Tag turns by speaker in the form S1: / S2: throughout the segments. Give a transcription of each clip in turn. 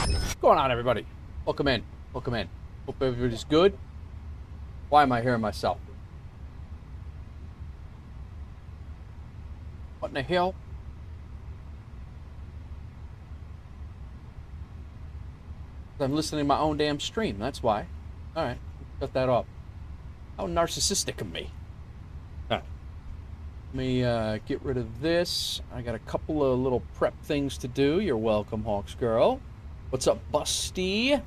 S1: What's going on, everybody? Welcome in. Welcome in. Hope everybody's good. Why am I hearing myself? What in the hell? I'm listening to my own damn stream. That's why. All right. Cut that off. How narcissistic of me. All right. Let me get rid of this. I got a couple of little prep things to do. You're welcome, Hawks Girl. What's up, Busty?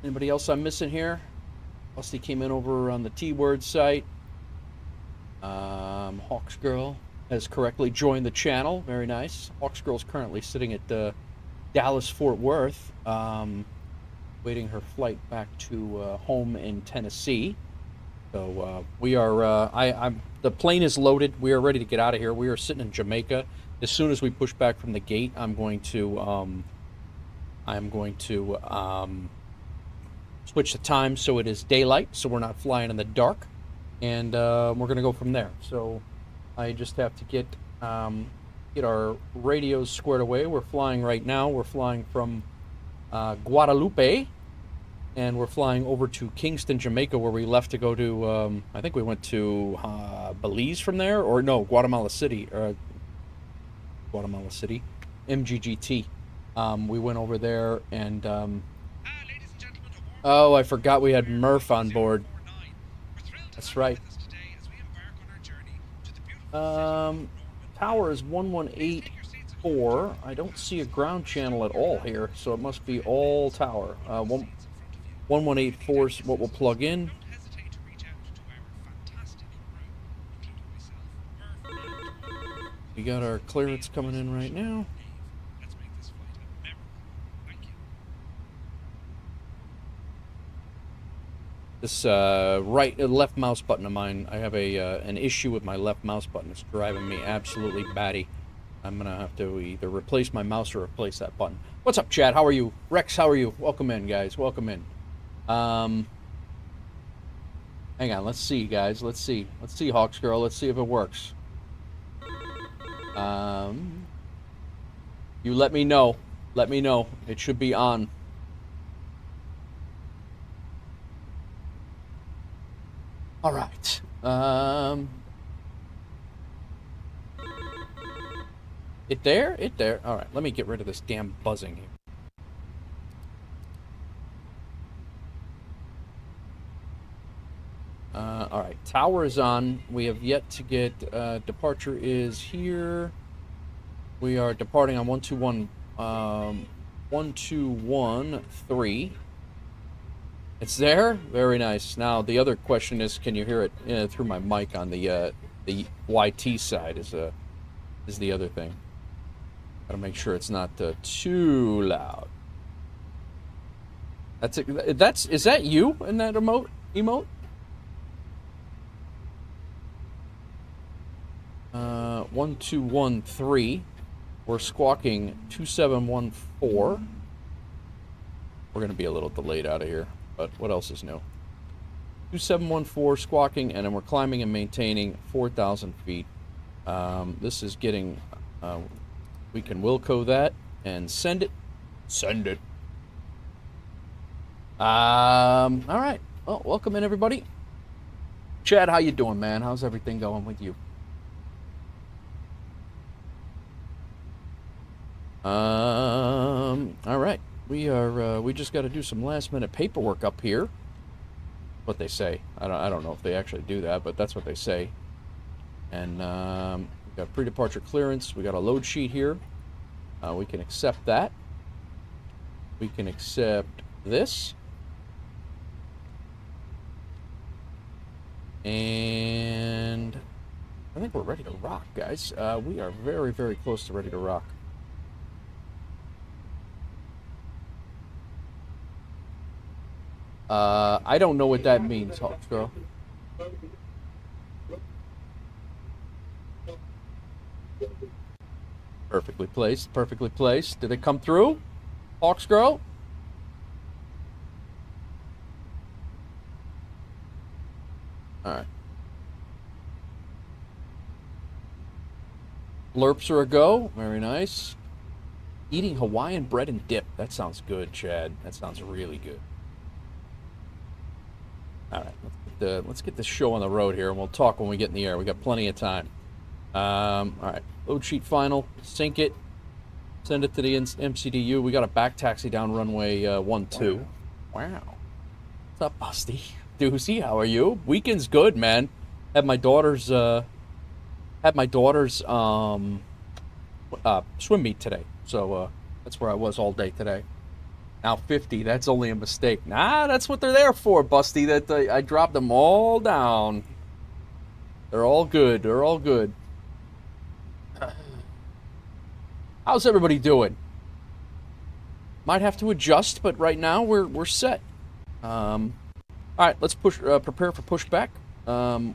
S1: Anybody else I'm missing here? Busty came in over on the T-Word site. Hawks Girl has correctly joined the channel. Very nice. Hawks Girl's currently sitting at Dallas Fort Worth, waiting her flight back to home in Tennessee. So we are. The plane is loaded. We are ready to get out of here. We are sitting in Jamaica. As soon as we push back from the gate, I'm going to switch the time so it is daylight, so we're not flying in the dark, and we're going to go from there. So I just have to get our radios squared away. We're flying right now. We're flying from Guadalupe, and we're flying over to Kingston, Jamaica, where we left to go to, I think we went to Belize from there, or no, Guatemala City, MGGT. We went over there, and oh, I forgot we had Murph on board. That's right. Tower is 1184. I don't see a ground channel at all here, so it must be all tower. 1184 is what we'll plug in. We got our clearance coming in right now. This left mouse button of mine, I have an issue with my left mouse button. It's driving me absolutely batty. I'm gonna have to either replace my mouse or replace that button. What's up, Chad? How are you? Rex, how are you? Welcome in, guys. Welcome in. Hang on. Let's see, guys. Let's see. Let's see, Hawks Girl. Let's see if it works. You let me know. Let me know. It should be on. All right. It there? It there. All right. Let me get rid of this damn buzzing here. All right. Tower is on. We have yet to get departure is here. We are departing on 1213. It's there? Very nice. Now, the other question is, can you hear it through my mic on the YT side is the other thing. Gotta make sure it's not too loud. That's it. Is that you in that emote? 1213. We're squawking 2714. We're gonna be a little delayed out of here. But what else is new? 2714 squawking, and then we're climbing and maintaining 4,000 feet. This is getting, we can Wilco that and send it. Send it. All right. Well, welcome in, everybody. Chad, how you doing, man? How's everything going with you? All right. We just got to do some last minute paperwork up here. What they say. I don't know if they actually do that, but that's what they say. And we got pre-departure clearance. We got a load sheet here. We can accept that. We can accept this. And I think we're ready to rock, guys. We are very, very close to ready to rock. I don't know what that means, Hawks Girl. Perfectly placed, perfectly placed. Did it come through, Hawks Girl? All right. Blurps are a go. Very nice. Eating Hawaiian bread and dip. That sounds good, Chad. That sounds really good. All right, let's get this show on the road here, and we'll talk when we get in the air. We got plenty of time. All right, load sheet final. Sync it. Send it to the MCDU. We got a back taxi down runway 12. Wow. What's up, Busty? Doozy, how are you? Weekend's good, man. Had my daughter's swim meet today, so that's where I was all day today. Now 50, that's only a mistake. Nah, that's what they're there for, Busty. That I dropped them all down. They're all good. They're all good. How's everybody doing? Might have to adjust, but right now we're set. All right, let's prepare for pushback.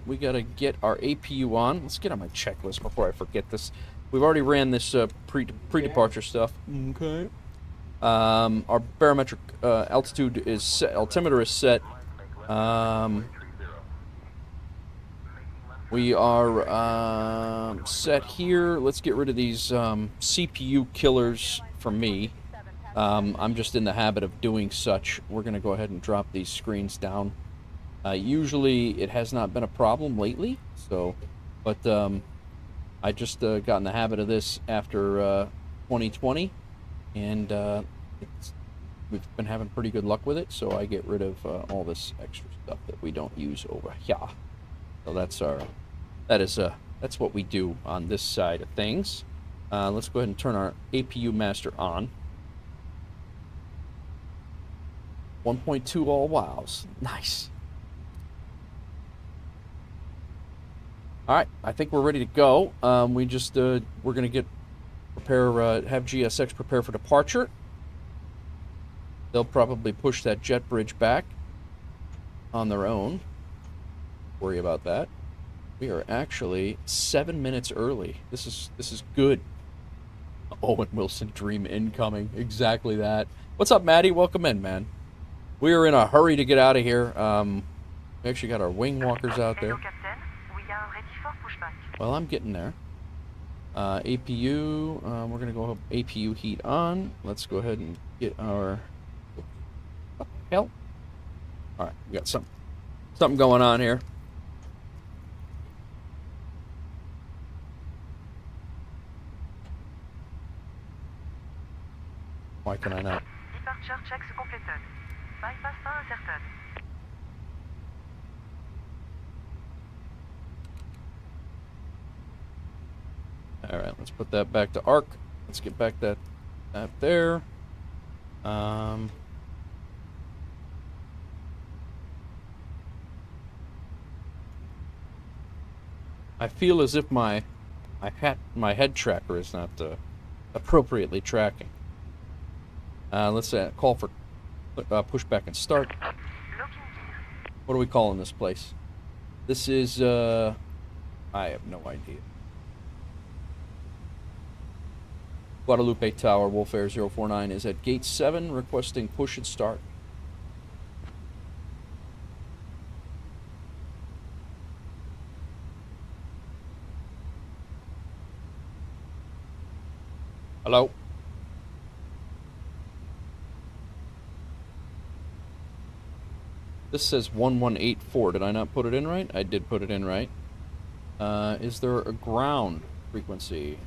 S1: We gotta get our APU on. Let's get on my checklist before I forget this. We've already ran this pre-departure stuff. Okay. Our barometric altitude is set. Altimeter is set. We are set here. Let's get rid of these CPU killers for me. I'm just in the habit of doing such. We're going to go ahead and drop these screens down. Usually it has not been a problem lately, so, but I just got in the habit of this after 2020, and we've been having pretty good luck with it, so I get rid of all this extra stuff that we don't use over here. So that's what we do on this side of things. Let's go ahead and turn our APU master on. 1.2 all wows. Nice. All right, I think we're ready to go. We're gonna have GSX prepare for departure. They'll probably push that jet bridge back on their own. Worry about that. We are actually 7 minutes early. This is good. Owen Wilson dream incoming. Exactly that. What's up, Maddie? Welcome in, man. We are in a hurry to get out of here. We actually got our wing walkers out there. Well, I'm getting there. APU, we're going to go APU heat on. Let's go ahead and get our... What the hell? Alright, we got something going on here. Why can I not?
S2: Departure checks completed. Bypass pas inserted.
S1: Alright, let's put that back to arc. Let's get back that there. I feel as if my head tracker is not appropriately tracking. Let's call for pushback and start. What are we calling this place? This is I have no idea. Guadalupe Tower, Wolf Air 049 is at gate 7, requesting push and start. Hello? This says 1184. Did I not put it in right? I did put it in right. Is there a ground frequency?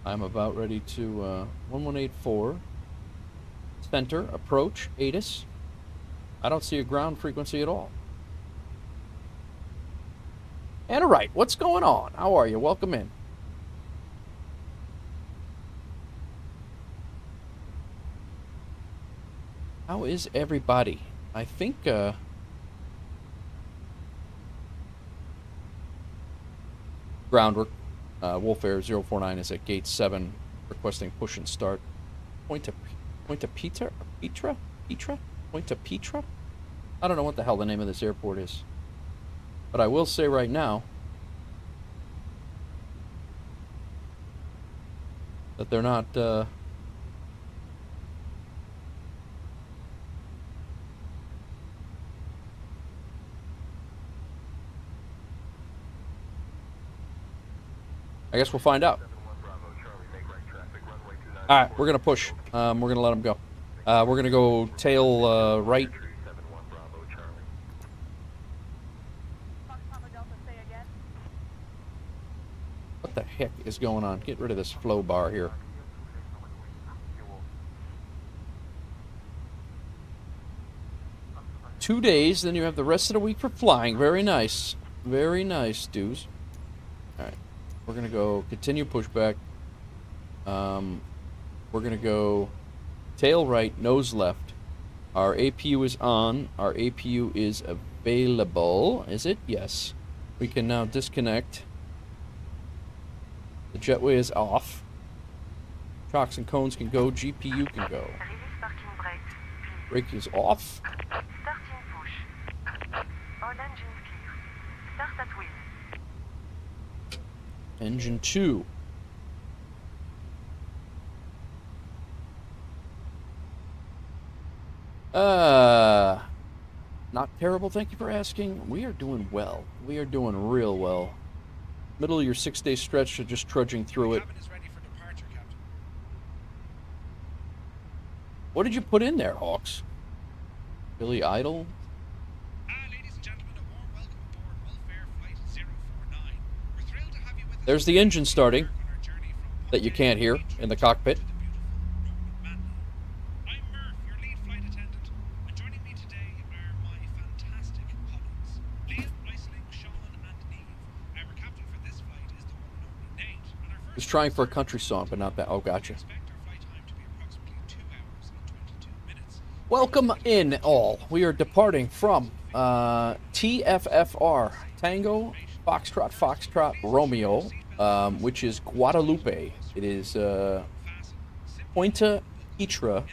S1: I'm about ready to 1184. Center, approach, ATIS. I don't see a ground frequency at all. Anna Wright, what's going on? How are you? Welcome in. How is everybody? I think groundwork. Wolf Air 049 is at gate 7, requesting push and start. Point to Petra? Point to Petra? I don't know what the hell the name of this airport is. But I will say right now that they're not I guess we'll find out. All right, we're going to push. We're going to let them go. We're going to go tail right. What the heck is going on? Get rid of this flow bar here. Two days, then you have the rest of the week for flying. Very nice. Very nice, dudes. Alright. We're going to go continue pushback. We're going to go tail right, nose left. Our APU is on. Our APU is available. Is it? Yes. We can now disconnect. The jetway is off. Chocks and cones can go. GPU can go.
S2: Release parking brake.
S1: Brake is off.
S2: Starting push. All engines clear. Start at wheel.
S1: Engine 2. Not terrible, thank you for asking. We are doing well. We are doing real well. Middle of your 6-day stretch, so just trudging through it.
S3: Cabin is ready for departure, Captain.
S1: What did you put in there, Hawks? Billy Idol?
S3: Ladies and gentlemen, a warm welcome aboard Welfare Flight 049. We're thrilled to have you with us.
S1: There's the engine starting
S3: on our journey from
S1: that you can't hear in the cockpit.
S3: to the beautiful Norman Manley. I'm Murph, your lead flight attendant, and joining me today are my fantastic colleagues. Liam, Iceling, Sean, and Neve. Our captain for this flight is the one and only Nate. And our
S1: Just
S3: first
S1: trying for a country song, but not that. Oh, gotcha.
S3: we expect our flight time to be approximately 2 hours and 22 minutes.
S1: Welcome in, all. We are departing from TFFR, Tango, Foxtrot, Foxtrot, Romeo, which is Guadalupe. It is Punta Itra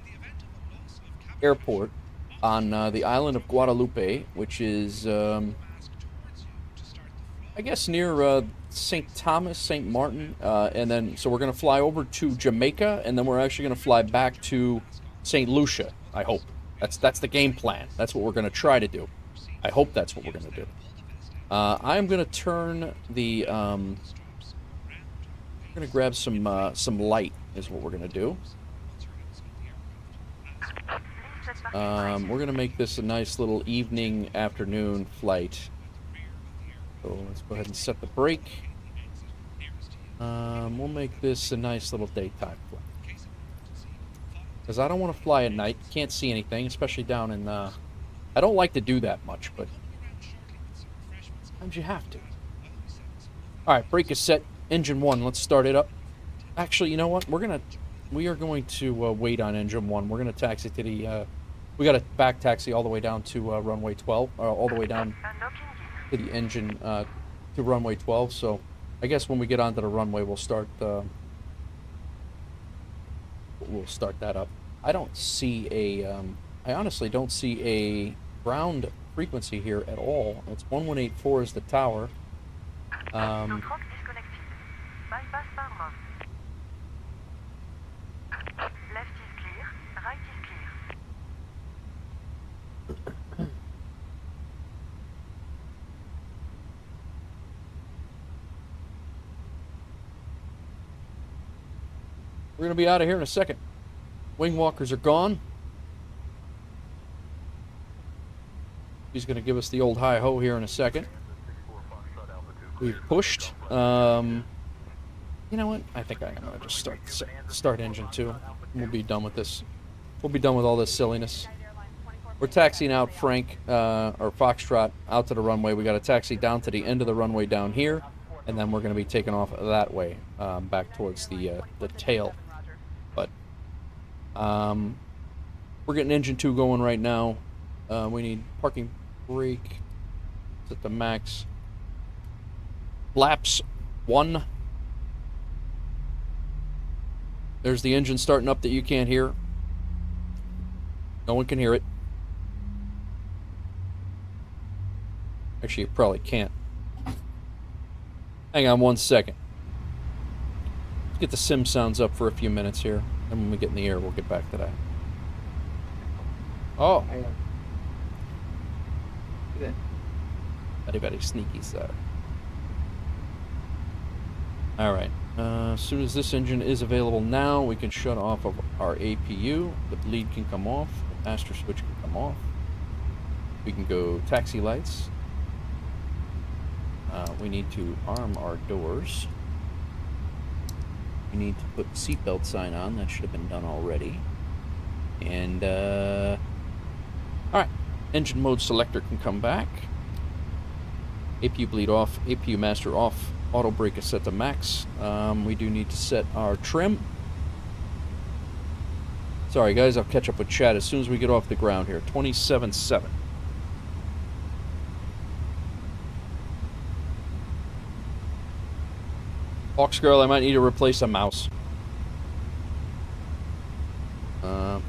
S1: Airport on the island of Guadalupe, which is, I guess, near St. Thomas, St. Martin. And then, so we're going to fly over to Jamaica, and then we're actually going to fly back to St. Lucia, I hope. That's the game plan. That's what we're going to try to do. I hope that's what we're going to do. I'm going to turn the... we're going to grab some light, is what we're going to do. We're going to make this a nice little evening, afternoon flight. So let's go ahead and set the brake. We'll make this a nice little daytime flight. Because I don't want to fly at night. Can't see anything, especially down in... I don't like to do that much, but... sometimes you have to. Alright, brake is set. Engine 1, let's start it up. Actually, you know what? We are going to wait on engine 1. We're going to taxi to the... we got to back taxi all the way down to runway 12. All the way down to the engine... to runway 12, so... I guess when we get onto the runway, we'll start... we'll start that up. I don't see a... I honestly don't see a ground frequency here at all. It's 1184 is the tower.
S2: Notre disconnected. Bypass Barmouth. Left is clear. Right is clear.
S1: We're going to be out of here in a second. Wing walkers are gone. He's going to give us the old hi-ho here in a second. We've pushed. You know what? I think I'm going to just start engine 2. We'll be done with this. We'll be done with all this silliness. We're taxiing out Frank, or Foxtrot, out to the runway. We got a taxi down to the end of the runway down here, and then we're going to be taking off that way, back towards the tail. But we're getting engine 2 going right now. We need parking brake. It's at the max. Flaps 1. There's the engine starting up that you can't hear. No one can hear it. Actually, you probably can't. Hang on 1 second. Let's get the sim sounds up for a few minutes here. And when we get in the air, we'll get back to that. Oh.
S4: Hang on. Look at
S1: Very, very sneaky, sir. All right. As soon as this engine is available now, we can shut off of our APU. The bleed can come off. The master switch can come off. We can go taxi lights. We need to arm our doors. We need to put the seatbelt sign on. That should have been done already. And, all right. Engine mode selector can come back. APU bleed off. APU master off. Auto brake is set to max. We do need to set our trim. Sorry, guys. I'll catch up with chat as soon as we get off the ground here. 27.7. Hawks girl, I might need to replace a mouse.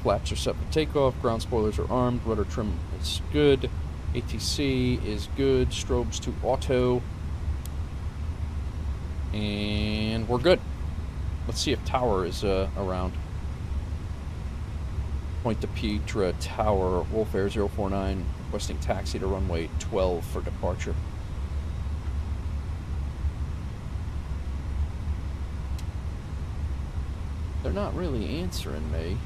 S1: Flaps are set for takeoff. Ground spoilers are armed. Rudder trim is good. ATC is good. Strobes to auto. And we're good. Let's see if tower is around. Point to Petra Tower. Wolf Air 049 requesting taxi to runway 12 for departure. They're not really answering me.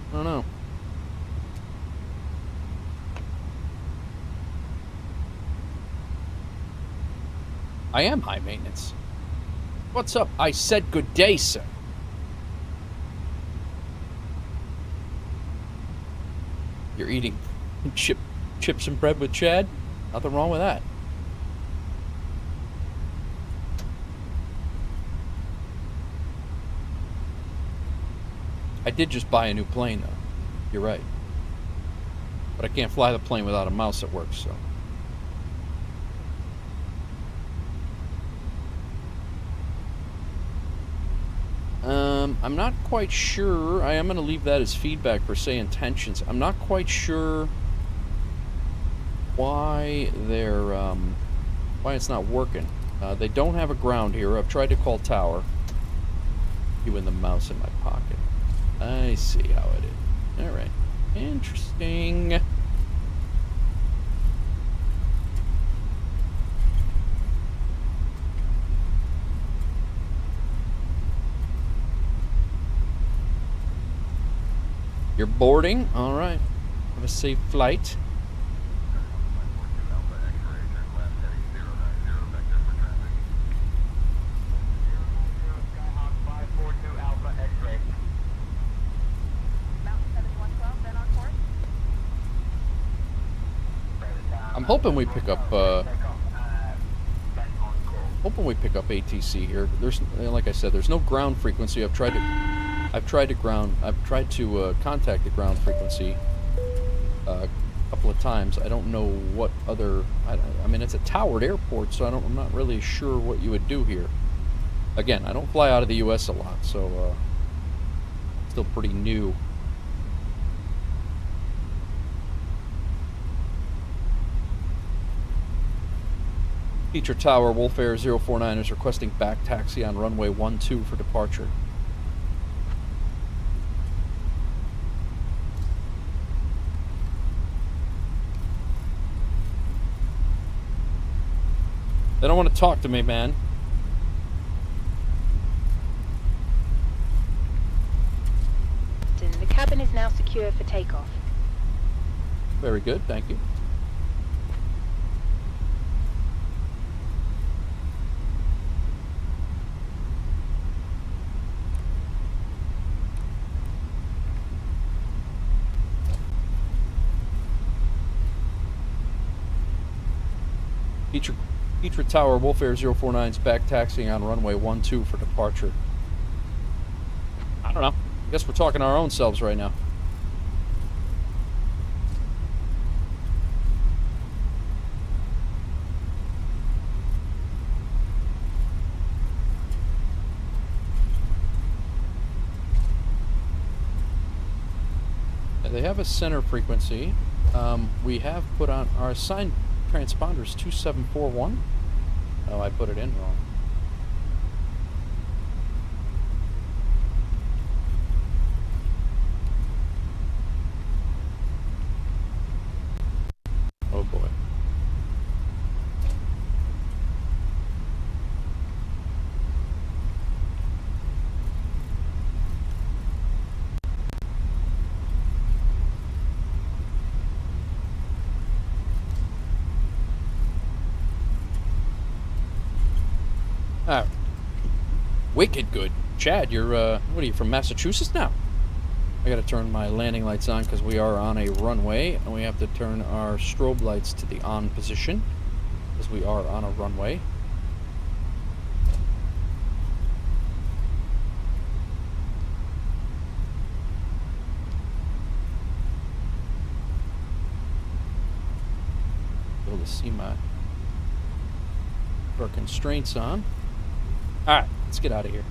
S1: I don't know. I am high maintenance. What's up? I said good day, sir. You're eating chips and bread with Chad? Nothing wrong with that. I did just buy a new plane, though. You're right. But I can't fly the plane without a mouse that works, so. I'm not quite sure. I am going to leave that as feedback for say intentions. I'm not quite sure why they're why it's not working. They don't have a ground here. I've tried to call tower. You and the mouse in my pocket. I see how it is. All right. Interesting. You're boarding? All right. Have a safe flight. I'm hoping we pick up ATC here. There's, like I said, there's no ground frequency. I've tried to contact the ground frequency a couple of times. I don't know what other. I mean, it's a towered airport, so I'm not really sure what you would do here. Again, I don't fly out of the U.S. a lot, so still pretty new. Petra Tower, Wolf Air 049 is requesting back taxi on runway 12 for departure. They don't want to talk to me, man.
S4: The cabin is now secure for takeoff.
S1: Very good, thank you. Petra Tower, Wolf Air 049's back taxiing on runway 12 for departure. I don't know. I guess we're talking to our own selves right now. They have a center frequency. We have put on our assigned transponders 2741. Oh, I put it in wrong. Ah, wicked good. Chad, you're, what are you, from Massachusetts now? I gotta turn my landing lights on because we are on a runway, and we have to turn our strobe lights to the on position because we are on a runway. Be able to see my our constraints on. Alright, let's get out of here.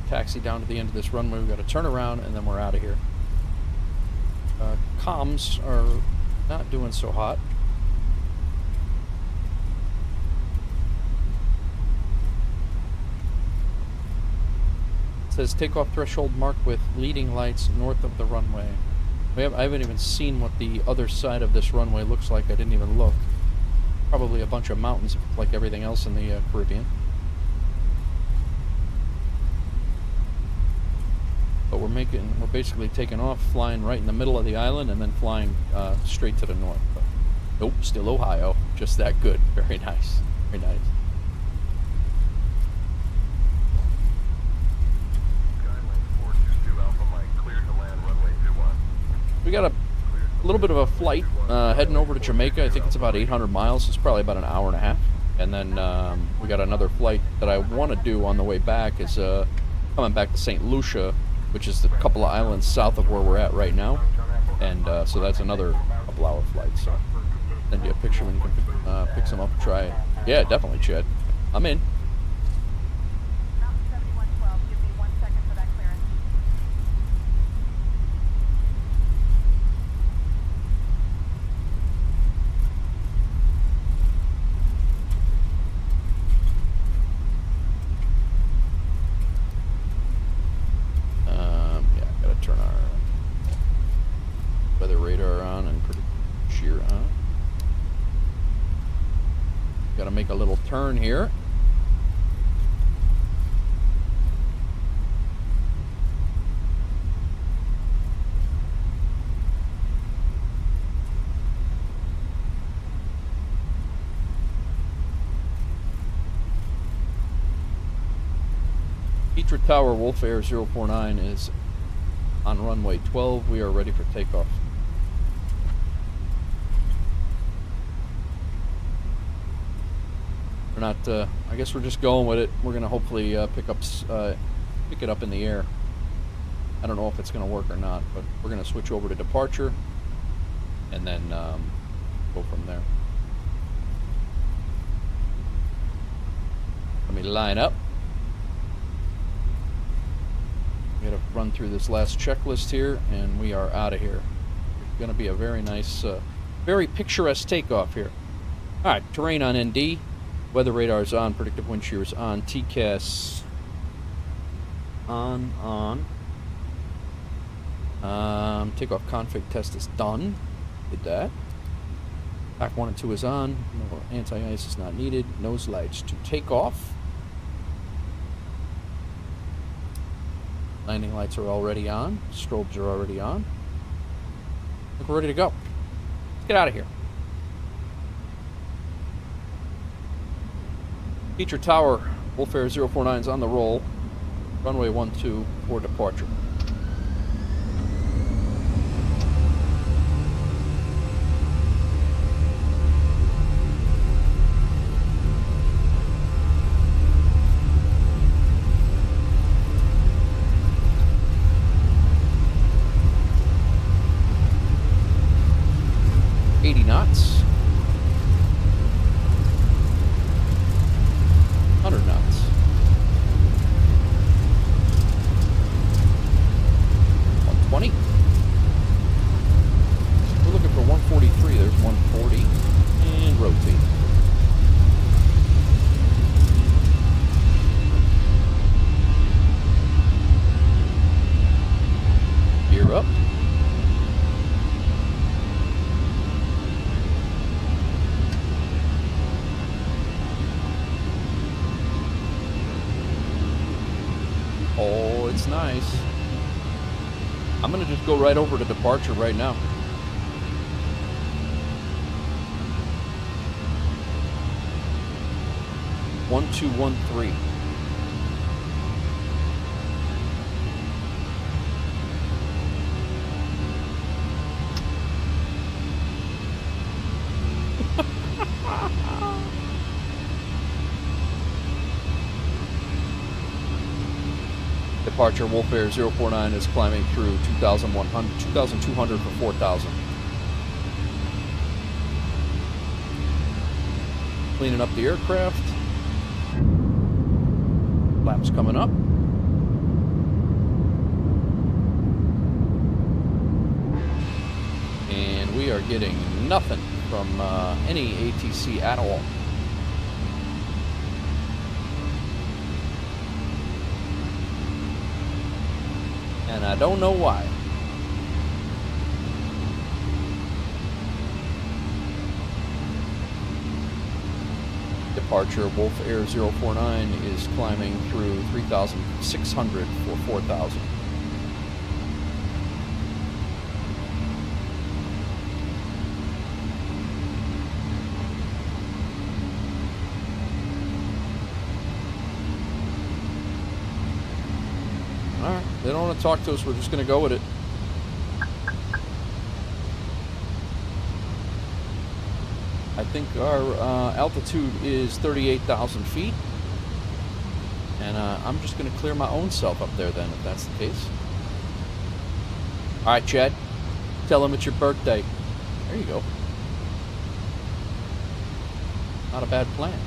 S1: Taxi down to the end of this runway. We've got to turn around and then we're out of here. Comms are not doing so hot. It says takeoff threshold marked with leading lights north of the runway. I haven't even seen what the other side of this runway looks like. I didn't even look. Probably a bunch of mountains like everything else in the Caribbean. But we're basically taking off, flying right in the middle of the island, and then flying straight to the north. But nope, still Ohio. Just that good. Very nice. Very nice. We got a little bit of a flight heading over to Jamaica. I think it's about 800 miles. It's probably about an hour and a half. And then we got another flight that I want to do on the way back. Is coming back to St. Lucia, which is a couple of islands south of where we're at right now. And so that's another couple-hour flight. So send you a picture when you can pick some up and try it. Yeah, definitely, Chad. I'm in.
S2: Mountain 7112, give me 1 second for that clearance.
S1: Turn our weather radar on and pretty shear on. Got to make a little turn here. Petra Tower, Wolf Air 049 is on runway 12. We are ready for takeoff. We're not, I guess we're just going with it. We're going to hopefully pick it up in the air. I don't know if it's going to work or not, but we're going to switch over to departure and then go from there. Let me line up. We got to run through this last checklist here, and we are out of here. It's going to be a very nice, very picturesque takeoff here. All right, terrain on ND, weather radar is on, predictive wind shear is on, TCAS on. Takeoff config test is done. Did that. Pack 1 and 2 is on. No anti-ice is not needed. Nose lights to take off. Landing lights are already on. Strobes are already on. I think we're ready to go. Let's get out of here. Petra Tower, Wolf Air 049 is on the roll. Runway 12 for departure. Knots. 100 knots. $120. We're looking for 143. There's 140. And rotate. Gear up. Oh, it's nice. I'm going to just go right over to departure right now. 1213. Departure Wolf Air 049 is climbing through 2,200 for 4,000. Cleaning up the aircraft. Flaps coming up. And we are getting nothing from any ATC at all. And I don't know why. Departure Wolf Air 049 is climbing through 3,600 for 4,000. Alright, they don't want to talk to us, we're just going to go with it. I think our altitude is 38,000 feet. And I'm just going to clear my own self up there then, if that's the case. Alright, Chad. Tell him it's your birthday. There you go. Not a bad plan.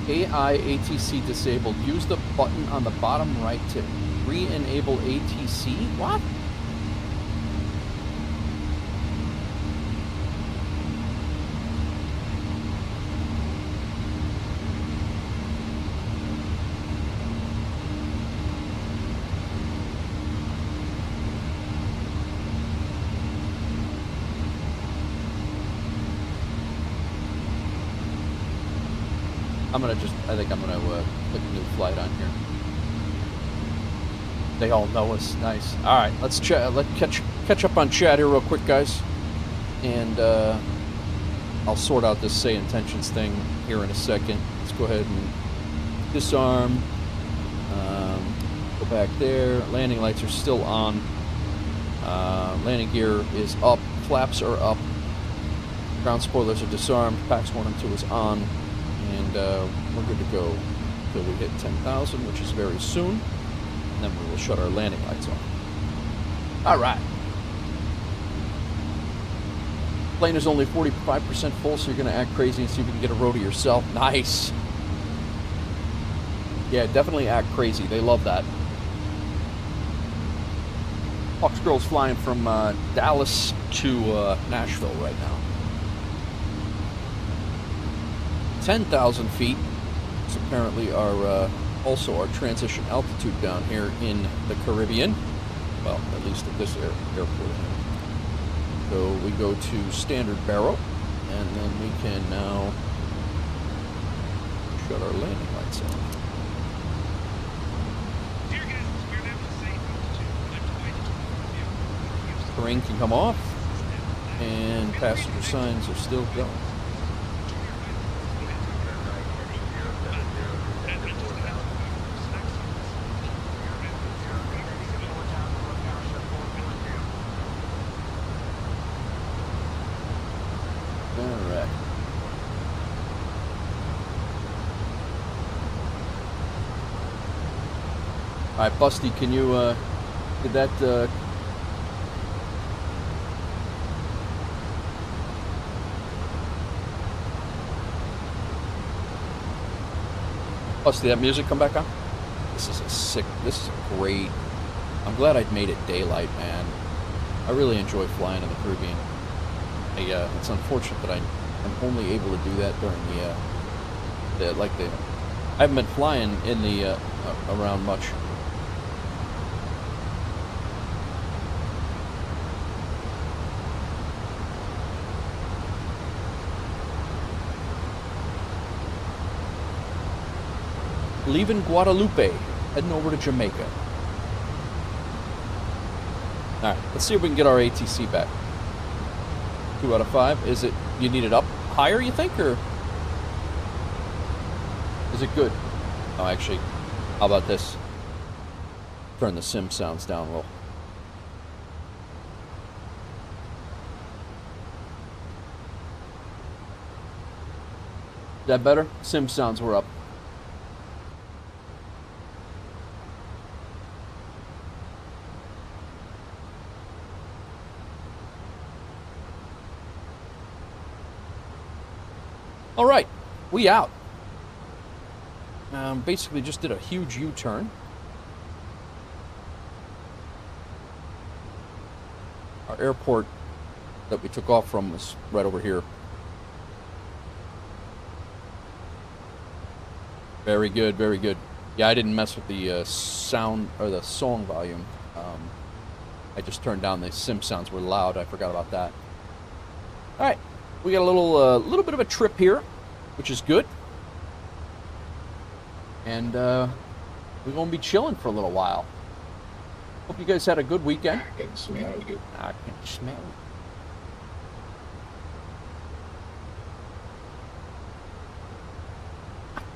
S1: AI ATC disabled. Use the button on the bottom right to re-enable ATC. What? I think I'm gonna click new flight on here. They all know us. Nice. All right, let's chat. Let's catch up on chat here real quick, guys, and I'll sort out this say intentions thing here in a second. Let's go ahead and disarm. Go back there. Landing lights are still on. Landing gear is up. Flaps are up. Ground spoilers are disarmed. Packs 1 and 2 is on. And we're good to go until we hit 10,000, which is very soon. And then we will shut our landing lights off. All right. Plane is only 45% full, so you're going to act crazy and see if you can get a row to yourself. Nice. Yeah, definitely act crazy. They love that. Hawks Girl's flying from Dallas to Nashville right now. 10,000 feet is apparently also our transition altitude down here in the Caribbean. Well, at least at this airport. So we go to standard barrel, and then we can now shut our landing lights on.
S3: Dear guests, we're now at safe altitude. I'm delighted to inform you that you've
S1: Terrain can come off, and passenger signs are still going. All right, Busty, can you, did that, Busty, that music come back on? This is a great, I'm glad I'd made it daylight, man. I really enjoy flying in the Caribbean. It's unfortunate that I'm only able to do that during I haven't been flying in the, around much leaving Guadalupe, heading over to Jamaica. All right, let's see if we can get our ATC back. 2 out of 5. Is it, you need it up higher, you think, or is it good? Oh, actually, how about this? Turn the sim sounds down a little. Is that better? Sim sounds were up. All right, we out. Basically just did a huge U-turn. Our airport that we took off from was right over here. Very good, very good. Yeah, I didn't mess with the sound or the song volume. I just turned down the sim sounds were loud. I forgot about that. All right, we got a little bit of a trip here, which is good. And we're going to be chilling for a little while. Hope you guys had a good weekend.
S5: I can smell you.
S1: I can smell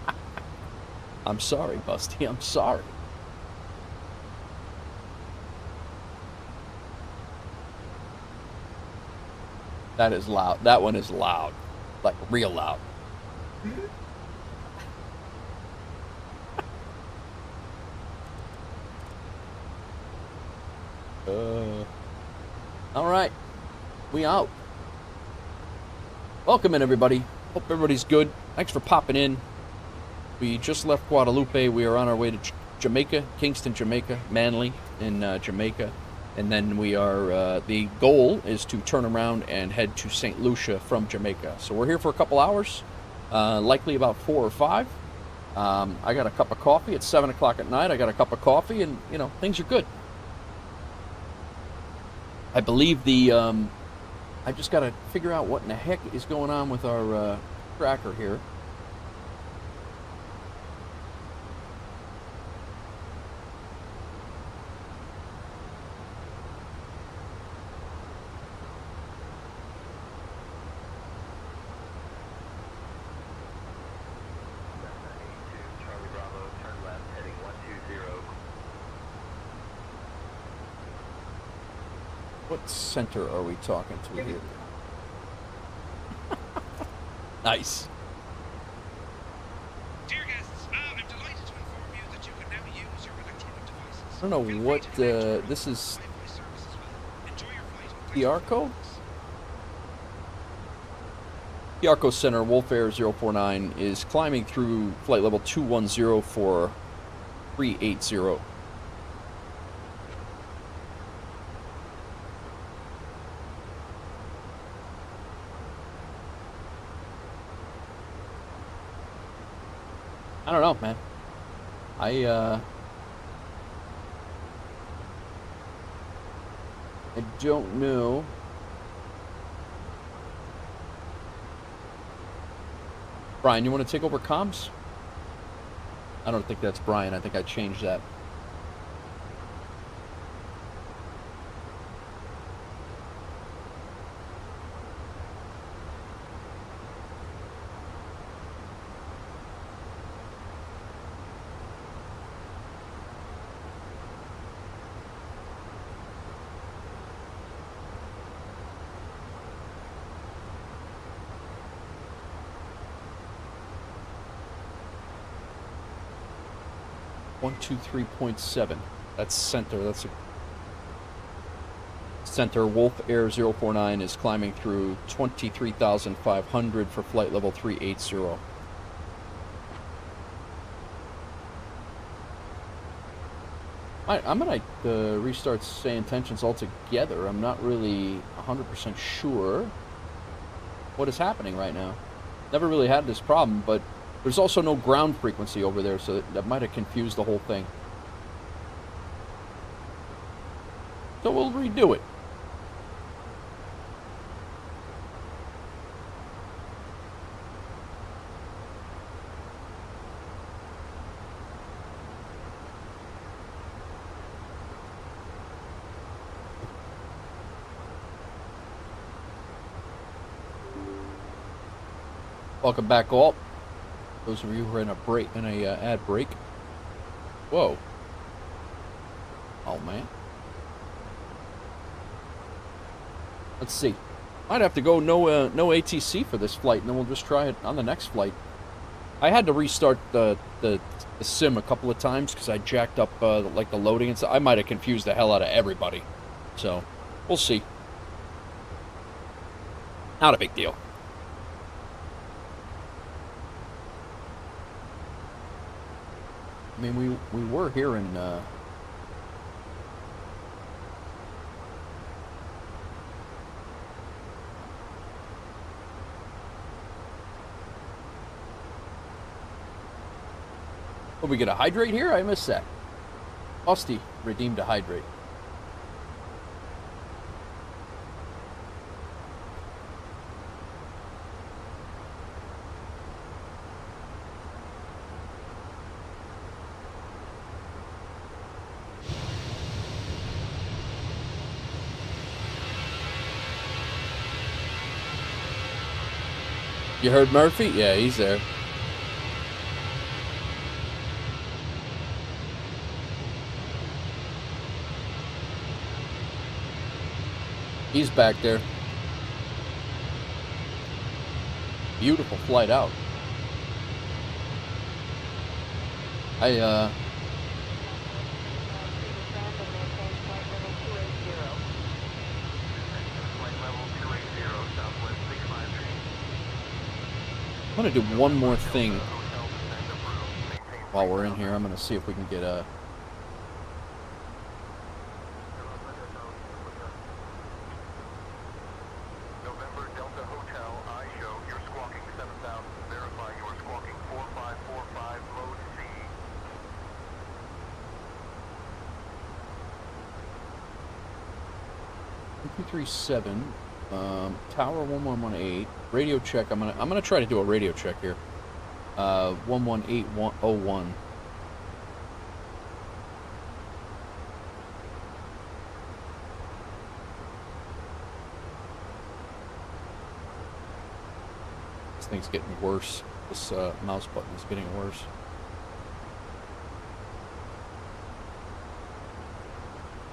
S1: it. I'm sorry, Busty. I'm sorry. That is loud. That one is loud. Like real loud. All right. We out. Welcome in, everybody. Hope everybody's good. Thanks for popping in. We just left Guadalupe. We are on our way to Jamaica, Kingston, Jamaica, Manly in Jamaica. And then we are, the goal is to turn around and head to St. Lucia from Jamaica. So we're here for a couple hours, likely about 4 or 5. I got a cup of coffee. It's 7 o'clock at night. I got a cup of coffee and, you know, things are good. I believe the, I just got to figure out what in the heck is going on with our tracker here. What center are we talking to here? Nice.
S3: Dear guests, I'm delighted to inform you that you can now use your electronic devices.
S1: I don't know
S3: Feel free
S1: what
S3: to connect to our
S1: this is.
S3: Wi-Fi service as well. Enjoy your flight.
S1: PR code? Yarko Center, Wolf Air 049 is climbing through flight level 210 for 380. I don't know, man. I don't know. Brian, you want to take over comms? I don't think that's Brian. I think I changed that. One, 2, 3.7. That's center. That's a center. Wolf Air 049 is climbing through 23,500 for flight level 380. I might restart say intentions altogether. I'm not really 100% sure what is happening right now. Never really had this problem, but there's also no ground frequency over there, so that might have confused the whole thing. So we'll redo it. Welcome back, all. Those of you who are in a ad break. Whoa. Oh man. Let's see. Might have to go no ATC for this flight, and then we'll just try it on the next flight. I had to restart the sim a couple of times because I jacked up like the loading and stuff. I might have confused the hell out of everybody. So we'll see. Not a big deal. I mean, we were here in oh, we get a hydrate here? I missed that. Austin redeemed a hydrate. You heard Murphy? Yeah, he's there. He's back there. Beautiful flight out. I'm going to do one more thing while we're in here. I'm going to see if we can get a...
S5: November Delta Hotel, I show you're squawking 7000. Verify you're squawking 4545, mode C.
S1: 237, Tower 1118, radio check. I'm gonna try to do a radio check here. 11801. This thing's getting worse. This mouse button is getting worse.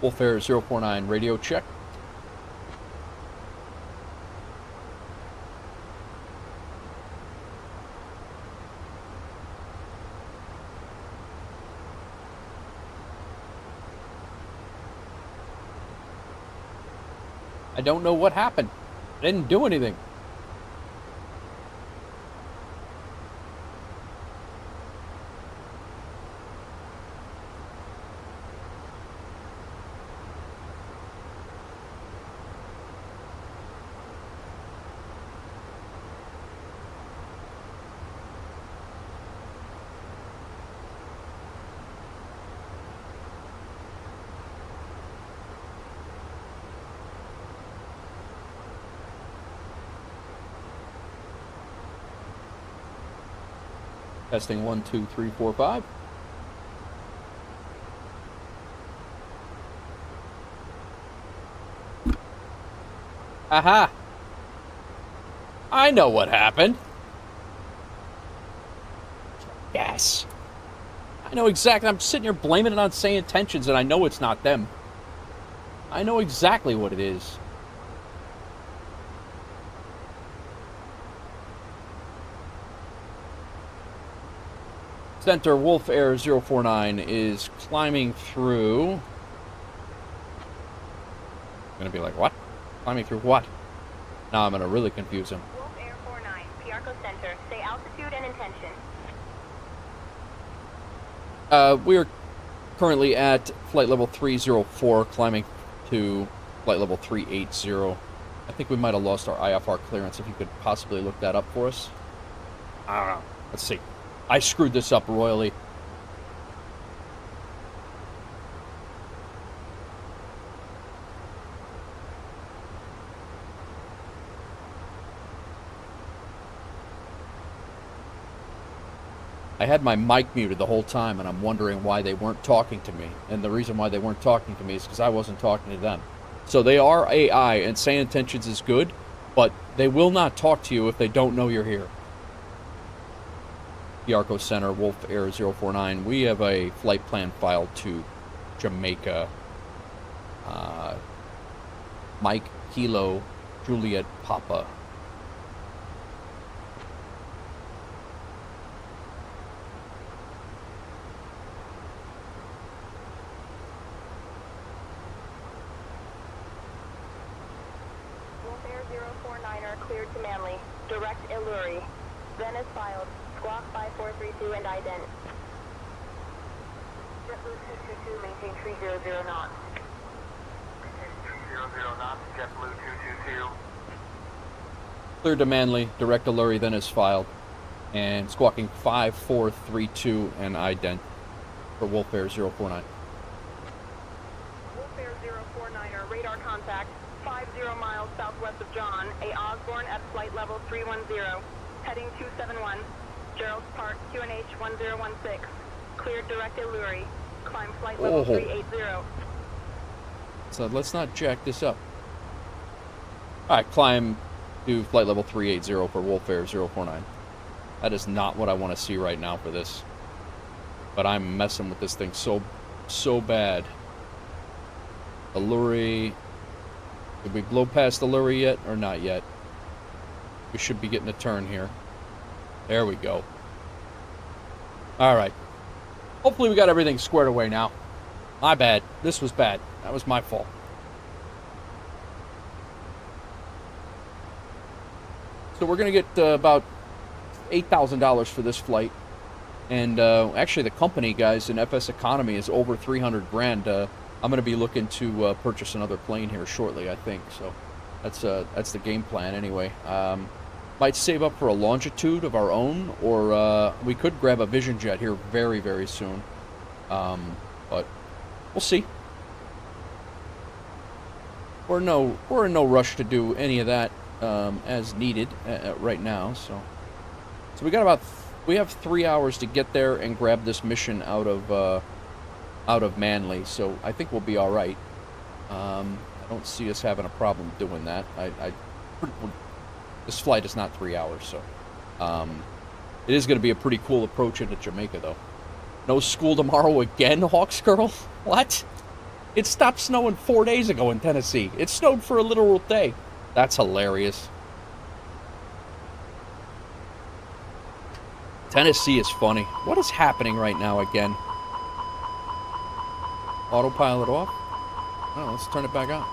S1: Wolf Air 049, radio check. I don't know what happened. I didn't do anything. Testing 1, 2, 3, 4, 5. Aha! I know what happened. Yes. I know exactly. I'm sitting here blaming it on Say Intentions, and I know it's not them. I know exactly what it is. Center Wolf Air 049 is climbing through. I'm gonna be like, what? Climbing through what? Now I'm gonna really confuse him.
S4: Wolf Air 49, Piarco Center. Say altitude and intention.
S1: We're currently at flight level 304, climbing to flight level 380. I think we might have lost our IFR clearance. If you could possibly look that up for us. I don't know. Let's see. I screwed this up royally. I had my mic muted the whole time, and I'm wondering why they weren't talking to me. And the reason why they weren't talking to me is because I wasn't talking to them. So they are AI, and Say Intentions is good, but they will not talk to you if they don't know you're here. Piarco Center, Wolf Air 049. We have a flight plan filed to Jamaica. Mike Kilo Juliet Papa.
S4: Wolf Air 049er cleared to Manly. Direct Iluri. Then is filed. Squawk 5432 and ident. JetBlue 222, maintain 300 knots.
S5: Maintain 300 knots, JetBlue 222.
S1: Cleared to Manly, direct Alluri then is filed, and squawking 5432 and ident for Wolf Air 049.
S4: Wolf Air 049er radar contact 50 miles southwest of John, A. Osborne at flight level 310, heading 271, Gerald's Park, QNH 1016, cleared direct Iluri, climb flight level 380.
S1: So let's not jack this up. Alright, climb to flight level 380 for Wolf Air 049. That is not what I want to see right now for this. But I'm messing with this thing so bad. Alluri. Did we blow past Alluri yet or not yet? We should be getting a turn here. There we go. Alright. Hopefully we got everything squared away now. My bad. This was bad. That was my fault. So we're going to get about $8,000 for this flight. And actually the company, guys, in FSEconomy is over 300 grand. I'm going to be looking to purchase another plane here shortly, I think. So that's the game plan anyway. Might save up for a Longitude of our own, or we could grab a Vision Jet here very, very soon. But we'll see. We're in no rush to do any of that as needed right now. So we have 3 hours to get there and grab this mission out of Manly. So I think we'll be all right. I don't see us having a problem doing that. This flight is not 3 hours, so it is going to be a pretty cool approach into Jamaica, though. No school tomorrow again, Hawks Girl? What? It stopped snowing 4 days ago in Tennessee. It snowed for a literal day. That's hilarious. Tennessee is funny. What is happening right now again? Autopilot off? Oh, let's turn it back on.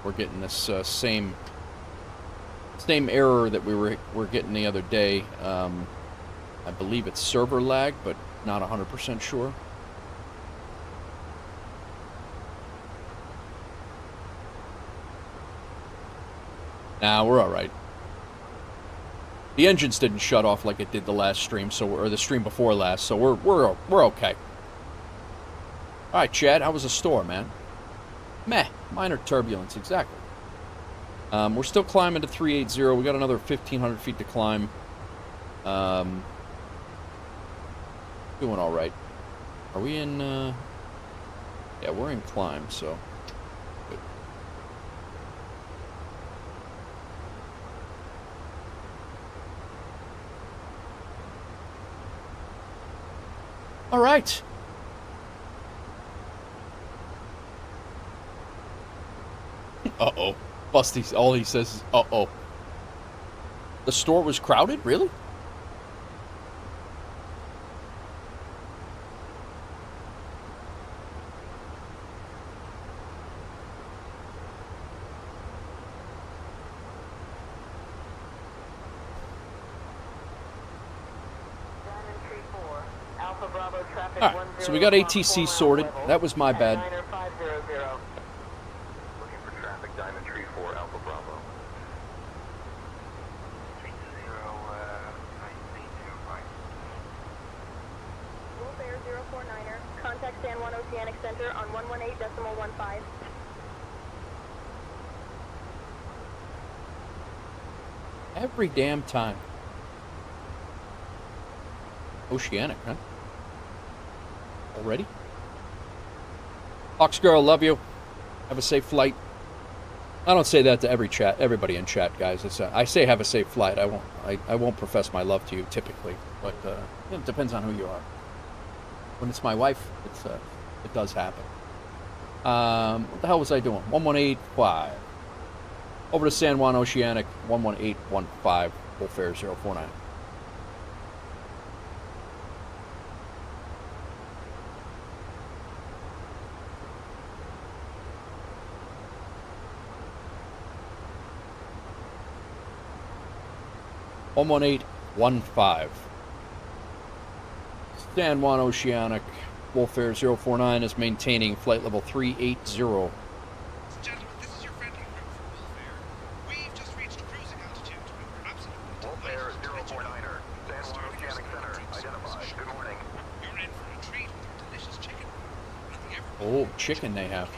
S1: We're getting this same error that we were getting the other day. I believe it's server lag, but not 100% sure. Nah, we're all right. The engines didn't shut off like it did the last stream, or the stream before last, so we're okay. All right, Chad, how was the store, man? Meh, minor turbulence, exactly. We're still climbing to 380. We got another 1,500 feet to climb. Doing all right. Are we in? Yeah, we're in climb, so. Good. All right. Uh-oh. Busty, all he says is, uh-oh. The store was crowded? Really? Alright, so we got ATC sorted. That was my bad.
S5: Looking for traffic, Diamond Tree 4, Alpha Bravo. 30,
S4: Wolf Air 049er, contact San Juan Oceanic Center on 118.15.
S1: Every damn time. Oceanic, huh? Already? Fox Girl, love you. Have a safe flight. I don't say that to everybody in chat, guys. It's I say have a safe flight. I won't profess my love to you typically, but it depends on who you are. When it's my wife, it does happen. What the hell was I doing? 1185. Over to San Juan Oceanic, 11815, full fare 049. One 1815. San Juan Oceanic, full fare 049 is maintaining flight level 380.
S3: Gentlemen, this is your friendly crew from Wolfair. We've just reached cruising altitude, and we're absolutely
S5: Wolfair
S3: delighted to let you
S5: 049er,
S3: know.
S5: San Juan Oceanic Center, identified. Good morning.
S3: You're in for a treat with our delicious chicken and the ever
S1: Oh, chicken they have.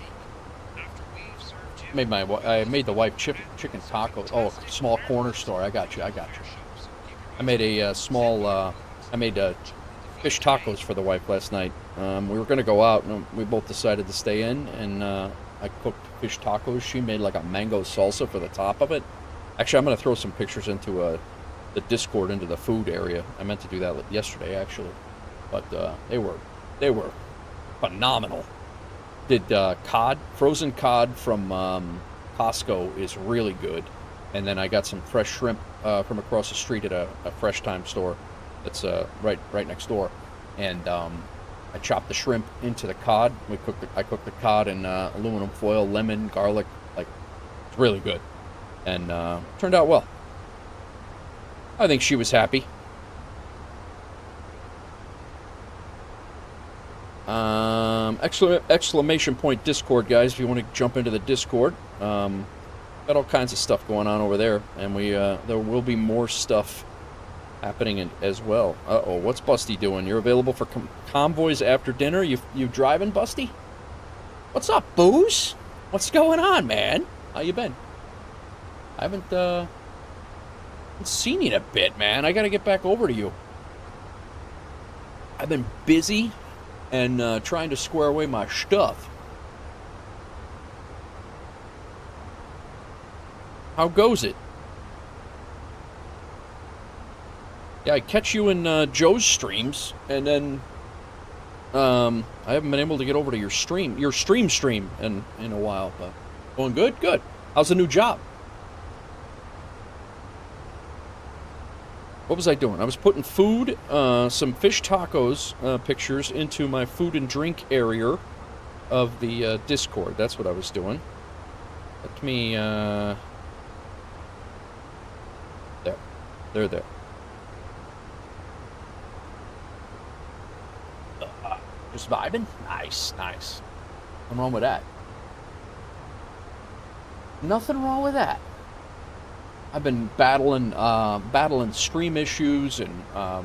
S3: after we've served you.
S1: I made the wife chicken tacos. Oh, small corner store. I got you. I made a fish tacos for the wife last night. We were gonna go out, and we both decided to stay in. And I cooked fish tacos. She made like a mango salsa for the top of it. Actually, I'm gonna throw some pictures into the Discord, into the food area. I meant to do that yesterday, actually, but they were phenomenal. Did frozen cod from Costco is really good. And then I got some fresh shrimp from across the street at a Fresh Time store that's right next door. And I chopped the shrimp into the cod. I cooked the cod in aluminum foil, lemon, garlic. Like, it's really good. And turned out well. I think she was happy. Exclamation point Discord, guys, if you want to jump into the Discord. Got all kinds of stuff going on over there, and there will be more stuff happening as well. Uh-oh, what's Busty doing? You're available for convoys after dinner? You driving, Busty? What's up, Booze? What's going on, man? How you been? I haven't seen you in a bit, man. I gotta get back over to you. I've been busy and trying to square away my stuff. How goes it? Yeah, I catch you in Joe's streams, and then I haven't been able to get over to your stream in a while, but going good? Good. How's the new job? What was I doing? I was putting food, some fish tacos pictures into my food and drink area of the Discord. That's what I was doing. Let me, They're there. Just vibing? Nice. Nothing wrong with that. Nothing wrong with that. I've been battling stream issues, and the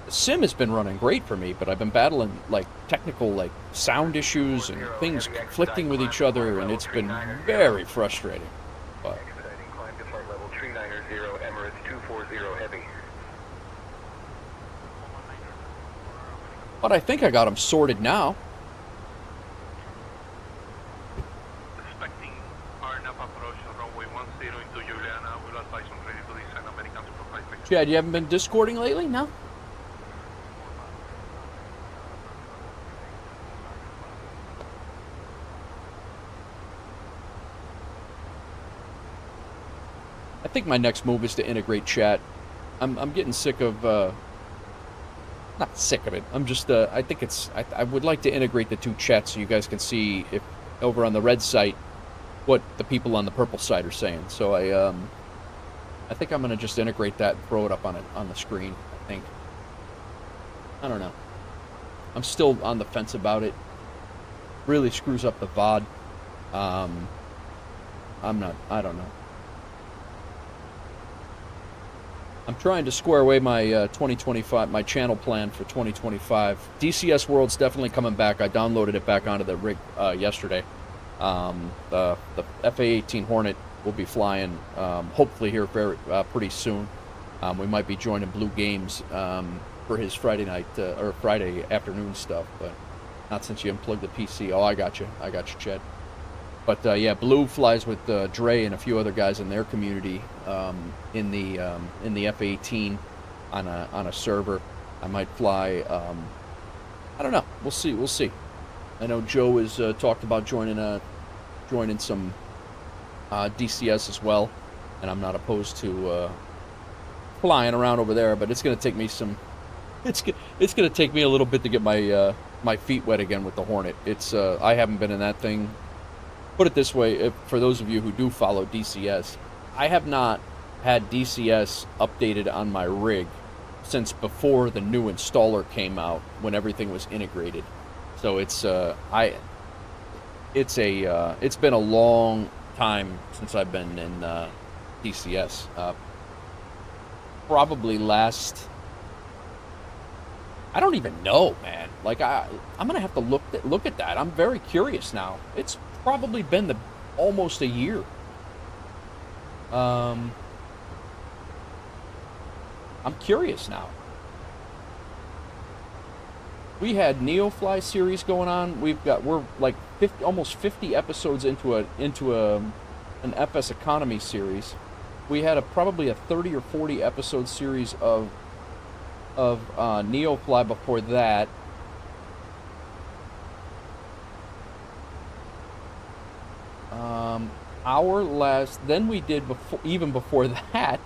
S1: sim has been running great for me, but I've been battling like technical sound issues and things conflicting with each other, and it's been very frustrating. But
S5: Expediting climb to flight level 390 Emirates 240 heavy.
S1: I think I got them sorted now.
S6: Expecting RNAV approach on runway 10 into Juliana. Will advise on ready to descend American Superflight Victor.
S1: Chad, you haven't been Discording lately? No? I think my next move is to integrate chat. I'm getting sick of not sick of it. I'm just I think I would like to integrate the two chats so you guys can see if over on the red site what the people on the purple site are saying. So I think I'm gonna just integrate that and throw it up on the screen. I think. I don't know. I'm still on the fence about it. Really screws up the VOD. I don't know. I'm trying to square away my 2025, my channel plan for 2025. DCS World's definitely coming back. I downloaded it back onto the rig yesterday. The FA-18 Hornet will be flying hopefully here pretty soon. We might be joining Blue Games for his Friday night or Friday afternoon stuff, but not since you unplugged the PC. Oh, I got you, Chad. But yeah, Blue flies with Dre and a few other guys in their community in the F-18 on a server. I might fly. I don't know. We'll see. We'll see. I know Joe has talked about joining some DCS as well, and I'm not opposed to flying around over there. But it's going to take me some. It's going to take me a little bit to get my feet wet again with the Hornet. It's I haven't been in that thing. Put it this way, for those of you who do follow DCS, I have not had DCS updated on my rig since before the new installer came out, when everything was integrated. So it's been a long time since I've been in DCS. Probably last, I don't even know, man. Like I'm gonna have to look at that. I'm very curious now. It's probably been almost a year. I'm curious now. We had Neofly series going on. We're like 50, almost 50 episodes into an FSEconomy series. We had probably a 30 or 40 episode series of Neofly before that. Then we did before that.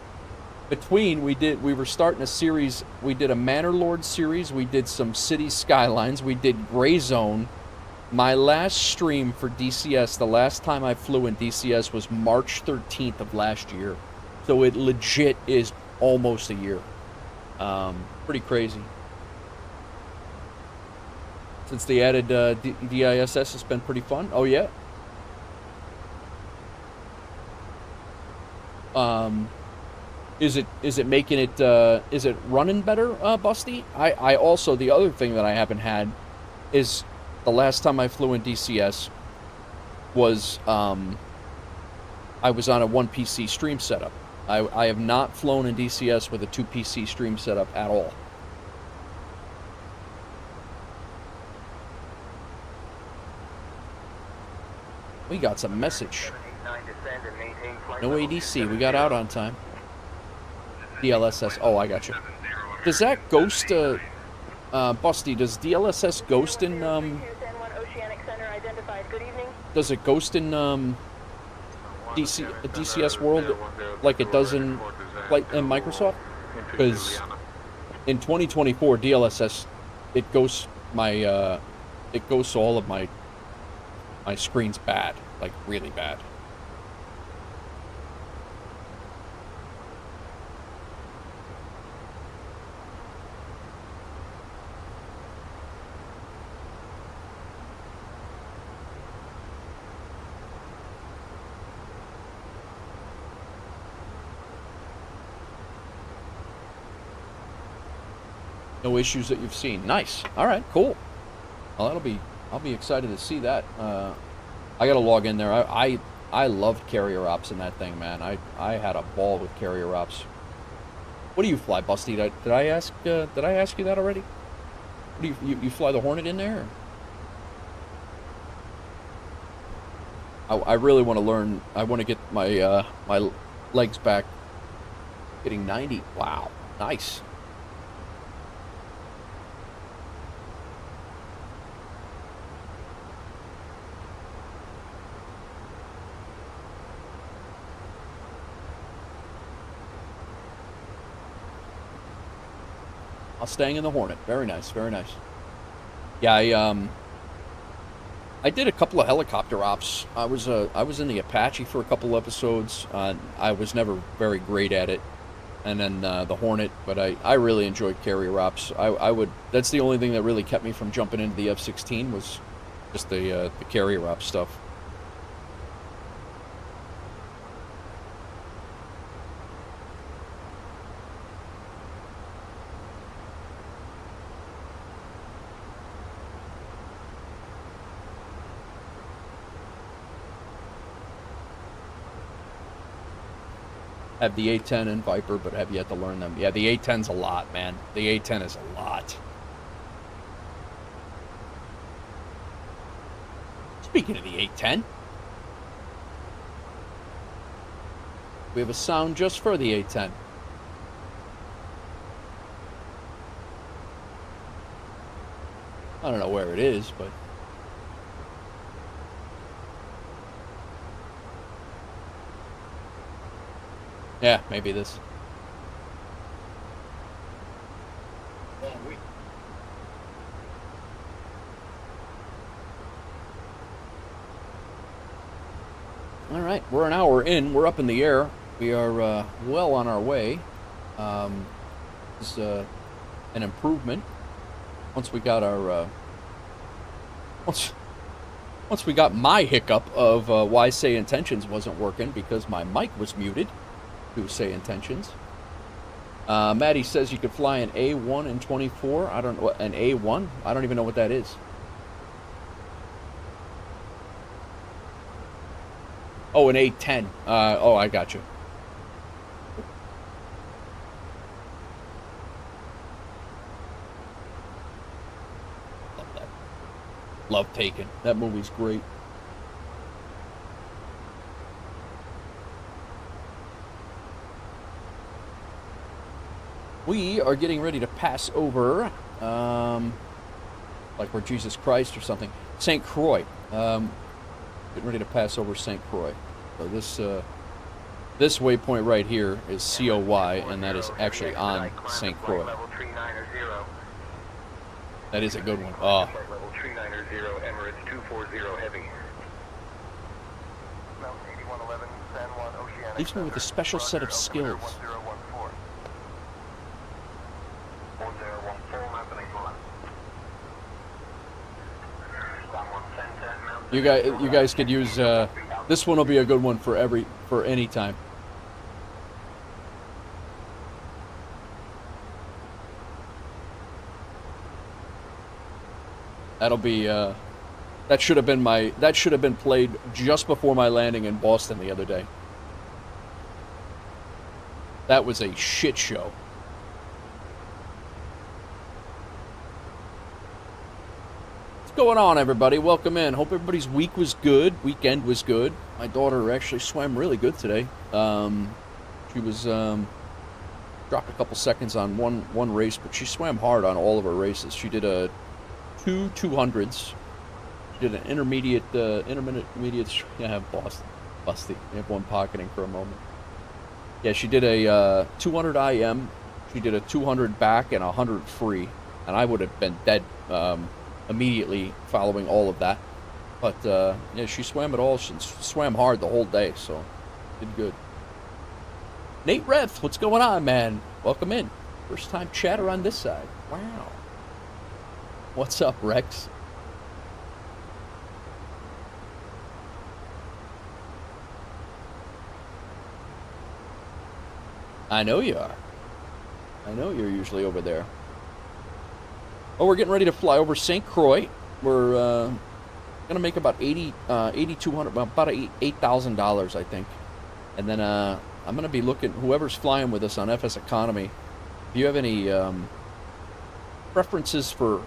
S1: We were starting a series. We did a Manor Lord series. We did some City Skylines. We did Gray Zone. My last stream for DCS, the last time I flew in DCS, was March 13th of last year. So it legit is almost a year. Pretty crazy. Since they added DISS, it's been pretty fun. Oh yeah. Is it making it, is it running better, Busty? I also, the other thing that I haven't had is the last time I flew in DCS was, I was on a 1PC stream setup. I have not flown in DCS with a 2PC stream setup at all. We got some message. No ADC. We got out on time. DLSS. Oh, I got you. Does that ghost, Busty, does DLSS ghost in, does it ghost in, DCS world like it does in Microsoft? Because in 2024, DLSS, it ghosts all of my screens bad, like really bad. No issues that you've seen. Nice. All right. Cool. Well, I'll be excited to see that. I gotta log in there. I loved carrier ops in that thing, man. I had a ball with carrier ops. What do you fly, Busty? Did I ask you that already? What do you fly the Hornet in there? I really want to learn. I want to get my my legs back. Getting 90. Wow. Nice. Staying in the Hornet. Very nice, very nice. Yeah, I did a couple of helicopter ops. I was in the Apache for a couple episodes. I was never very great at it, and then the Hornet. But I really enjoyed carrier ops. That's the only thing that really kept me from jumping into the F-16 was just the carrier ops stuff. Have the A-10 and Viper, but have yet to learn them. Yeah, the A-10's a lot, man. The A-10 is a lot. Speaking of the A-10, We have a sound just for the A-10. I don't know where it is, but... yeah, maybe this. All right, we're an hour in. We're up in the air. We are well on our way. This is an improvement. Once we got our once we got my hiccup of why Say Intentions wasn't working because my mic was muted to Say Intentions. Maddie says you could fly an A1 in 24. I don't know, an A1? I don't even know what that is. Oh, an A10. Oh, I got you. Love that. Love Taken. That movie's great. We are getting ready to pass over, like we're Jesus Christ or something, St. Croix. Getting ready to pass over St. Croix. So this waypoint right here is COY, and that is actually on St. Croix. That is a good one. Oh. Leaves me with a special set of skills. You guys could use this one. Will be a good one for any time. That'll be that should have been played just before my landing in Boston the other day. That was a shit show. What's going on, everybody? Welcome in. Hope everybody's week was good. Weekend was good. My daughter actually swam really good today. She was dropped a couple seconds on one race, but she swam hard on all of her races. She did two 200s. She did an intermediate. Yeah, busty. I have one pocketing for a moment. Yeah, she did a 200 IM. She did a 200 back and a 100 free, and I would have been dead. Immediately following all of that, but yeah, she swam it all. She swam hard the whole day, so did good. Nate Rev, what's going on, man? Welcome in. First time chatter on this side. Wow. What's up, Rex? I know you are. I know you're usually over there. Oh, we're getting ready to fly over St. Croix. We're going to make about $8,200, about $8,000, I think. And then I'm going to be looking, whoever's flying with us on FSEconomy, if you have any preferences for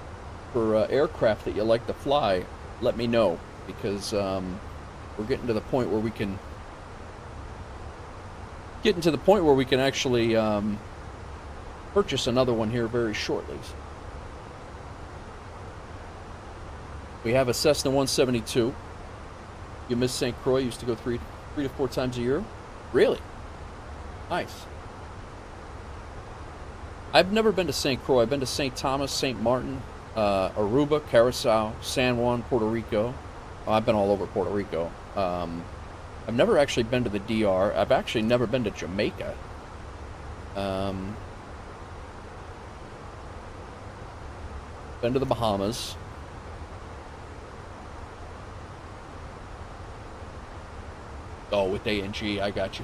S1: aircraft that you like to fly, let me know, because we're getting to the point where we can actually purchase another one here very shortly. We have a Cessna 172. You miss St. Croix. Used to go three to four times a year. Really? Nice. I've never been to St. Croix. I've been to St. Thomas, St. Martin, Aruba, Curacao, San Juan, Puerto Rico. Oh, I've been all over Puerto Rico. I've never actually been to the DR. I've actually never been to Jamaica. Been to the Bahamas. Oh, with A&G, I got you.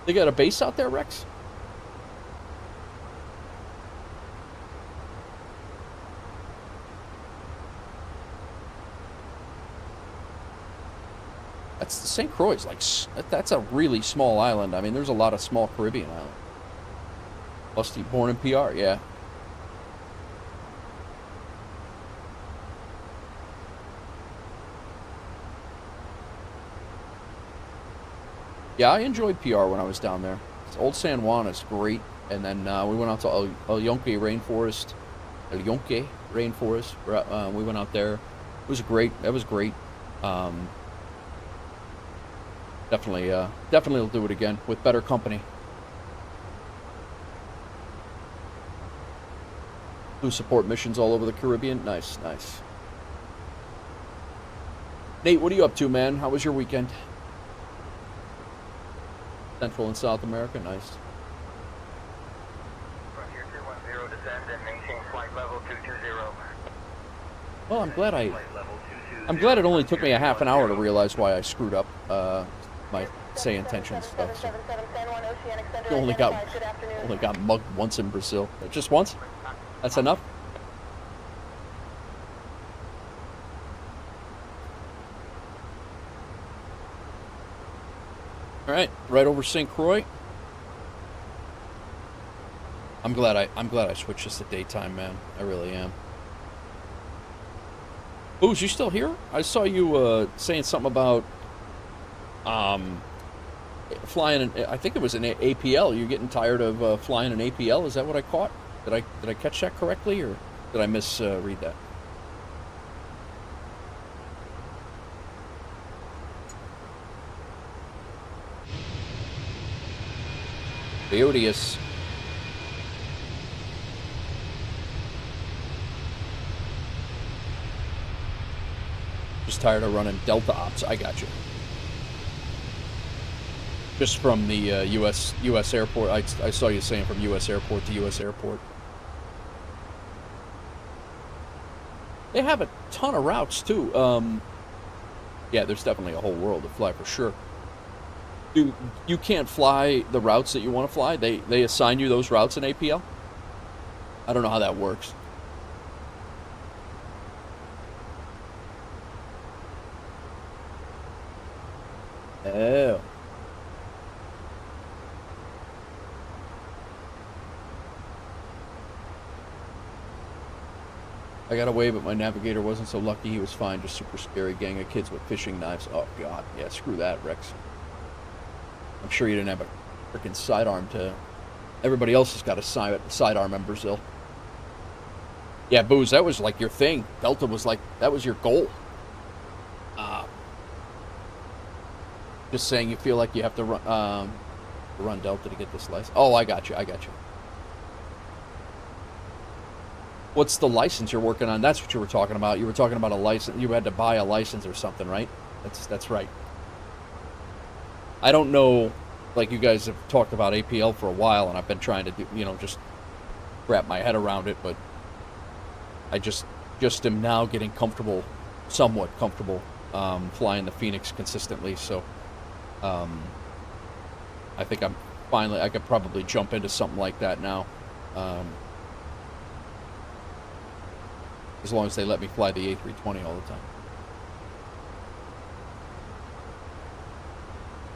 S1: They got a base out there, Rex? That's St. Croix. That's a really small island. I mean, there's a lot of small Caribbean islands. Busty, born in PR, yeah. Yeah, I enjoyed PR when I was down there. Old San Juan is great, and then we went out to El Yunque Rainforest. El Yunque Rainforest. We went out there. It was great. That was great. Definitely will do it again with better company. Do support missions all over the Caribbean. Nice, nice. Nate, what are you up to, man? How was your weekend? Central and South America, nice.
S5: Frontier 210, descend and maintain flight level 220.
S1: Well, I'm glad it only took me a half an hour to realize why I screwed up my say intentions stuff. So. You only got mugged once in Brazil. Just once? That's enough? All right, right over St. Croix. I'm glad I switched this to daytime, man. I really am. Booze, you still here? I saw you saying something about flying. I think it was an APL. You're getting tired of flying an APL. Is that what I caught? Did I catch that correctly, or did I misread that? The odious. Just tired of running Delta ops. I got you. Just from the U.S. airport. I saw you saying from U.S. airport to U.S. airport. They have a ton of routes too. Yeah, there's definitely a whole world to fly for sure. You can't fly the routes that you want to fly? They assign you those routes in APL? I don't know how that works. Oh. I got away, but my navigator wasn't so lucky. He was fine, just super scary gang of kids with fishing knives. Oh, God. Yeah, screw that, Rex. I'm sure you didn't have a freaking sidearm to... Everybody else has got a sidearm in Brazil. Yeah, Booze, that was like your thing. Delta was like, that was your goal. Just saying you feel like you have to run Delta to get this license. Oh, I got you. What's the license you're working on? That's what you were talking about. You were talking about a license. You had to buy a license or something, right? That's right. I don't know, like you guys have talked about APL for a while, and I've been trying to do, just wrap my head around it, but I just am now getting comfortable, somewhat comfortable, flying the Fenix consistently, so I think I could probably jump into something like that now. As long as they let me fly the A320 all the time.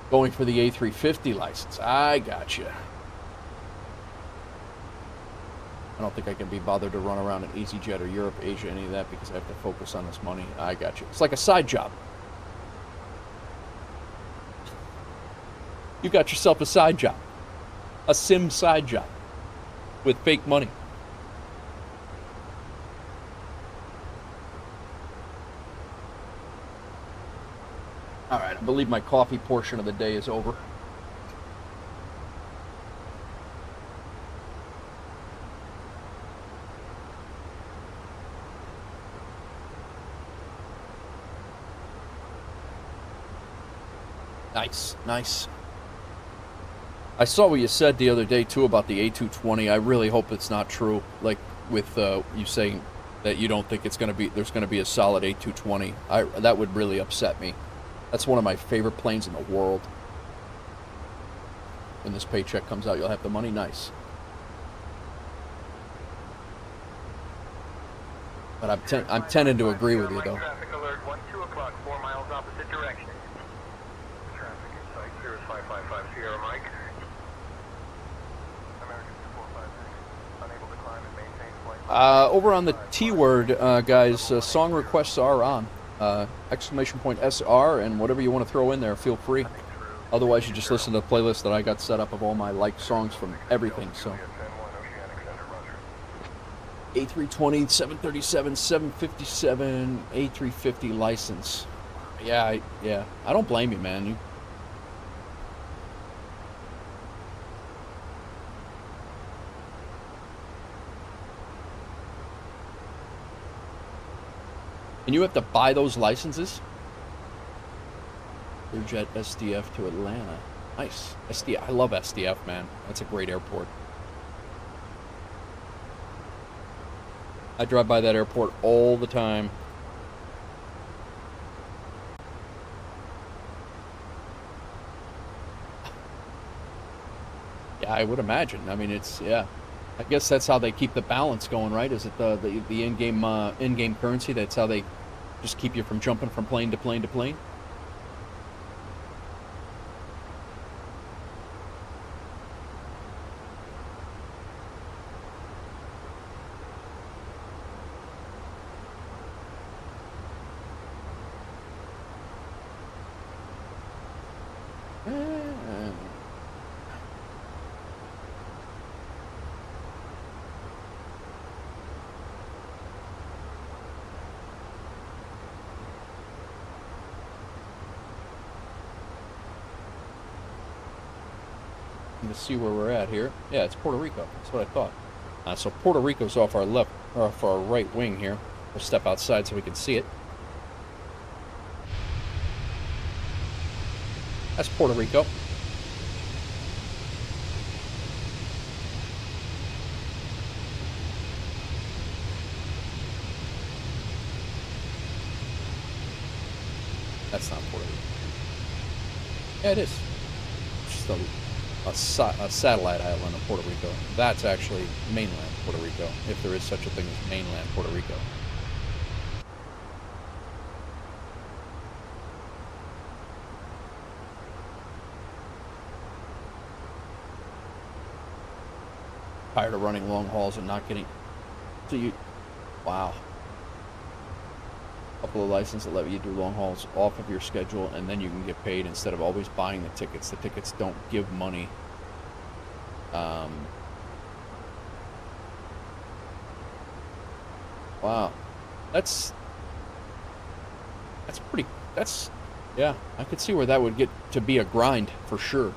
S1: Going for the A350 license. I got you. I don't think I can be bothered to run around in EasyJet or Europe, Asia, any of that, because I have to focus on this money. I got you. It's like a side job. You got yourself a side job. A sim side job. With fake money. All right, I believe my coffee portion of the day is over. Nice. I saw what you said the other day, too, about the A220. I really hope it's not true, like with you saying that you don't think there's going to be a solid A220. That would really upset me. That's one of my favorite planes in the world. When this paycheck comes out, you'll have the money. Nice. But I'm tending to agree with you, though.
S5: Traffic alert, 2 o'clock, 4 miles opposite direction. Traffic in sight, Cirrus 555 Sierra Mike. American 245, unable to climb and maintain flight.
S1: Over on the T-word, guys, song requests are on. !SR, and whatever you want to throw in there, feel free. Otherwise, you just listen to the playlist that I got set up of all my like songs from everything. So, A320, 737, 757, A350 license. Yeah, I don't blame you, man. And you have to buy those licenses? Learjet SDF to Atlanta. Nice. SDF. I love SDF, man. That's a great airport. I drive by that airport all the time. Yeah, I would imagine. I mean, it's, yeah. I guess that's how they keep the balance going, right? Is it the in-game currency? That's how they just keep you from jumping from plane to plane to plane? To see where we're at here. Yeah, it's Puerto Rico. That's what I thought. So Puerto Rico's off our left, or off our right wing here. We'll step outside so we can see it. That's Puerto Rico. That's not Puerto Rico. Yeah, it is. Just a satellite island of Puerto Rico. That's actually mainland Puerto Rico, if there is such a thing as mainland Puerto Rico. Tired of running long hauls and not getting... So you... Wow. A couple of licenses that let you do long hauls off of your schedule, and then you can get paid instead of always buying the tickets. The tickets don't give money. Wow. That's pretty... That's... Yeah, I could see where that would get to be a grind, for sure.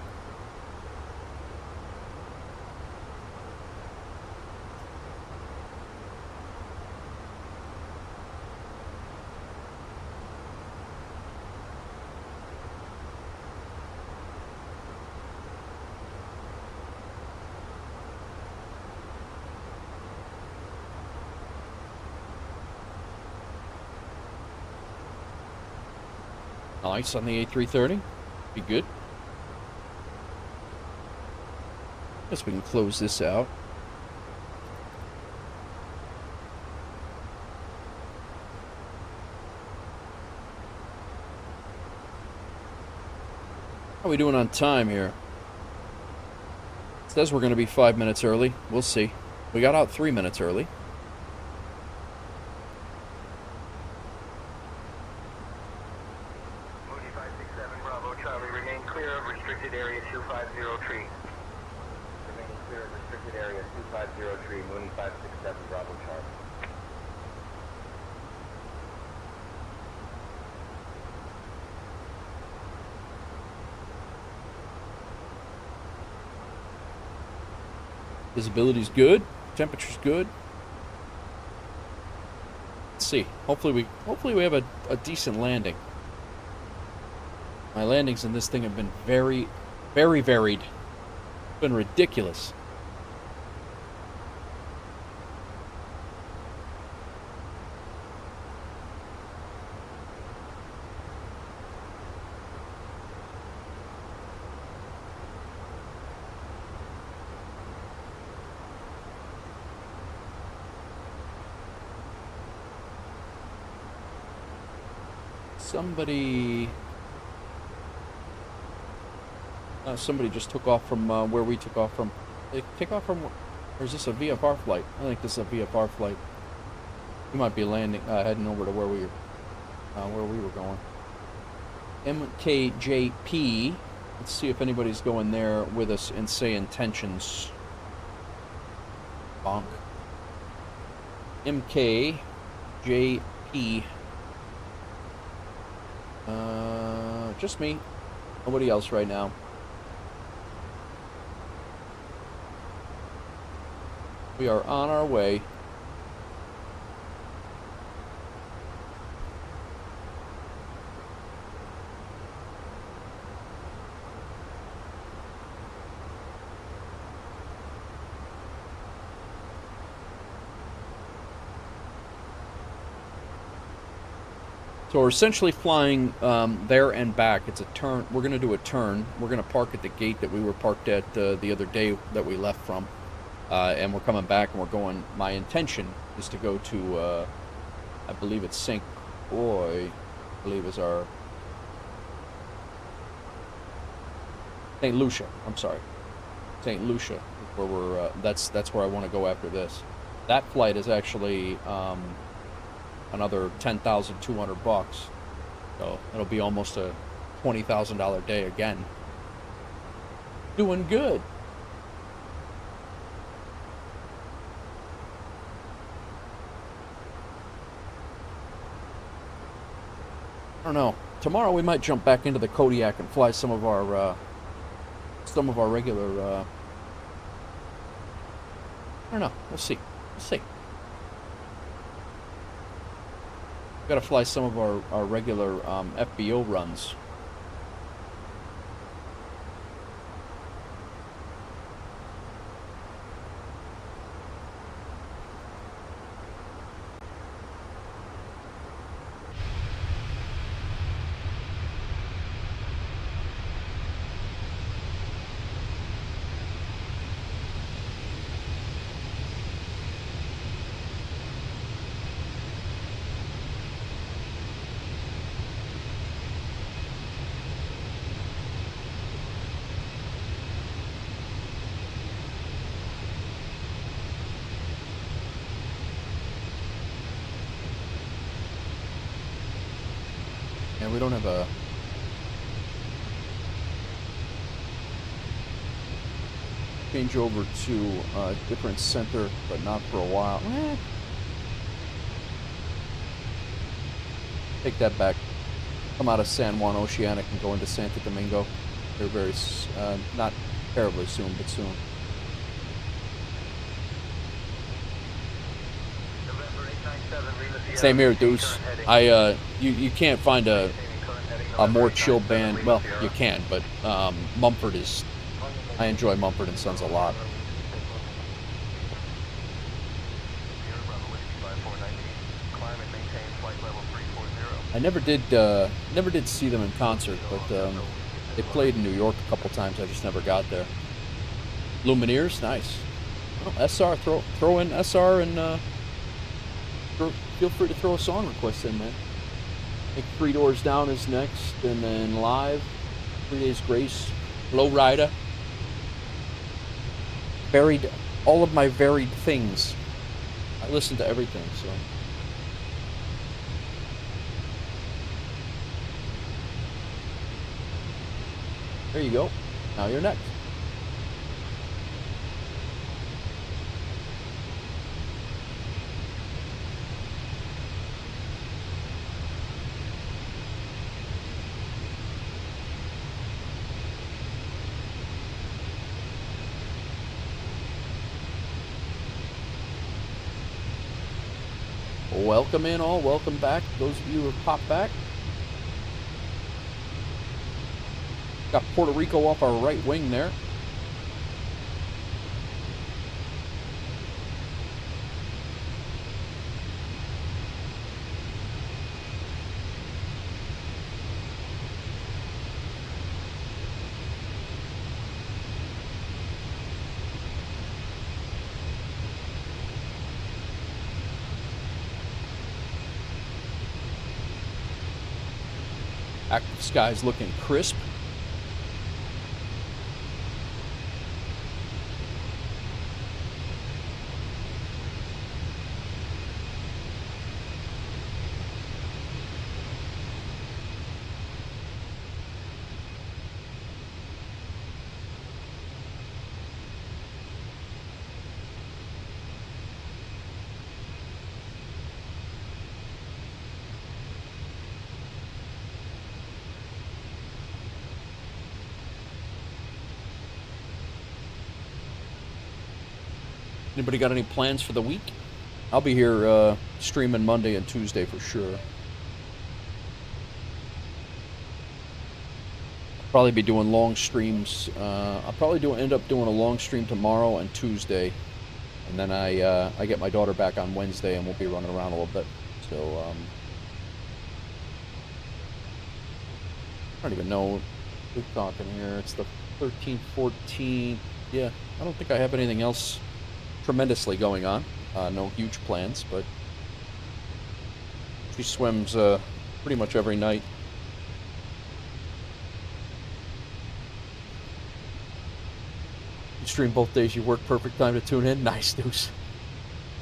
S1: Nice on the A330. Be good. Guess we can close this out. How are we doing on time here? It says we're going to be 5 minutes early. We'll see. We got out 3 minutes early. Visibility's good. Temperature's good. Let's see. Hopefully we have a decent landing. My landings in this thing have been very, very varied. It's been ridiculous. Somebody just took off from where we took off from. They take off from, or is this a VFR flight? I think this is a VFR flight. We might be landing, heading over to where we were going. MKJP Let's see if anybody's going there with us and say intentions. Bonk. MKJP. Just me. Nobody else right now. We are on our way. So we're essentially flying there and back. It's a turn. We're going to do a turn. We're going to park at the gate that we were parked at the other day that we left from. And we're coming back and we're going. My intention is to go to, I believe it's St. Croix, I believe is our. St. Lucia. I'm sorry. St. Lucia, where we're. That's where I want to go after this. That flight is actually. Another $10,200, so it'll be almost a $20,000 day again. Doing good. I don't know. Tomorrow we might jump back into the Kodiak and fly some of our regular. I don't know. We'll see. We'll see. Got to fly some of our regular FBO runs. We don't have a change over to a different center, but not for a while. Take that back. Come out of San Juan Oceanic and go into Santo Domingo. They're very, not terribly soon, but soon. Same here, dudes. You can't find a more chill band. Well, you can, but Mumford is. I enjoy Mumford and Sons a lot. I never did see them in concert, but they played in New York a couple times. I just never got there. Lumineers, nice. Well, SR, throw in SR and. Feel free to throw a song request in, man. I think 3 Doors Down is next, and then Live, 3 Days Grace, Low Rider. All of my varied things. I listen to everything, so. There you go. Now you're next. Welcome in all, welcome back, those of you who have popped back. Got Puerto Rico off our right wing there. ActiveSky is looking crisp. Anybody got any plans for the week? I'll be here streaming Monday and Tuesday for sure. Probably be doing long streams. I'll probably end up doing a long stream tomorrow and Tuesday, and then I get my daughter back on Wednesday, and we'll be running around a little bit. So I don't even know what we're talking here. It's the 13th, 14th. Yeah, I don't think I have anything else tremendously going on. No huge plans, but she swims pretty much every night. You stream both days, you work, perfect time to tune in. Nice, Deuce.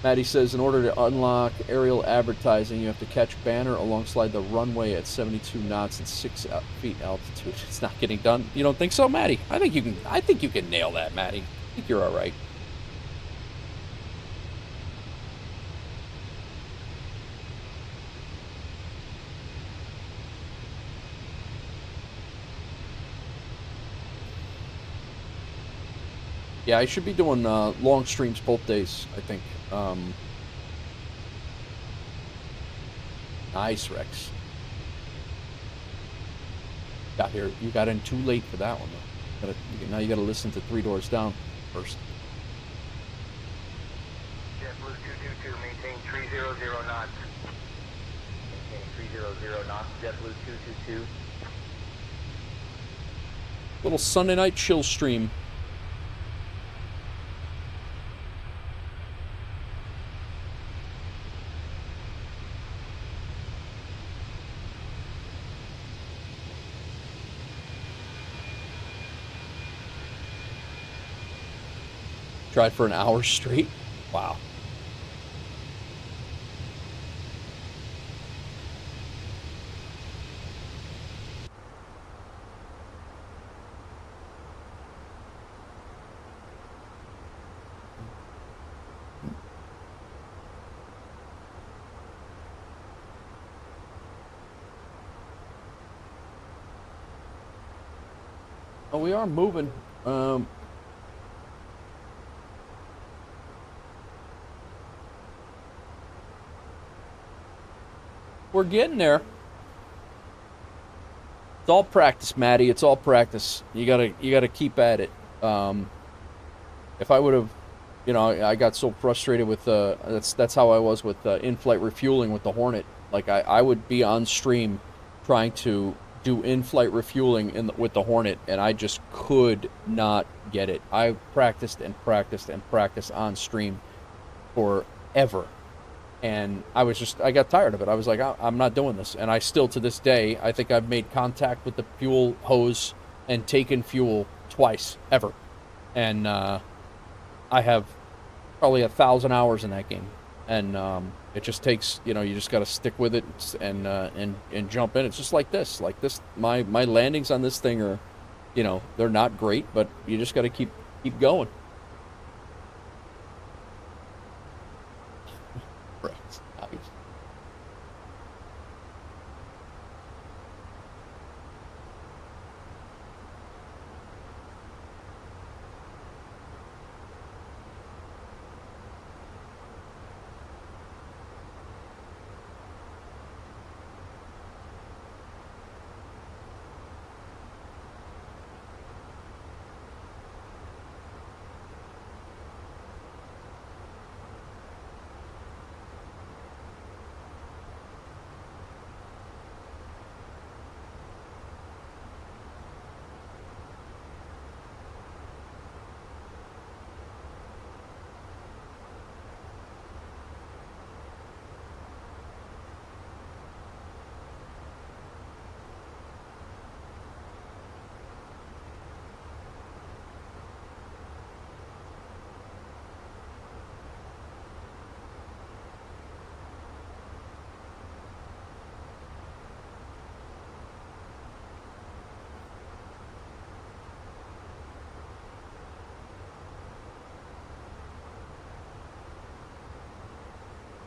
S1: Maddie says, in order to unlock aerial advertising, you have to catch banner alongside the runway at 72 knots and 6 feet altitude. It's not getting done. You don't think so, Maddie? I think you can nail that, Maddie. I think you're all right. Yeah, I should be doing long streams both days, I think. Nice, Rex. You got in too late for that one, though. Now you gotta listen to Three Doors Down first.
S5: JetBlue 222, maintain 300 knots. Maintain 300 knots, JetBlue 222.
S1: Little Sunday night chill stream. Tried for an hour straight. Wow. Oh, we are moving. We're getting there. It's all practice, Maddie. It's all practice. You gotta keep at it. If I would have, I got so frustrated with that's how I was with in-flight refueling with the Hornet. Like I would be on stream trying to do in-flight refueling with the Hornet, and I just could not get it. I practiced and practiced and practiced on stream forever. And I got tired of it. I was like, I'm not doing this. And I still, to this day, I think I've made contact with the fuel hose and taken fuel twice, ever. And I have probably 1,000 hours in that game. And it just takes, you just got to stick with it and jump in. It's just like this. My landings on this thing are, they're not great, but you just got to keep going.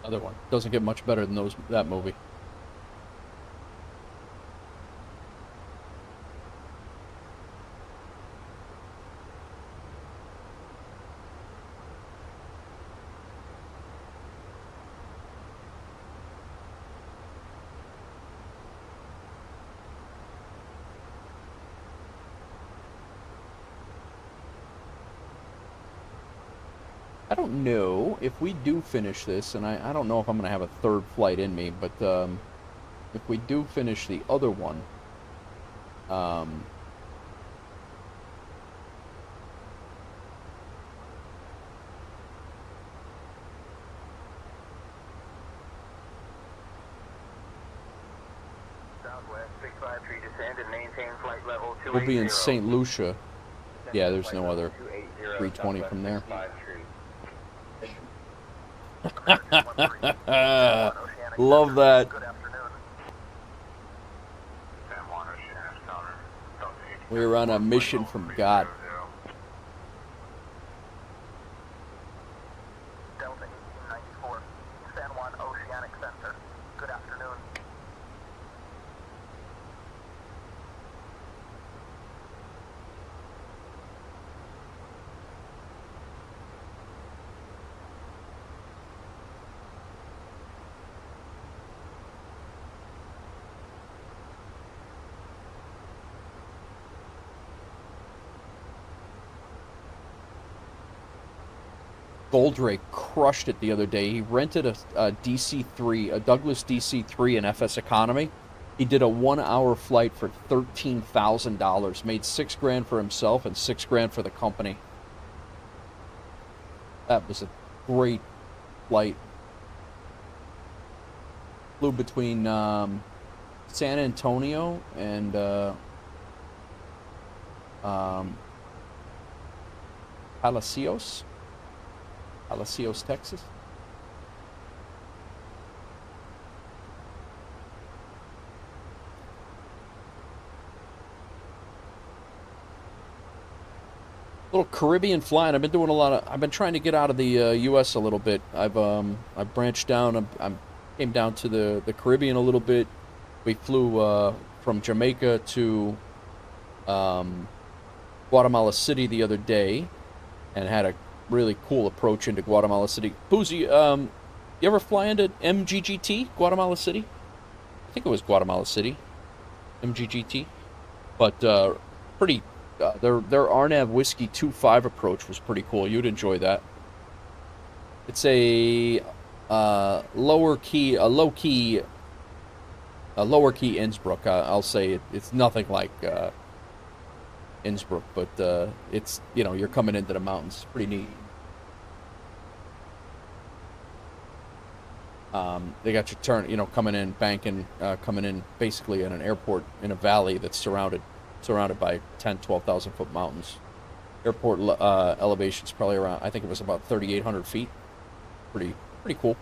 S1: Other one doesn't get much better than that movie. I don't know if we do finish this, and I don't know if I'm going to have a third flight in me, but if we do finish the other one,
S5: Southwest 653 descend and maintain flight level 280.
S1: we'll be in St. Lucia. Yeah, there's no other 320 from there. Love that.
S5: Good afternoon. San Juan Oceanic Counter.
S1: We're on a mission from God.
S5: Delta 1894, San Juan Oceanic Center. Good afternoon.
S1: Goldrake crushed it the other day. He rented a DC-3, a Douglas DC-3 in FSEconomy. He did a 1-hour flight for $13,000. Made $6,000 for himself and $6,000 for the company. That was a great flight. Flew between San Antonio and Palacios, Texas. Little Caribbean flying. I've been doing a lot of. I've been trying to get out of the U.S. a little bit. I've branched down. I came down to the Caribbean a little bit. We flew from Jamaica to Guatemala City the other day, and had a really cool approach into Guatemala City. Boozy, you ever fly into MGGT, Guatemala City? I think it was Guatemala City, MGGT. But pretty, their RNAV Whiskey 25 approach was pretty cool. You'd enjoy that. It's a lower key Innsbruck. I'll say it's nothing like Innsbruck, but it's, you know, you're coming into the mountains. Pretty neat. They got you coming in, banking, coming in basically at an airport in a valley that's surrounded by 12,000 foot mountains. Airport elevation's probably around, I think it was about 3,800 feet. Pretty cool.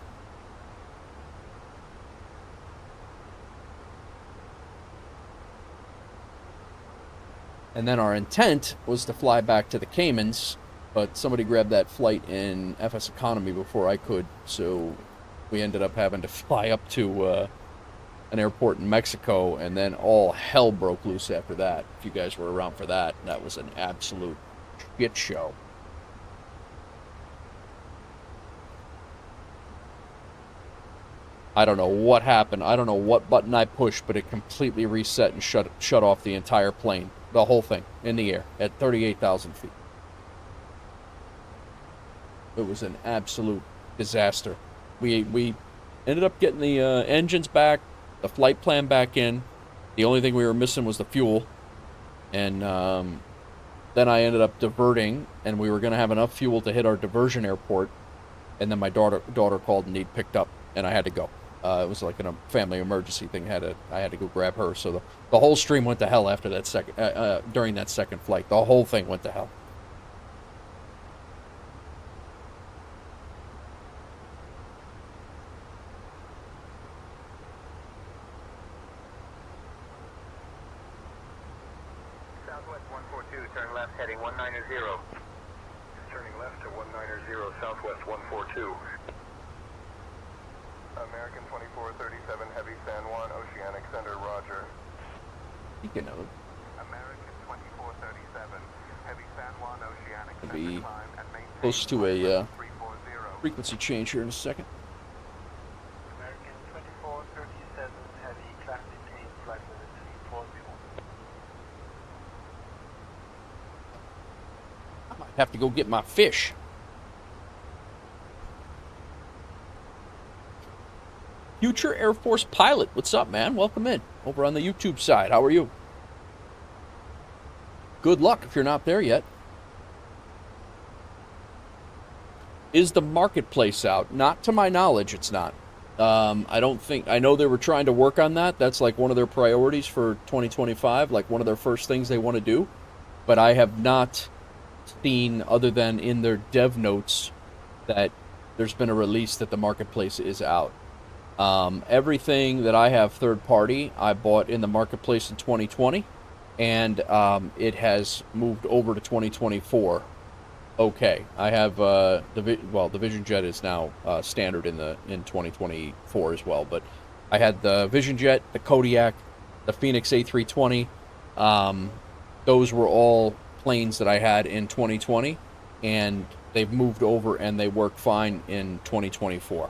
S1: And then our intent was to fly back to the Caymans, but somebody grabbed that flight in FSEconomy before I could, so we ended up having to fly up to an airport in Mexico, and then all hell broke loose after that. If you guys were around for that, that was an absolute shit show. I don't know what happened. I don't know what button I pushed, but it completely reset and shut off the entire plane. The whole thing in the air at 38,000 feet. It was an absolute disaster. We ended up getting the engines back, the flight plan back in. The only thing we were missing was the fuel. And then I ended up diverting, and we were going to have enough fuel to hit our diversion airport. And then my daughter called and needed picked up, and I had to go. It was like a family emergency thing. I had to go grab her. So the whole stream went to hell after that during that second flight. The whole thing went to hell.
S5: Southwest 142, turn left heading 190. Turning left to 190, Southwest 142. American 2437 Heavy San Juan Oceanic Center, roger.
S1: Speaking of,
S5: American 2437 Heavy San Juan Oceanic
S1: I'll
S5: Center,
S1: be
S5: climb and maintain
S1: close to a
S5: 340.
S1: frequency change here in a second.
S5: American 2437 Heavy Class 8 flight limit 340.
S1: I might have to go get my fish. Future Air Force pilot. What's up, man? Welcome in. Over on the YouTube side. How are you? Good luck if you're not there yet. Is the marketplace out? Not to my knowledge, it's not. I don't think... I know they were trying to work on that. That's like one of their priorities for 2025, like one of their first things they want to do. But I have not seen, other than in their dev notes, that there's been a release that the marketplace is out. Everything that I have third party, I bought in the marketplace in 2020, and it has moved over to 2024. Okay, I have the Vision Jet is now standard in 2024 as well. But I had the Vision Jet, the Kodiak, the Fenix A320. Those were all planes that I had in 2020, and they've moved over and they work fine in 2024.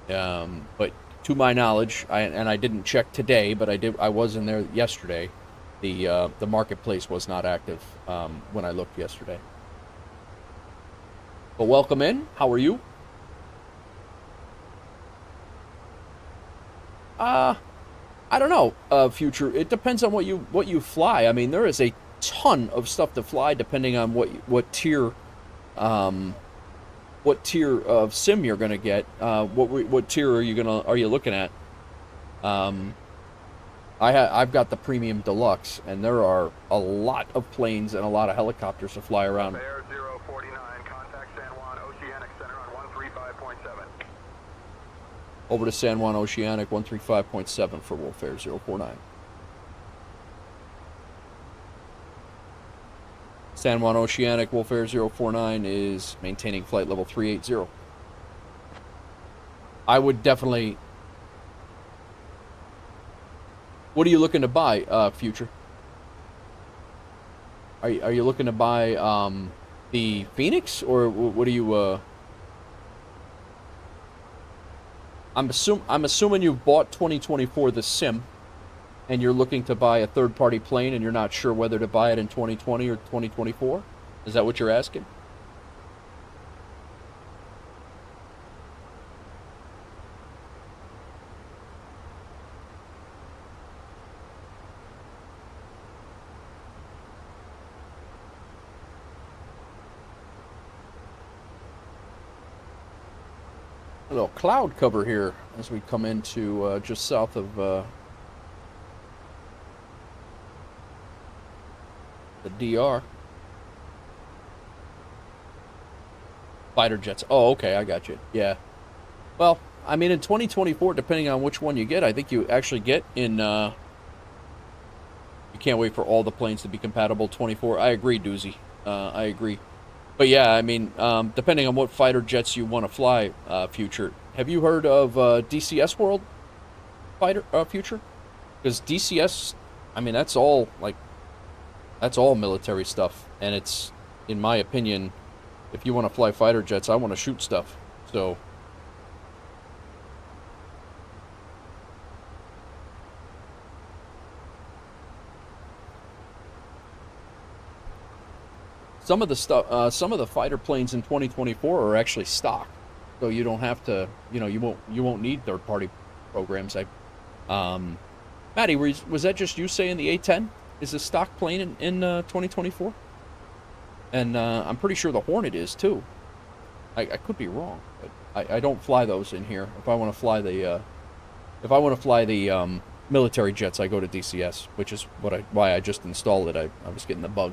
S1: But to my knowledge, I didn't check today, but I was in there yesterday. The marketplace was not active when I looked yesterday. But welcome in. How are you? I don't know, Future. It depends on what you fly. I mean, there is a ton of stuff to fly depending on what tier of sim you're gonna get. What tier are you looking at? I've got the Premium Deluxe, and there are a lot of planes and a lot of helicopters to fly around.
S5: Bear 049, contact San Juan Oceanic Center on 135.7.
S1: Over to San Juan Oceanic 135.7 for Wolf Air 049. San Juan Oceanic Wolf Air 049 is maintaining flight level 380. I would definitely... What are you looking to buy, Future? Are you looking to buy the Phoenix, or what are you? I'm assuming you've bought 2024 the sim, and you're looking to buy a third-party plane, and you're not sure whether to buy it in 2020 or 2024. Is that what you're asking? A little cloud cover here as we come into just south of the DR. Fighter jets. Oh, okay, I got you. Yeah. Well, I mean, in 2024, depending on which one you get, I think you actually get in... you can't wait for all the planes to be compatible 24. I agree, Doozy. I agree. But yeah, I mean, depending on what fighter jets you want to fly, Future. Have you heard of DCS World fighter Future? Because DCS, I mean, that's all military stuff, and it's, in my opinion, if you want to fly fighter jets, I want to shoot stuff. So some of the fighter planes in 2024 are actually stock, so you don't have to, you won't need third-party programs. Maddie, was that just you saying the A-10 is a stock plane in 2024? And I'm pretty sure the Hornet is too. I could be wrong, but I don't fly those in here. If I want to fly the military jets, I go to DCS, which is why I just installed it. I was getting the bug.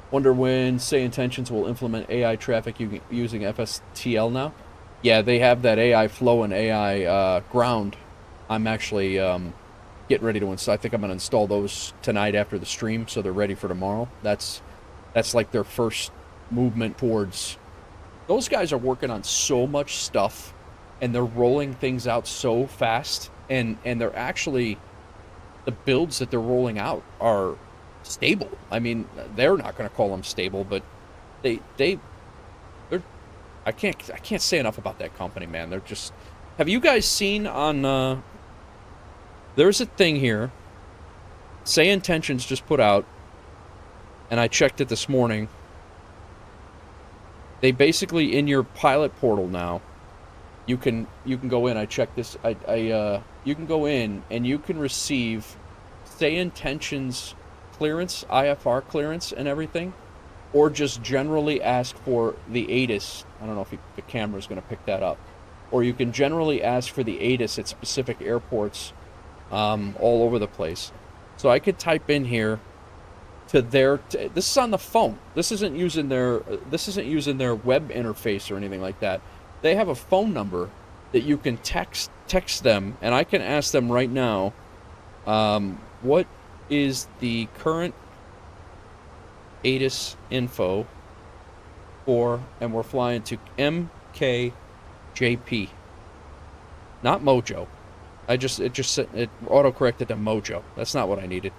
S1: Wonder when Say Intentions will implement AI traffic using FSTL now? Yeah, they have that AI flow and AI ground. I'm actually getting ready to install. I think I'm going to install those tonight after the stream, so they're ready for tomorrow. That's like their first movement towards... Those guys are working on so much stuff, and they're rolling things out so fast, and they're actually... The builds that they're rolling out are... stable. I mean, they're not going to call them stable, but they're I can't say enough about that company, man. They're just... Have you guys seen on there's a thing here Say Intentions just put out, and I checked it this morning. They basically, in your pilot portal now, you can go in. I checked this. You can go in and you can receive say intentions clearance, IFR clearance, and everything, or just generally ask for the ATIS. I don't know if the camera's going to pick that up. Or you can generally ask for the ATIS at specific airports all over the place. So I could type in here to their. This is on the phone. This isn't using their. This isn't using their web interface or anything like that. They have a phone number that you can text them, and I can ask them right now. What is the current ATIS info for? And we're flying to MKJP, not Mojo. It auto-corrected to Mojo. That's not what I needed.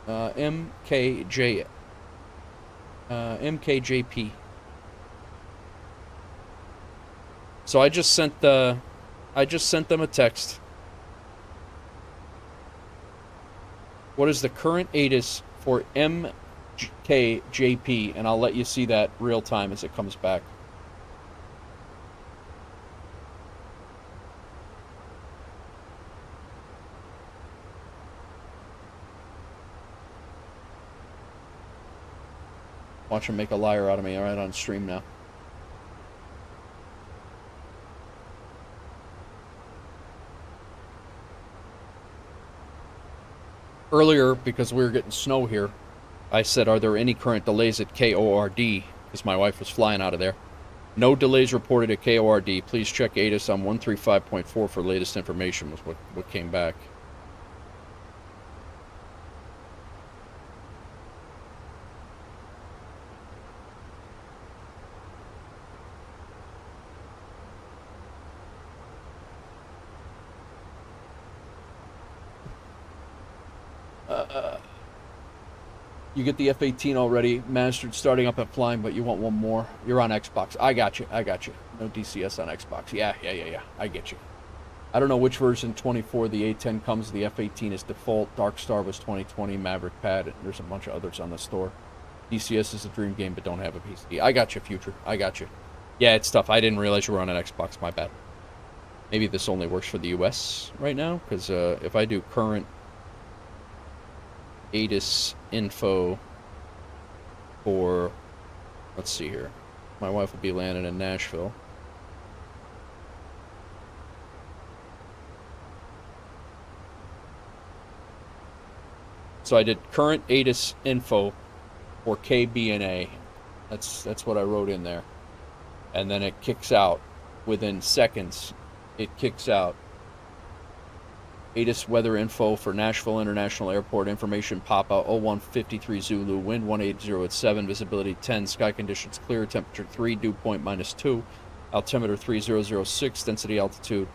S1: MKJP. So I just sent them a text. What is the current ATIS for MKJP? And I'll let you see that real time as it comes back. Watch him make a liar out of me, all right, on stream now. Earlier, because we were getting snow here, I said, are there any current delays at KORD? Because my wife was flying out of there. No delays reported at KORD. Please check ATIS on 135.4 for latest information, was what came back. You get the F-18 already, mastered, starting up and flying, but you want one more. You're on Xbox. I got you. No DCS on Xbox. Yeah. I get you. I don't know which version 24 the A10 comes. The F-18 is default. Dark Star was 2020. Maverick Pad. There's a bunch of others on the store. DCS is a dream game, but don't have a PC. I got you, Future. I got you. Yeah, it's tough. I didn't realize you were on an Xbox. My bad. Maybe this only works for the US right now, because if I do current ATIS info for, let's see here, my wife will be landing in Nashville. So I did current ATIS info for KBNA. That's what I wrote in there. And then it kicks out within seconds. It kicks out ATIS weather info for Nashville International Airport. Information pop-out 0153 Zulu, wind 180 at 7, visibility 10, sky conditions clear, temperature 3, dew point -2, altimeter 3006, density altitude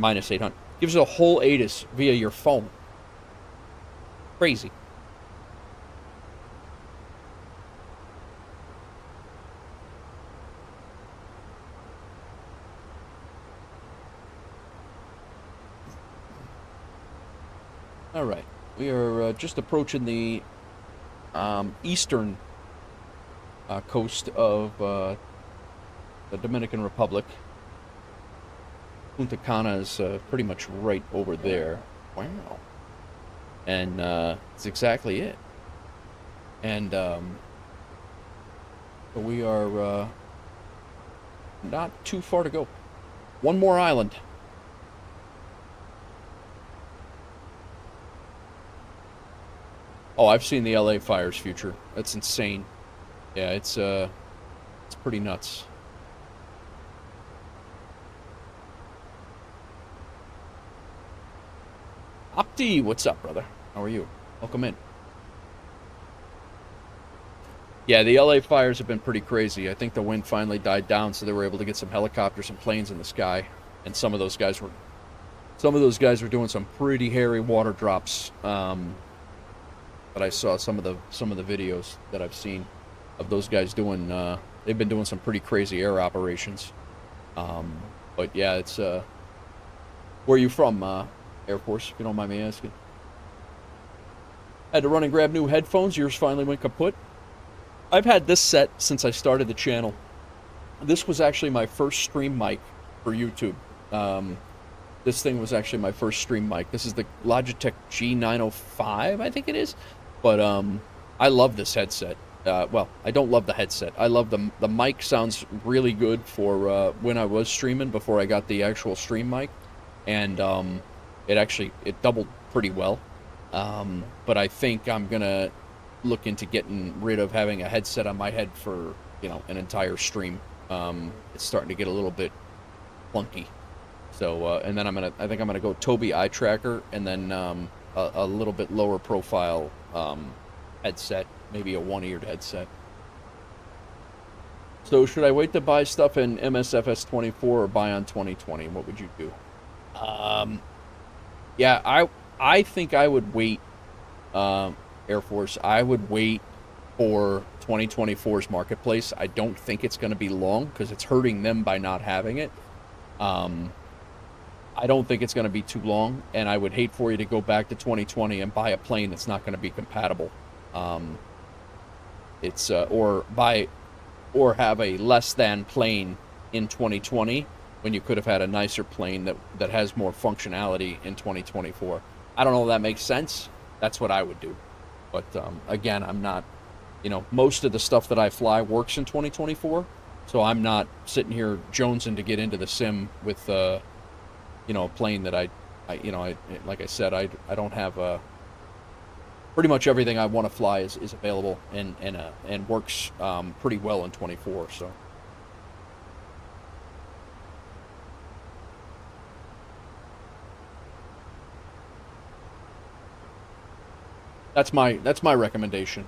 S1: -800. Gives you a whole ATIS via your phone. Crazy. All right, we are just approaching the eastern coast of the Dominican Republic. Punta Cana is pretty much right over there. Wow. And that's exactly it. And so we are not too far to go. One more island. Oh, I've seen the LA fires, Future. That's insane. Yeah, it's pretty nuts. Opti, what's up, brother? How are you? Welcome in. Yeah, the LA fires have been pretty crazy. I think the wind finally died down, so they were able to get some helicopters and planes in the sky. And some of those guys were doing some pretty hairy water drops. But I saw some of the videos that I've seen of those guys doing. They've been doing some pretty crazy air operations. But yeah, it's where are you from, Air Force? If you don't mind me asking. Had to run and grab new headphones. Yours finally went kaput. I've had this set since I started the channel. This was actually my first stream mic for YouTube. This thing was actually my first stream mic. This is the Logitech G905, I think it is. But I love this headset. Well, I don't love the headset. I love the mic. Sounds really good for when I was streaming before I got the actual stream mic, and it doubled pretty well. But I think I'm gonna look into getting rid of having a headset on my head for an entire stream. It's starting to get a little bit clunky. So and then I think I'm gonna go Tobii eye tracker, and then a little bit lower profile headset, maybe a one-eared headset. So should I wait to buy stuff in MSFS24 or buy on 2020? What would you do? Yeah, I think I would wait, Air Force. I would wait for 2024's marketplace. I don't think it's going to be long because it's hurting them by not having it. I don't think it's going to be too long, and I would hate for you to go back to 2020 and buy a plane that's not going to be compatible. Or have a less than plane in 2020 when you could have had a nicer plane that has more functionality in 2024. I don't know if that makes sense. That's what I would do. But again, I'm not, most of the stuff that I fly works in 2024, so I'm not sitting here jonesing to get into the sim with a plane that I like I said, I don't have pretty much everything I want to fly is available and works pretty well in 24. So that's my recommendation.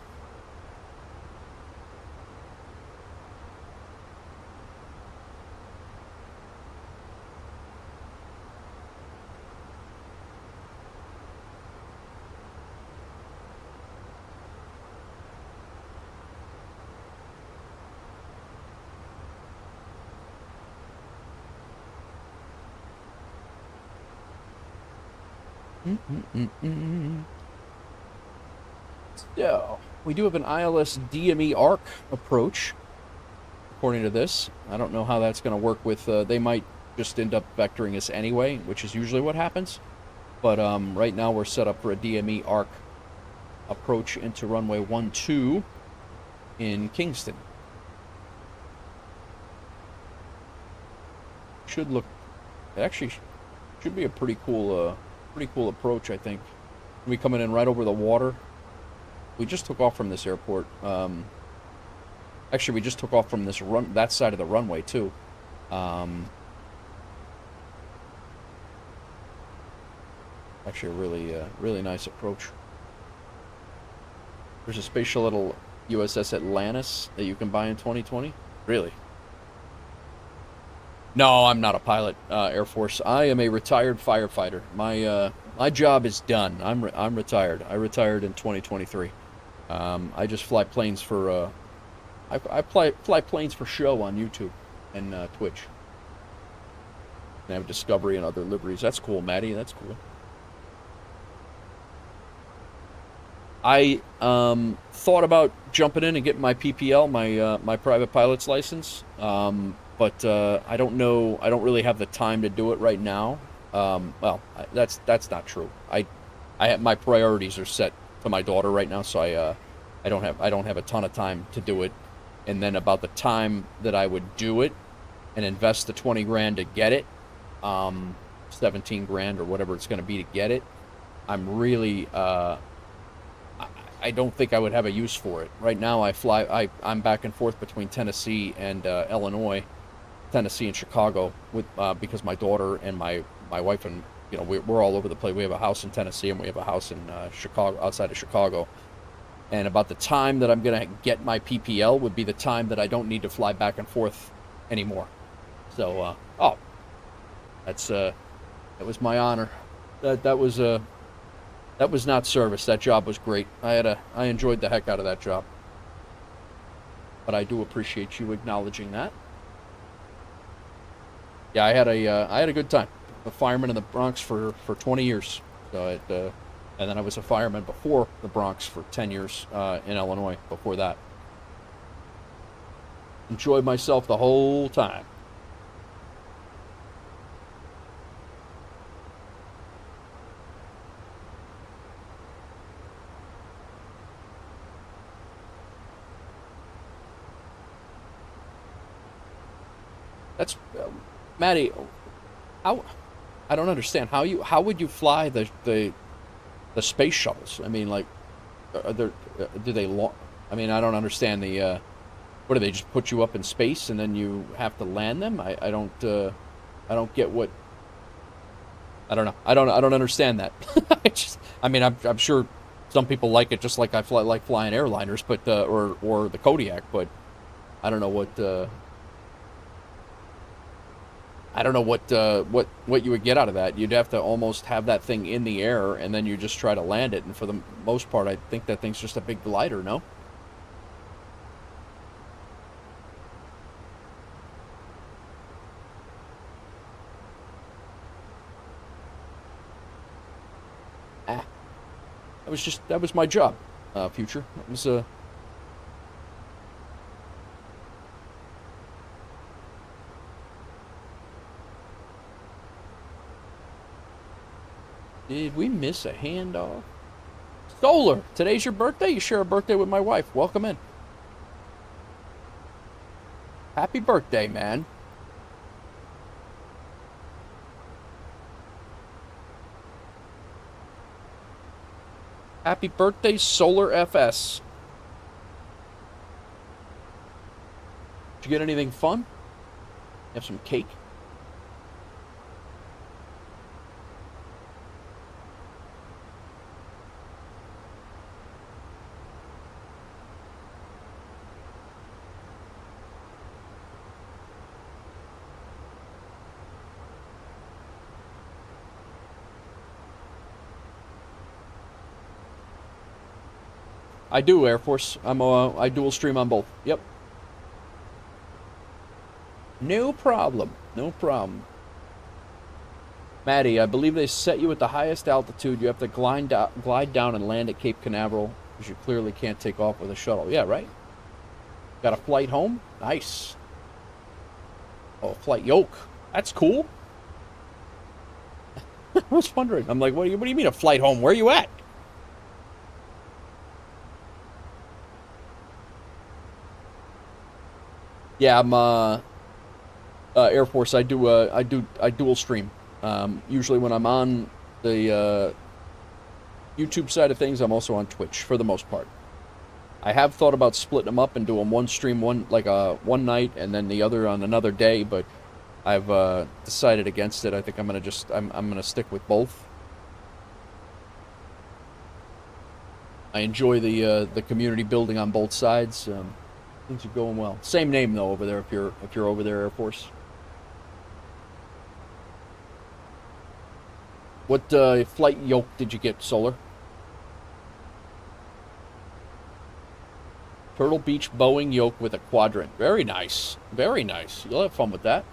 S1: So, we do have an ILS DME ARC approach, according to this. I don't know how that's going to work with, they might just end up vectoring us anyway, which is usually what happens. But right now we're set up for a DME ARC approach into runway 12 in Kingston. It actually should be a pretty cool approach, I think. We'll be coming in right over the water. We just took off from this airport. Actually, we just took off from that side of the runway too. Actually, a really nice approach. There's a space shuttle USS Atlantis that you can buy in 2020. Really? No, I'm not a pilot, Air Force. I am a retired firefighter. My job is done. I'm retired. I retired in 2023. I just fly planes for I fly planes for show on YouTube and Twitch. And I have Discovery and other liveries. That's cool, Maddie. That's cool. I thought about jumping in and getting my PPL, my private pilot's license. But I don't know. I don't really have the time to do it right now. Well, that's not true. I have, my priorities are set to my daughter right now, so I don't have a ton of time to do it. And then about the time that I would do it and invest the 20 grand to get it, 17 grand or whatever it's going to be to get it, I'm really I don't think I would have a use for it. Right now I'm back and forth between Tennessee and Illinois, Tennessee and Chicago with because my daughter and my wife and we're all over the place. We have a house in Tennessee and we have a house in Chicago, outside of Chicago. And about the time that I'm gonna get my PPL would be the time that I don't need to fly back and forth anymore. So that was my honor. That was not service. That job was great. I enjoyed the heck out of that job. But I do appreciate you acknowledging that. Yeah, I had a good time. A fireman in the Bronx for 20 years. So and then I was a fireman before the Bronx for 10 years in Illinois before that. Enjoyed myself the whole time. That's Maddie. How I don't understand how would you fly the space shuttles? I mean, like, do they I mean, I don't understand the. What do they just put you up in space and then you have to land them? I don't get what. I don't know. I don't understand that. I mean, I'm sure some people like it just like I like flying airliners, but or the Kodiak, but I don't know what. I don't know what you would get out of that. You'd have to almost have that thing in the air, and then you just try to land it. And for the most part, I think that thing's just a big glider, no? That was my job, future. It was Did we miss a handoff? Solar, today's your birthday? You share a birthday with my wife. Welcome in. Happy birthday, man. Happy birthday, Solar FS. Did you get anything fun? Have some cake? I do, Air Force. I dual stream on both. Yep. No problem. No problem. Maddie, I believe they set you at the highest altitude. You have to glide down and land at Cape Canaveral, because you clearly can't take off with a shuttle. Yeah, right? Got a flight home? Nice. Oh, flight yoke. That's cool. I was wondering. I'm like, what do you mean a flight home? Where are you at? Yeah, I'm Air Force. I dual stream. Usually when I'm on the YouTube side of things, I'm also on Twitch for the most part. I have thought about splitting them up and doing one stream one night and then the other on another day, but I've decided against it. I think I'm gonna stick with both. I enjoy the community building on both sides. Things are going well. Same name though over there if you're over there, Air Force. What flight yoke did you get, Solar? Turtle Beach Boeing yoke with a quadrant. Very nice. Very nice. You'll have fun with that.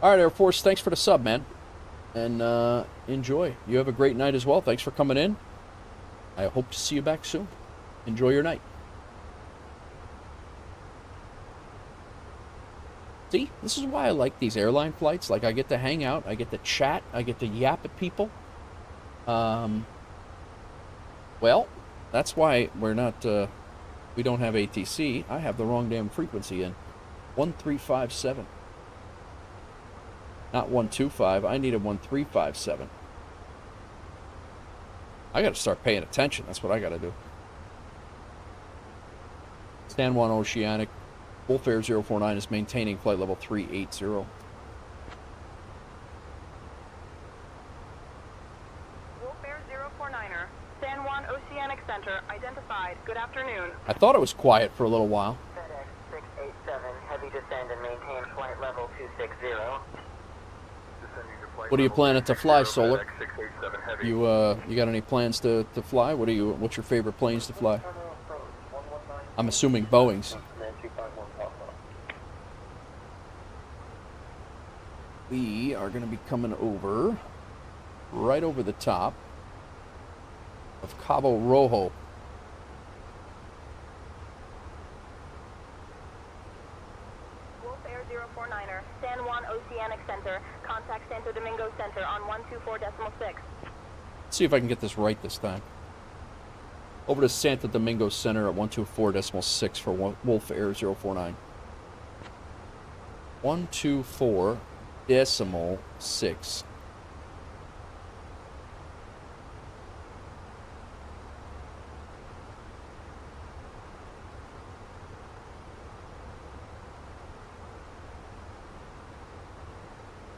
S1: All right, Air Force, thanks for the sub, man. And enjoy. You have a great night as well. Thanks for coming in. I hope to see you back soon. Enjoy your night. See, this is why I like these airline flights. Like, I get to hang out, I get to chat, I get to yap at people. Well, that's why we're not, we don't have ATC. I have the wrong damn frequency in. 1357. Not 125. I needed 1357. I got to start paying attention. That's what I got to do. San Juan Oceanic. Wolf Air 049 is maintaining flight level 380.
S4: Wolf Air 049er. San Juan Oceanic Center identified. Good afternoon.
S1: I thought it was quiet for a little while.
S7: FedEx 687, heavy descend and maintain flight level 260.
S1: What are you planning to fly, Solar? You got any plans to fly? What's your favorite planes to fly? I'm assuming Boeings. we are going to be coming over, right over the top of Cabo Rojo.
S4: Wolf Air 049er, San Juan Oceanic Center. Contact Santo Domingo Center on 124.6.
S1: Let's see if I can get this right this time. Over to Santo Domingo Center at 124.6 for Wolf Air 049. 124.6.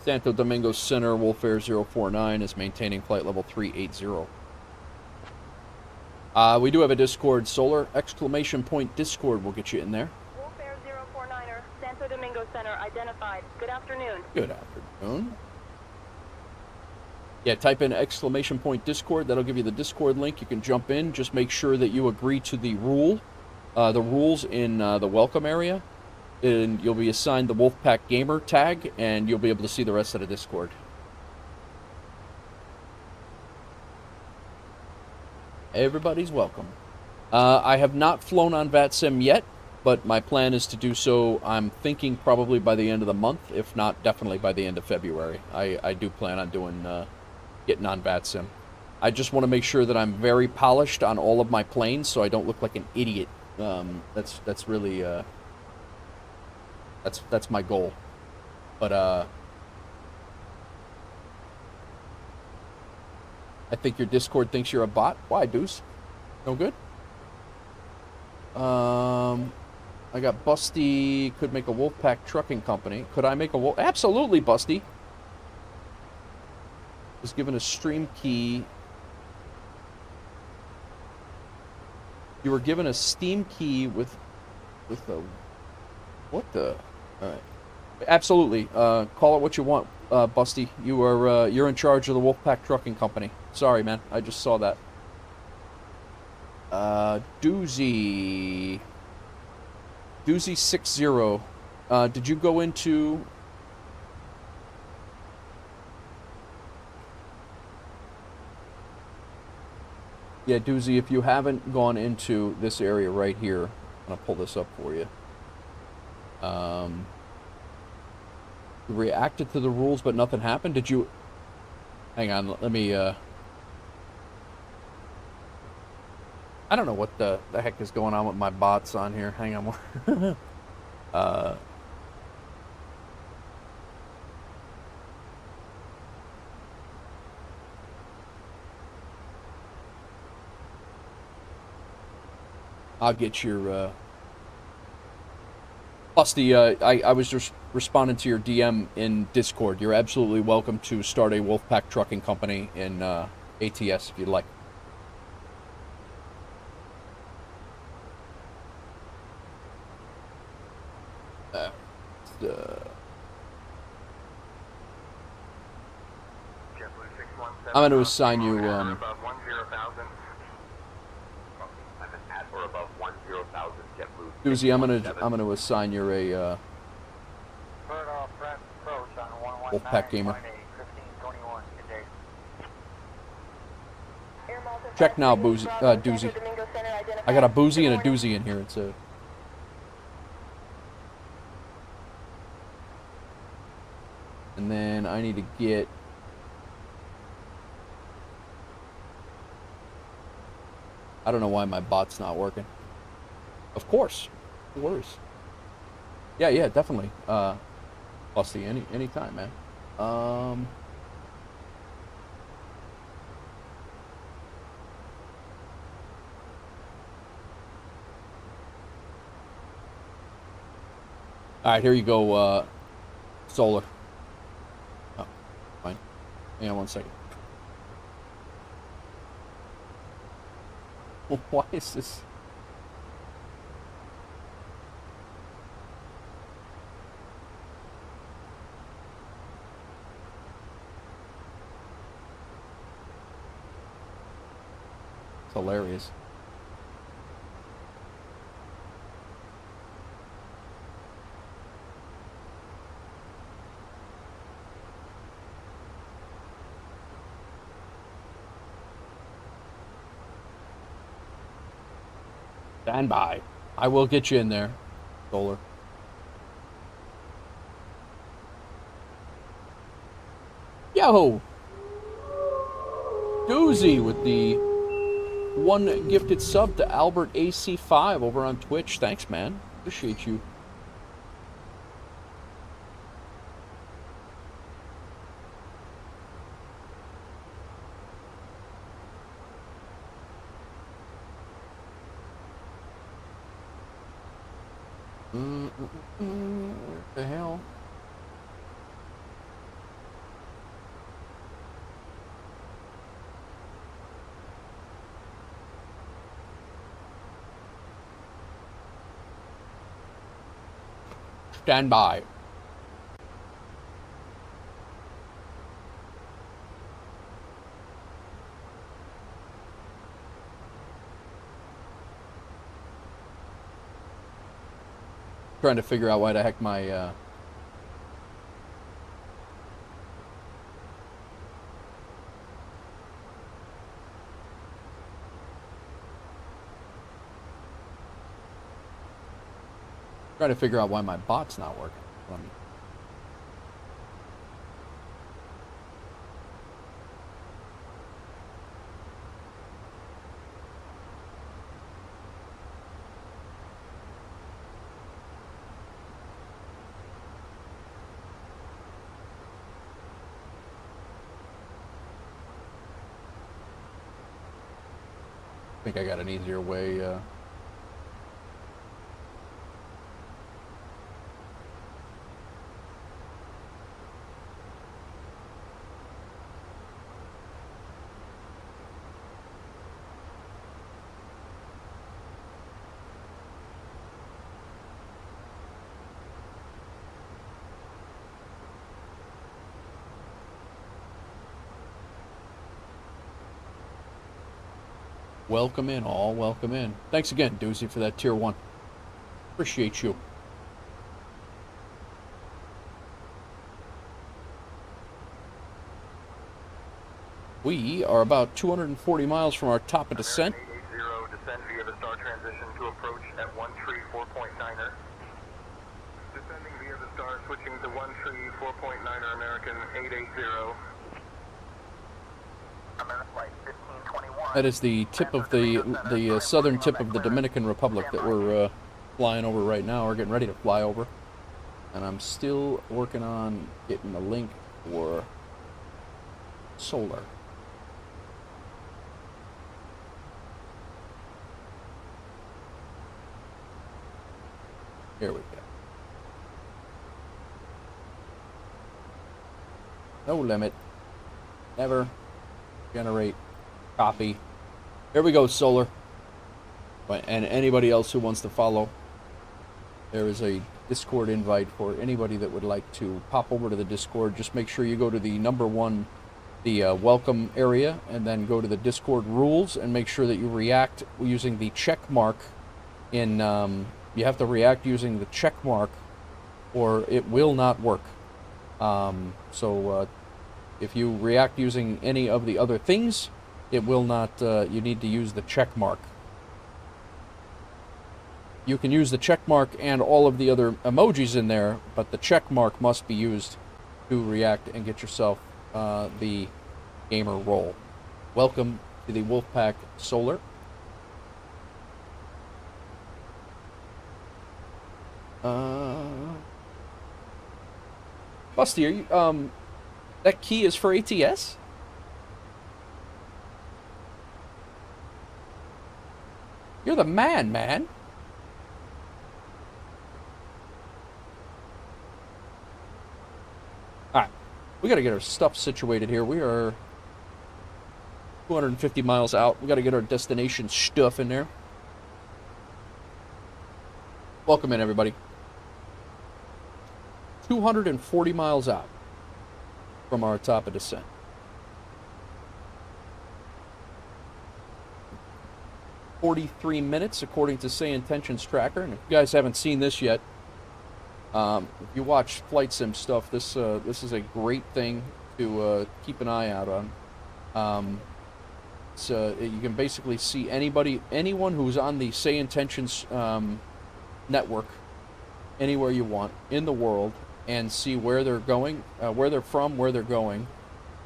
S1: Santo Domingo Center, Wolf Air 049 is maintaining flight level 380. We do have a Discord. Solar exclamation point Discord will get you in there.
S4: Wolf Air 049er, Santo Domingo Center identified. Good afternoon.
S1: Good afternoon. Yeah, type in exclamation point Discord. That'll give you the Discord link. You can jump in. Just make sure that you agree to the rules in the welcome area. And you'll be assigned the Wolfpack Gamer tag, and you'll be able to see the rest of the Discord. Everybody's welcome. I have not flown on VATSIM yet, but my plan is to do so, I'm thinking probably by the end of the month, if not definitely by the end of February. I do plan on getting on VATSIM. I just want to make sure that I'm very polished on all of my planes so I don't look like an idiot. That's really... That's my goal. But I think your Discord thinks you're a bot. Why, Deuce? No good? I got Busty. Could make a Wolfpack trucking company. Could I make a Wolf? Absolutely, Busty. Was given a stream key. You were given a Steam key with a... What the... Alright. Absolutely. Call it what you want, Busty. You're in charge of the Wolfpack Trucking Company. Sorry, man. I just saw that. Doozy 60. Did you go into... Yeah, Doozy, if you haven't gone into this area right here, I'm going to pull this up for you. You reacted to the rules, but nothing happened. Did you... Hang on, let me, I don't know what the heck is going on with my bots on here. Hang on. I'll get your, Busty, I was just responding to your DM in Discord. You're absolutely welcome to start a Wolfpack trucking company in ATS if you'd like. I'm going to assign you... Doozy, I'm gonna assign you a Wolfpack Gamer. Check now, Doozy. I got a Boozy and a Doozy in here. It's a... And then I need to get... I don't know why my bot's not working. Of course. No worries. Yeah, definitely. Busty, anytime, man. Alright, here you go, Solar. Oh, fine. Hang on one second. Why is this... Hilarious. Stand by. I will get you in there, Solar. Yo! Doozy with the one gifted sub to Albert AC5 over on Twitch. Thanks, man. Appreciate you. What the hell? Stand by. Trying to figure out why the heck my trying to figure out why my bot's not working. Let me... I think I got an easier way. Welcome in, all. Welcome in. Thanks again, Doozy, for that tier 1. Appreciate you. We are about 240 miles from our top of descent.
S5: 880, descend via the star transition to approach at 134.9er. Descending via the star, switching to 134.9er American 880. American flight 1521.
S1: That is the tip of the southern tip of the Dominican Republic that we're flying over right now. We're getting ready to fly over. And I'm still working on getting the link for Solar. Here we go. No limit. Never generate copy. Here we go, Solar. And anybody else who wants to follow, there is a Discord invite for anybody that would like to pop over to the Discord. Just make sure you go to the #1, the welcome area, and then go to the Discord rules and make sure that you react using the check mark in... you have to react using the check mark or it will not work. If you react using any of the other things, it will not, you need to use the check mark. You can use the check mark and all of the other emojis in there, but the check mark must be used to react and get yourself the gamer role. Welcome to the Wolfpack Solar. Busty, are you, that key is for ATS? You're the man, man. Alright, we gotta get our stuff situated here. We are 250 miles out. We gotta get our destination stuff in there. Welcome in, everybody. 240 miles out from our top of descent. "43 minutes, according to Say Intentions Tracker. And if you guys haven't seen this yet, if you watch flight sim stuff, this is a great thing to keep an eye out on. So you can basically see anyone who's on the Say Intentions network, anywhere you want in the world, and see where they're going, where they're from, where they're going,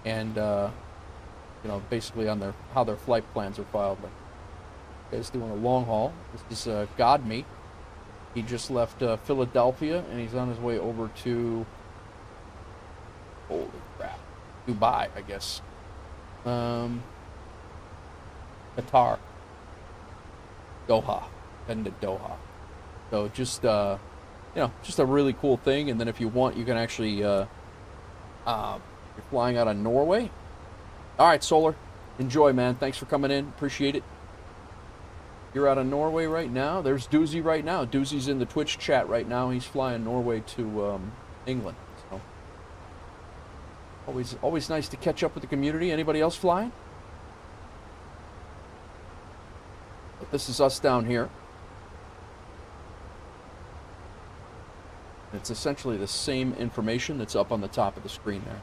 S1: and basically on how their flight plans are filed. Like, guy's doing a long haul. This is Godme. He just left Philadelphia, and he's on his way over to, holy crap, Dubai, I guess. Qatar. Doha. Heading to Doha. So just, just a really cool thing. And then if you want, you can actually, you're flying out of Norway. All right, Solar. Enjoy, man. Thanks for coming in. Appreciate it. You're out of Norway right now. There's Doozy right now. Doozy's in the Twitch chat right now. He's flying Norway to England. So always nice to catch up with the community. Anybody else flying? But this is us down here. It's essentially the same information that's up on the top of the screen there.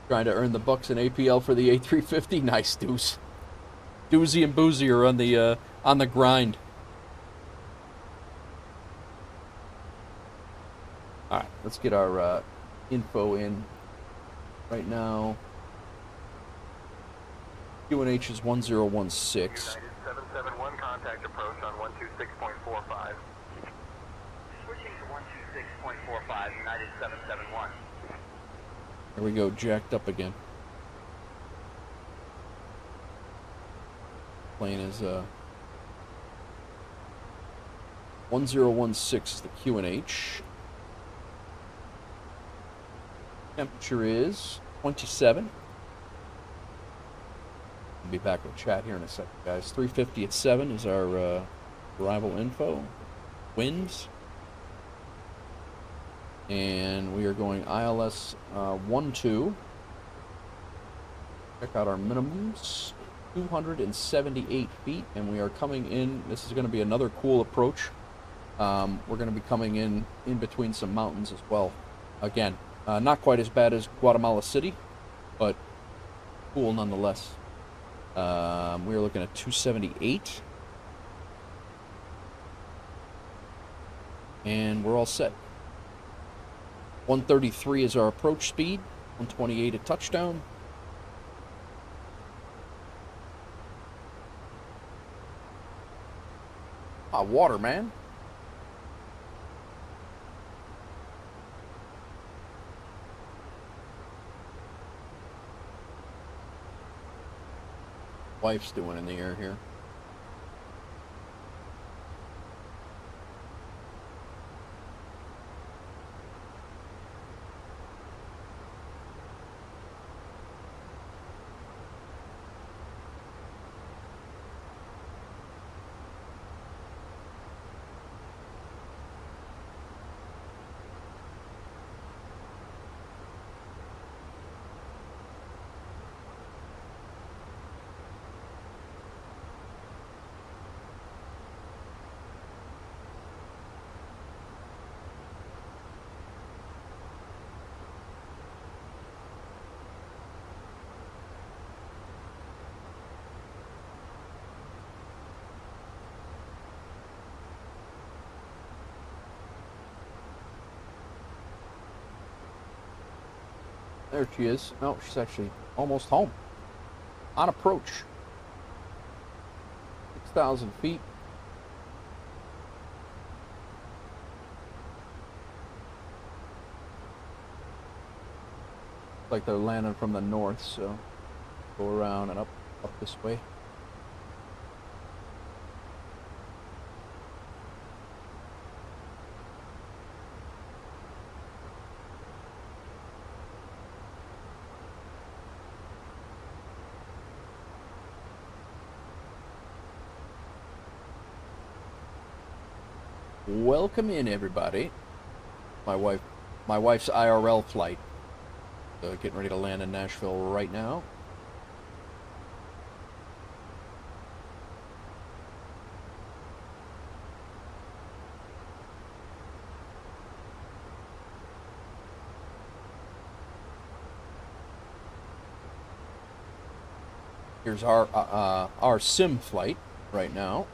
S1: Trying to earn the bucks in APL for the A350. Nice, Deuce. Doozy and Boozy are on the grind. All right, let's get our info in right now. UNH is 1016.
S5: United 771, contact approach on 126.45.
S7: Switching to 126.45, United 771.
S1: There we go, jacked up again. Plane is 1016 is the QNH. Temperature is 27. I'll be back with chat here in a second, guys. 350 at 7 is our arrival info. Winds. And we are going ILS 12. Check out our minimums. 278 feet, and we are coming in. This is going to be another cool approach. We're going to be coming in between some mountains as well. Again, not quite as bad as Guatemala City, but cool nonetheless. We are looking at 278. And we're all set. 133 is our approach speed. 128 at touchdown. Ah, water, man. Wife's doing in the air here. There she is. No, she's actually almost home. On approach. 6,000 feet. Like they're landing from the north, so go around and up this way. Welcome in, everybody. My wife's IRL flight. So getting ready to land in Nashville right now. Here's our sim flight right now.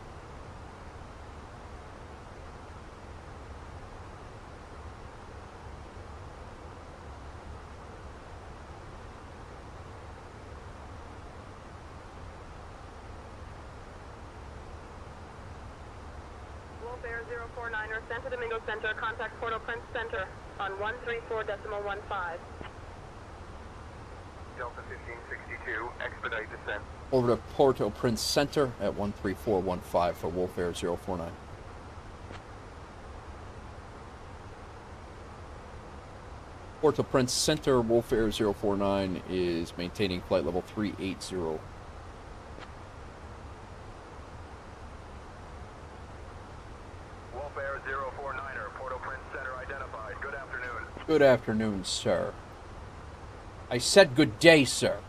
S4: Wolf Air 049er, Santo Domingo Center, contact Port-au-Prince Center on 134.15.
S5: Delta 1562, expedite descent.
S1: Over to Port-au-Prince Center at 13415 for Wolf Air 049. Port-au-Prince Center, Wolf Air 049 is maintaining flight level 380.
S5: Wolf Air 049er, Port-au-Prince Center identified. Good afternoon.
S1: Good afternoon, sir. I said good day, sir.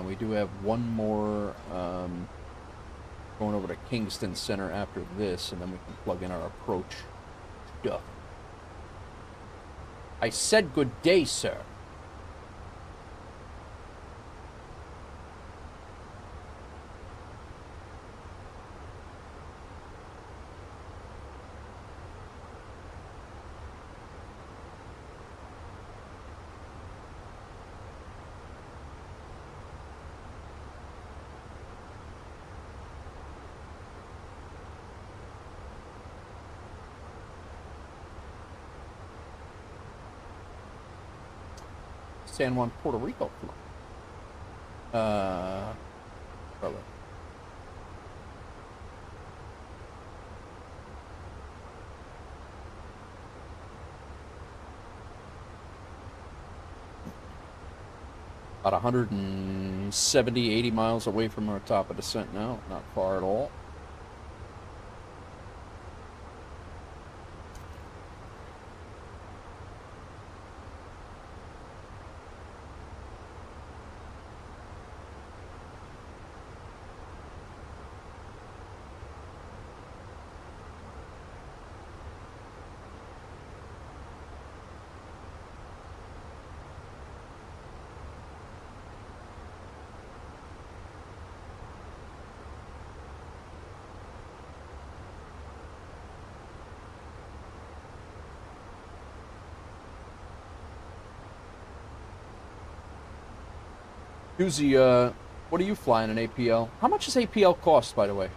S1: We do have one more going over to Kingston Center after this, and then we can plug in our approach stuff. I said good day, sir. San Juan, Puerto Rico. Probably. About 170, 80 miles away from our top of descent now. Not far at all. Susie, what are you flying in APL? How much does APL cost, by the way?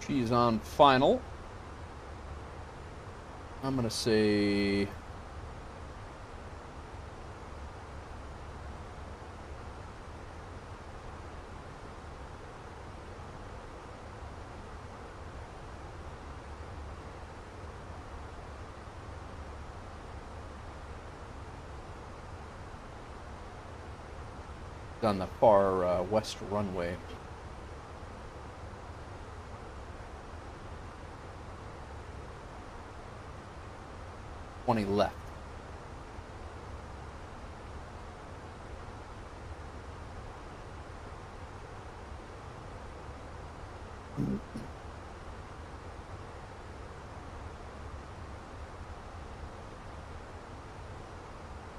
S1: She's on final. I'm going to say... on the far west runway. Left.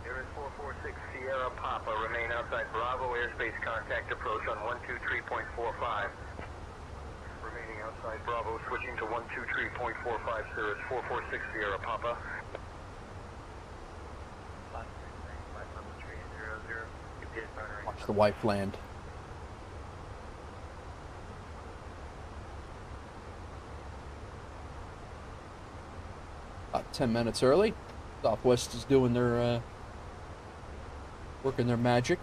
S5: There is 446 Sierra Papa. Remain outside Bravo airspace. Contact approach on 123.45. Remaining outside Bravo, switching to 123.45. There is 446 Sierra Papa.
S1: Watch the wife land. About 10 minutes early. Southwest is doing their working their magic.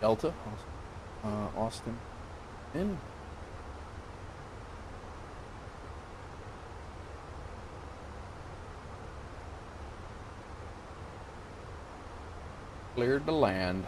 S1: Delta, Austin, in. Cleared the land.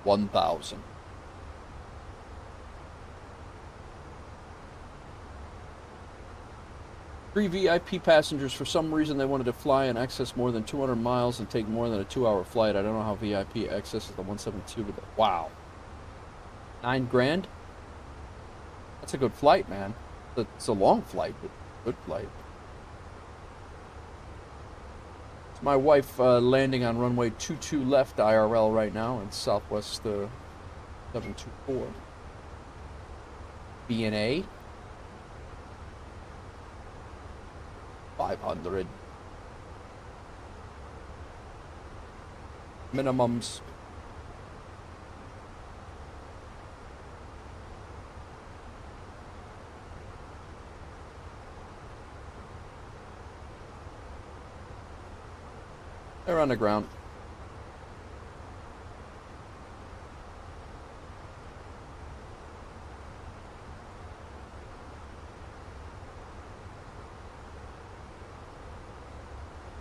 S1: $1,000. Three VIP passengers. For some reason, they wanted to fly in excess more than 200 miles and take more than a 2-hour flight. I don't know how VIP accesses the 172, but wow. $9,000? That's a good flight, man. It's a long flight, but good flight. It's my wife landing on runway 22 left IRL right now in Southwest 724. BNA. 500. Minimums. They're on the ground.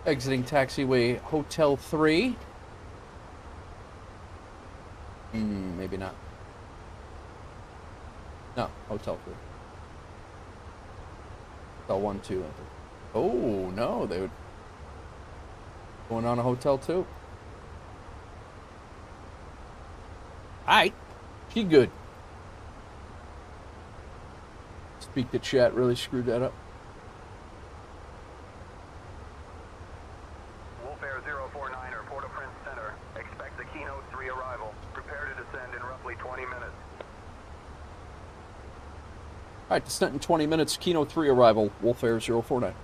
S1: Exiting taxiway Hotel 3. Maybe not. No, Hotel 3. Hotel 1, 2. Oh, no, they would. Going on a Hotel 2. Alright. She good. Speak to chat really screwed that up.
S5: Wolfair 049 or Port-au-Prince Center. Expect the Keynote 3 arrival. Prepare to descend in roughly 20 minutes.
S1: Alright, descent in 20 minutes. Keynote 3 arrival. Wolfair 049.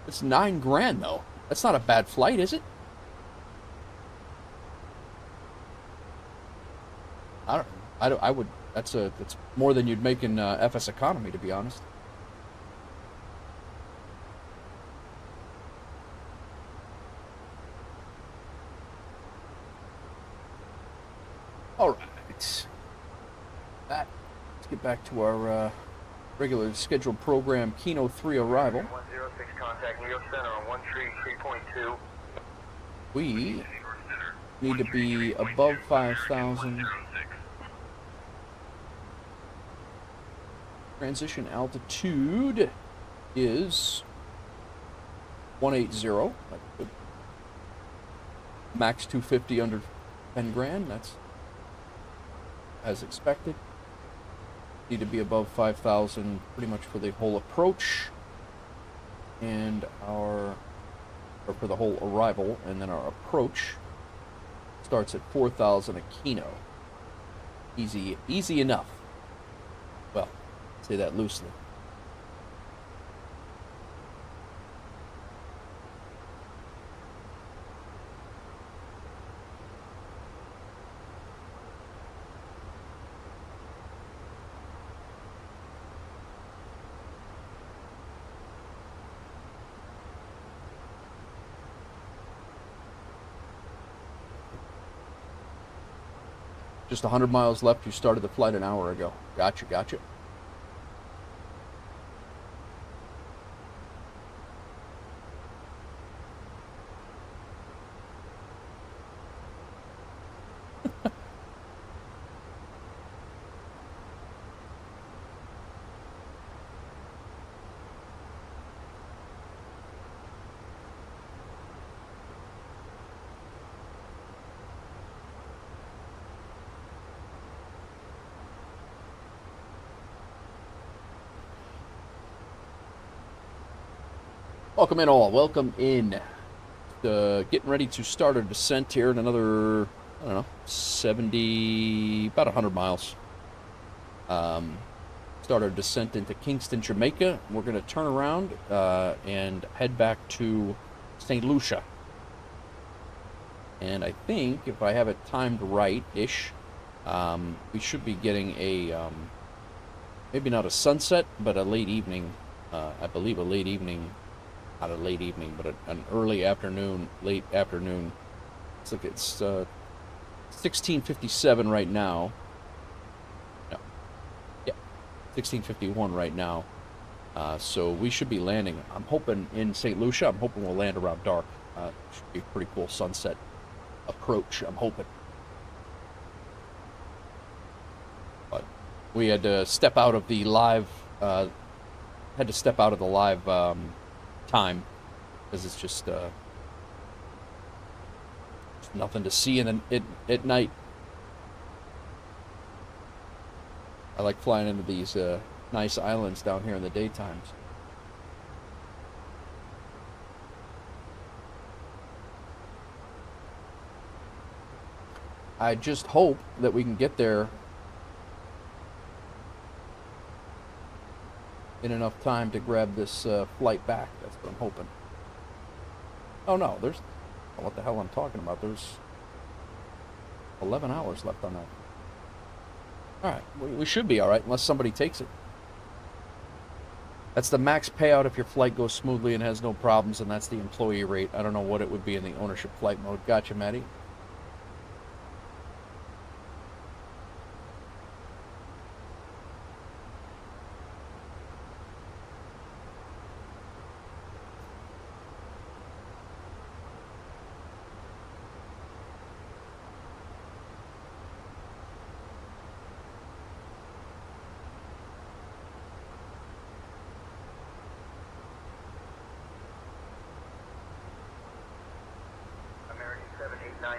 S1: It's $9,000 though. That's not a bad flight, is it? I would. That's more than you'd make in FSEconomy, to be honest. All right. Let's get back to our regular scheduled program. Keynote 3 arrival.
S5: 106 contact Neo Center on 133.2.
S1: We need to be above 5,000. Transition altitude is 180. That's good. Max 250 under $10,000. That's as expected. Need to be above 5,000 pretty much for the whole approach and or for the whole arrival, and then our approach starts at 4,000 a kino. Easy enough. Well, say that loosely. Just 100 miles left. You started the flight an hour ago. Gotcha. Welcome in all. Welcome in. Getting ready to start our descent here in another, I don't know, 70, about 100 miles. Start our descent into Kingston, Jamaica. We're going to turn around and head back to St. Lucia. And I think, if I have it timed right-ish, we should be getting a, maybe not a sunset, but a late evening, I believe a late evening, not a late evening, but an early afternoon, late afternoon. It's like it's 16:57 right now. No, yeah, 16:51 right now. So we should be landing. I'm hoping in St. Lucia. I'm hoping we'll land around dark. Should be a pretty cool sunset approach. I'm hoping. But we had to step out of the live. Had to step out of the live time because it's just nothing to see at night. I like flying into these nice islands down here in the daytimes. I just hope that we can get there in enough time to grab this flight back. That's what I'm hoping. Oh no, there's, oh, what the hell I'm talking about. There's 11 hours left on that. Alright, we should be alright unless somebody takes it. That's the max payout if your flight goes smoothly and has no problems, and that's the employee rate. I don't know what it would be in the ownership flight mode. Gotcha, Maddie.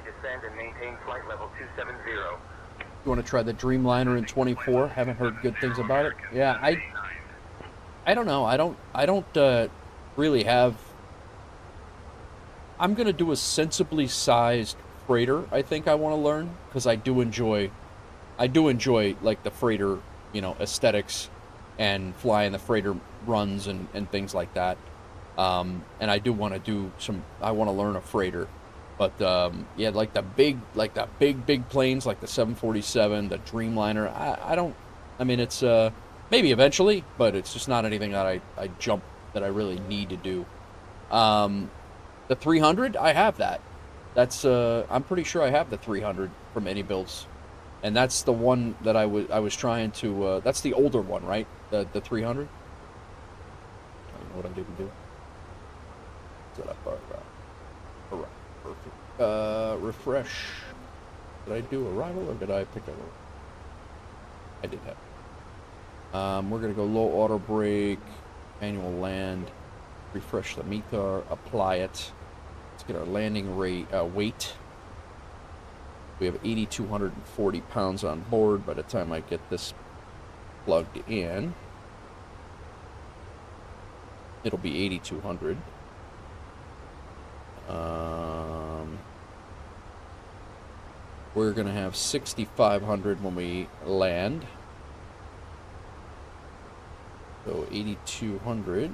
S5: Descend and maintain flight level 270.
S1: You want to try the Dreamliner in 24? Haven't heard good things about it. Yeah, I don't know. I don't really have. I'm gonna do a sensibly sized freighter. I think I want to learn because I do enjoy like the freighter, you know, aesthetics and flying the freighter runs and things like that. And I do want to do some. I want to learn a freighter. But yeah, like the big planes, like the 747, the Dreamliner. I don't. I mean, it's maybe eventually, but it's just not anything that I jump that I really need to do. The 300, I have that. That's I'm pretty sure I have the 300 from Any Builds, and that's the one that I was trying to. That's the older one, right? The 300. I don't know what I didn't do. Set up our. All right. Perfect. Refresh. Did I do arrival or did I pick up? I did have. We're gonna go low auto brake, manual land, refresh the METAR, apply it. Let's get our landing rate weight. We have 8,240 pounds on board by the time I get this plugged in. It'll be 8,200. We're gonna have 6,500 when we land. So 8,200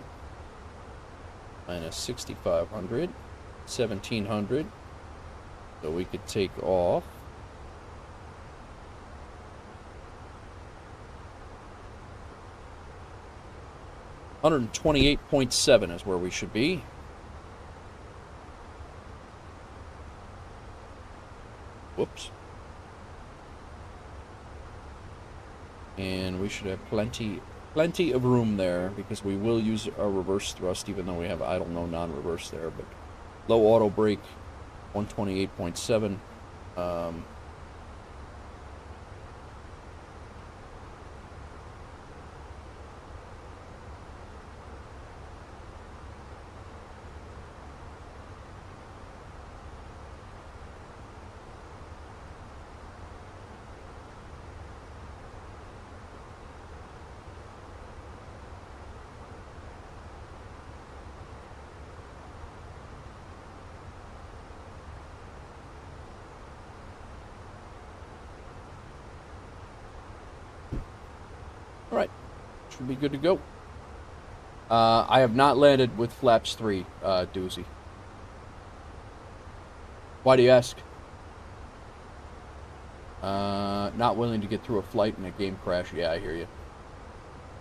S1: minus 6,500, 1,700. So we could take off 128.7 is where we should be. Whoops. And we should have plenty of room there because we will use our reverse thrust even though we have idle no non-reverse there. But low auto brake, 128.7. Should be good to go. I have not landed with flaps 3, Doozy. Why do you ask? Not willing to get through a flight in a game crash. Yeah, I hear you.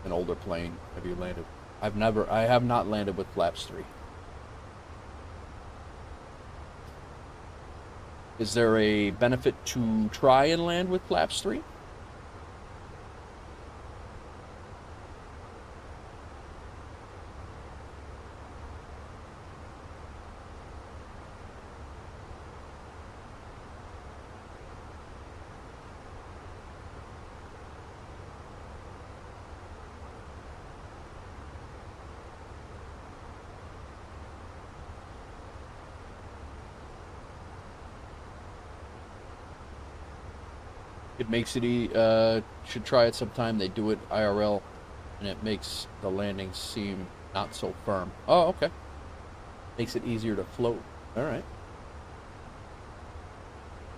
S1: An older plane. Have you landed? I have not landed with flaps 3. Is there a benefit to try and land with flaps 3? It makes it, should try it sometime. They do it IRL, and it makes the landing seem not so firm. Oh, okay. Makes it easier to float. All right.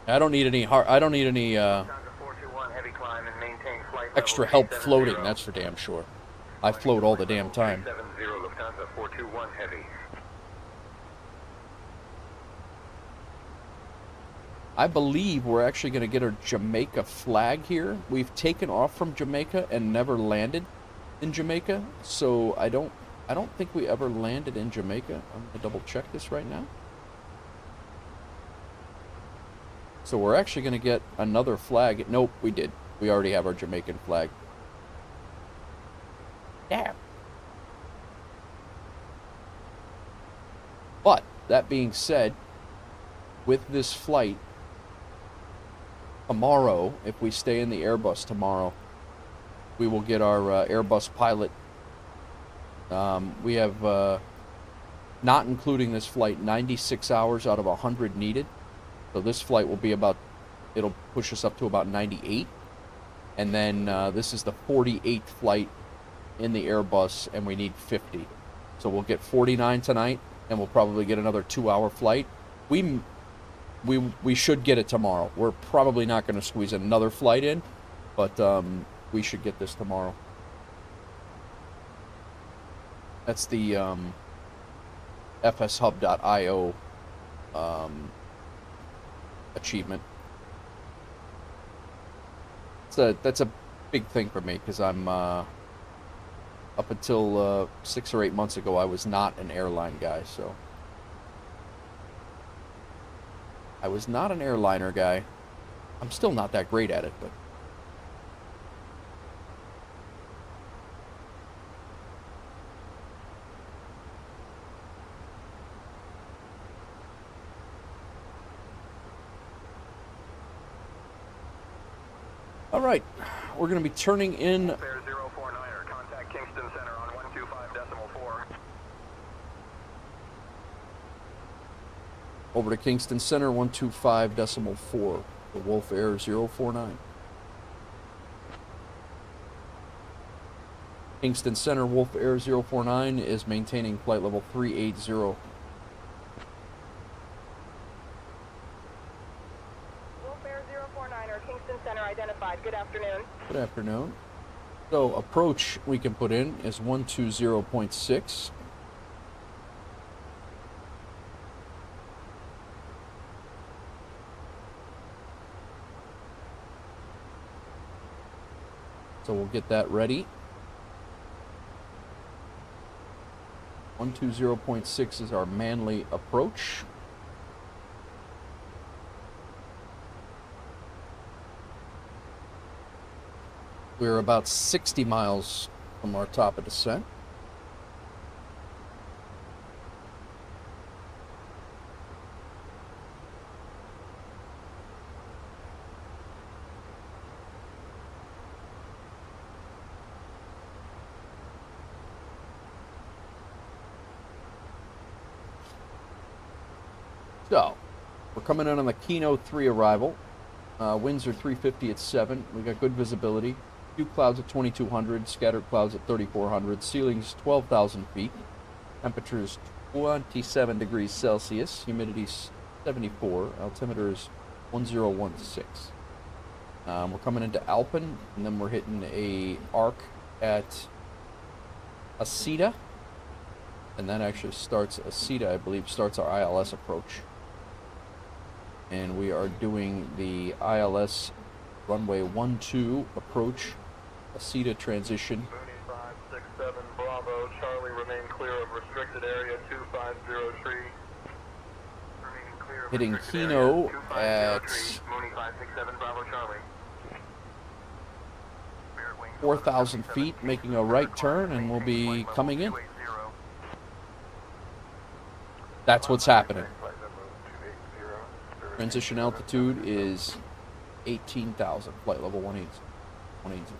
S1: I don't need any extra help floating. That's for damn sure. I float all the damn time.
S5: Lufthansa 421 heavy.
S1: I believe we're actually going to get our Jamaica flag here. We've taken off from Jamaica and never landed in Jamaica, so I don't think we ever landed in Jamaica. I'm going to double check this right now. So we're actually going to get another flag. Nope, we did. We already have our Jamaican flag. Damn. But that being said, with this flight, tomorrow, if we stay in the Airbus tomorrow, we will get our Airbus pilot. We have, not including this flight, 96 hours out of 100 needed. So this flight will be about, it'll push us up to about 98. And then this is the 48th flight in the Airbus, and we need 50. So we'll get 49 tonight, and we'll probably get another 2-hour flight. We should get it tomorrow. We're probably not going to squeeze another flight in, but we should get this tomorrow. That's the FSHub.io achievement. That's a big thing for me, because I'm up until 6 or 8 months ago, I was not an airline guy, so I was not an airliner guy. I'm still not that great at it, but all right, we're going to be turning in.
S5: Fair 049er, contact Kingston Center on 125.4.
S1: Over to Kingston Center, 125.4, the Wolf Air 049. Kingston Center, Wolf Air 049 is maintaining flight level 380.
S4: Wolf Air 049er, Kingston Center identified. Good afternoon.
S1: Good afternoon. So approach we can put in is 120.6. So we'll get that ready. 120.6 is our manly approach. We're about 60 miles from our top of descent. So, we're coming in on the Kino 3 arrival. Winds are 350 at 7. We got good visibility. Few clouds at 2,200, scattered clouds at 3,400. Ceiling's 12,000 feet. Temperature's 27 degrees Celsius. Humidity's 74. Altimeter is 1016. We're coming into Alpen, and then we're hitting a arc at ACTA, and that actually starts ACTA, I believe, starts our ILS approach. And we are doing the ILS runway 12 approach, ACTA transition.
S5: Mooney 567 Bravo, Charlie, remain clear of restricted area 2503. Remaining clear of
S1: Hitting
S5: restricted
S1: Kino
S5: area
S1: at
S5: 2503. Mooney 567 Bravo, Charlie.
S1: 4,000 feet, making a right turn, and we'll be coming in. That's what's happening. Transition altitude is 18,000, flight level 180.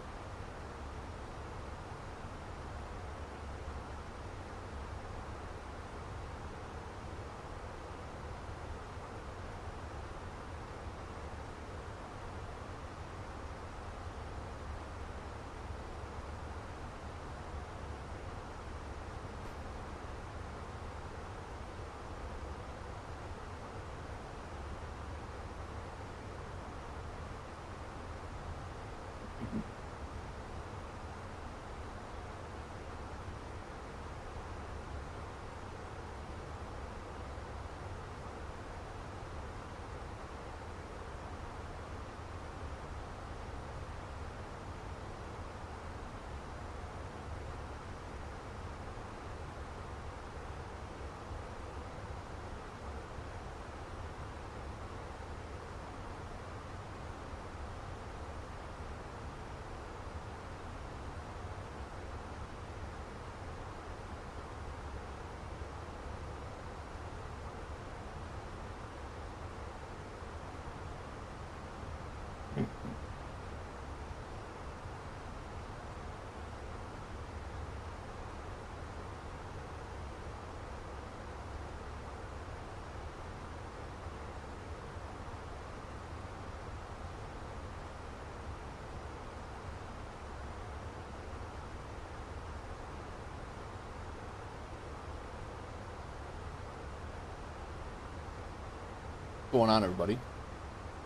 S1: What's going on, everybody?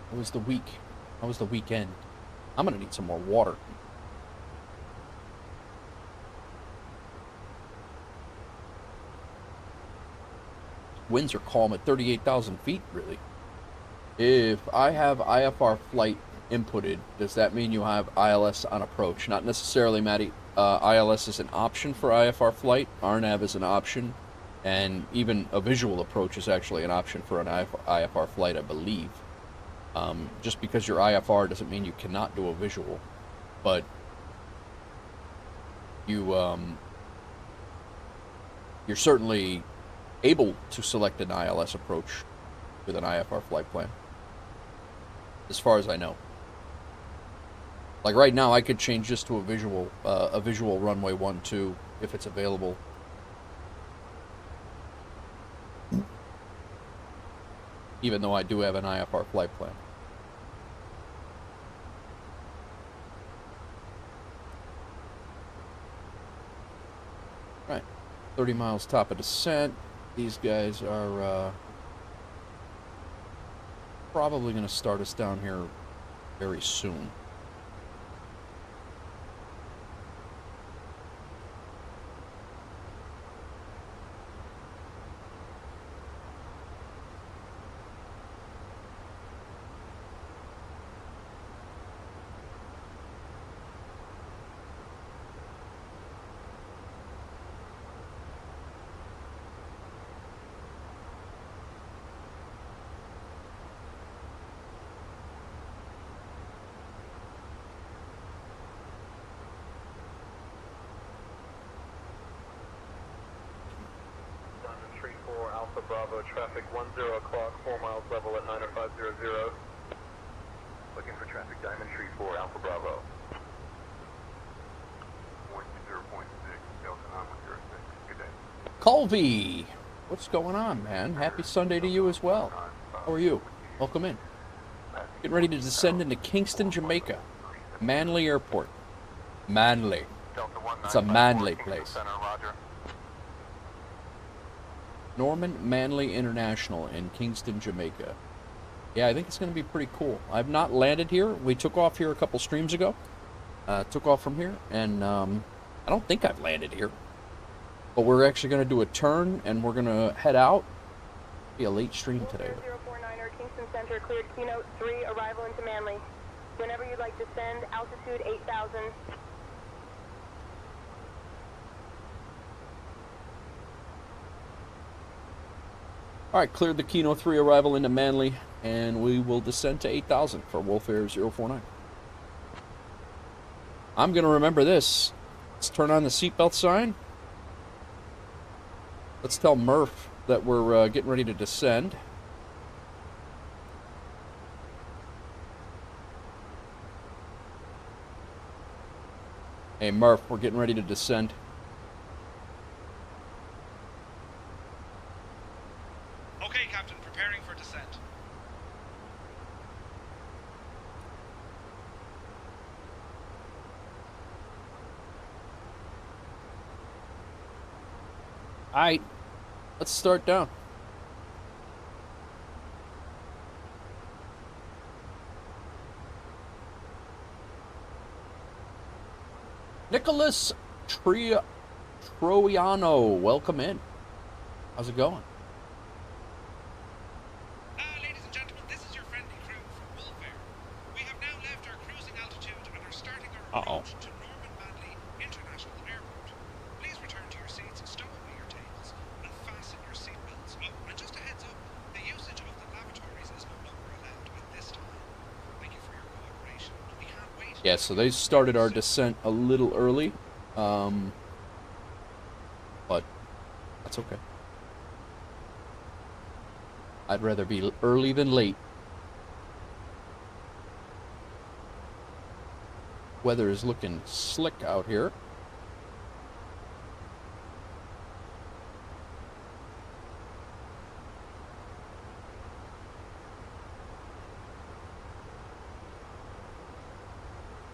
S1: How was the week? How was the weekend? I'm gonna need some more water. Winds are calm at 38,000 feet, really. If I have IFR flight inputted, does that mean you have ILS on approach? Not necessarily, Maddie. ILS is an option for IFR flight. RNAV is an option. And even a visual approach is actually an option for an IFR flight, I believe. Just because you're IFR doesn't mean you cannot do a visual. But you're certainly able to select an ILS approach with an IFR flight plan, as far as I know. Like right now, I could change this to a visual runway 12 if it's available. Even though I do have an IFR flight plan. Right, 30 miles top of descent. These guys are probably going to start us down here very soon.
S5: Bravo, traffic 10 o'clock, 4 miles level at 90500. Looking for traffic, Diamond Tree 4, Alpha Bravo.
S6: 0.6, Delta 9106. Good day.
S1: Colby, what's going on, man? Happy Sunday to you as well. How are you? Welcome in. Getting ready to descend into Kingston, Jamaica. Manly Airport. Manly. It's a manly place. Norman Manley International in Kingston, Jamaica. Yeah, I think it's going to be pretty cool. I've not landed here. We took off here a couple streams ago. Took off from here, and I don't think I've landed here. But we're actually going to do a turn, and we're going to head out. Be a late stream today.
S4: 049er Kingston Center cleared keynote 3, arrival into Manly. Whenever you'd like to send, altitude 8,000.
S1: All right, cleared the keynote 3 arrival into Manly, and we will descend to 8,000 for Wolf Air 049. I'm going to remember this. Let's turn on the seatbelt sign. Let's tell Murph that we're getting ready to descend. Hey, Murph, we're getting ready to descend.
S3: Okay, Captain, preparing for descent.
S1: All right, let's start down. Nicholas Troiano, welcome in. How's it going?
S3: Ladies and gentlemen, this is your friendly crew from Wolf Air. We have now left our cruising altitude and are starting our approach to Norman Manley International Airport. Please return to your seats, stow away your tables, and fasten your seatbelts. Oh, and just a heads up, the usage of the lavatories is no longer allowed at this time. Thank you for your cooperation. We can't wait.
S1: Yeah, so they started our descent a little early, but that's okay. I'd rather be early than late. Weather is looking slick out here.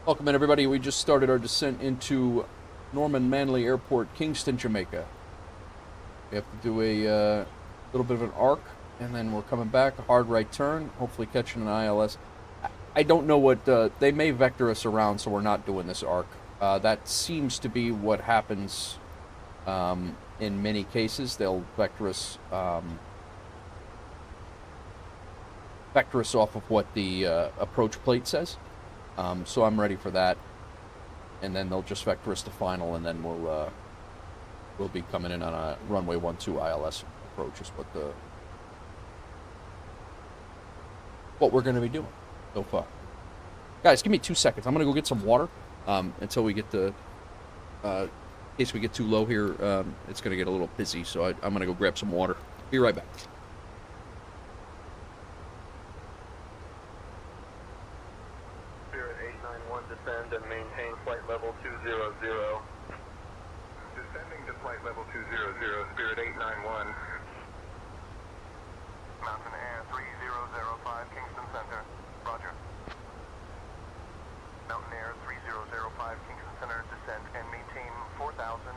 S1: Welcome in, everybody. We just started our descent into Norman Manley Airport, Kingston, Jamaica. We have to do a little bit of an arc, and then we're coming back, a hard right turn, hopefully catching an ILS. I don't know what, they may vector us around, so we're not doing this arc. That seems to be what happens in many cases. They'll vector us off of what the approach plate says. So I'm ready for that, and then they'll just vector us to final, and then we'll be coming in on a runway 12 ILS approach is what we're going to be doing so far. Guys, give me 2 seconds. I'm going to go get some water until we get the, in case we get too low here, it's going to get a little busy, so I'm going to go grab some water. Be right back.
S5: Descend and maintain flight level 200. Descending to flight level 200, Spirit 891. Mountain Air 3005, Kingston Center. Roger. Mountain Air 3005, Kingston Center, descend and maintain 4,000.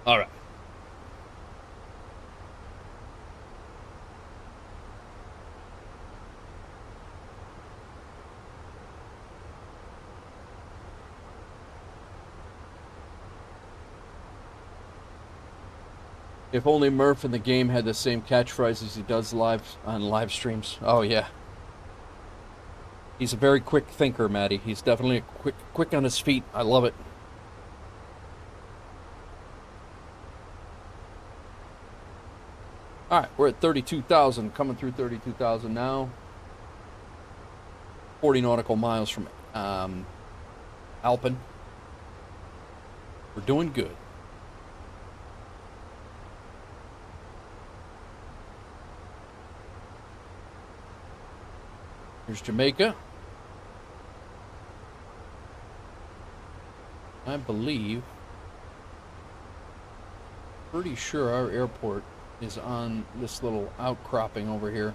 S1: All right. If only Murph in the game had the same catchphrase as he does live on live streams. Oh yeah. He's a very quick thinker, Maddie. He's definitely a quick on his feet. I love it. All right, we're at 32,000, coming through 32,000 now. 40 nautical miles from Alpen. We're doing good. Here's Jamaica. I believe, pretty sure our airport is on this little outcropping over here.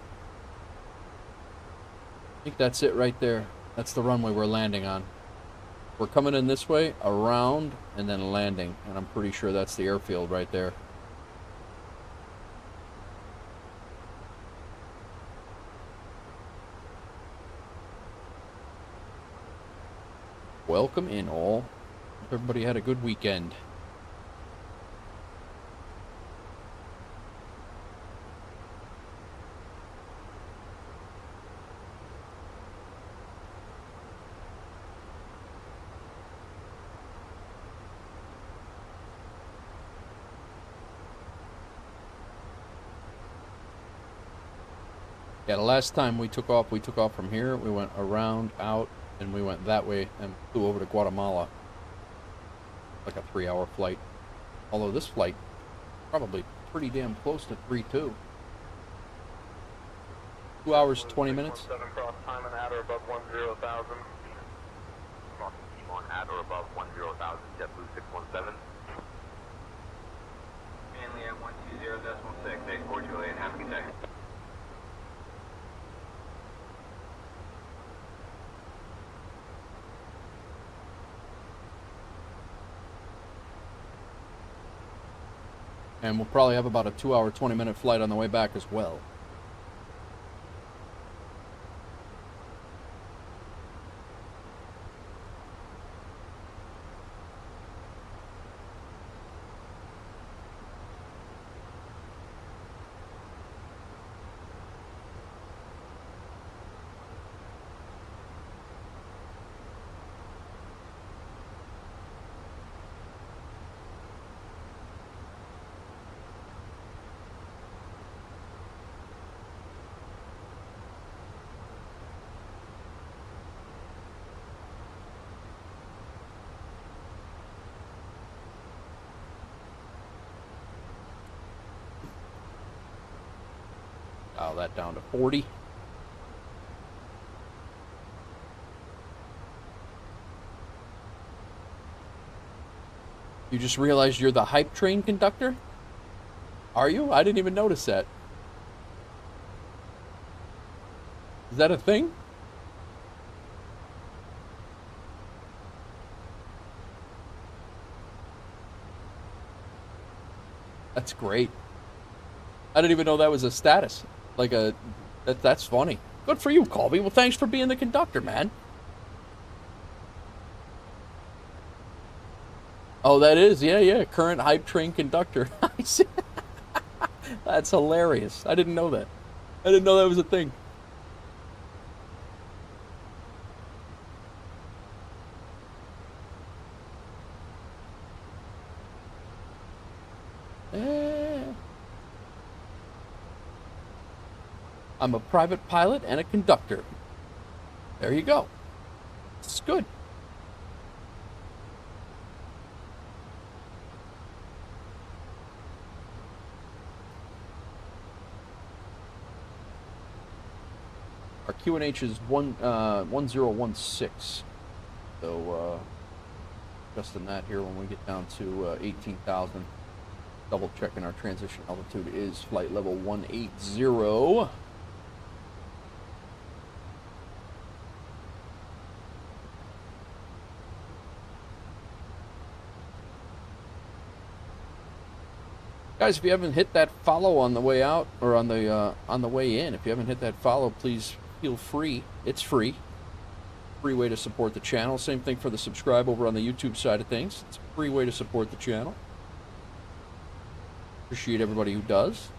S1: I think that's it right there. That's the runway we're landing on. We're coming in this way, around, and then landing. And I'm pretty sure that's the airfield right there. Welcome in all. Hope everybody had a good weekend. Yeah, the last time we took off from here. We went around, out, and we went that way and flew over to Guatemala. Like a 3-hour flight. Although this flight probably pretty damn close to 3-2. 2 hours, 20 minutes.
S6: 7 cross time and at or above 10,000. Cross team on at or above 10,000. JetBlue 617. Manly at 120.6. 84 Juliet. Happy day.
S1: And we'll probably have about a 2 hour, 20 minute flight on the way back as well. Dial that down to 40. You just realized you're the hype train conductor? Are you? I didn't even notice that. Is that a thing? That's great. I didn't even know that was a status. Like that's funny. Good for you, Colby. Well, thanks for being the conductor, man. Oh, that is, yeah. Current hype train conductor. That's hilarious. I didn't know that. I didn't know that was a thing. I'm a private pilot and a conductor. There you go. It's good. Our QNH is 1016. So adjusting that here when we get down to 18,000. Double checking our transition altitude is flight level 180. Guys, if you haven't hit that follow on the way out, or on the way in, if you haven't hit that follow, please feel free. It's free. Free way to support the channel. Same thing for the subscribe over on the YouTube side of things. It's a free way to support the channel. Appreciate everybody who does.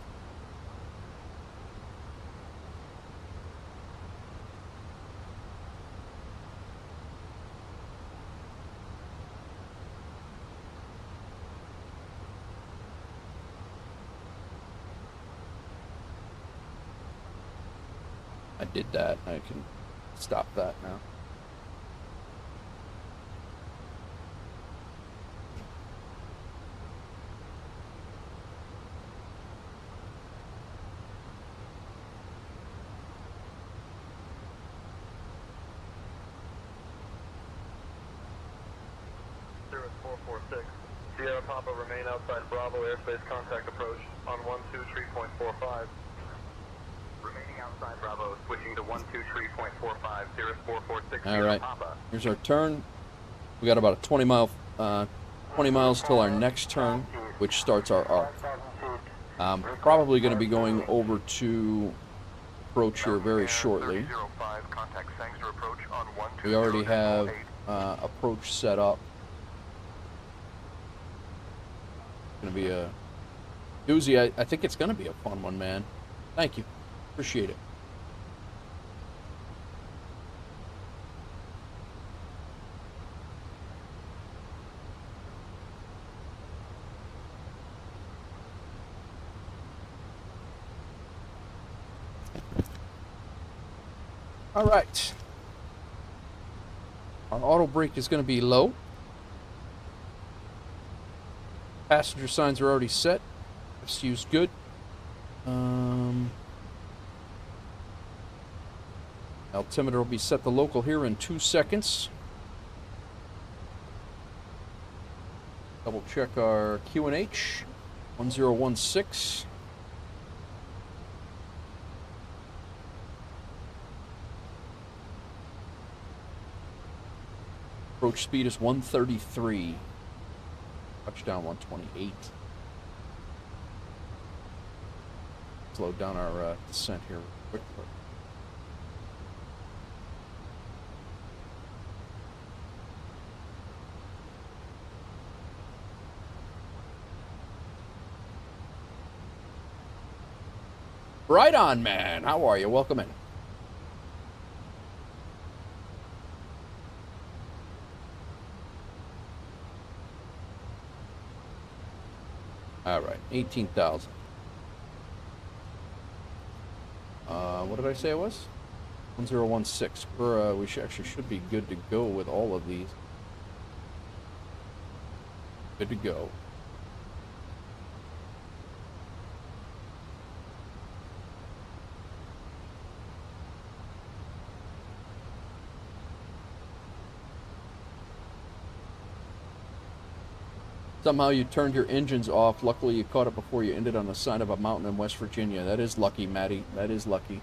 S1: I did that. I can stop that now.
S5: Cirrus 446. Sierra Papa, remain outside Bravo airspace contact approach on 123.45. Remaining outside Bravo, switching to 123.45, Cirrus 446,
S1: All
S5: Sierra
S1: right.
S5: Papa.
S1: Here's our turn. We got about a 20 miles till our next turn, which starts our arc. I'm probably going to be going over to approach here very shortly.
S5: 3005, contact Sangster approach on 120.48.
S1: We already have approach set up. Going to be a doozy. I think it's going to be a fun one, man. Thank you. Appreciate it. All right. Our auto brake is going to be low. Passenger signs are already set. FSU's good. Altimeter will be set to local here in 2 seconds. Double check our QNH 1016. Approach speed is 133. Touchdown 128. Slow down our descent here quickly. Right on, man. How are you? Welcome in. All right, 18,000. What did I say it was? 1016. We should be good to go with all of these. Good to go. Somehow you turned your engines off. Luckily, you caught it before you ended on the side of a mountain in West Virginia. That is lucky, Maddie. That is lucky.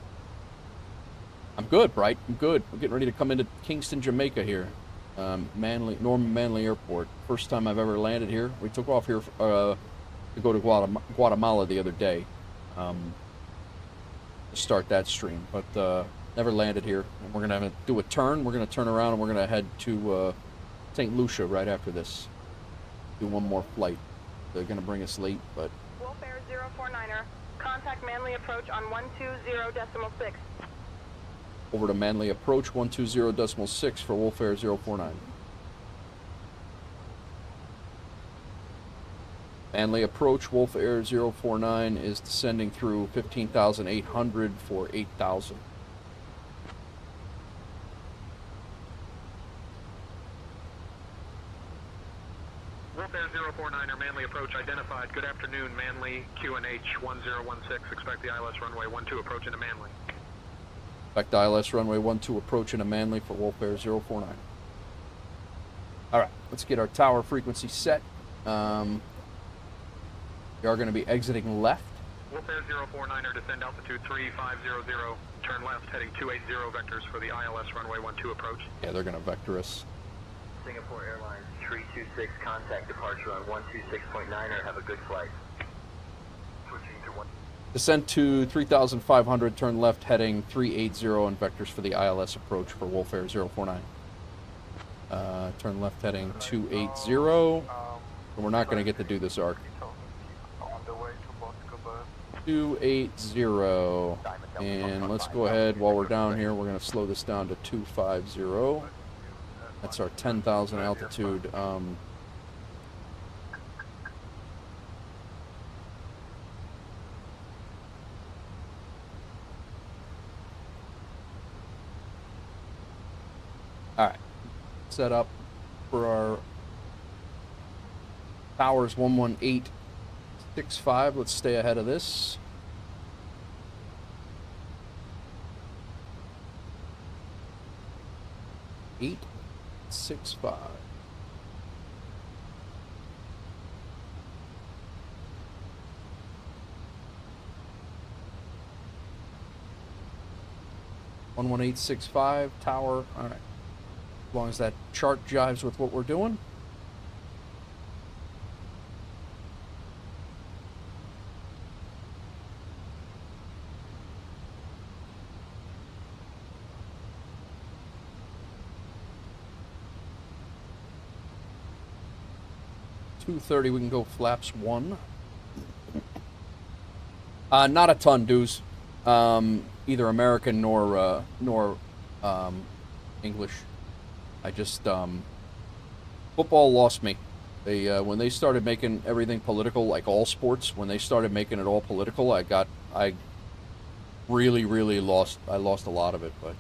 S1: I'm good, Bright. I'm good. We're getting ready to come into Kingston, Jamaica here. Norman Manley Airport. First time I've ever landed here. We took off here to go to Guatemala the other day. To start that stream. But never landed here. And we're going to do a turn. We're going to turn around and we're going to head to St. Lucia right after this. Do one more flight. They're going to bring us late, but...
S4: Wolf Air 049er, contact Manly approach on 120.6.
S1: Over to Manly approach 120.6 for Wolf Air 049. Manly approach Wolf Air 049 is descending through 15,800 for 8,000.
S6: Wolf Air 049er, Manly approach identified. Good afternoon, Manly, QNH 1016. Expect the ILS runway 12 approach into Manly.
S1: Expect ILS runway 12 approach into Manly for Wolf Air 049. All right, let's get our tower frequency set. We are going to be exiting left.
S6: Wolf Air 049er, descend altitude 3500. Turn left, heading 280 vectors for the ILS runway 12 approach.
S1: Yeah, they're going to vector us.
S5: Singapore Airlines 326, contact departure on 126.9er. Have a good flight. Switching to 1.
S1: Descent to 3,500, turn left, heading 380 and vectors for the ILS approach for Wolf Air 049. Turn left, heading 280. And we're not going to get to do this arc.
S5: On the way to
S1: 280. And let's go ahead, while we're down here, we're going to slow this down to 250. That's our 10,000 altitude. Alright, set up for our towers 11865. Let's stay ahead of this. Eight, 6-5. 11865 tower. All right. As long as that chart jives with what we're doing. $230, we can go flaps 1. Not a ton, dudes. Either American nor English. I just football lost me. They when they started making everything political, like all sports, when they started making it all political, I really lost. I lost a lot of it. But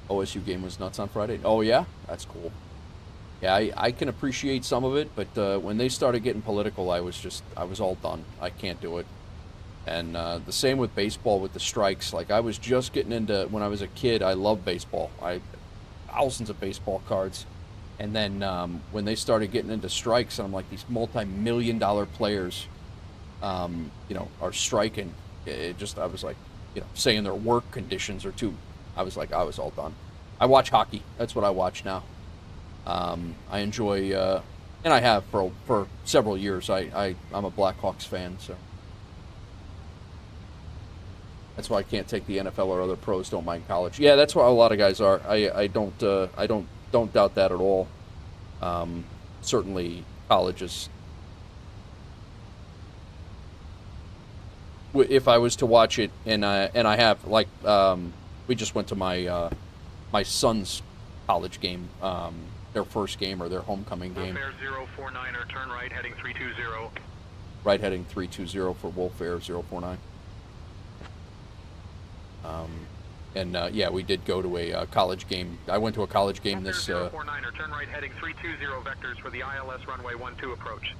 S1: OSU game was nuts on Friday. Oh yeah, that's cool. Yeah, I can appreciate some of it, but when they started getting political, I was all done. I can't do it. And the same with baseball with the strikes. Like, I was just getting into, when I was a kid, I loved baseball. Thousands of baseball cards. And then when they started getting into strikes, and I'm like, these multi-million-dollar players, are striking. I was like, saying their work conditions are too. I was all done. I watch hockey. That's what I watch now. I enjoy, and I have for several years. I'm a Blackhawks fan, so that's why I can't take the NFL or other pros don't mind college. Yeah, that's why a lot of guys are. I don't doubt that at all. Certainly, college is. If I was to watch it, and I have, like, we just went to my my son's college game. Their first game or their homecoming game.
S6: Wolf Air 049er, turn right, heading 320.
S1: Right, heading 320 for Wolf Air 049. Yeah, we did go to a college game. I went to a college game
S6: Wolf
S1: this.
S6: Air 049er, turn right, heading 320 vectors for the ILS runway 12 approach.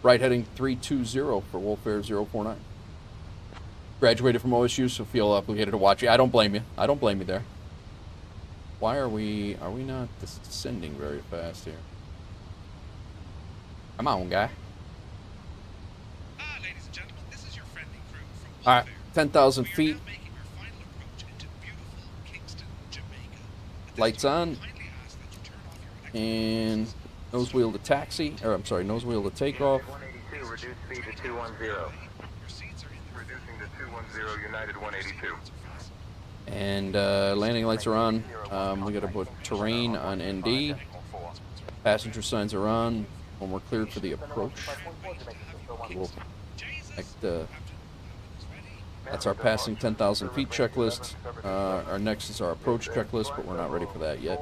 S1: Right, heading 320 for Wolf Air 049. Graduated from OSU, so feel obligated to watch it. I don't blame you. I don't blame you there. Why are we not descending very fast here? Come on, guy.
S3: Ladies and gentlemen, this is your friendly crew from
S1: All right,
S3: Wolf Air.
S1: 10,000
S3: We are
S1: feet.
S3: now making our final approach into beautiful Kingston, Jamaica. At this
S1: Lights
S3: time,
S1: on.
S3: we kindly ask that you turn off your
S1: And nose wheel to taxi, or I'm sorry, nose wheel to takeoff.
S5: 182, reduce speed to 210.
S3: Your seats are in the
S5: Reducing to 210, United 182.
S1: And landing lights are on. We got to put terrain on ND. Passenger signs are on. When we're cleared for the approach, we'll that's our passing 10,000 feet checklist. Our next is our approach checklist, but we're not ready for that yet.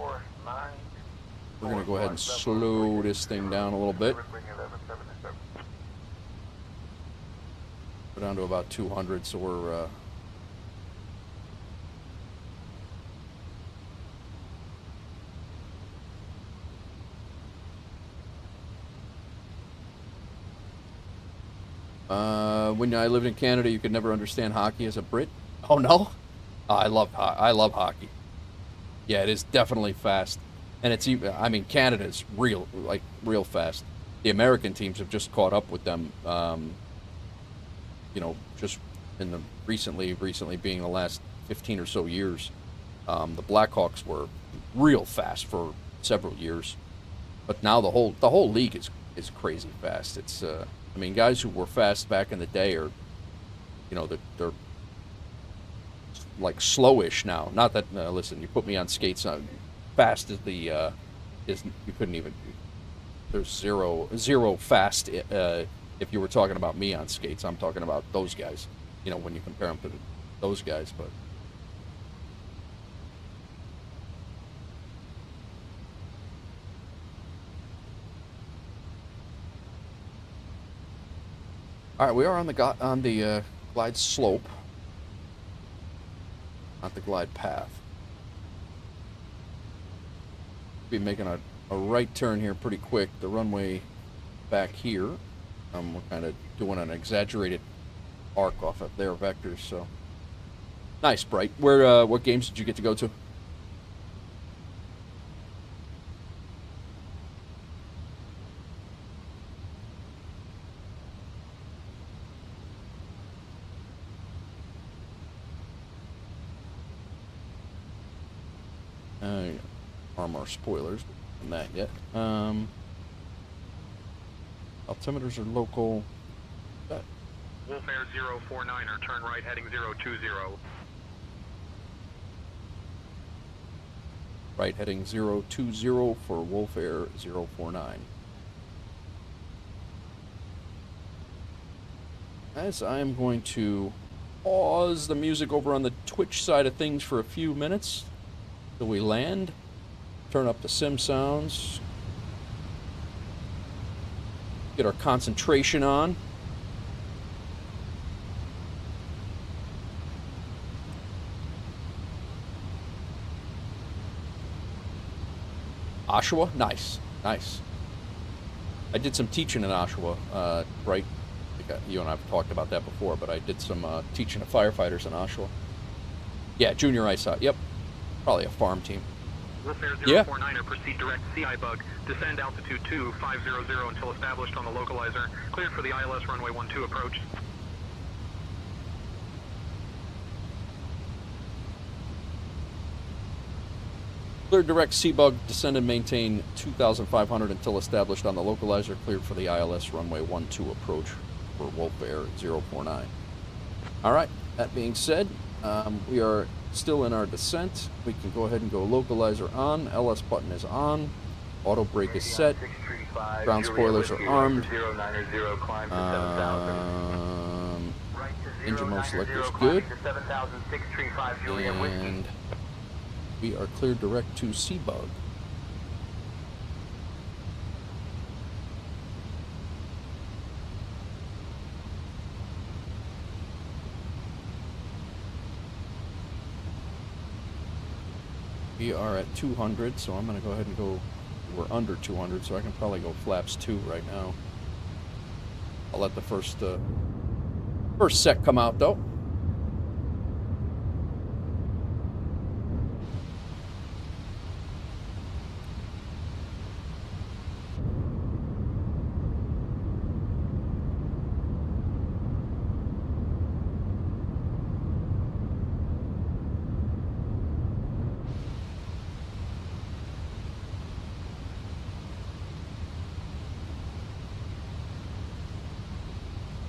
S1: We're going to go ahead and slow this thing down a little bit. We're down to about 200, so we're when I lived in Canada, you could never understand hockey as a Brit. Oh no, I love hockey. Yeah, it is definitely fast, and it's even. I mean, Canada's real fast. The American teams have just caught up with them. Just in the recently being the last 15 or so years. The Blackhawks were real fast for several years, but now the whole league is crazy fast. It's I mean, guys who were fast back in the day are, they're like slowish now. Not that listen, you put me on skates. Fast is you couldn't even. There's zero fast If you were talking about me on skates, I'm talking about those guys. You know, when you compare them to those guys, but. All right, we are on the glide slope, not the glide path. Be making a right turn here pretty quick. The runway back here, we're kind of doing an exaggerated arc off of their vectors. So nice, Bright. Where what games did you get to go to? Armor spoilers, and that yet. Altimeters are local.
S6: Wolf Air 049er, turn right heading 020.
S1: Right heading 020 for Wolf Air 049. As I am going to pause the music over on the Twitch side of things for a few minutes till we land. Turn up the sim sounds. Get our concentration on. Oshawa? Nice. Nice. I did some teaching in Oshawa, right? You and I have talked about that before, but I did some teaching of firefighters in Oshawa. Yeah, junior ISOT. Yep. Probably a farm team.
S6: Wolf Air 049er, proceed direct CI bug. Descend altitude 2500 until established on the localizer. Cleared for the ILS runway 12 approach.
S1: Cleared direct C-bug, descend and maintain 2,500 until established on the localizer. Cleared for the ILS runway 12 approach for Wolf Air 049. All right, that being said, we are still in our descent. We can go ahead and go localizer on. LS button is on. Auto brake is set. Ground spoilers are armed. Engine mode selector is good. And we are cleared direct to C-bug. We are at 200, so I'm going to go ahead and go. We're under 200, so I can probably go flaps 2 right now. I'll let the first set come out, though.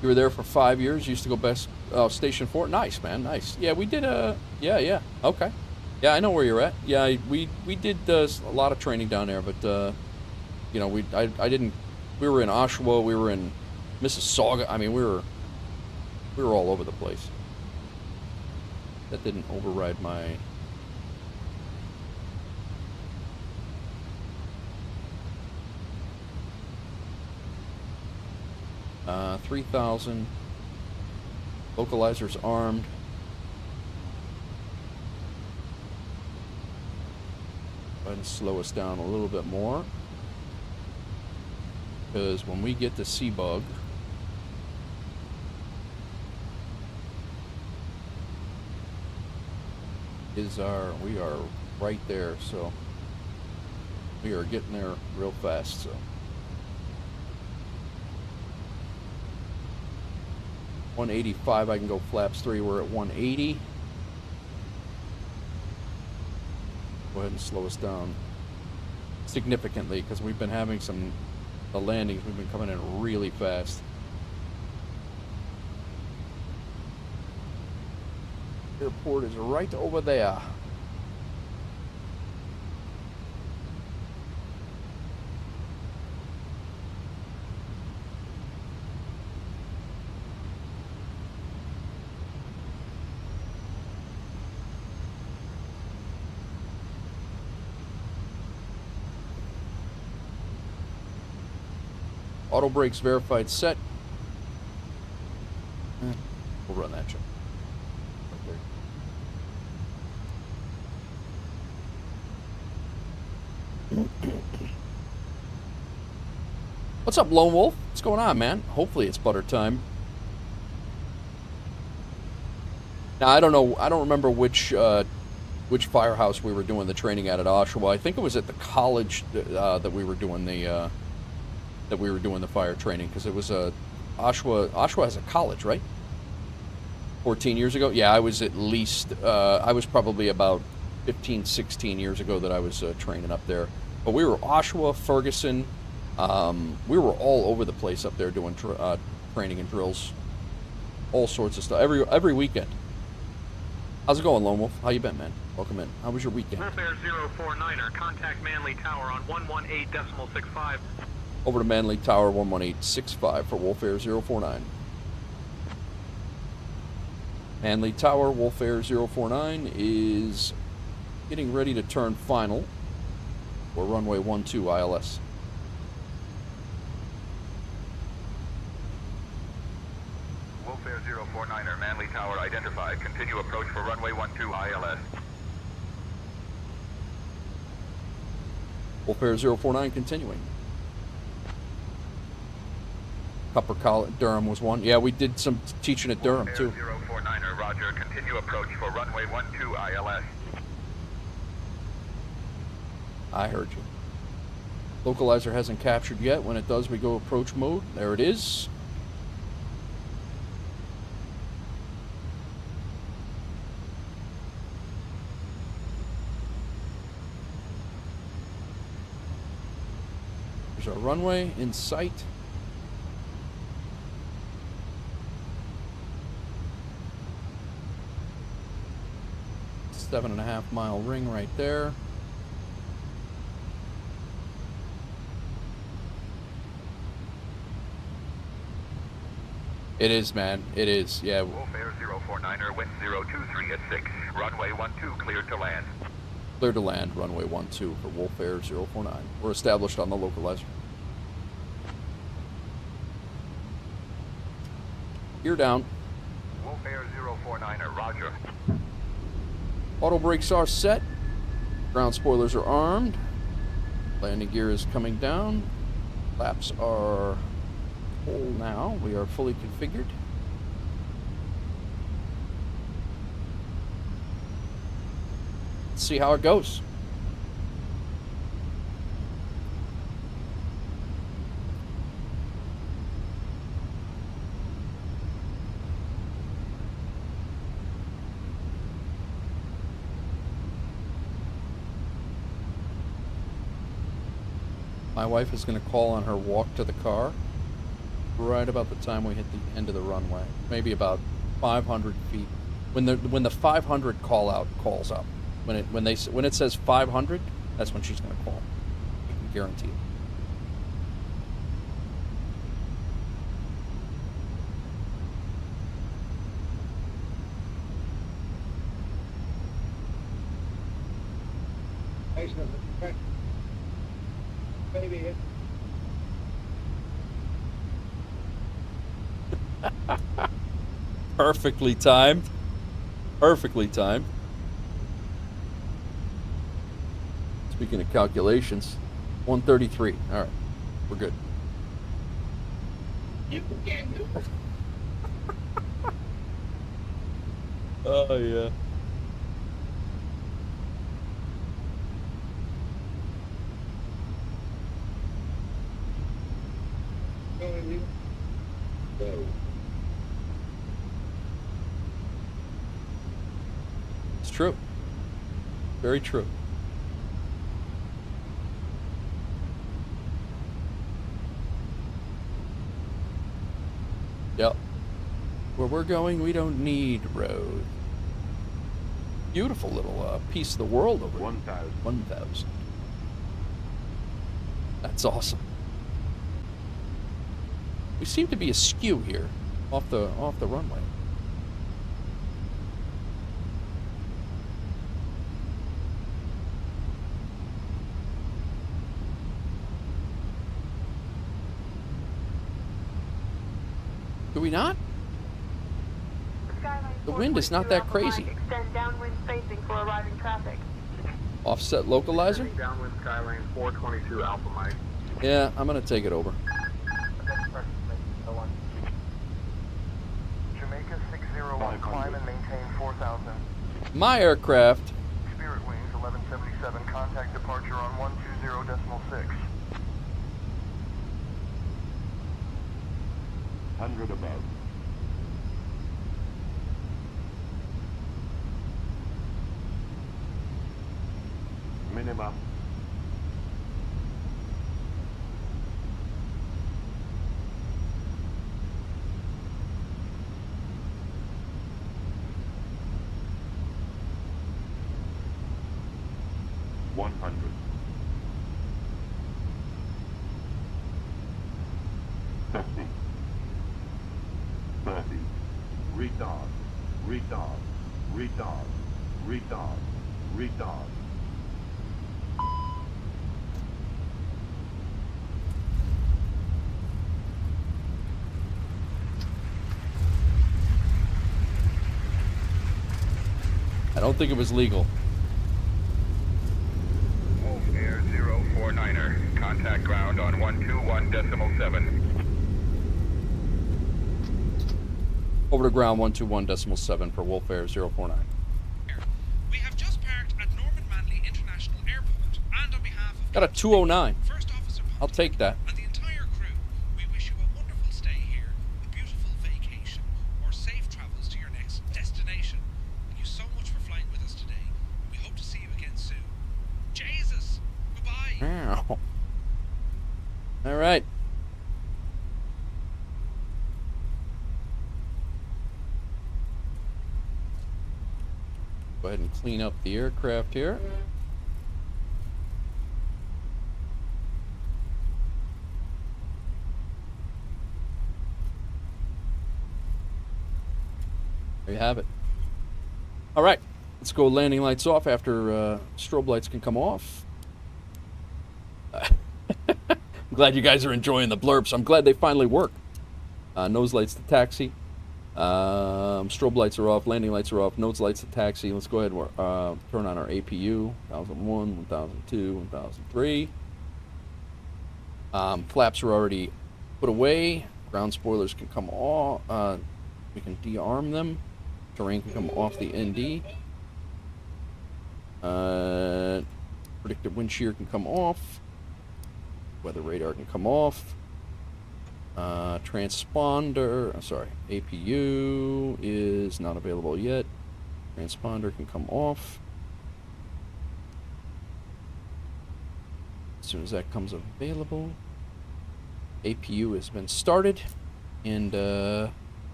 S1: You were there for 5 years. Used to go best Station 4. Nice, man. Nice. Yeah, we did yeah. Okay. Yeah, I know where you're at. Yeah, we did a lot of training down there, but you know, I didn't. We were in Oshawa. We were in Mississauga. I mean, we were all over the place. That didn't override my. 3,000. Localizers armed. Go ahead and slow us down a little bit more. Because when we get to C-bug, we are right there, so we are getting there real fast, so. 185, I can go flaps 3, we're at 180. Go ahead and slow us down significantly, because we've been having the landings, we've been coming in really fast. Airport is right over there. Auto brakes verified set. We'll run that check. Right there. What's up, Lone Wolf? What's going on, man? Hopefully it's butter time. Now I don't know. I don't remember which firehouse we were doing the training at Oshawa. I think it was at the college that we were doing the fire training, because it was Oshawa. Oshawa has a college, right? 14 years ago. Yeah, I was at least. I was probably about 15, 16 years ago that I was training up there. But we were Oshawa, Ferguson. We were all over the place up there doing training and drills, all sorts of stuff every weekend. How's it going, Lone Wolf? How you been, man? Welcome in. How was your weekend?
S6: Wolf Air 049er, contact Manly Tower on 118.65.
S1: Over to Manly Tower 118.65 for Wolf Air 049. Manly Tower, Wolf Air 049 is getting ready to turn final for runway 12 ILS.
S5: Wolf Air 049er, Manly Tower identified. Continue approach for runway 12 ILS.
S1: Wolf Air 049 continuing. Upper College, Durham was one. Yeah, we did some teaching at Durham too.
S5: Wolf Air 049er, roger. Continue approach for runway 12 ILS.
S1: I heard you. Localizer hasn't captured yet. When it does, we go approach mode. There it is. There's our runway in sight. $7.5 mile ring right there. It is, man. It is. Yeah.
S5: Wolf Air 049er, wind 023 at 6. Runway 12 cleared to land.
S1: Clear to land, runway 12 for Wolf Air 049. We're established on the localizer. Gear down.
S5: Wolf Air 049er, roger.
S1: Auto brakes are set. Ground spoilers are armed. Landing gear is coming down. Flaps are full now. We are fully configured. Let's see how it goes. My wife is going to call on her walk to the car right about the time we hit the end of the runway, maybe about 500 feet. When the 500 call out calls up, when it says 500, that's when she's going to call. I can guarantee it.
S8: Baby.
S1: Perfectly timed. Perfectly timed. Speaking of calculations, 133. All right, we're good.
S8: You can do it.
S1: Oh yeah. It's true. Very true. Yep. Where we're going, we don't need road. Beautiful little piece of the world over
S8: 1,000.
S1: 1,000. That's awesome. We seem to be askew here, off the runway. Do we not? The wind is not that crazy.
S4: Extend downwind spacing for arriving traffic.
S1: Offset localizer?
S6: Downwind Skylane 422 Alpha Mike.
S1: Yeah, I'm gonna take it over.
S5: Jamaica 601, climb and maintain 4,000.
S1: My aircraft.
S5: Spirit Wings 1177, contact departure on 120.6.
S9: 100 above. Minimum. $100. 50. 30. Retard. Retard. Retard. Retard. Retard.
S1: I don't think it was legal.
S5: Wolf Air 049er, contact ground on 121.7.
S1: Over to ground 121.7 for Wolf Air 049.
S3: We have just parked at Norman Manley International Airport, and on behalf of
S1: Got a 209.
S3: First Officer
S1: I'll take that.
S3: and the entire crew, we wish you a wonderful stay here, a beautiful vacation, or safe travels to your next destination. Thank you so much for flying with us today. We hope to see you again soon. Jesus! Goodbye!
S1: Ow. All right. Go ahead and clean up the aircraft here. There you have it. All right, let's go landing lights off after strobe lights can come off. I'm glad you guys are enjoying the blurbs. I'm glad they finally work. Nose lights to taxi. Strobe lights are off. Landing lights are off. Nose lights to taxi. Let's go ahead and turn on our APU. 1001, 1002, 1003. Flaps are already put away. Ground spoilers can come off. We can de-arm them. Terrain can come off the ND. Predictive wind shear can come off. Weather radar can come off. Transponder, APU is not available yet. Transponder can come off. As soon as that comes available. APU has been started and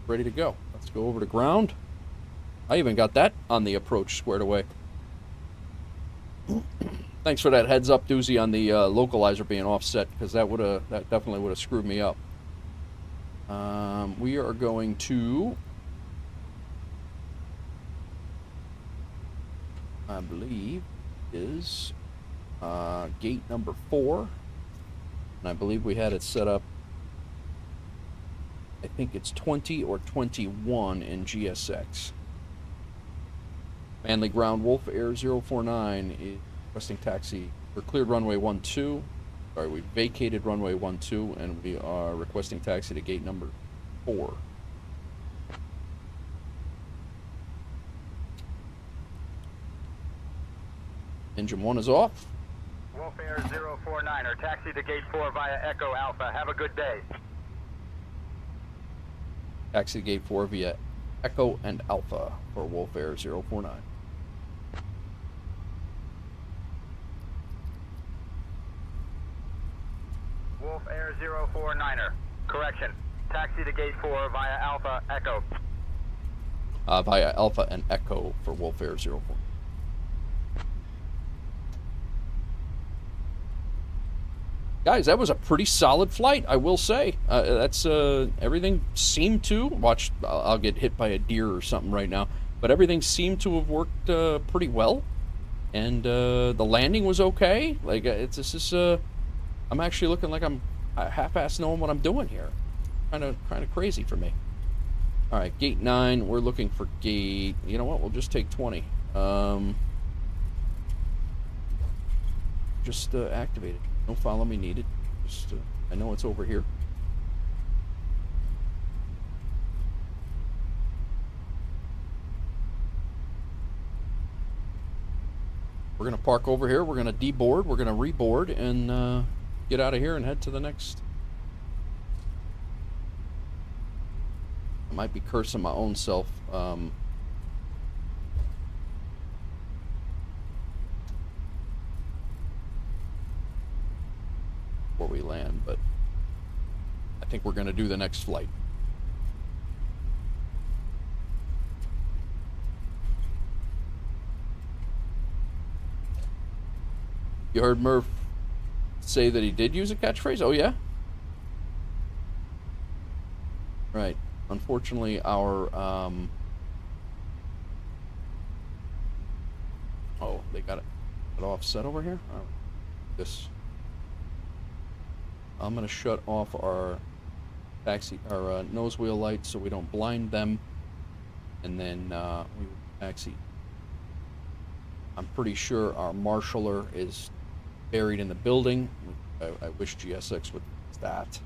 S1: ready to go. Let's go over to ground. I even got that on the approach squared away. Thanks for that heads up, Doozy, on the localizer being offset, because that definitely would have screwed me up. We are going to, I believe, is gate number 4, and I believe we had it set up. I think it's 20 or 21 in GSX. Manley Ground Wolf Air 049 is requesting taxi for cleared runway 12. Sorry, we vacated runway 12 and we are requesting taxi to gate number 4. Engine 1 is off.
S5: Wolf Air 049er, taxi to gate 4 via Echo Alpha. Have a good day.
S1: Taxi to gate 4 via Echo and Alpha for Wolf Air 049.
S5: Wolf Air 049er, correction. Taxi to gate 4 via Alpha Echo.
S1: Via Alpha and Echo for Wolf Air 04. Guys, that was a pretty solid flight, I will say. That's everything seemed to. Watch, I'll get hit by a deer or something right now. But everything seemed to have worked pretty well, and the landing was okay. Like I'm actually looking like I'm half-assed knowing what I'm doing here. kind of crazy for me. All right, gate 9. We're looking for gate. You know what? We'll just take 20. Just activate it. No follow me needed. Just I know it's over here. We're gonna park over here. We're gonna deboard. We're gonna reboard and get out of here and head to the next. I might be cursing my own self. Before we land, but I think we're gonna do the next flight. You heard Murph say that he did use a catchphrase? Oh, yeah? Right. Unfortunately, our... Oh, they got it offset over here? Oh, this... I'm going to shut off our taxi, our nose wheel lights so we don't blind them. And then we taxi. I'm pretty sure our marshaller is buried in the building. I wish GSX would do that.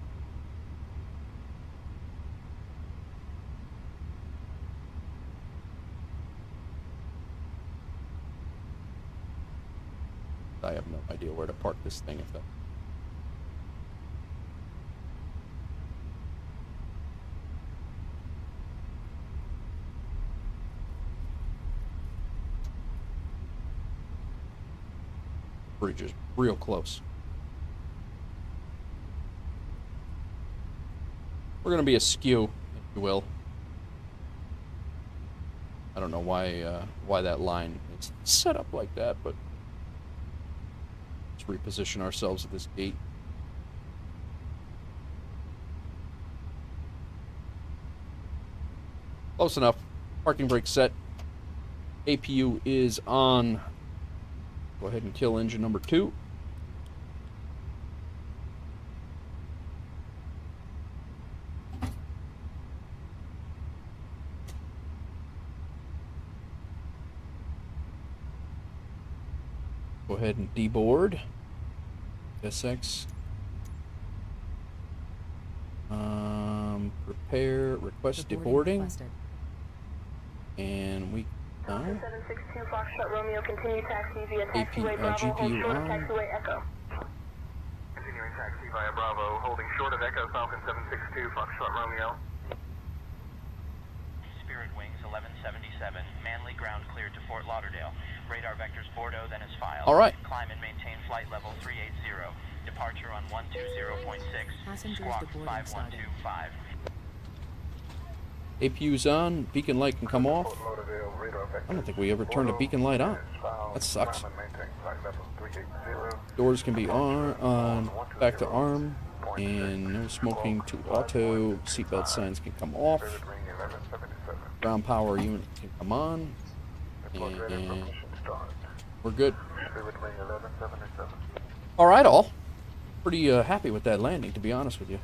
S1: I have no idea where to park this thing if that. Bridge is real close. We're gonna be askew, if you will. I don't know why that line is set up like that, but let's reposition ourselves at this gate. Close enough. Parking brake set. APU is on. Go ahead and kill engine number 2. Go ahead and deboard. SX. Prepare, request deboarding. And we go.
S4: 762 Foxtrot Romeo, continue taxi via taxiway Bravo, hold
S1: GPU
S4: short of
S1: on.
S4: taxiway Echo.
S5: Continuing taxi via Bravo, holding short of Echo Falcon 762, Foxtrot Romeo.
S10: Spirit Wings 1177, Manly ground cleared to Fort Lauderdale. Radar vectors Bordeaux, then is filed.
S1: All right.
S10: Climb and maintain flight level 380. Departure on 120.6. Squawk 5125.
S1: APU's on. Beacon light can come off. I don't think we ever turned a beacon light on. That sucks. Doors can be on, back to arm, and no smoking to auto. Seatbelt signs can come off. Ground power unit can come on, and we're good. All right, all. Pretty happy with that landing, to be honest with you.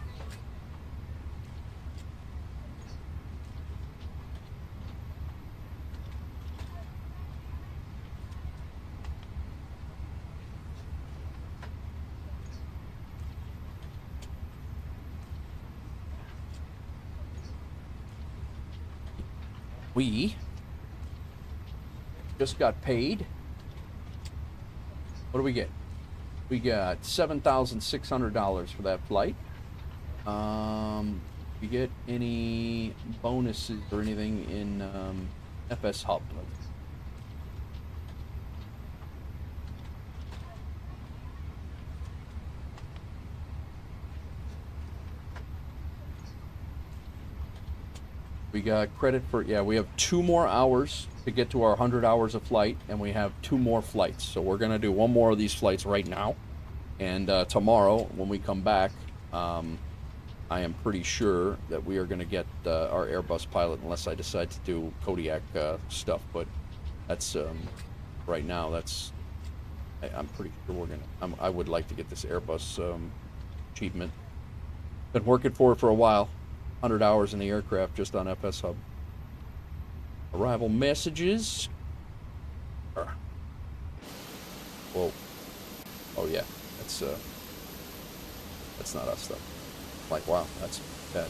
S1: We just got paid. What do we get? We got $7,600 for that flight. We get any bonuses or anything in FS Hub? We got credit for, yeah, we have 2 more hours to get to our 100 hours of flight, and we have 2 more flights. So we're going to do 1 more of these flights right now. And tomorrow, when we come back, I am pretty sure that we are going to get our Airbus pilot, unless I decide to do Kodiak stuff. But that's, right now, that's, I'm pretty sure we're going to, I would like to get this Airbus achievement. Been working for it for a while. 100 hours in the aircraft just on FS Hub. Arrival messages. Whoa. Oh yeah, that's not us though. Like, wow, that's bad.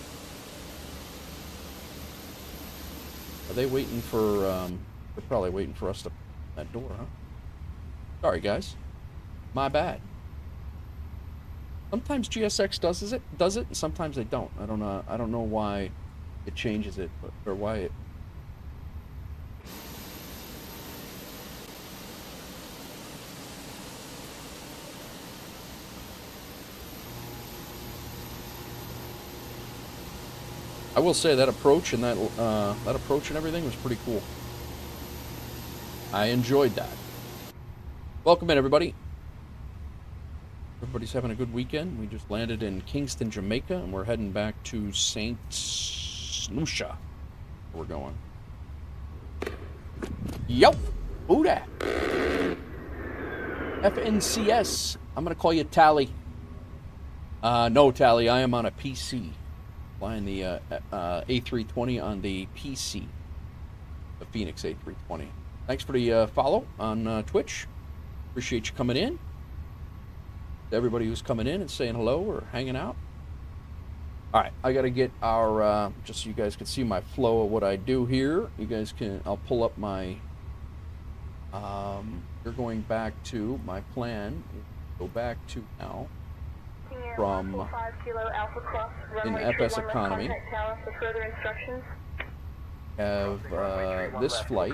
S1: Are they waiting for, they're probably waiting for us to open that door, huh? Sorry, guys. My bad. Sometimes GSX does it, and sometimes they don't. I don't know why it changes it, or why it... I will say that approach and that approach and everything was pretty cool. I enjoyed that. Welcome in, everybody. Everybody's having a good weekend. We just landed in Kingston, Jamaica, and we're heading back to St. Lucia. Where we're going. Yo! Who that? FNCS. I'm gonna call you Tally. No, Tally. I am on a PC. Flying the A320 on the PC. The Fenix A320. Thanks for the follow on Twitch. Appreciate you coming in. Everybody who's coming in and saying hello or hanging out. All right, I got to get our, just so you guys can see my flow of what I do here. You guys can, I'll pull up my, you're going back to my plan. Go back to now. From in FSEconomy, have this flight.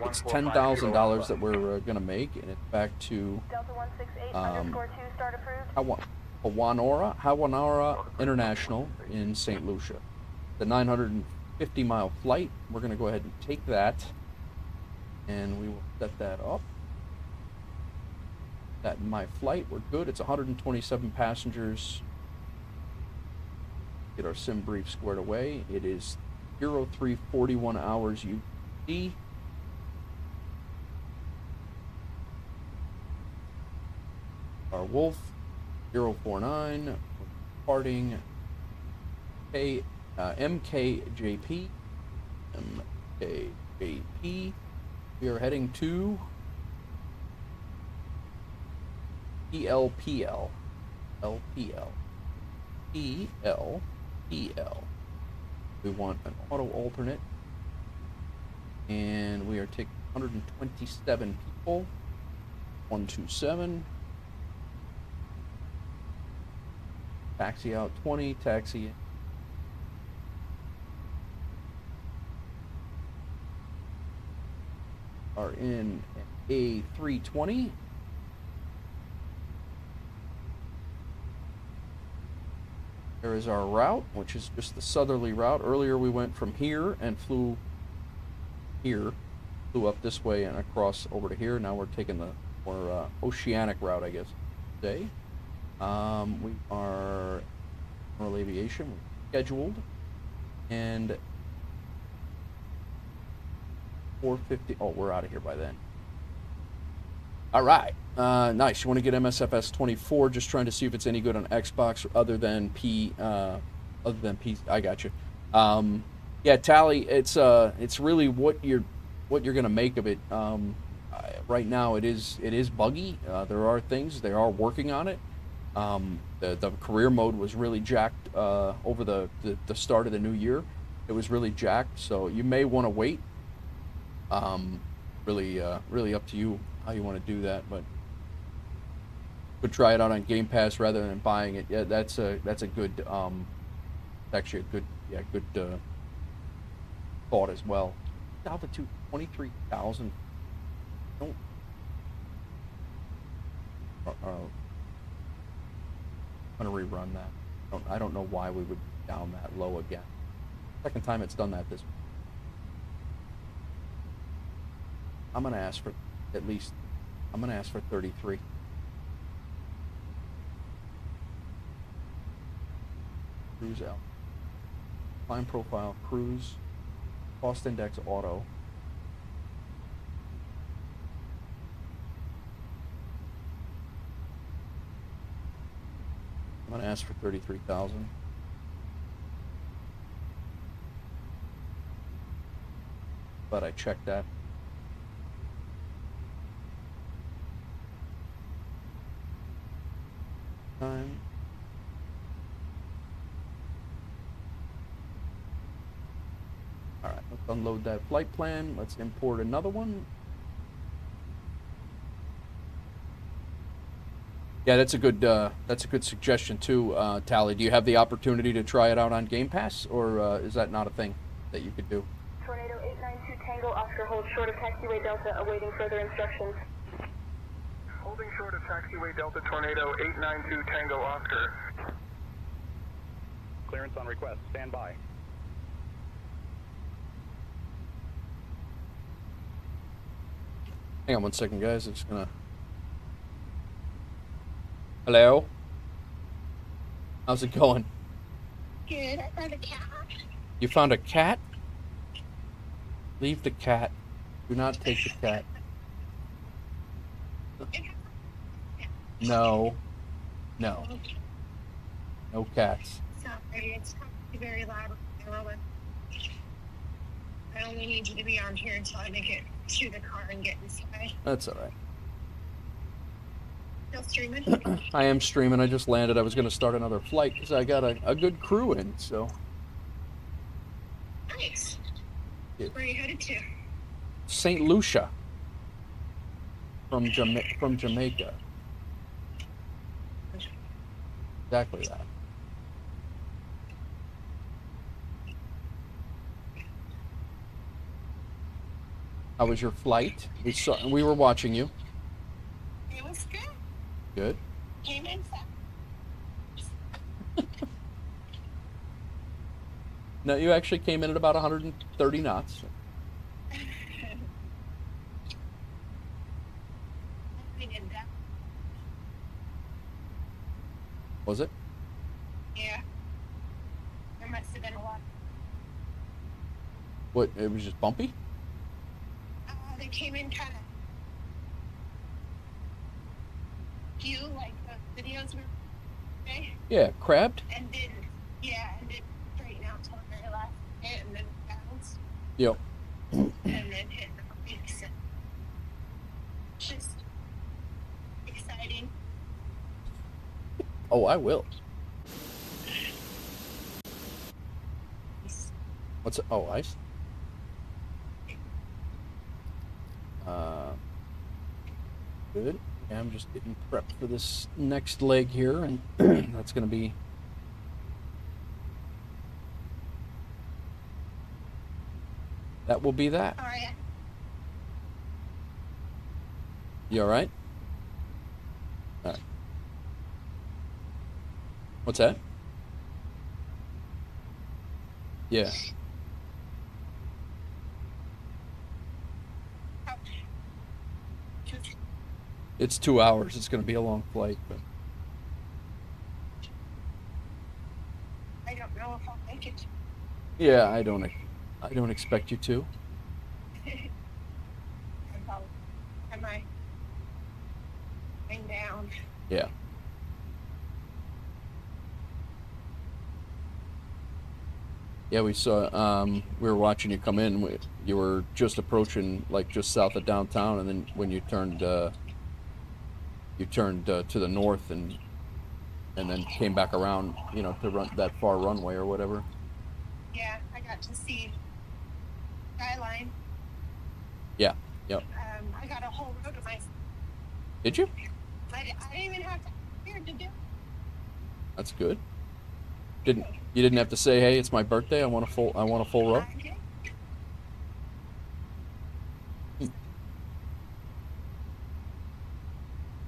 S1: It's $10,000 that we're gonna make, and it's back to Hawanara International in St. Lucia. The 950-mile flight. We're gonna go ahead and take that, and we will set that up. That in my flight, we're good. It's 127 passengers. Get our sim brief squared away. It is 0341 hours UTC. Our Wolf 049. Departing MKJP. MKJP. We are heading to ELPL. LPL. ELPL. We want an auto alternate. And we are taking 127 people. 127. Taxi out 20. Taxi in. Are in an A320. There is our route, which is just the southerly route. Earlier we went from here and flew here, flew up this way and across over to here. Now we're taking the more oceanic route, I guess, today. We are General Aviation, scheduled, and 4:50. Oh, we're out of here by then. All right, nice. You want to get MSFS 24? Just trying to see if it's any good on Xbox other than P. I got you. Yeah, Tally. It's really what you're gonna make of it. Right now, it is buggy. There are things they are working on it. The career mode was really jacked over the start of the new year. It was really jacked, so you may want to wait. Really up to you how you want to do that, but could try it out on Game Pass rather than buying it. Yeah, that's a good actually a good thought as well. Altitude 23,000. Don't. I'm gonna rerun that. I don't know why we would be down that low again. Second time it's done that this week. I'm gonna ask for at least. I'm gonna ask for 33. Cruise out. Climb profile, cruise, cost index, auto. I'm gonna ask for 33,000. But I checked that. Time. All right, let's unload that flight plan. Let's import another one. Yeah, that's a good suggestion too, Tally. Do you have the opportunity to try it out on Game Pass, or is that not a thing that you could do?
S4: Tornado 892 Tango Oscar holds short of taxiway Delta, awaiting further instructions.
S6: Holding short of taxiway Delta Tornado 892 Tango Oscar. Clearance on request. Stand by.
S1: Hang on one second, guys. I'm just gonna. Hello. How's it going?
S11: Good. I found a cat.
S1: You found a cat? Leave the cat. Do not take the cat. No. No. No cats.
S11: Sorry, it's probably very loud. I only need you to be on here until I make it to the car and get inside.
S1: That's all right.
S11: Still streaming?
S1: I am streaming. I just landed. I was going to start another flight because I got a good crew in, so.
S11: Nice.
S1: Yeah.
S11: Where are you headed to?
S1: St. Lucia. From Jamaica. Exactly that. How was your flight? We were watching you.
S11: It was good.
S1: Good.
S11: Came in fast.
S1: No, you actually came in at about 130 knots. Was it?
S11: Yeah. There must have been a lot.
S1: What? It was just bumpy?
S11: They came in kind of few, like the videos were okay.
S1: Yeah, crabbed?
S11: And didn't straighten out till the very last hit and then bounced.
S1: Yep.
S11: And then hit the brakes. Just exciting.
S1: Oh, I will. What's it? Oh, ice? Good. Yeah, I'm just getting prepped for this next leg here, and that's going to be... That will be that.
S11: All right.
S1: You all right? All right. What's that? Yeah. It's 2 hours. It's going to be a long flight, but
S11: I don't know if I'll make it.
S1: yeah, I don't expect you to.
S11: Am I going down?
S1: Yeah. Yeah, we saw. We were watching you come in. You were just approaching, like just south of downtown, and then when you turned to the north, and then came back around, to run that far runway or whatever.
S11: Yeah, I got to see skyline.
S1: Yeah. Yep.
S11: I got a whole row to myself.
S1: Did you?
S11: I didn't even have to here to do.
S1: That's good. You didn't have to say, "Hey, it's my birthday. I want a full row."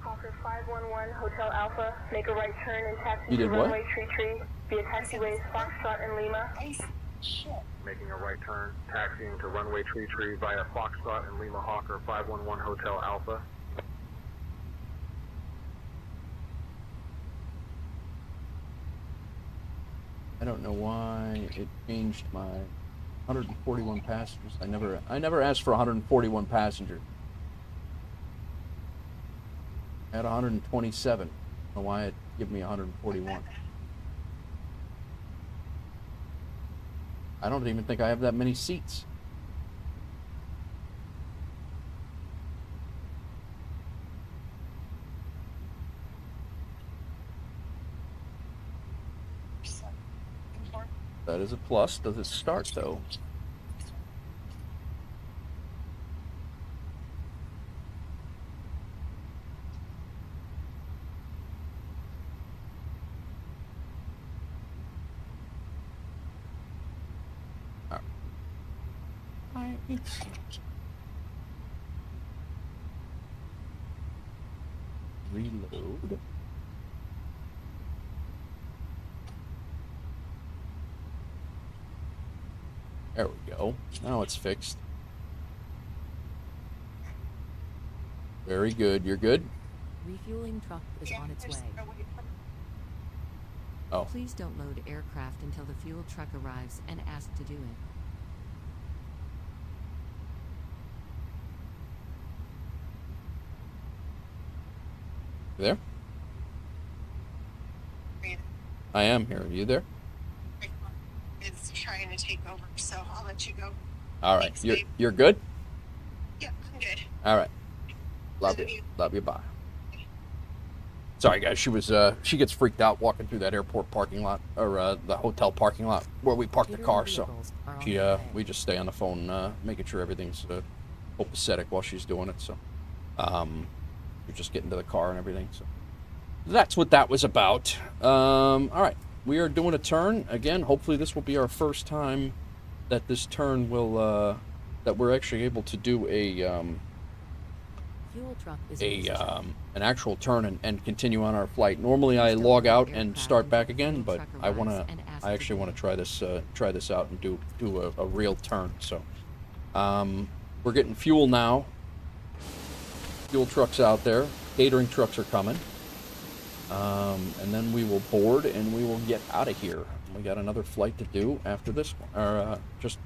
S4: Hawker 511 Hotel Alpha, make a right turn and taxi
S1: You
S4: to
S1: did what?
S4: runway Tree via taxiways Foxtrot and Lima.
S11: Shit.
S6: Making a right turn, taxiing to runway Tree via Foxtrot and Lima Hawker 511 Hotel Alpha.
S1: I don't know why it changed my 141 passengers. I never asked for 141 passengers. I had 127. I don't know why it gave me 141. I don't even think I have that many seats. That is a plus. Does it start, though? Reload. There we go. Now it's fixed. Very good. You're good?
S12: Refueling truck is on its way.
S1: Oh.
S12: Please don't load aircraft until the fuel truck arrives and ask to do it.
S1: You there? I am here. Are you there?
S11: It's trying to take over, so I'll let you go.
S1: All right.
S11: Thanks, babe.
S1: You're good?
S11: Yeah, I'm good.
S1: All right. Love you. Love you. Bye. Sorry, guys. She gets freaked out walking through that airport parking lot or the hotel parking lot where we parked the car. So we just stay on the phone, making sure everything's copacetic while she's doing it. So we're just getting to the car and everything. So that's what that was about. All right, we are doing a turn again. Hopefully, this will be our first time that this turn will that we're actually able to do
S12: Fuel truck is
S1: an actual turn and continue on our flight. Normally I log out and start back again, but I actually want to try this out and do a real turn. So we're getting fuel now. Fuel trucks out there. Catering trucks are coming. And then we will board and we will get out of here. We got another flight to do after this one, or just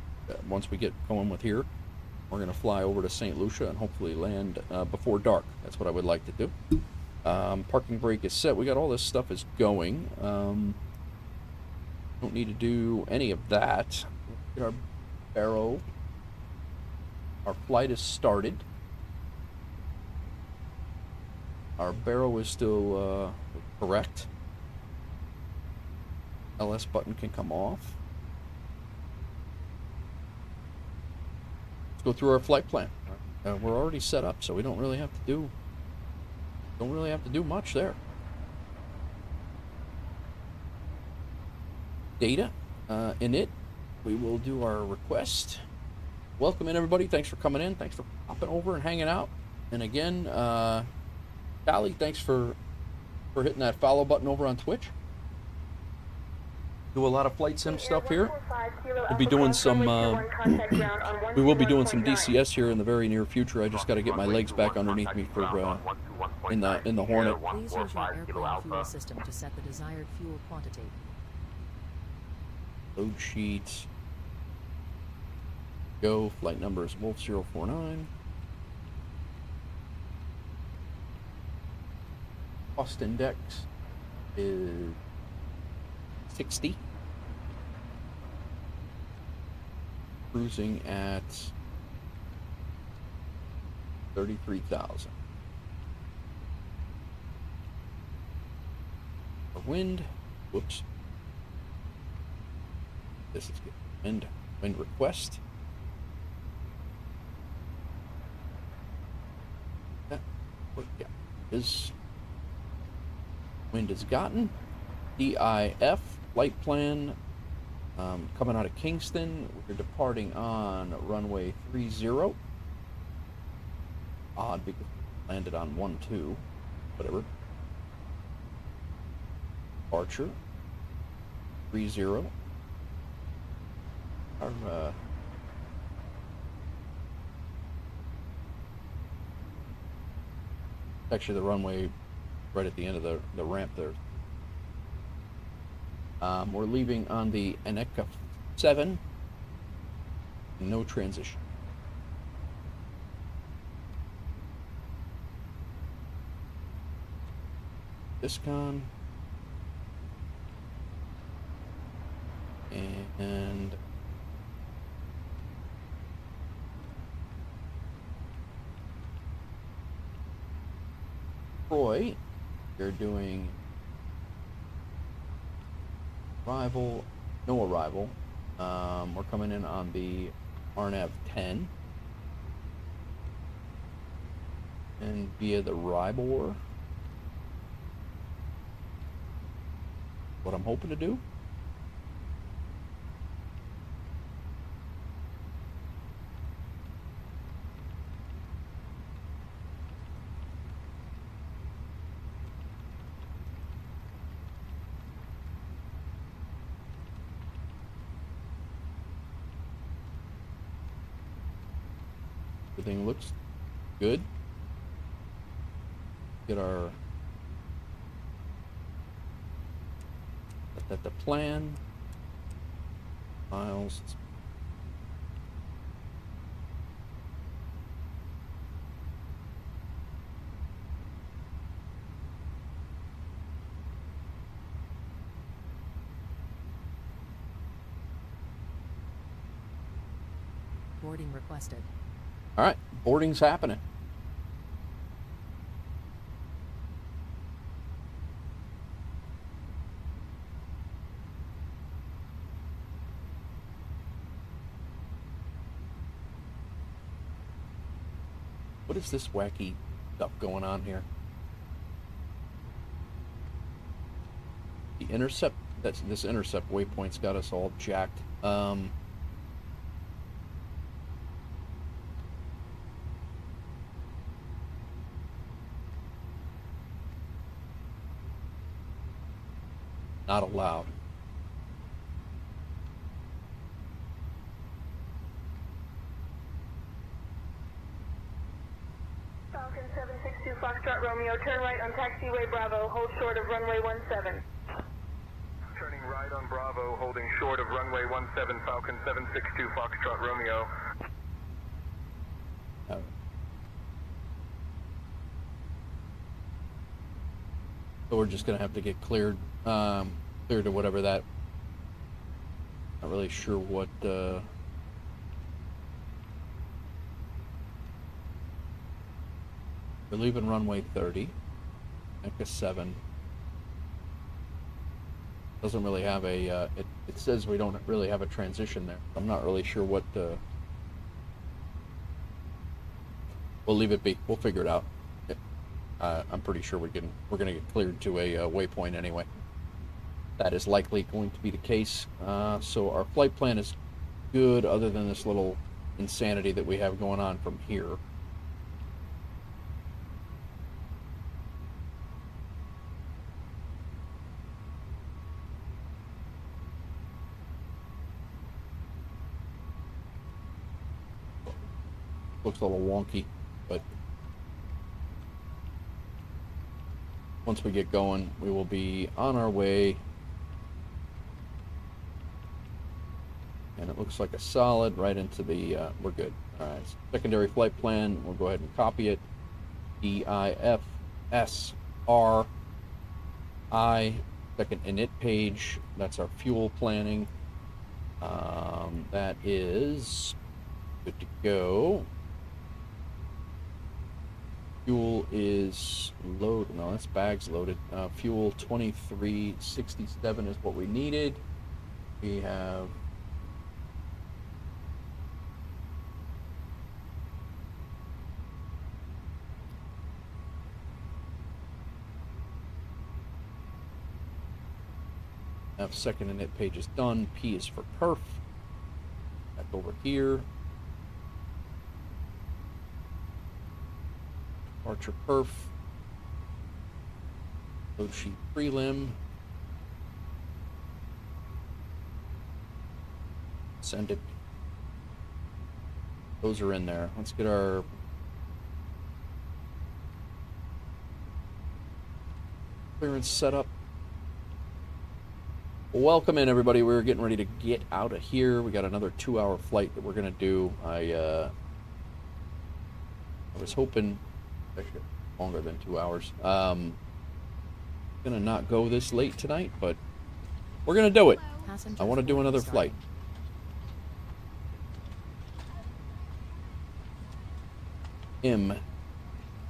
S1: once we get going with here. We're going to fly over to St. Lucia and hopefully land before dark. That's what I would like to do. Parking brake is set. We got all this stuff is going. Don't need to do any of that. Get our barrow. Our flight is started. Our barrow is still correct. LS button can come off. Go through our flight plan. We're already set up, so we don't really have to do much there. Data in it. We will do our request. Welcome in, everybody. Thanks for coming in. Thanks for popping over and hanging out. And again, Callie, thanks for hitting that follow button over on Twitch. Do a lot of flight sim stuff here. We'll be doing some. We will be doing some DCS here in the very near future. I just got to get my legs back underneath me for in the Hornet.
S12: Please use your airplane fuel system to set the desired fuel quantity.
S1: Load sheets. Go. Flight number is Wolf 049. Cost index is 60. Cruising at 33,000. Our wind, whoops. This is good. Wind request. Yeah, his wind is gotten. DIF flight plan coming out of Kingston. We're departing on runway 30. Odd because we landed on 12. Whatever. Departure 30. Our actually the runway right at the end of the ramp there. We're leaving on the Aneka 7. No transition. Discon. And Troy, you're doing arrival, no arrival, We're coming in on the RNAV 10 and via the Rybor. What I'm hoping to do. Everything looks good. Get our the plan files.
S12: Boarding requested.
S1: All right, boarding's happening. What is this wacky stuff going on here? The intercept, this intercept waypoint's got us all jacked. Not allowed.
S4: Falcon 762 Foxtrot Romeo, turn right on taxiway Bravo, hold short of runway 17.
S6: Turning right on Bravo, holding short of runway 17, Falcon 762 Foxtrot Romeo.
S1: So we're just gonna have to get cleared, cleared to whatever that. Not really sure what. We're leaving runway 30, Eka 7. Doesn't really have a. It says we don't really have a transition there. I'm not really sure what. We'll leave it be. We'll figure it out. I'm pretty sure we're gonna get cleared to a waypoint anyway. That is likely going to be the case. So our flight plan is good, other than this little insanity that we have going on from here. Looks a little wonky, but once we get going, we will be on our way. And it looks like a solid right into the, we're good. All right, secondary flight plan, we'll go ahead and copy it. DIFSRI, second init page, that's our fuel planning. That is good to go. Fuel is loaded. No, that's bags loaded. Fuel 2367 is what we needed. We have second init page is done. P is for perf. Back over here. Departure perf. Load sheet prelim. Send it. Those are in there. Let's get our clearance set up. Welcome in, everybody. We're getting ready to get out of here. We got another 2-hour flight that we're gonna do. I was hoping actually longer than 2 hours. Gonna not go this late tonight, but we're gonna do it. I want to do another flight.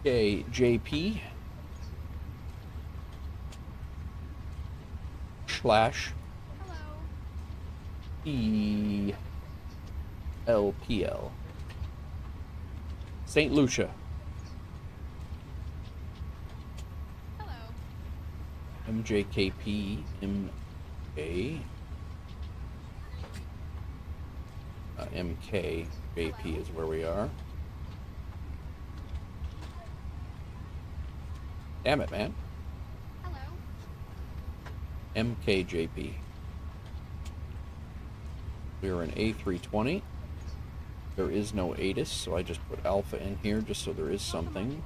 S1: MKJP / LPL. St. Lucia.
S13: Hello.
S1: MJKP, MA. MKJP is where we are. Damn it, man.
S13: Hello.
S1: MKJP. We are an A320. There is no ATIS, so I just put alpha in here just so there is something.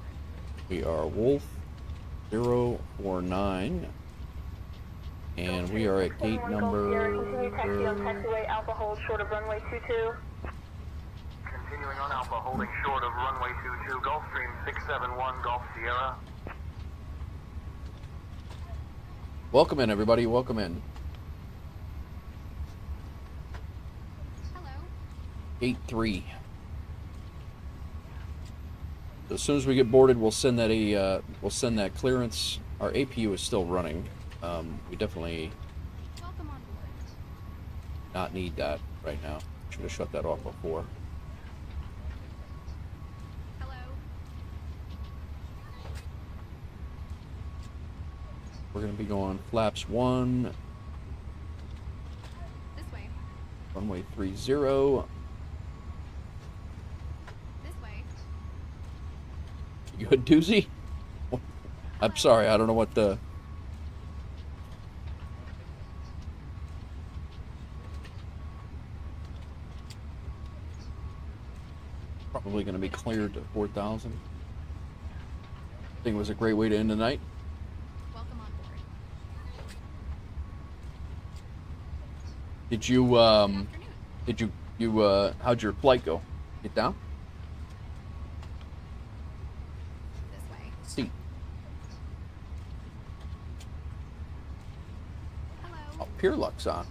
S1: We are Wolf 049. And we are at gate number...
S4: Continue taxi on taxiway Alpha hold short of runway 22.
S5: Continuing on Alpha, holding short of runway 22, Gulfstream 671, Golf Sierra.
S1: Welcome in, everybody. Welcome in.
S13: Hello.
S1: Gate 3. As soon as we get boarded, we'll send that clearance. Our APU is still running. We definitely
S13: Welcome on board.
S1: not need that right now. Should have shut that off before.
S13: Hello.
S1: We're going to be going flaps 1,
S13: This way.
S1: runway 30.
S13: This way.
S1: You a doozy? I'm sorry, I don't know what the... Probably going to be cleared to 4,000. I think it was a great way to end the night.
S13: Welcome on board.
S1: Did you, how'd your flight go? Get down?
S13: This way.
S1: Seat.
S13: Hello.
S1: Oh, Pier Luck's on.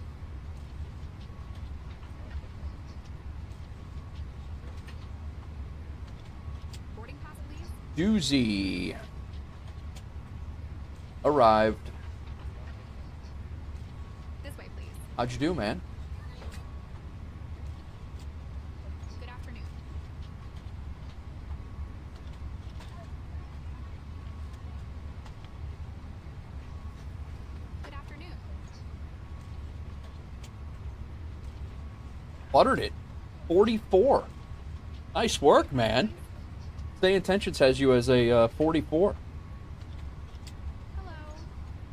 S13: Boarding pass, please.
S1: Doozy. Arrived.
S13: This way, please.
S1: How'd you do, man?
S13: Good afternoon. Good afternoon.
S1: Buttered it. 44. Nice work, man. Stay Intentions has you as a 44.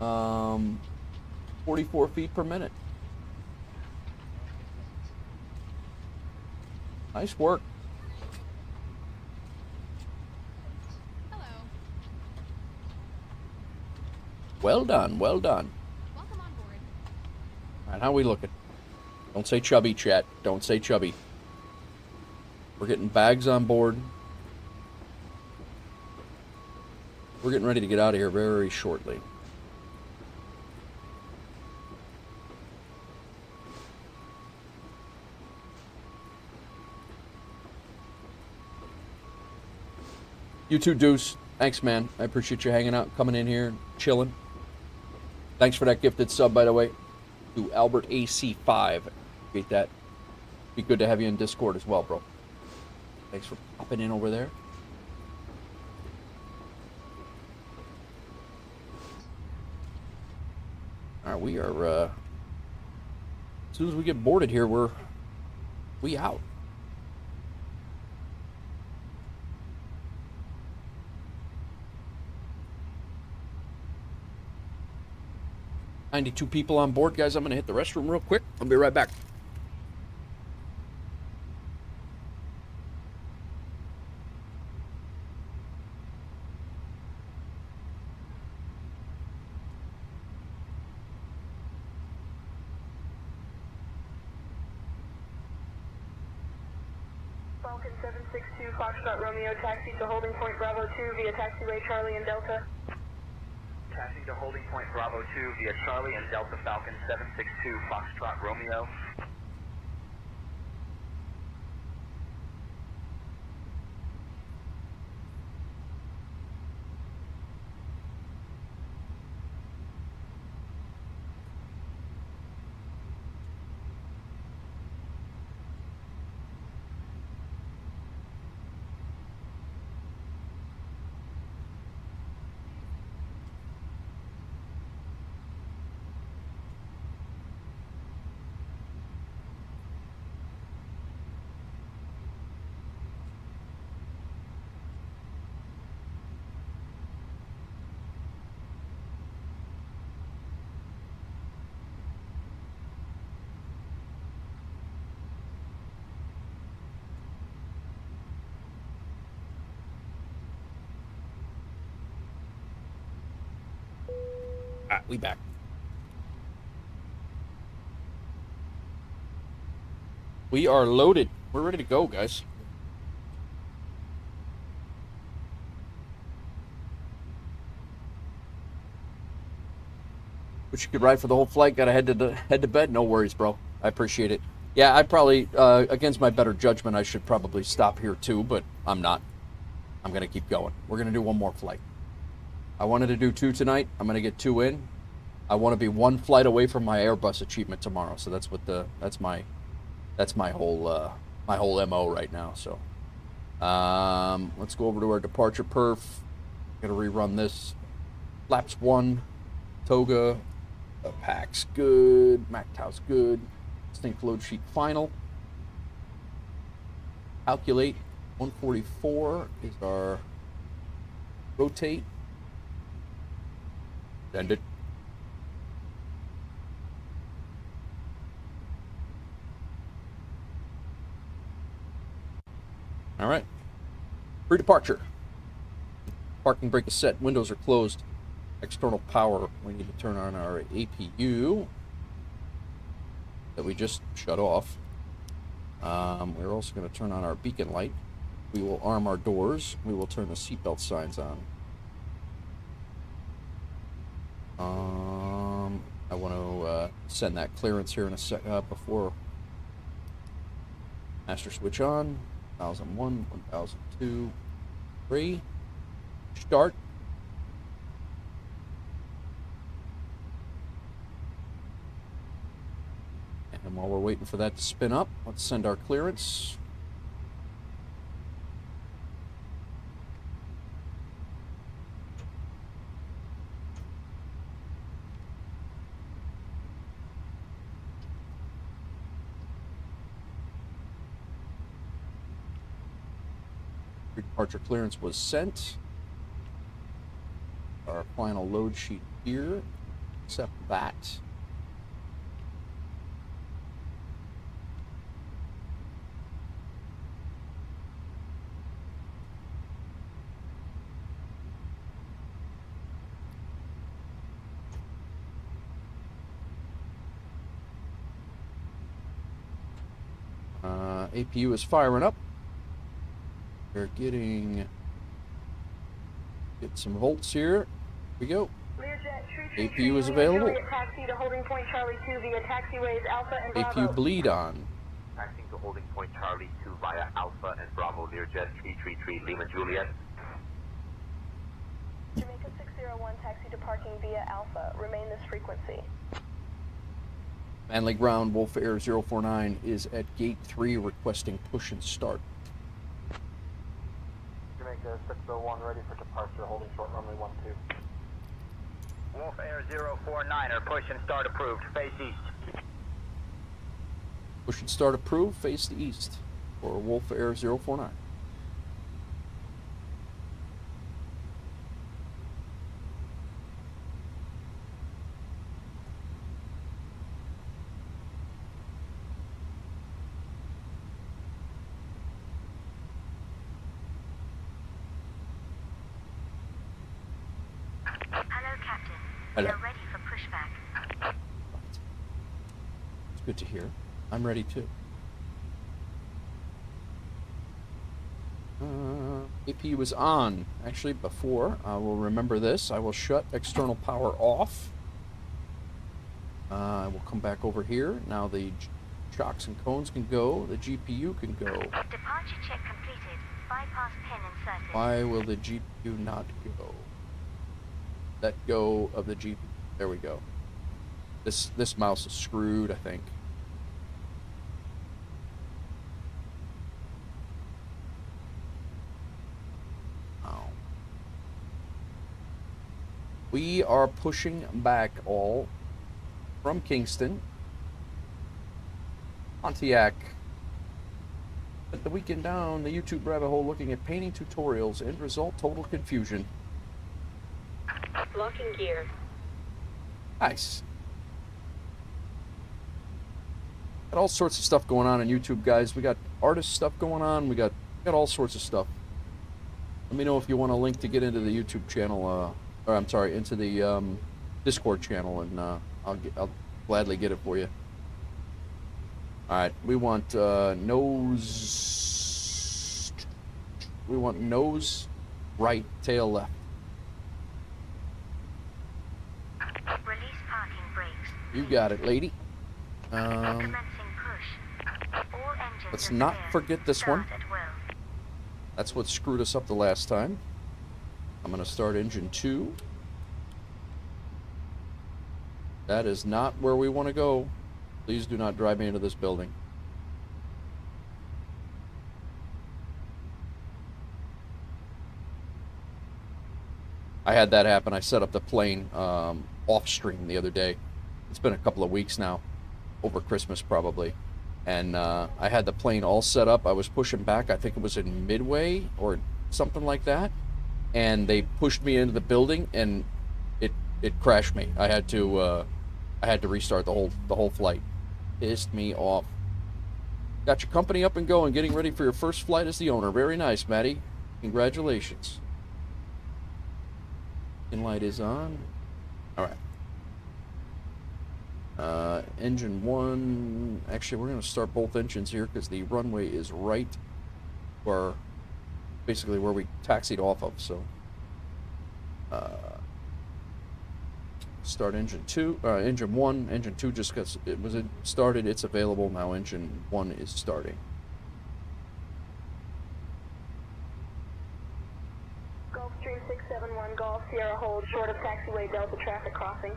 S13: Hello.
S1: 44 feet per minute. Nice work.
S13: Hello.
S1: Well done, well done.
S13: Welcome on board.
S1: All right, how we looking? Don't say chubby, chat. Don't say chubby. We're getting bags on board. We're getting ready to get out of here very shortly. You too, Deuce. Thanks, man. I appreciate you hanging out, coming in here, chilling. Thanks for that gifted sub, by the way, to Albert AC5. Appreciate that. Be good to have you in Discord as well, bro. Thanks for popping in over there. All right, we are, as soon as we get boarded here, we out. $92 people on board, guys. I'm going to hit the restroom real quick. I'll be right back.
S4: Falcon 762 Foxtrot Romeo taxi to holding point Bravo 2 via taxiway Charlie and Delta.
S10: Taxi to holding point Bravo 2 via Charlie and Delta Falcon 762 Foxtrot Romeo.
S1: Alright, we back. We are loaded. We're ready to go, guys. Wish you could ride for the whole flight. Gotta head to bed. No worries, bro. I appreciate it. Yeah, I probably, against my better judgment, I should probably stop here too, but I'm not. I'm gonna keep going. We're gonna do one more flight. I wanted to do 2 tonight. I'm gonna get 2 in. I want to be 1 flight away from my Airbus achievement tomorrow. So that's what that's my whole MO right now. So let's go over to our departure perf. Gotta rerun this. Flaps 1, toga, packs good, MACTOW's good. Distinct load sheet final. Calculate 144 is our rotate. End it. All right. Pre-departure. Parking brake is set. Windows are closed. External power. We need to turn on our APU that we just shut off. We're also going to turn on our beacon light. We will arm our doors. We will turn the seatbelt signs on. I want to send that clearance here in a sec before master switch on. 1001, 1002, 3. Start. And while we're waiting for that to spin up, let's send our clearance. Departure clearance was sent. Our final load sheet here. Accept that. APU is firing up. We're get some volts here. Here we go. APU is available. APU bleed on.
S5: Taxiing to holding point Charlie 2 via Alpha and Bravo Learjet 333 Lima Juliet.
S4: Jamaica 601 taxi departing via Alpha. Remain this frequency.
S1: Manley Ground, Wolf Air 049 is at gate 3 requesting push and start.
S6: Jamaica 601 ready for departure, holding short runway 12.
S5: Wolf Air 049er, push and start approved, face east.
S1: Push and start approved, face the east for Wolf Air 049.
S2: Hello. You're ready for pushback.
S1: It's good to hear. I'm ready too. APU is on. Actually, before I will remember this, I will shut external power off. I will come back over here. Now the shocks and cones can go. The GPU can go.
S2: Departure check completed. Bypass pin inserted.
S1: Why will the GPU not go? Let go of the GPU. There we go. This mouse is screwed, I think. Oh. We are pushing back all from Kingston. Pontiac. At the weekend down the YouTube rabbit hole looking at painting tutorials. End result, total confusion.
S4: Locking gear.
S1: Nice. Got all sorts of stuff going on YouTube, guys. We got artist stuff going on. We got all sorts of stuff. Let me know if you want a link to get into the YouTube channel. Or I'm sorry, into the Discord channel, and I'll gladly get it for you. All right, we want nose. We want nose right, tail left.
S2: Release parking brakes.
S1: You got it, lady.
S2: Commencing push. All engines
S1: Let's
S2: and
S1: not
S2: spares
S1: forget this
S2: start
S1: one.
S2: at will.
S1: That's what screwed us up the last time. I'm going to start engine 2. That is not where we want to go. Please do not drive me into this building. I had that happen. I set up the plane off stream the other day. It's been a couple of weeks now, over Christmas probably. And I had the plane all set up. I was pushing back. I think it was in midway or something like that. And they pushed me into the building, and it crashed me. I had to restart the whole flight. Pissed me off. Got your company up and going, getting ready for your first flight as the owner. Very nice, Maddie. Congratulations. Light is on. All right. Engine 1. Actually, we're going to start both engines here because the runway is right where, basically where we taxied off of. So, start engine 2. Engine 1. Engine 2 just got started. It's available now. Engine 1 is starting.
S4: Gulfstream 671 Golf Sierra hold short of taxiway Delta traffic crossing.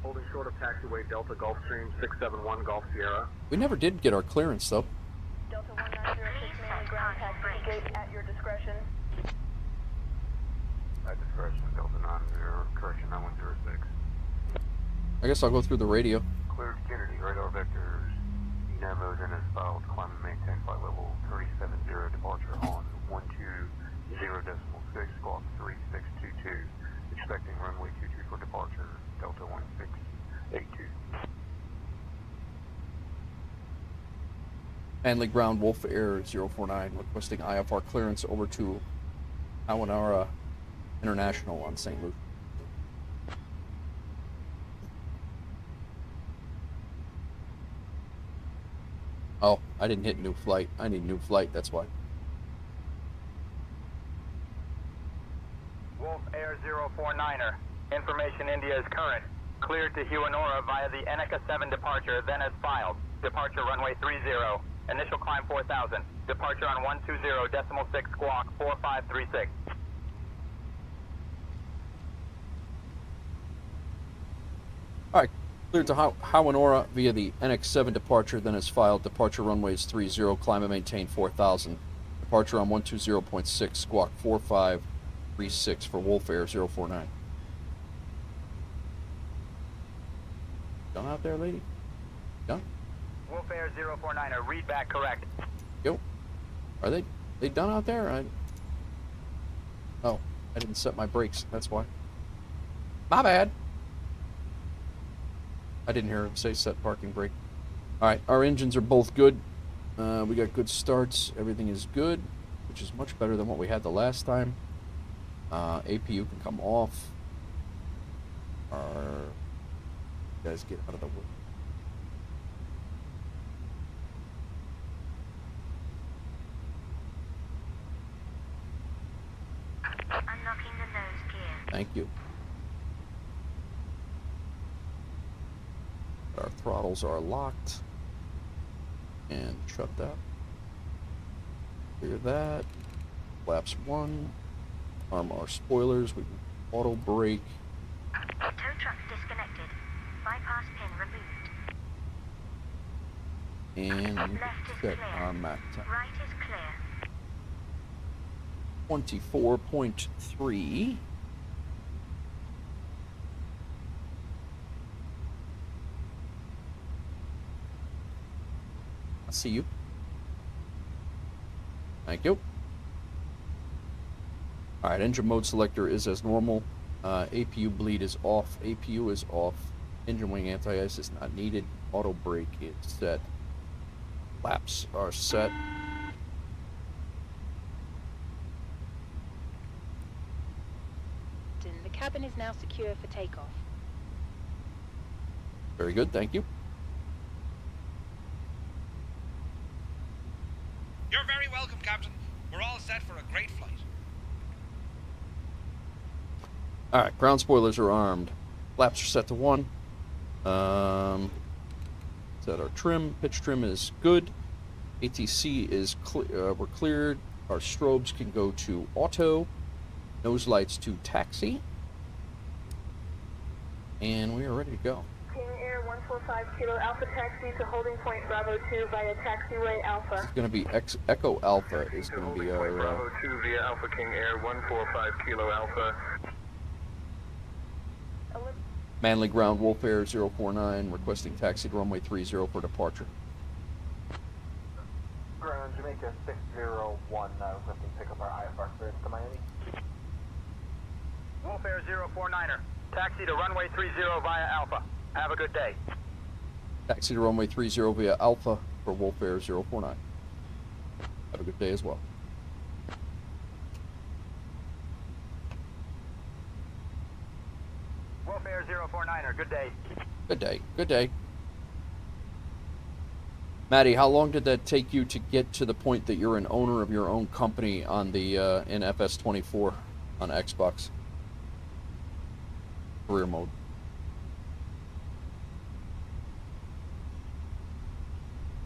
S6: Holding short of taxiway Delta Gulfstream 671 Golf Sierra.
S1: We never did get our clearance though.
S4: Delta 1906 mainland ground taxi gate at your discretion.
S5: At discretion, Delta 90, correction 9106.
S1: I guess I'll go through the radio.
S5: Cleared Kennedy, radar vectors. Navos in as filed, climb and maintain flight level 370, departure on 120.6, squawk 3622. Expecting runway 22 for departure, Delta 1682.
S1: Manley Ground Wolf Air 049 requesting IFR clearance over to Awanara International on St. Lucie. Oh, I didn't hit new flight. I need new flight, that's why.
S6: Wolf Air 049er. Information India is current. Cleared to Huanora via the Enica 7 departure, then as filed. Departure runway 30. Initial climb 4,000. Departure on 120.6 squawk 4536.
S1: Alright, cleared to Hawanora via the NX7 departure, then as filed. Departure runways 30, climb and maintain 4,000. Departure on 120.6 squawk 4536 for Wolf Air 049. Done out there, lady? Done?
S6: Wolf Air 049er, read back correct.
S1: Yo. Are they done out there? Oh, I didn't set my brakes, that's why. My bad. I didn't hear him say set parking brake. Alright, our engines are both good. We got good starts. Everything is good, which is much better than what we had the last time. APU can come off. Our guys get out of the way.
S2: Unlocking the nose gear.
S1: Thank you. Our throttles are locked. And shut that. Clear that. Flaps 1. Arm our spoilers. We can auto brake.
S2: Tow truck disconnected. Bypass pin removed.
S1: And
S2: Left is
S1: set
S2: clear.
S1: our map time.
S2: Right is clear.
S1: 24.3. I see you. Thank you. Alright, engine mode selector is as normal. APU bleed is off. APU is off. Engine wing anti-ice is not needed. Auto brake is set. Flaps are set.
S14: In the cabin. cabin is now secure for takeoff.
S1: Very good, thank you.
S3: You're very welcome, Captain. We're all set for a great flight.
S1: All right, ground spoilers are armed. Flaps are set to 1. Set our trim. Pitch trim is good. ATC is we're cleared. Our strobes can go to auto. Nose lights to taxi. And we are ready to go.
S4: King Air 145 Kilo Alpha taxi to holding point Bravo 2 via taxiway Alpha.
S1: It's going to be Echo Alpha is going to be our...
S5: Bravo 2 via Alpha King Air 145 Kilo Alpha.
S1: Manly Ground Wolf Air 049 requesting taxi to runway 30 for departure.
S6: Ground Jamaica 601, requesting pick up our IFR clearance to Miami. Wolf Air 049er, taxi to runway 30 via Alpha. Have a good day.
S1: Taxi to runway 30 via Alpha for Wolf Air 049. Have a good day as well.
S6: Wolf Air 049er, good day.
S1: Good day. Good day. Maddie, how long did that take you to get to the point that you're an owner of your own company on the in FS24 on Xbox? Career mode.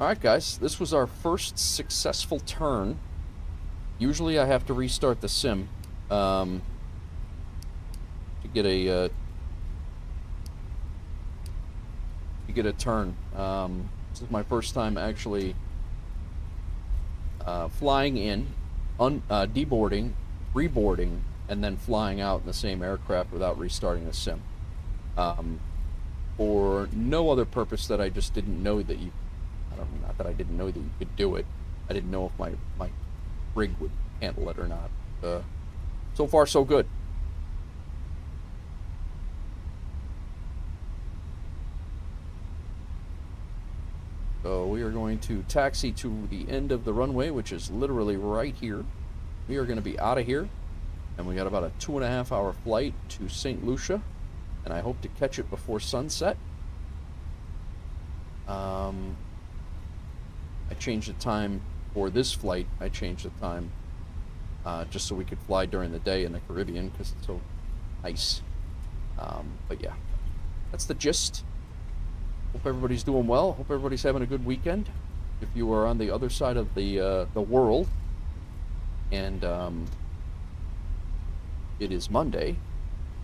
S1: Alright guys, this was our first successful turn. Usually I have to restart the sim to get a turn. This is my first time actually flying in, deboarding, reboarding, and then flying out in the same aircraft without restarting the sim. For no other purpose that I just didn't know that you, not that I didn't know that you could do it. I didn't know if my rig would handle it or not. So far, so good. So we are going to taxi to the end of the runway, which is literally right here. We are going to be out of here, and we got about a 2.5-hour flight to St. Lucia, and I hope to catch it before sunset. I changed the time for this flight. I changed the time just so we could fly during the day in the Caribbean because it's so nice. But yeah, that's the gist. Hope everybody's doing well. Hope everybody's having a good weekend. If you are on the other side of the world, and it is Monday,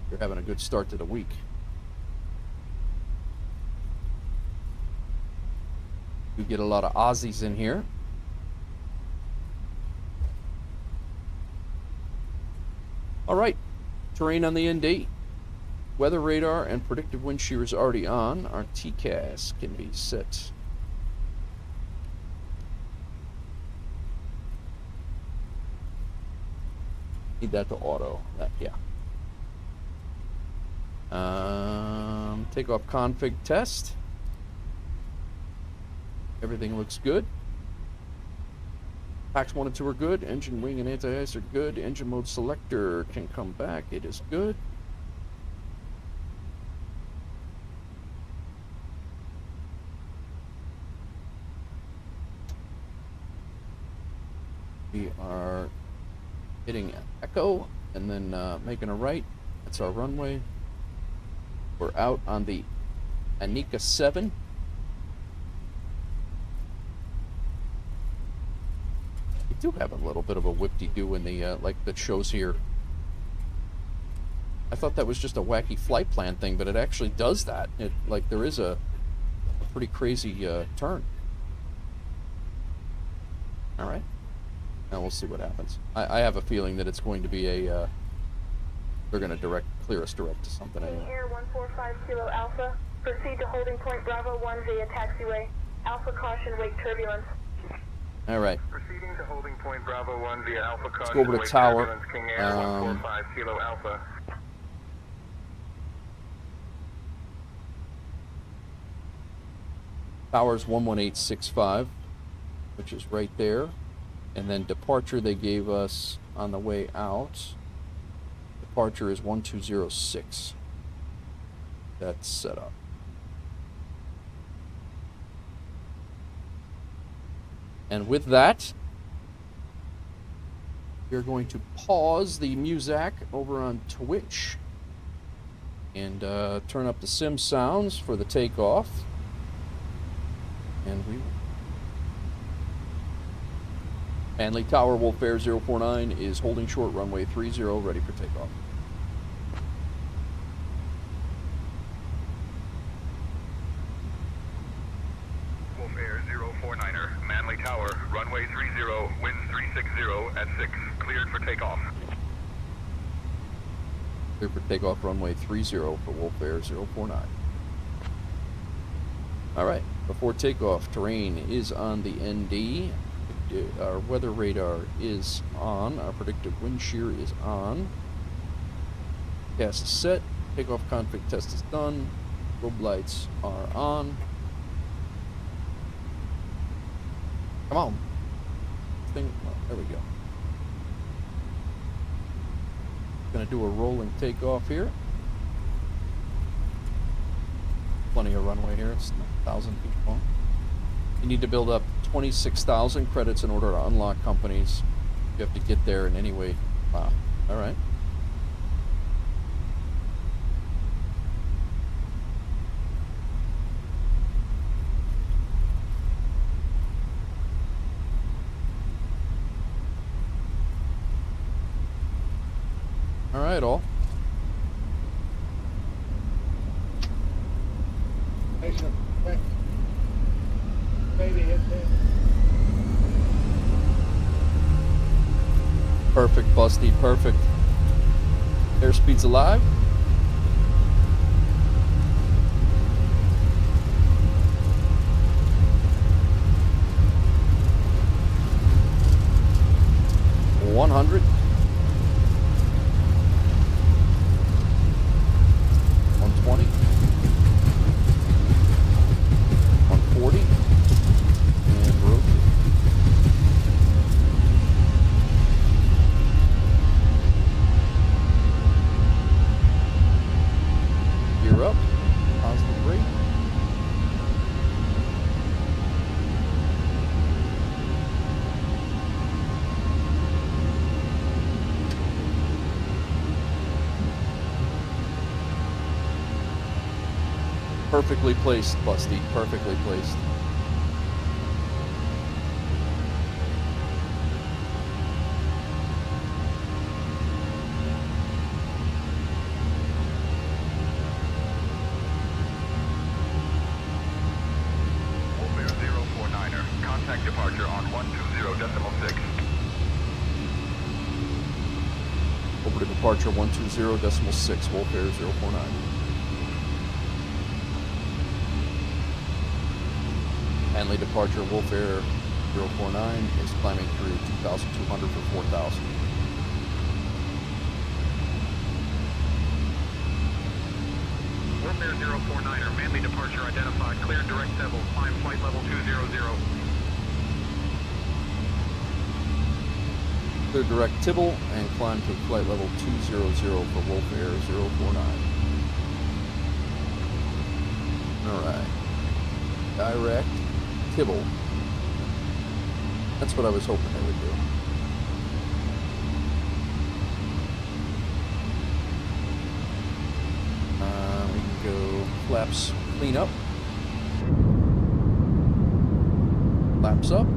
S1: you're having a good start to the week. You get a lot of Aussies in here. All right, terrain on the ND. Weather radar and predictive wind shear is already on. Our TCAS can be set. Need that to auto. Yeah. Takeoff config test. Everything looks good. Packs 1 and 2 are good. Engine, wing, and anti-ice are good. Engine mode selector can come back. It is good. We are hitting Echo and then making a right. That's our runway. We're out on the Anika 7. We do have a little bit of a whip-de-doo in the, like that shows here. I thought that was just a wacky flight plan thing, but it actually does that. It, like, there is a pretty crazy turn. Alright. Now we'll see what happens. I have a feeling that it's going to be a, they're going to clear us direct to something anyway.
S4: Air 145 Kilo Alpha, proceed to holding point Bravo 1 via taxiway. Alpha caution, wake turbulence.
S1: All right.
S5: Proceeding to holding point Bravo 1 via Alpha caution.
S1: Let's go over to
S5: wake
S1: tower.
S5: turbulence, King Air 145 Kilo Alpha.
S1: Tower's 11865, which is right there. And then departure they gave us on the way out. departure is 1206. That's set up. And with that, we're going to pause the Muzak over on Twitch and turn up the sim sounds for the takeoff. And we will. Manley Tower, Wolf Air 049 is holding short, runway 30, ready for takeoff.
S5: Wolf Air 049er, Manley Tower, runway 30, wind 360 at 6, cleared for takeoff.
S1: Clear for takeoff, runway 30 for Wolf Air 049. Alright, before takeoff, terrain is on the ND. Our weather radar is on. Our predictive wind shear is on. Gas is set. Takeoff config test is done. Strobe lights are on. Come on. Thing. Oh, there we go. Gonna do a rolling takeoff here. Plenty of runway here. It's 1,000 feet long. You need to build up 26,000 credits in order to unlock companies. You have to get there in any way. Wow. All right. All right, all. Perfect, Busty, perfect. Airspeed's alive. $100. 120. 140. And rotate. Gear up. Positive rate. Perfectly placed, Busty. Perfectly placed.
S5: Wolf Air 049er, contact departure on 120.6.
S1: Over to departure 120.6, Wolf Air 049. Manley departure, Wolf Air 049 is climbing through 2,200 for 4,000.
S5: Wolf Air 049er, Manley departure identified, cleared direct level, climb flight level 200.
S1: Clear direct Tibble and climb to flight level 200 for Wolf Air 049. Alright. Direct Tibble. That's what I was hoping they would do. We can go flaps clean up. Flaps up.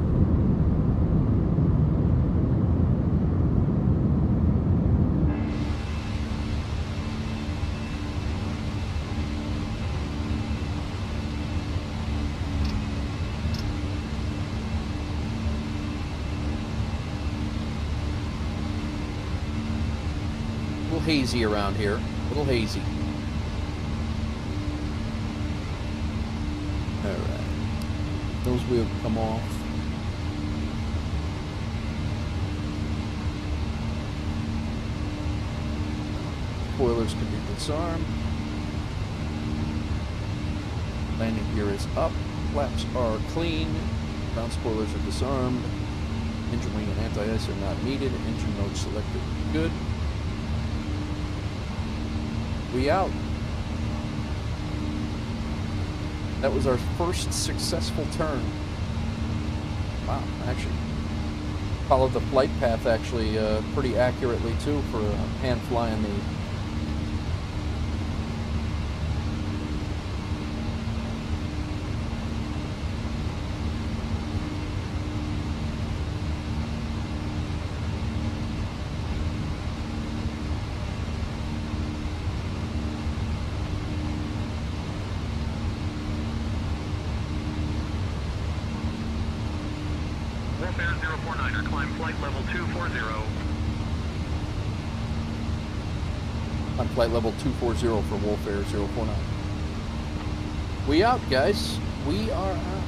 S1: Hazy around here, a little hazy. All right, those will come off. Spoilers can be disarmed. Landing gear is up. Flaps are clean. Ground spoilers are disarmed. Engine wing and anti-ice are not needed. Engine mode selected. Good. We out. That was our first successful turn. Wow, actually followed the flight path actually pretty accurately too for hand flying the.
S6: Warfare 049er, climb flight level 240.
S1: On flight level 240 for Warfare 049. We out, guys. We are out.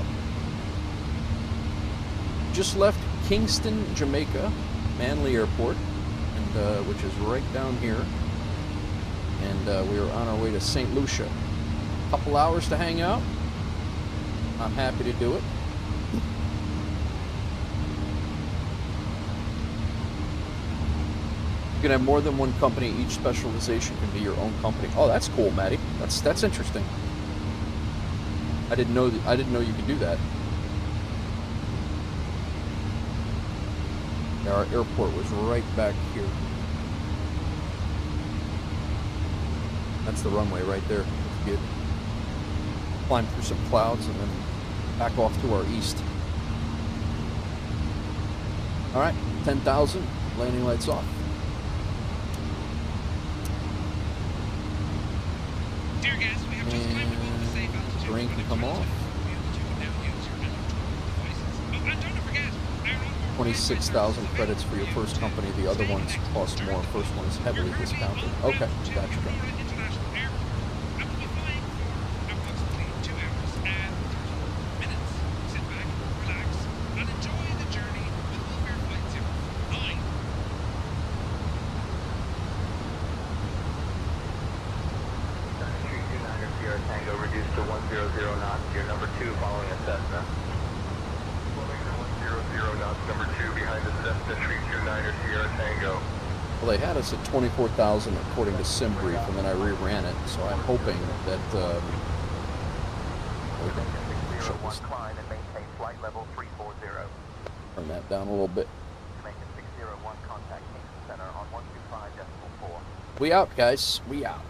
S1: Just left Kingston, Jamaica, Manly Airport, and which is right down here. And we are on our way to St. Lucia. Couple hours to hang out. I'm happy to do it. You can have more than one company. Each specialization can be your own company. Oh, that's cool, Maddie. That's interesting. I didn't know you could do that. Yeah, our airport was right back here. That's the runway right there. It's good. Climb through some clouds and then back off to our east. All right, 10,000. Landing lights off.
S3: Dear guests, we have just climbed above the safe altitude.
S1: Terrain can come off.
S3: You can now use your electronic devices. Oh, and don't forget, our onboard
S1: 26,000 credits for your first company. The other ones cost more. First one is heavily discounted. Okay, gotcha.
S3: International Airport, and we'll be flying for approximately 2 hours and 30 minutes. Sit back, relax, and enjoy the journey with Warfare Flight 049.
S5: Sierra Tango reduced to 100 knots. You're number 2 following a Cessna. Following to 100 knots, number 2 behind the Cessna 329er Sierra Tango.
S1: Well, they had us at 24,000 according to SimBrief, and then I reran it. So I'm hoping that we can show this.
S6: Climb and maintain flight level 340.
S1: Turn that down a little bit.
S6: Jamaica 601, contact Kingston Center on 125.4.
S1: We out, guys. We out.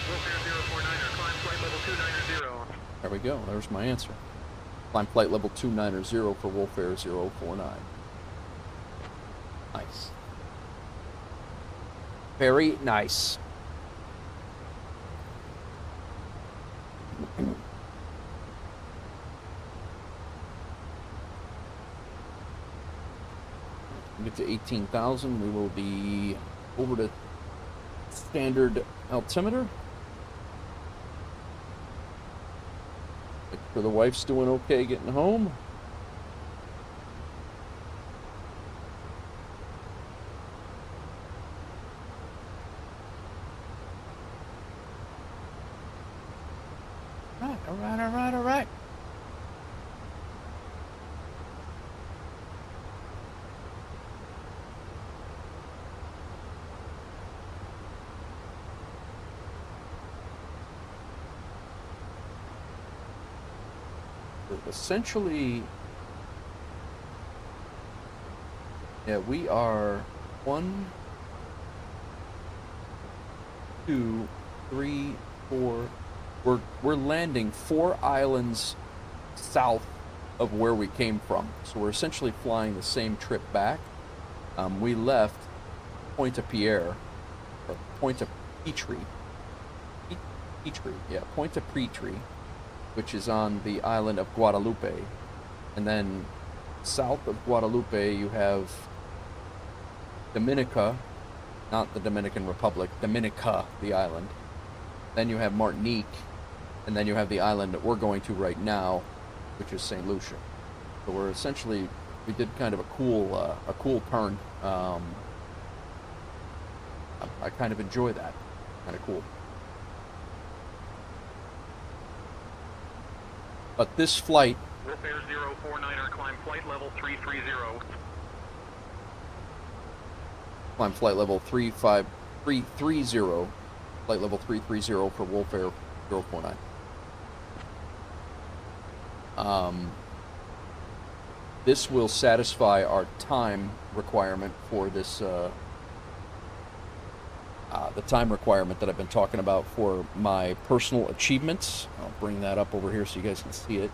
S6: Warfare 049er, climb flight level 290.
S1: There we go. There's my answer. Climb flight level 290 for Warfare 049. Nice. Very nice. Get to 18,000. We will be over to standard altimeter. Make sure the wife's doing okay getting home. All right. Essentially, yeah, we are 1, 2, 3, 4. We're landing 4 islands south of where we came from, so we're essentially flying the same trip back. We left Pointe-à-Pierre, or Pointe-à-Pitre, Pointe-à-Pitre, which is on the island of Guadeloupe. And then south of Guadeloupe, you have Dominica, not the Dominican Republic, Dominica, the island. Then you have Martinique, and then you have the island that we're going to right now, which is St. Lucia. So we're essentially, we did kind of a cool turn. I kind of enjoy that. kind of cool. But this flight,
S6: Wolf Air 049er, climb flight level 330.
S1: climb flight level 330, flight level 330 for Wolf Air 049. This will satisfy our time requirement for this, the time requirement that I've been talking about for my personal achievements. I'll bring that up over here so you guys can see it.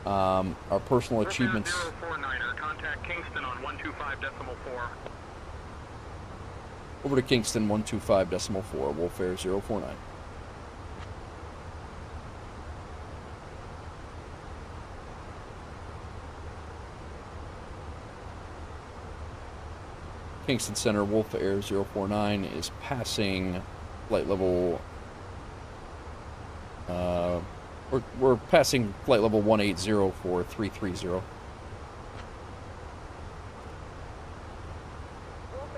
S1: Our personal achievements.
S6: 049er, contact Kingston on 125.4.
S1: Over to Kingston 125.4, Wolf Air 049. Kingston Center, Wolf Air 049 is passing flight level. We're passing flight level 180 for 330.
S4: Wolf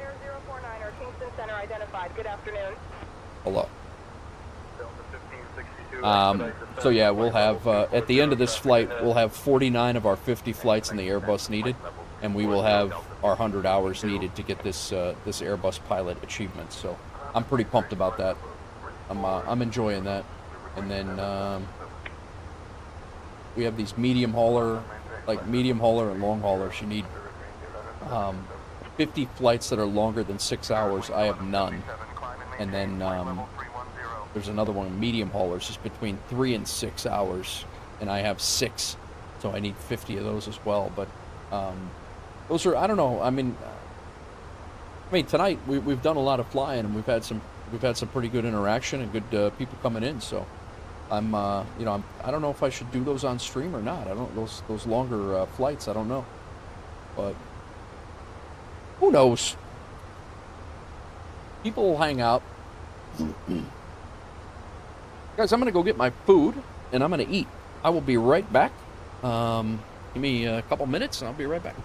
S4: Air 049er, Kingston Center identified. Good afternoon.
S1: Hello. So yeah, we'll have at the end of this flight, we'll have 49 of our 50 flights in the Airbus needed, and we will have our 100 hours needed to get this this Airbus pilot achievement. So I'm pretty pumped about that. I'm enjoying that. And then we have these medium hauler and long haulers. You need 50 flights that are longer than 6 hours. I have none. And then there's another one, medium haulers, is between 3 and 6 hours, and I have 6, so I need 50 of those as well. But those are, I don't know. I mean tonight we've done a lot of flying, and we've had some pretty good interaction and good people coming in. So I don't know if I should do those on stream or not. I don't those longer flights. I don't know, but who knows? People will hang out. Guys, I'm going to go get my food, and I'm going to eat. I will be right back. Give me a couple minutes, and I'll be right back.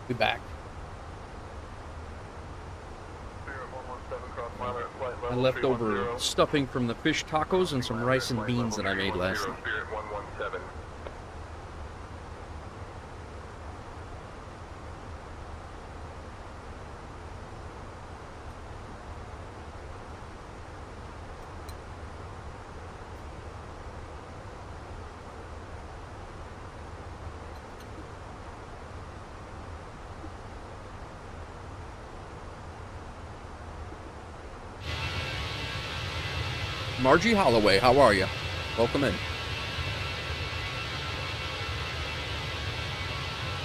S1: Be back. I left over stuffing from the fish tacos and some rice and beans that I made last night. Margie Holloway, how are you? Welcome in.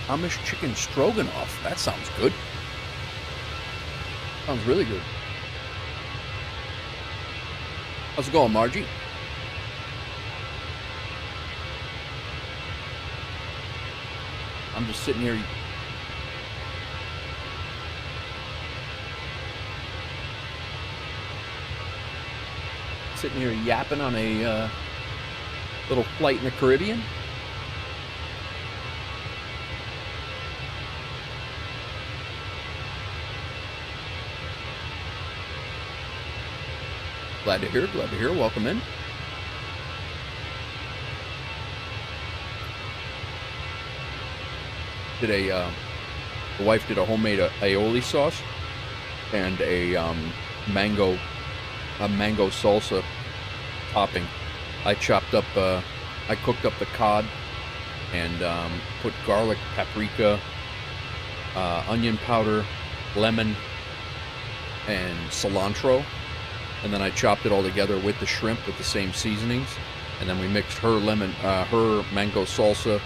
S1: Amish chicken stroganoff. That sounds good. Sounds really good. How's it going, Margie? I'm just sitting here. Sitting here yapping on a little flight in the Caribbean. Glad to hear, glad to hear. Welcome in. Today, the wife did a homemade aioli sauce and a mango salsa topping. I chopped up, I cooked up the cod and put garlic, paprika, onion powder, lemon, and cilantro. And then I chopped it all together with the shrimp with the same seasonings. And then we mixed her mango salsa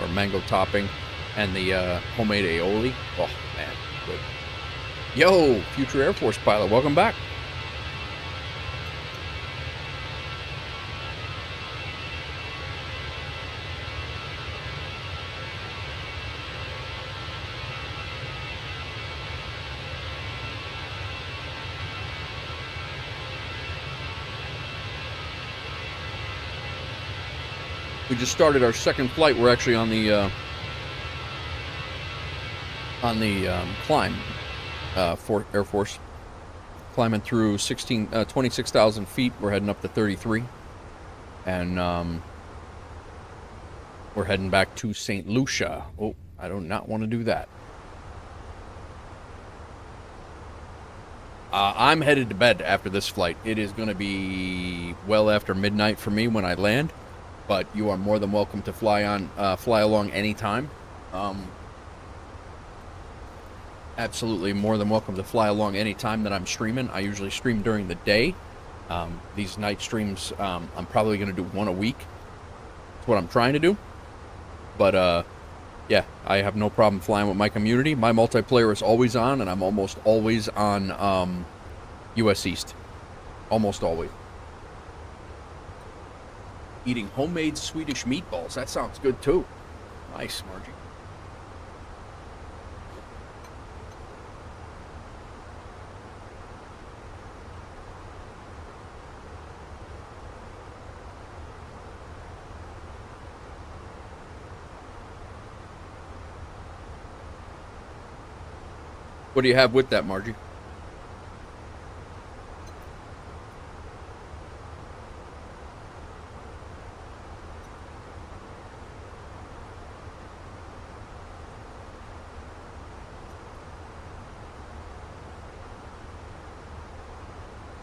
S1: or mango topping and the homemade aioli. Oh man, good. Yo, future Air Force pilot, welcome back. We just started our second flight. We're actually on the climb for Air Force, climbing through 26,000 feet. We're heading up to 33, and we're heading back to St. Lucia. Oh, I do not want to do that. I'm headed to bed after this flight. It is going to be well after midnight for me when I land. But you are more than welcome to fly along anytime. Absolutely more than welcome to fly along anytime that I'm streaming. I usually stream during the day. These night streams, I'm probably going to do one a week. That's what I'm trying to do. But yeah, I have no problem flying with my community. My multiplayer is always on, and I'm almost always on US East. Almost always. Eating homemade Swedish meatballs. That sounds good too. Nice, Margie. What do you have with that, Margie?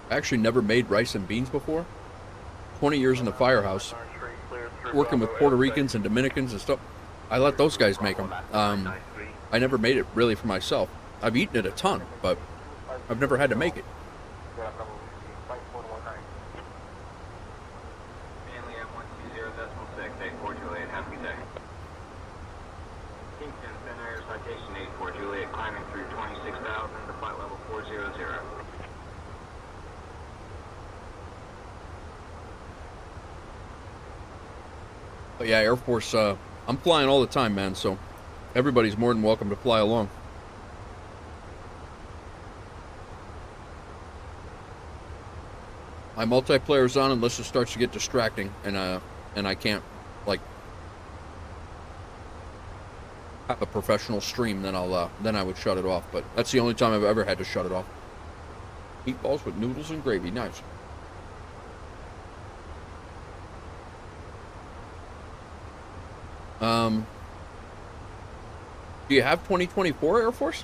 S1: I actually never made rice and beans before. 20 years in the firehouse, working with Puerto Ricans and Dominicans and stuff. I let those guys make them. I never made it really for myself. I've eaten it a ton, but I've never had to make it.
S6: Cessna Citation CJ4 Juliet climbing through 26,000 to flight level 400.
S1: But yeah, Air Force, I'm flying all the time, man, so everybody's more than welcome to fly along. My multiplayer's on unless it starts to get distracting, and I can't, like, have a professional stream, then I would shut it off. But that's the only time I've ever had to shut it off. Meatballs with noodles and gravy, nice. Do you have 2024 Air Force?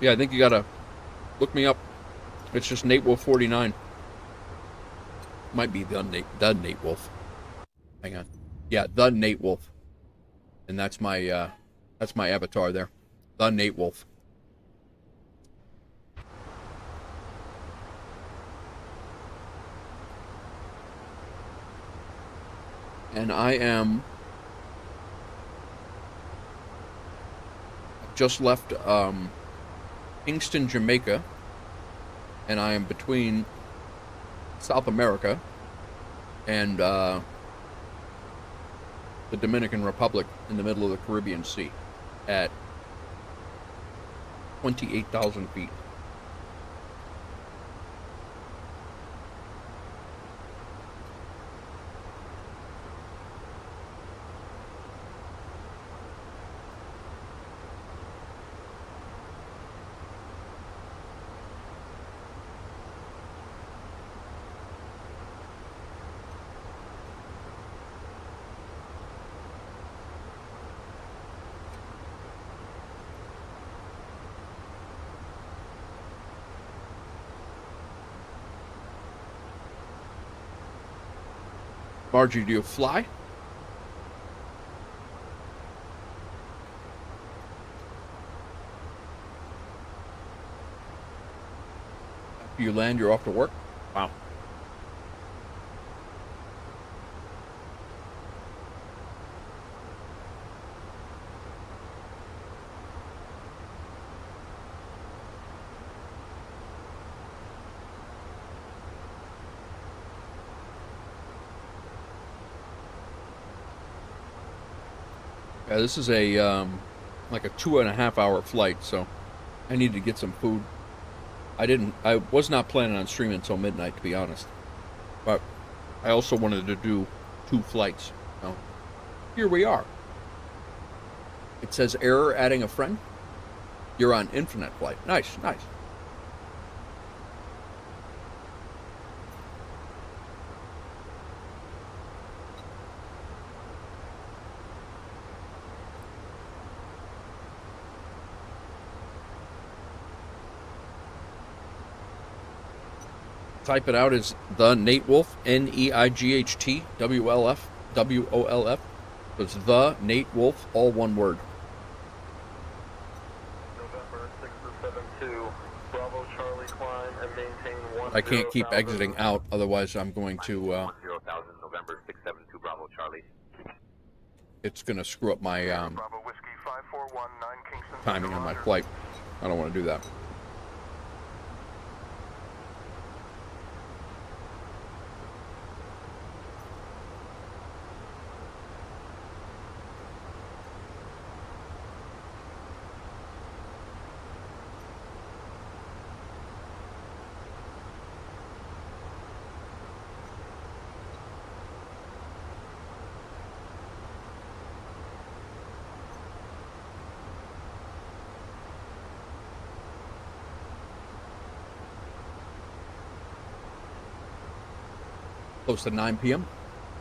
S1: Yeah, I think you gotta look me up. It's just Nate Wolf 49. Might be the Nate Wolf. Hang on. Yeah, the Nate Wolf. And that's my avatar there. The Nate Wolf. And I am just left Kingston, Jamaica, and I am between South America and the Dominican Republic in the middle of the Caribbean Sea at 28,000 feet. Margie, do you fly? After you land, you're off to work? Wow. Yeah, this is a like a 2.5 hour flight, so I need to get some food. I was not planning on streaming until midnight, to be honest, but I also wanted to do 2 flights. So here we are. It says error adding a friend. You're on infinite flight. Nice, nice. Type it out as the Nate Wolf, Neight WLF WOLF. So it's the Nate Wolf, all one word.
S5: November 672, Bravo Charlie climb and maintain 10,000.
S1: I can't keep exiting out, otherwise I'm going to
S5: 10,000, November 672, Bravo Charlie.
S1: It's going to screw up my
S5: Bravo Whiskey 5419 Kingston.
S1: timing on my flight. I don't want to do that. Close to 9 p.m.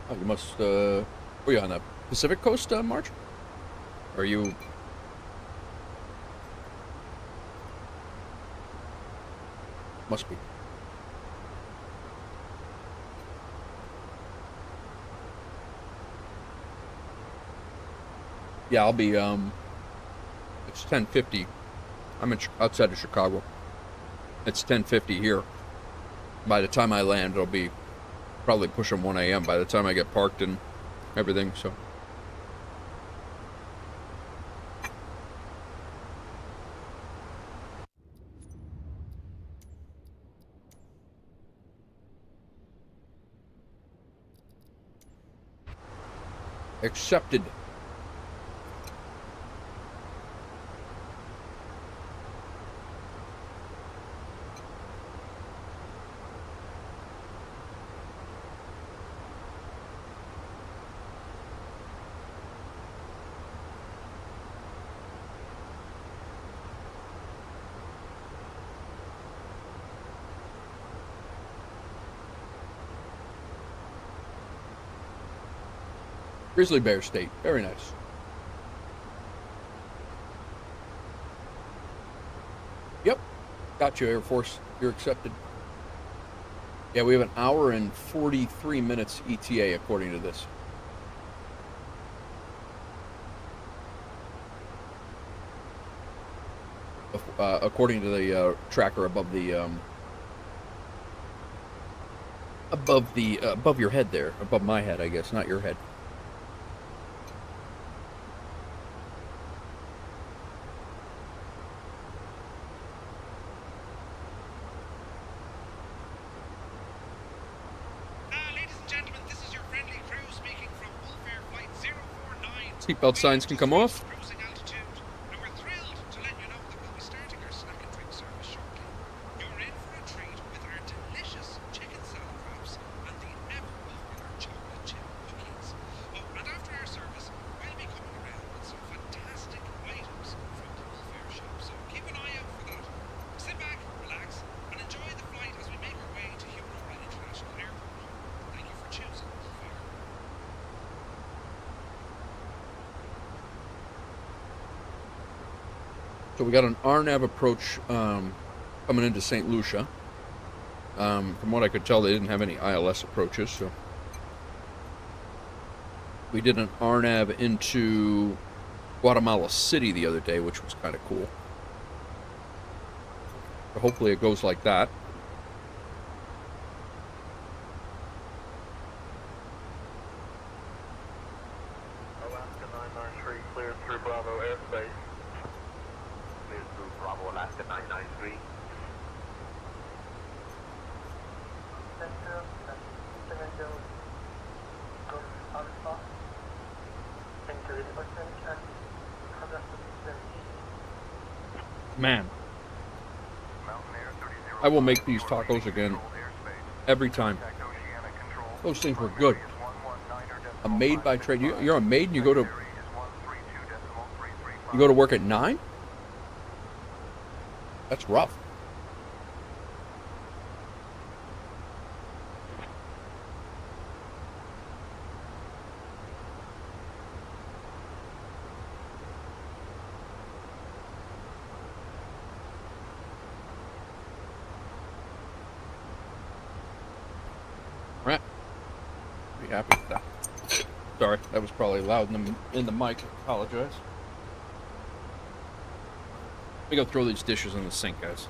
S1: Oh, you must, were you on the Pacific Coast, March? Or are you... Must be. Yeah, I'll be, it's 10:50. I'm outside of Chicago. It's 10:50 here. By the time I land, it'll be probably pushing 1 a.m. by the time I get parked and everything, so. Accepted. Grizzly Bear State. Very nice. Yep. Got you, Air Force. You're accepted. Yeah, we have an hour and 43 minutes ETA according to this. According to the tracker above your head there, above my head, I guess, not your head.
S3: Ladies and gentlemen, this is your friendly crew speaking from Wolfair Flight 049.
S1: Seatbelt signs can come off.
S3: Cruising altitude, and we're thrilled to let you know that we'll be starting our snack and drink service shortly. You're in for a treat with our delicious chicken salad wraps and the ever-popular chocolate chip cookies. Oh, and after our service, we'll be coming around with some fantastic items from the Wolfair shop, so keep an eye out for that. Sit back, relax, and enjoy the flight as we make our way to Huron International Airport. Thank you for choosing Wolfair.
S1: So we got an RNAV approach coming into St. Lucia. From what I could tell, they didn't have any ILS approaches, so we did an RNAV into Guatemala City the other day, which was kind of cool. So hopefully it goes like that.
S5: Alaska 993 cleared through Bravo airspace. Cleared through Bravo, Alaska 993.
S1: Man, I will make these tacos again every time. Those things were good. A maid by trade. You're a maid and you go to work at 9? That's rough. Right. Be happy with that. Sorry, that was probably loud in the mic. I apologize. Let me go throw these dishes in the sink, guys.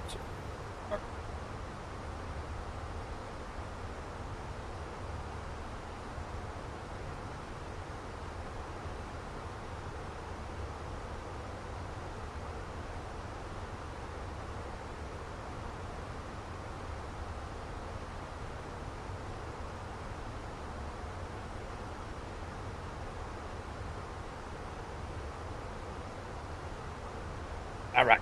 S1: All right.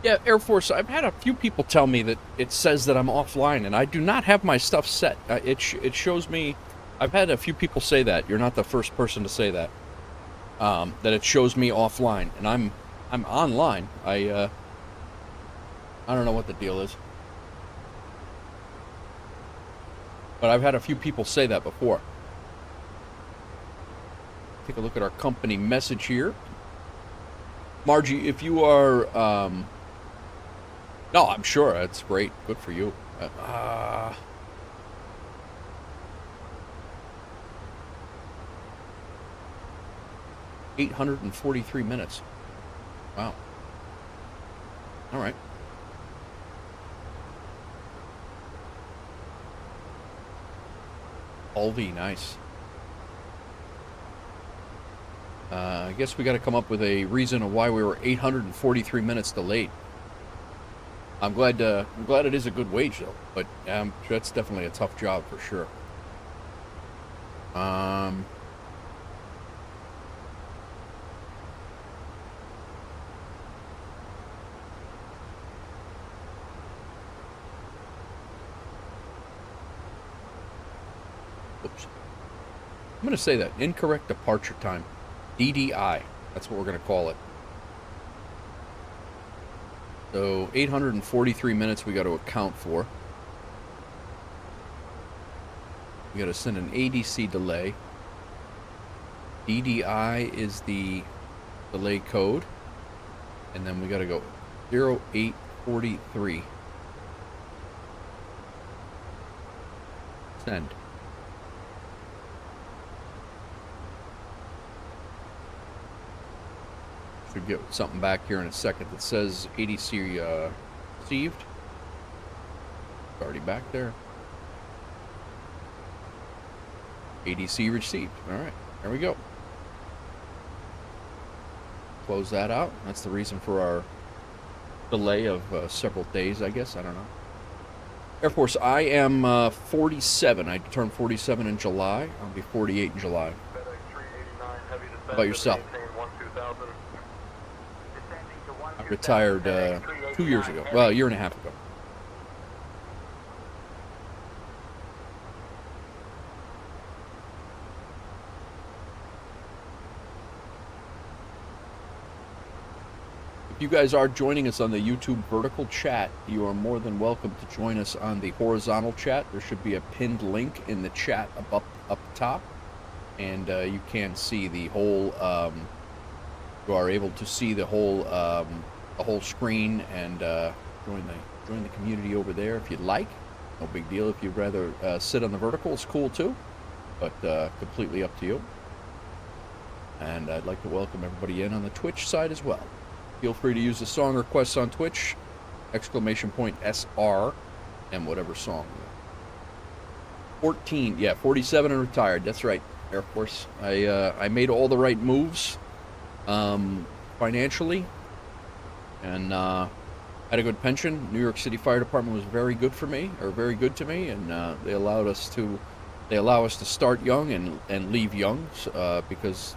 S1: Yeah, Air Force, I've had a few people tell me that it says that I'm offline, and I do not have my stuff set. It shows me... I've had a few people say that. You're not the first person to say that. That it shows me offline, and I'm online. I don't know what the deal is. But I've had a few people say that before. Take a look at our company message here. Margie, if you are... no, I'm sure. That's great. Good for you. 843 minutes. Wow. All right. Alvi, nice. I guess we got to come up with a reason of why we were 843 minutes delayed. I'm glad it is a good wage though, but that's definitely a tough job for sure. Oops. I'm going to say that. Incorrect departure time. DDI. That's what we're going to call it. So 843 minutes we got to account for. We got to send an ADC delay. DDI is the delay code. And then we got to go 0843. Send. Should get something back here in a second that says ADC received. It's already back there. ADC received. All right, there we go. Close that out. That's the reason for our delay of several days, I guess. I don't know. Air Force, I am 47. I turned 47 in July. I'll be 48 in July. How about yourself? I retired 2 years ago. Well, a year and a half ago. If you guys are joining us on the YouTube vertical chat, you are more than welcome to join us on the horizontal chat. There should be a pinned link in the chat up top, and you can see the whole. You are able to see the whole screen and join the community over there if you'd like. No big deal. If you'd rather sit on the vertical, it's cool too, but completely up to you. And I'd like to welcome everybody in on the Twitch side as well. Feel free to use the song requests on Twitch, !SR, and whatever song. 14, yeah, 47 and retired. That's right, Air Force. I made all the right moves financially, and had a good pension. New York City Fire Department was very good for me, or very good to me, and they allow us to start young and leave young, because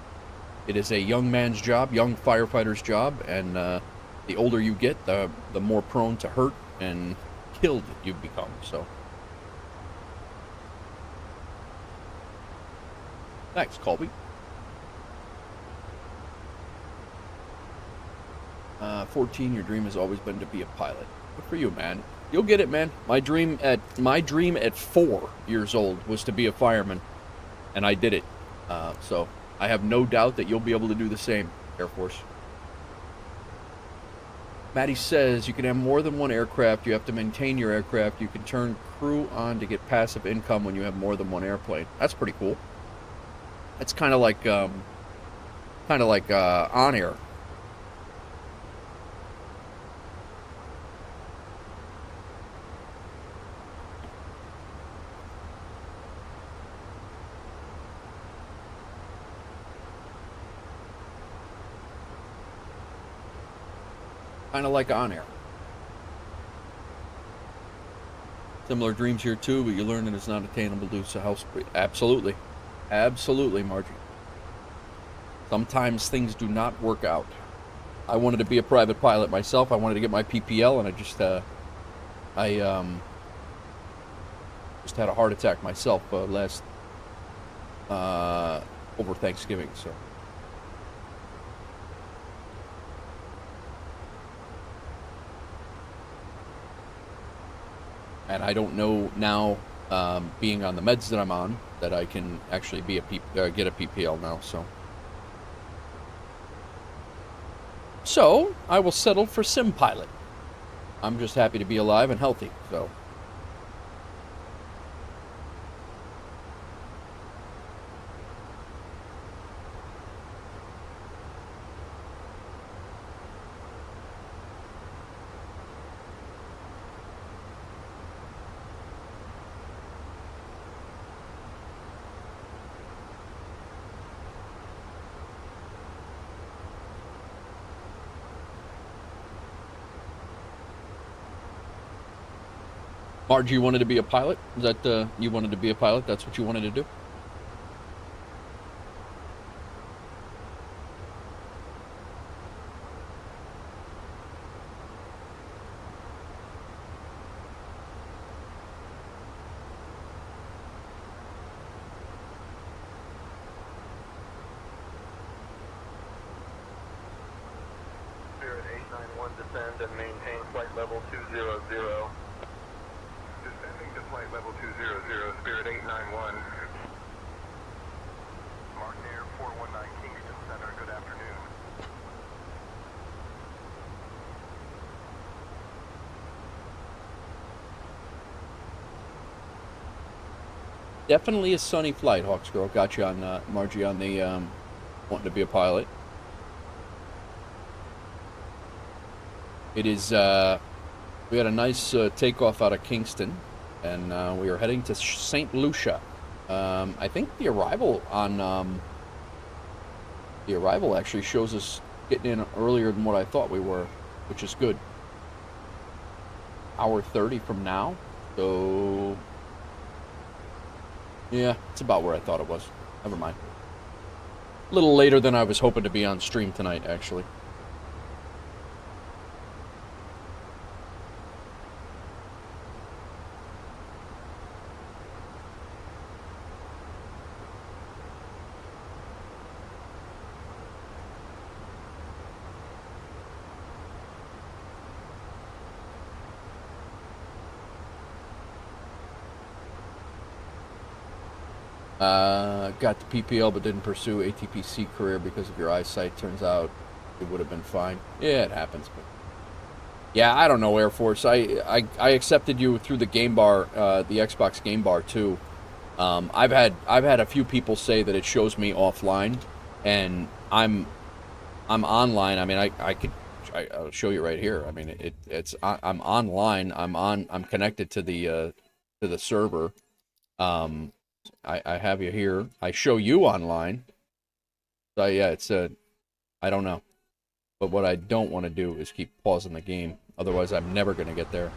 S1: it is a young man's job, young firefighter's job, and the older you get, the more prone to hurt and killed you become. So, thanks, Colby. 14, your dream has always been to be a pilot. Good for you, man. You'll get it, man. My dream at 4 years old was to be a fireman, and I did it. So I have no doubt that you'll be able to do the same, Air Force. Maddie says you can have more than one aircraft. You have to maintain your aircraft. You can turn crew on to get passive income when you have more than one airplane. That's pretty cool. That's kind of like on air. Kind of like on air. Similar dreams here too, but you learn that it's not attainable due to health. Absolutely. Absolutely, Margie. Sometimes things do not work out. I wanted to be a private pilot myself. I wanted to get my PPL, and I just had a heart attack myself last over Thanksgiving. So. And I don't know now, being on the meds that I'm on, that I can actually be get a PPL now. So I will settle for sim pilot. I'm just happy to be alive and healthy. So. Margie, you wanted to be a pilot? Is that you wanted to be a pilot? That's what you wanted to do?
S5: Spirit 891 descend and maintain flight level 200. Descending to flight level 200, Spirit 891. Mark Air 419 Kingston Center, good afternoon.
S1: Definitely a sunny flight, Hawks Girl. Got you on, Margie, on the wanting to be a pilot. It is, we had a nice takeoff out of Kingston, and we are heading to St. Lucia. I think the arrival on, the arrival actually shows us getting in earlier than what I thought we were, which is good. Hour 30 from now, so yeah, it's about where I thought it was. Never mind. A little later than I was hoping to be on stream tonight, actually. Got the PPL but didn't pursue ATPC career because of your eyesight. Turns out it would have been fine. Yeah, it happens. But yeah, I don't know, Air Force. I accepted you through the game bar, the Xbox game bar too. I've had a few people say that it shows me offline, and I'm online. I mean, I'll show you right here. I mean, I'm online. I'm connected to the server. I have you here. I show you online. So yeah, it's I don't know. But what I don't want to do is keep pausing the game. Otherwise, I'm never going to get there.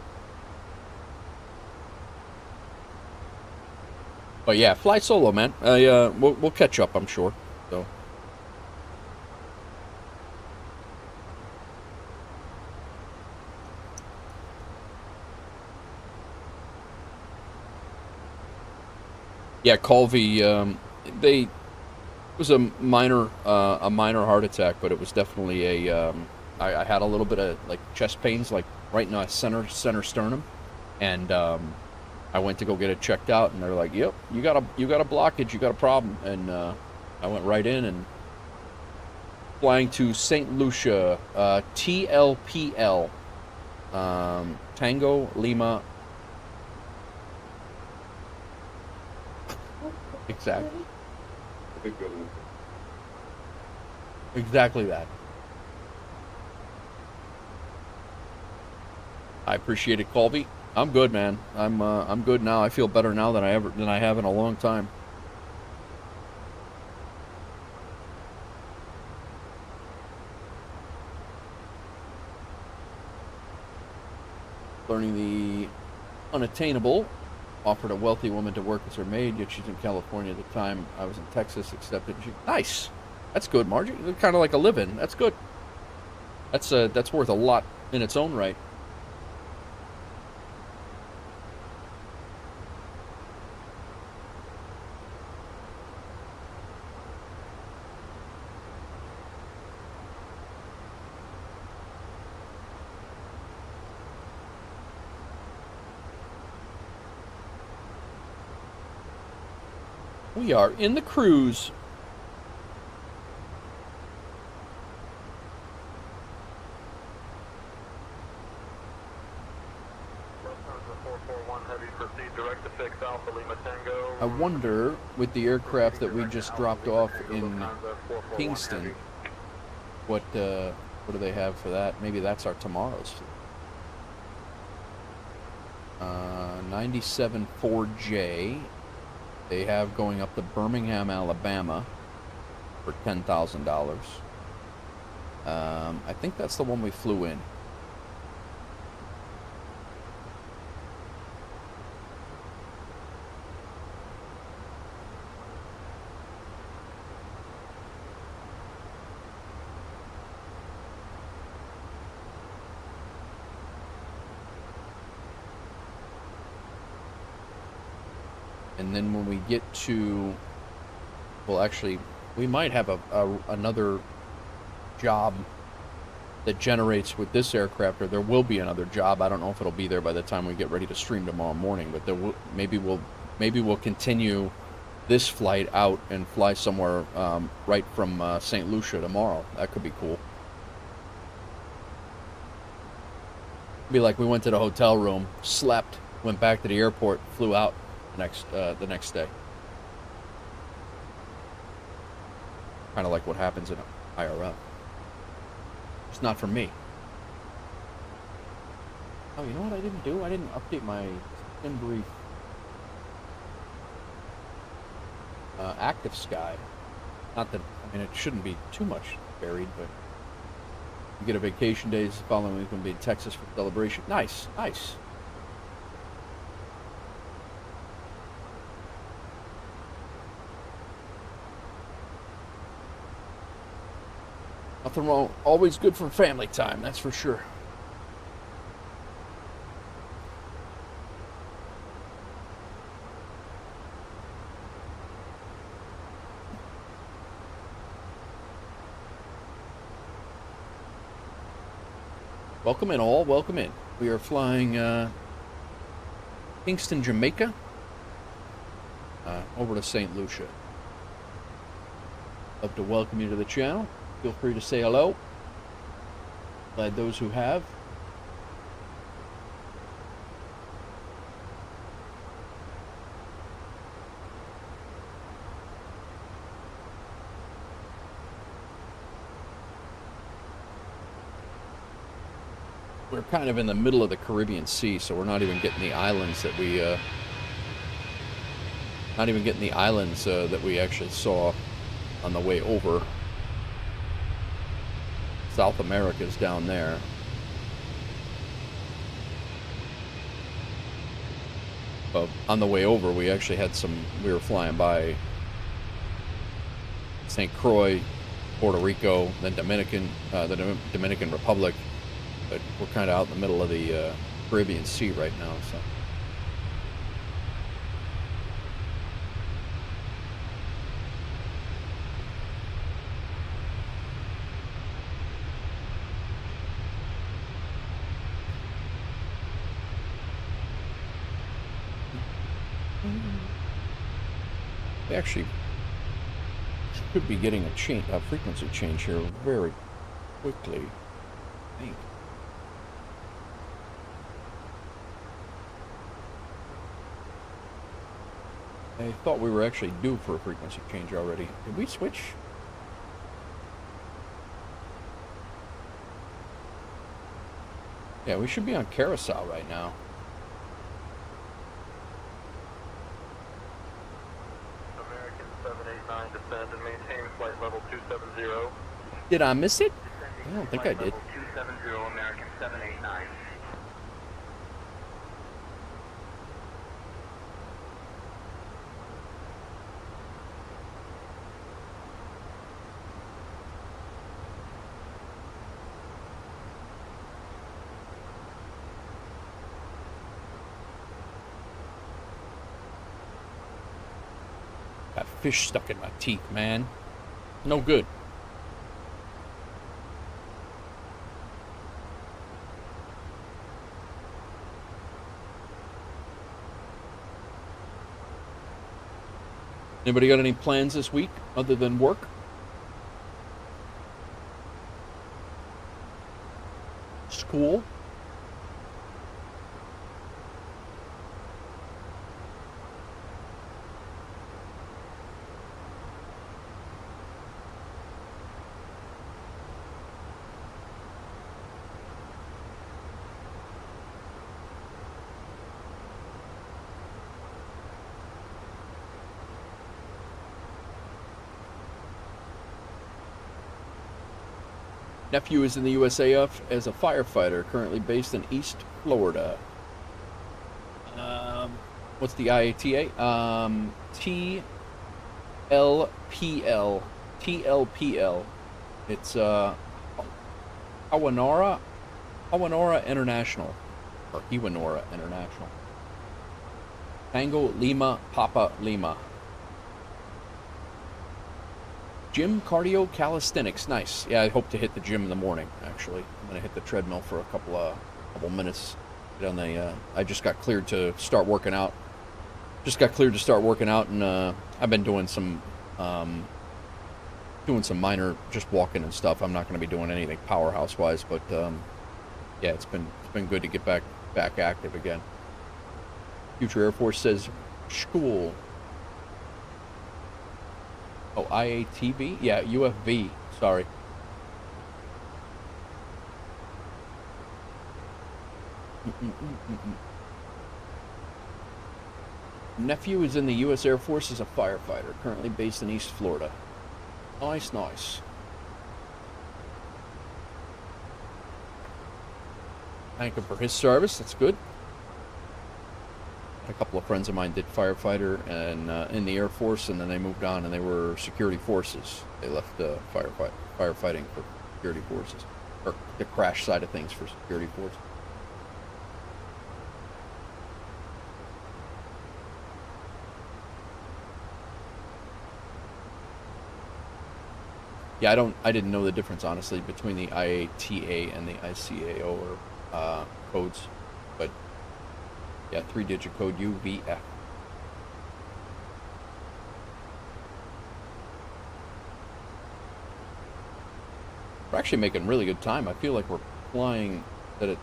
S1: But yeah, fly solo, man. We'll catch up, I'm sure. So. Yeah, Colby. It was a minor heart attack, but it was definitely a. I had a little bit of like chest pains, like right in the center sternum, and I went to go get it checked out, and they're like, "Yep, you got a blockage, you got a problem," and I went right in and flying to St. Lucia, TLPL, Tango Lima. Exactly. Exactly that. I appreciate it, Colby. I'm good, man. I'm good now. I feel better now than I have in a long time. Learning the unattainable. Offered a wealthy woman to work as her maid, yet she's in California at the time. I was in Texas, accepted. Nice. That's good, Margie. Kind of like a live-in. That's good. That's worth a lot in its own right. We are in the cruise. I wonder, with the aircraft that we just dropped off in Kingston, what do they have for that? Maybe that's our tomorrow's. 97 4J. They have going up to Birmingham, Alabama for $10,000. I think that's the one we flew in. And then when we get to, well, actually, we might have another job that generates with this aircraft, or there will be another job. I don't know if it'll be there by the time we get ready to stream tomorrow morning, but there will, maybe we'll continue this flight out and fly somewhere right from St. Lucia tomorrow. That could be cool. Be like we went to the hotel room, slept, went back to the airport, flew out the next day. Kind of like what happens in IRL. It's not for me. Oh, you know what I didn't do? I didn't update my in brief ActiveSky. Not that, I mean, it shouldn't be too much buried, but you get a vacation days the following week. We'll be in Texas for celebration. Nice, nice. Nothing wrong. Always good for family time, that's for sure. Welcome in all, welcome in. We are flying Kingston, Jamaica, over to St. Lucia. Love to welcome you to the channel. Feel free to say hello. Glad those who have. We're kind of in the middle of the Caribbean Sea, so we're not even getting the islands that we actually saw on the way over. South America's down there. But on the way over, we actually had we were flying by St. Croix, Puerto Rico, then the Dominican Republic. But we're kind of out in the middle of the Caribbean Sea right now, so. We actually should be getting a frequency change here very quickly, I think. I thought we were actually due for a frequency change already. Did we switch? Yeah, we should be on Carousel right now.
S5: American 789, descend and maintain flight level 270.
S1: Did I miss it? I don't think I did.
S5: 270, American 789.
S1: Got fish stuck in my teeth, man. No good. Anybody got any plans this week other than work? School? Nephew is in the USAF as a firefighter, currently based in East Florida. What's the IATA? TLPL. TLPL. It's Awanora International. Or Iwanora International. Tango Lima Papa Lima. Gym, cardio, calisthenics. Nice. Yeah, I hope to hit the gym in the morning, actually. I'm going to hit the treadmill for a couple minutes. Get on the, I just got cleared to start working out. And I've been doing some minor just walking and stuff. I'm not going to be doing anything powerhouse-wise, but yeah, it's been good to get back active again. Future Air Force says school. Oh, IATV? Yeah, UFV. Sorry. Nephew is in the U.S. Air Force as a firefighter, currently based in East Florida. Nice, nice. Thank him for his service. That's good. A couple of friends of mine did firefighter and in the Air Force, and then they moved on and they were security forces. They left firefighting for security forces, or the crash side of things for security forces. Yeah, I didn't know the difference, honestly, between the IATA and the ICAO or codes, but yeah, 3-digit code UVF. We're actually making really good time. I feel like we're flying that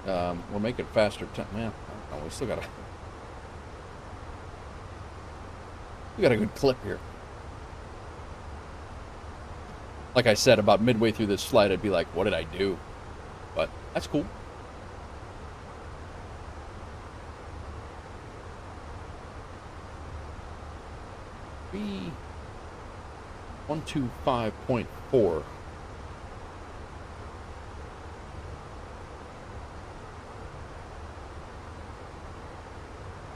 S1: we're making faster time. Man, I don't know, we still got a good clip here. Like I said, about midway through this flight, I'd be like, what did I do? But that's cool. B125.4.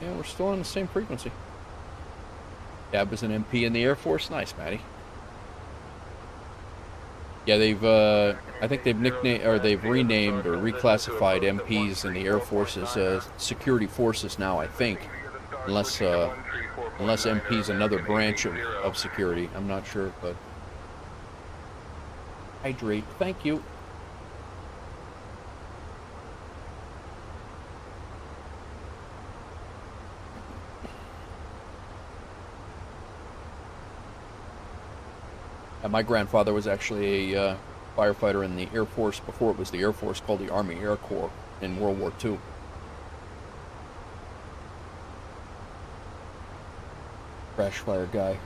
S1: Yeah, we're still on the same frequency. Dab was an MP in the Air Force. Nice, Maddie. Yeah, I think they've nicknamed, or they've renamed or reclassified MPs in the Air Force as security forces now, I think. Unless MP is another branch of security. I'm not sure, but... Hydrate. Thank you. My grandfather was actually a firefighter in the Air Force before it was the Air Force, called the Army Air Corps in World War II. Crash fire guy.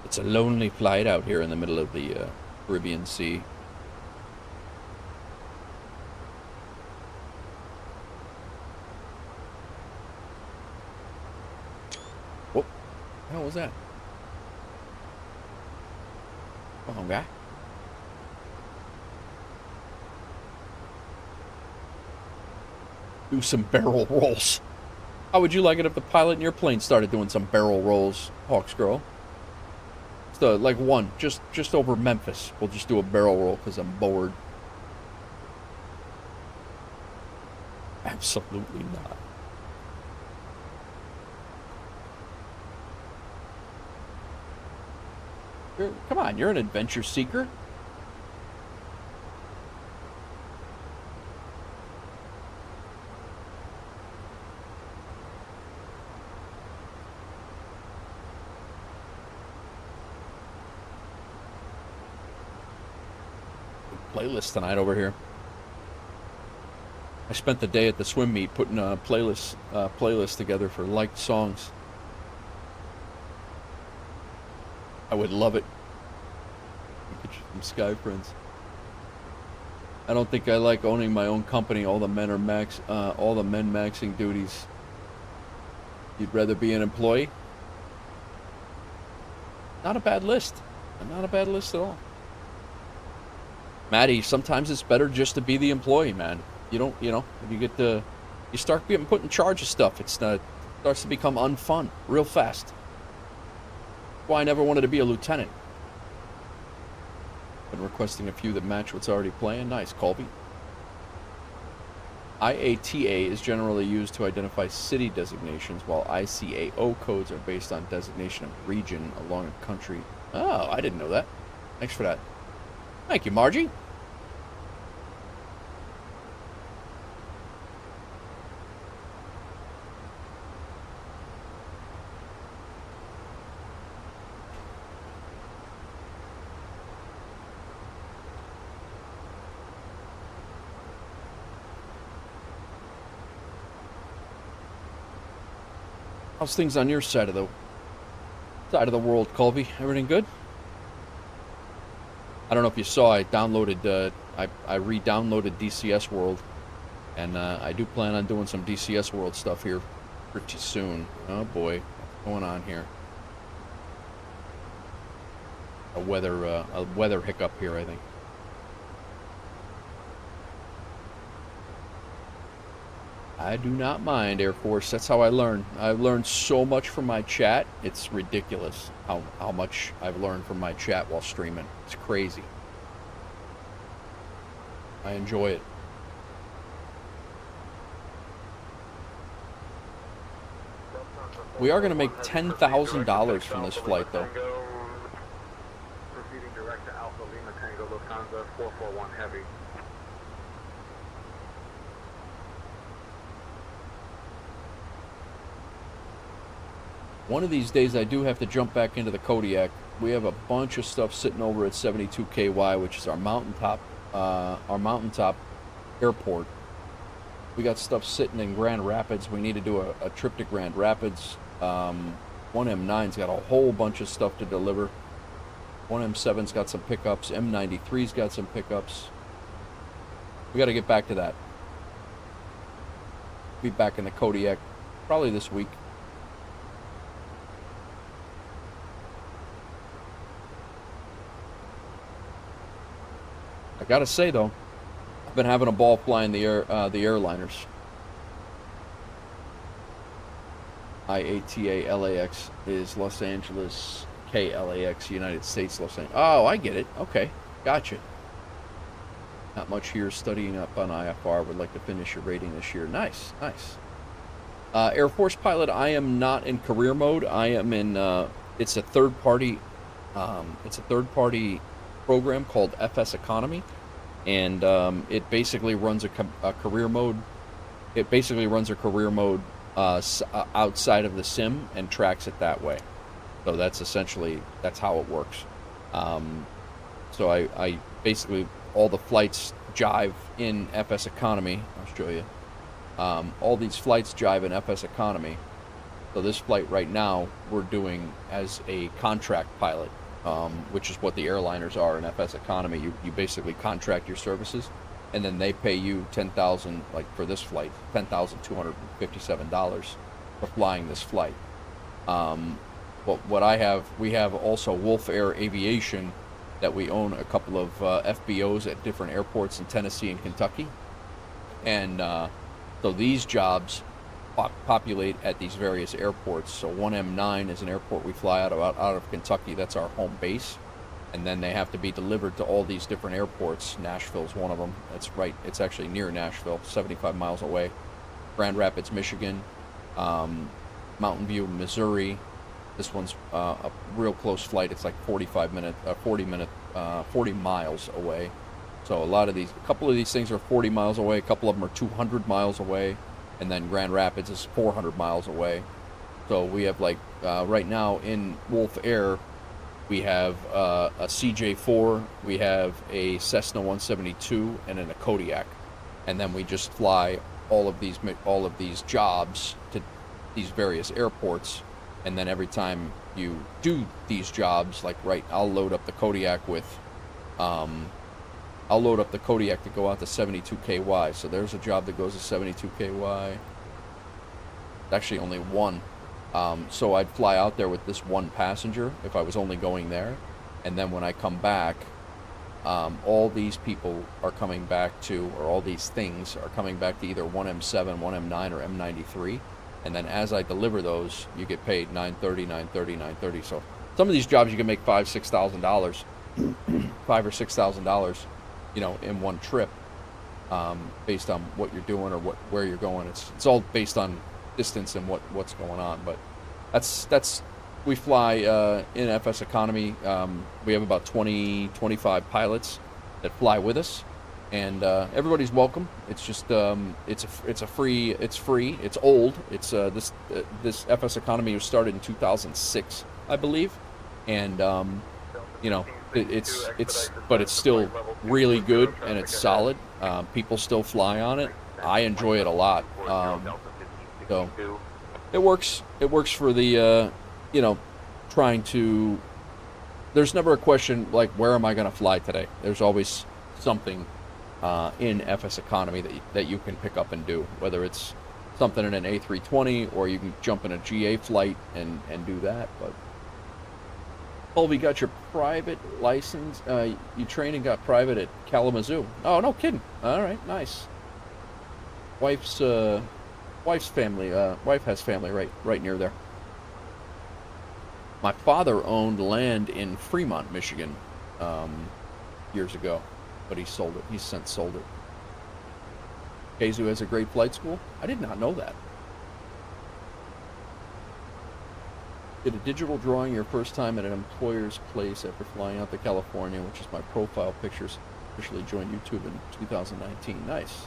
S1: It's a lonely flight out here in the middle of the Caribbean Sea. What the hell was that? Come on, guy. Do some barrel rolls. How would you like it if the pilot in your plane started doing some barrel rolls, Hawks Girl? Just like one, just over Memphis. We'll just do a barrel roll because I'm bored. Absolutely not. Come on, you're an adventure seeker. Playlist tonight over here. I spent the day at the swim meet putting a playlist together for liked songs. I would love it. Get you some Sky friends. I don't think I like owning my own company. All the men maxing duties. You'd rather be an employee? Not a bad list. Not a bad list at all. Maddie, sometimes it's better just to be the employee, man. You don't, you start getting put in charge of stuff. It starts to become unfun real fast. Why I never wanted to be a lieutenant. Been requesting a few that match what's already playing. Nice, Colby. IATA is generally used to identify city designations, while ICAO codes are based on designation of region along a country. Oh, I didn't know that. Thanks for that. Thank you, Margie. How's things on your side of the world, Colby? Everything good? I don't know if you saw, I downloaded, I re-downloaded DCS World, and I do plan on doing some DCS World stuff here pretty soon. Oh boy, what's going on here? A weather hiccup here, I think. I do not mind, Air Force. That's how I learn. I've learned so much from my chat. It's ridiculous how much I've learned from my chat while streaming. It's crazy. I enjoy it. We are going to make $10,000 from this flight, though.
S5: Proceeding direct to Alpha Lima Tango Lufthansa 441 Heavy.
S1: One of these days I do have to jump back into the Kodiak. We have a bunch of stuff sitting over at 72 KY, which is our mountaintop airport. We got stuff sitting in Grand Rapids. We need to do a trip to Grand Rapids. 1M9's got a whole bunch of stuff to deliver. 1M7's got some pickups. M93's got some pickups. We got to get back to that. Be back in the Kodiak probably this week. I gotta say though, I've been having a ball flying the airliners. IATA LAX is Los Angeles, KLAX United States Los Angeles. Oh, I get it. Okay, gotcha. Not much here. Studying up on IFR. Would like to finish your rating this year. Nice, nice. Air Force pilot. I am not in career mode. I am in. It's a third party. It's a third party program called FSEconomy, and it basically runs a career mode. It basically runs a career mode outside of the sim and tracks it that way. So that's how it works. So I basically, all the flights jive in FSEconomy. I'll show you. All these flights jive in FSEconomy. So this flight right now we're doing as a contract pilot. Which is what the airliners are in FSEconomy. You basically contract your services, and then they pay you $10,000, like for this flight, $10,257 for flying this flight. But we have also Wolf Air Aviation, that we own a couple of FBOs at different airports in Tennessee and Kentucky, and so these jobs populate at these various airports. So 1M9 is an airport we fly out of Kentucky. That's our home base, and then they have to be delivered to all these different airports. Nashville's one of them. It's actually near Nashville, 75 miles away. Grand Rapids, Michigan, Mountain View, Missouri. This one's a real close flight. It's like 40 miles away. So a couple of these things are 40 miles away. A couple of them are 200 miles away. And then Grand Rapids is 400 miles away. So we have right now in Wolf Air, we have a CJ4, we have a Cessna 172, and then a Kodiak. And then we just fly all of these jobs to these various airports. And then every time you do these jobs, I'll load up the Kodiak with, I'll load up the Kodiak to go out to 72 KY. So there's a job that goes to 72 KY. It's actually only one. So I'd fly out there with this one passenger if I was only going there. And then when I come back, all these people are coming back to, or all these things are coming back to either 1M7, 1M9, or M93. And then as I deliver those, you get paid $930, $930, $930. So some of these jobs you can make $5,000, $6,000. $5,000 or $6,000, you know, in one trip, based on what you're doing or where you're going. It's all based on distance and what's going on. But that's we fly in FSEconomy. We have about 25 pilots that fly with us, and everybody's welcome. It's just it's free. It's old. It's this FSEconomy was started in 2006, I believe, and you know, but it's still really good and it's solid. People still fly on it. I enjoy it a lot. So it works. It works for the you know, trying to. There's never a question like, where am I going to fly today? There's always something in FSEconomy that you can pick up and do, whether it's something in an A320 or you can jump in a GA flight and do that. But Colby, got your private license. You trained and got private at Kalamazoo. Oh, no kidding. All right, nice. Wife's family. Wife has family right near there. My father owned land in Fremont, Michigan, years ago, but he sold it. He's since sold it. Kazoo has a great flight school. I did not know that. Did a digital drawing your first time at an employer's place after flying out to California, which is my profile pictures. Officially joined YouTube in 2019. Nice.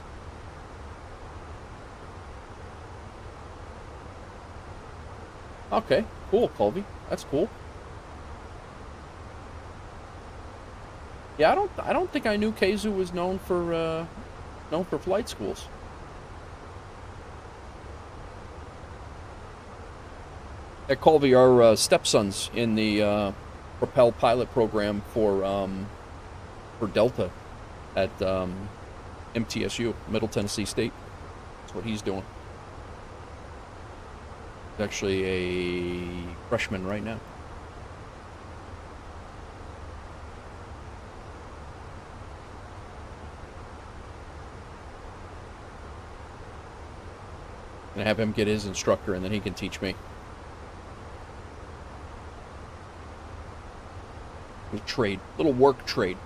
S1: Okay, cool, Colby. That's cool. Yeah, I don't think I knew Kazoo was known for flight schools. At Colby, our stepson's in the Propel pilot program for Delta at MTSU, Middle Tennessee State. That's what he's doing. He's actually a freshman right now. Gonna have him get his instructor, and then he can teach me. Trade, little work trade.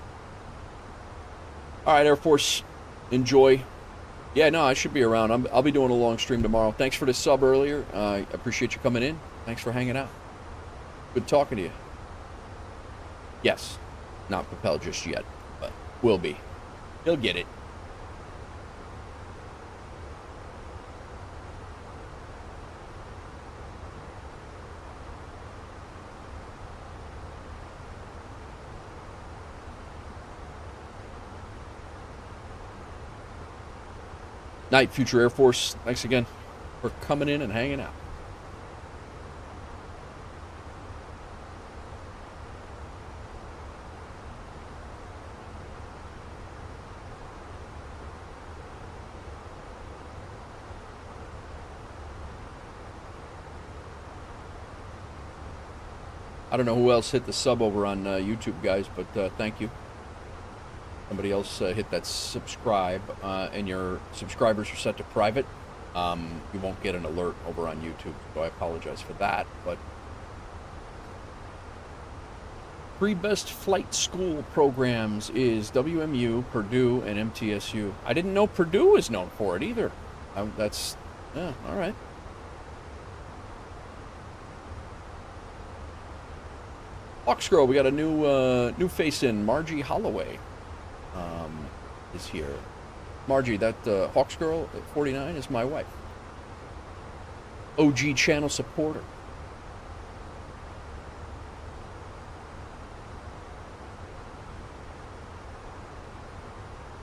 S1: All right, Air Force, enjoy. Yeah, no, I should be around. I'll be doing a long stream tomorrow. Thanks for the sub earlier. I appreciate you coming in. Thanks for hanging out. Good talking to you. Yes, not Propel just yet, but will be. He'll get it. Night, Future Air Force. Thanks again for coming in and hanging out. I don't know who else hit the sub over on YouTube, guys, but thank you. Somebody else hit that subscribe, and your subscribers are set to private. You won't get an alert over on YouTube, so I apologize for that. But 3 best flight school programs is WMU, Purdue, and MTSU. I didn't know Purdue was known for it either. That's all right. Hawksgrove, we got a new face in, Margie Holloway. Is here. Margie, that Hawks girl at 49 is my wife. OG channel supporter.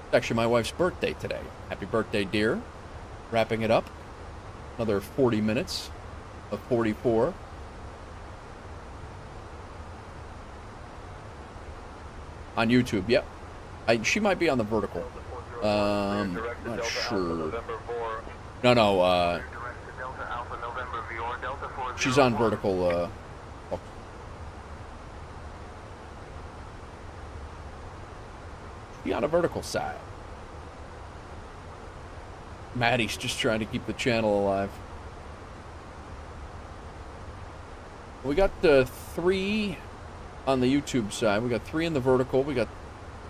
S1: It's actually my wife's birthday today. Happy birthday, dear. Wrapping it up. Another 40 minutes of 44. On YouTube, yep. She might be on the vertical. Not sure. No. She's on vertical. Be on a vertical side. Maddie's just trying to keep the channel alive. We got 3 on the YouTube side. We got 3 in the vertical. We got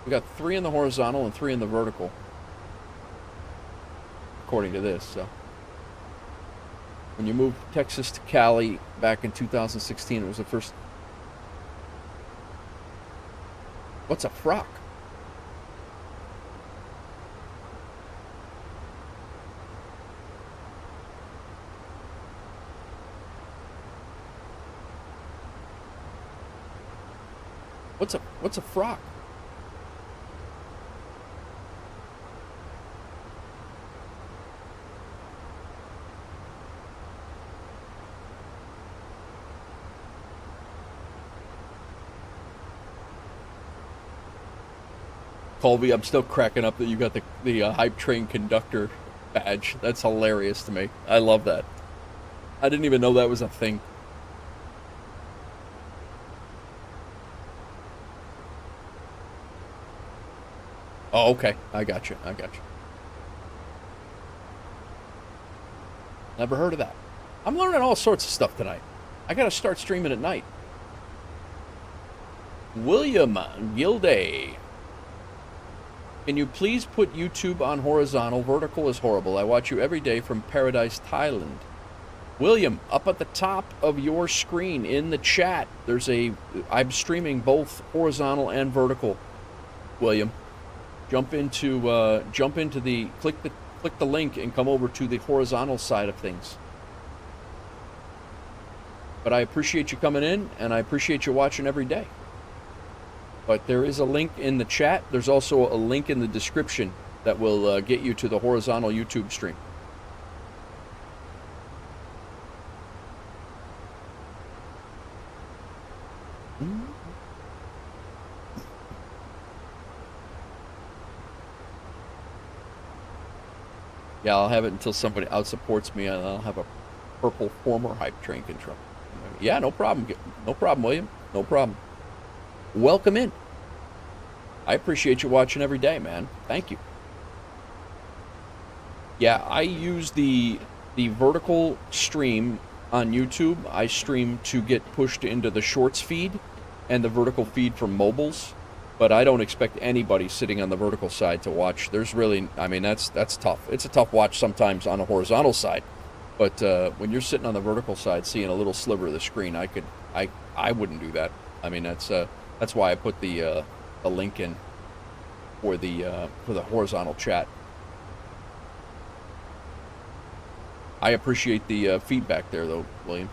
S1: We got 3 in the horizontal and 3 in the vertical, according to this. So when you moved Texas to Cali back in 2016, it was the first. What's a frock? What's a frock? Colby, I'm still cracking up that you got the hype train conductor badge. That's hilarious to me. I love that. I didn't even know that was a thing. Oh, okay. I got you. Never heard of that. I'm learning all sorts of stuff tonight. I gotta start streaming at night. William Gilday. Can you please put YouTube on horizontal? Vertical is horrible. I watch you every day from Paradise, Thailand. William, up at the top of your screen in the chat, I'm streaming both horizontal and vertical. William, click the link and come over to the horizontal side of things. But I appreciate you coming in, and I appreciate you watching every day. But there is a link in the chat. There's also a link in the description that will get you to the horizontal YouTube stream. Yeah, I'll have it until somebody out supports me, and I'll have a purple former hype train control. Yeah, no problem. No problem, William. No problem. Welcome in. I appreciate you watching every day, man. Thank you. Yeah, I use the vertical stream on YouTube. I stream to get pushed into the shorts feed and the vertical feed from mobiles. But I don't expect anybody sitting on the vertical side to watch. There's really, I mean, that's tough. It's a tough watch sometimes on the horizontal side. But when you're sitting on the vertical side, seeing a little sliver of the screen, I wouldn't do that. I mean, that's why I put the link in for the horizontal chat. I appreciate the feedback there, though, William.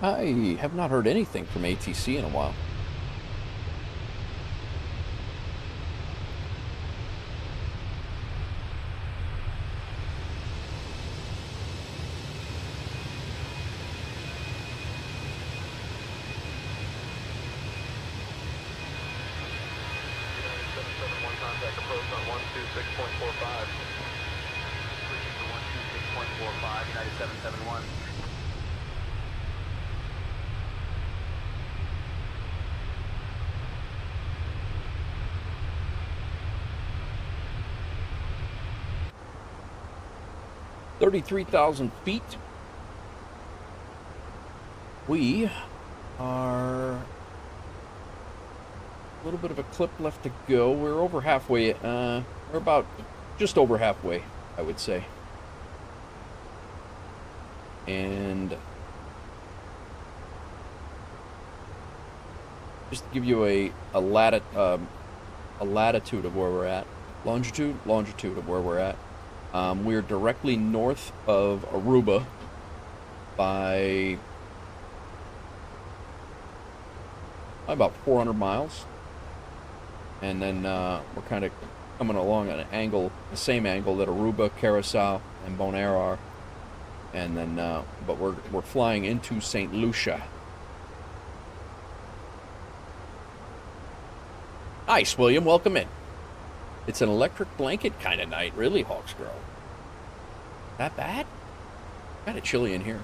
S1: I have not heard anything from ATC in a while.
S5: Contact approach on 126.45. Switching to 126.45, United 771.
S1: $33,000 feet. We are a little bit of a clip left to go. We're over halfway. We're about just over halfway, I would say. And just to give you a latitude of where we're at, longitude of where we're at. We're directly north of Aruba by about 400 miles. And then we're kind of coming along at an angle, the same angle that Aruba, Curacao, and Bonaire are. And then, but we're flying into St. Lucia. Nice, William. Welcome in. It's an electric blanket kind of night, really, Hawksgirl. That bad? Kind of chilly in here.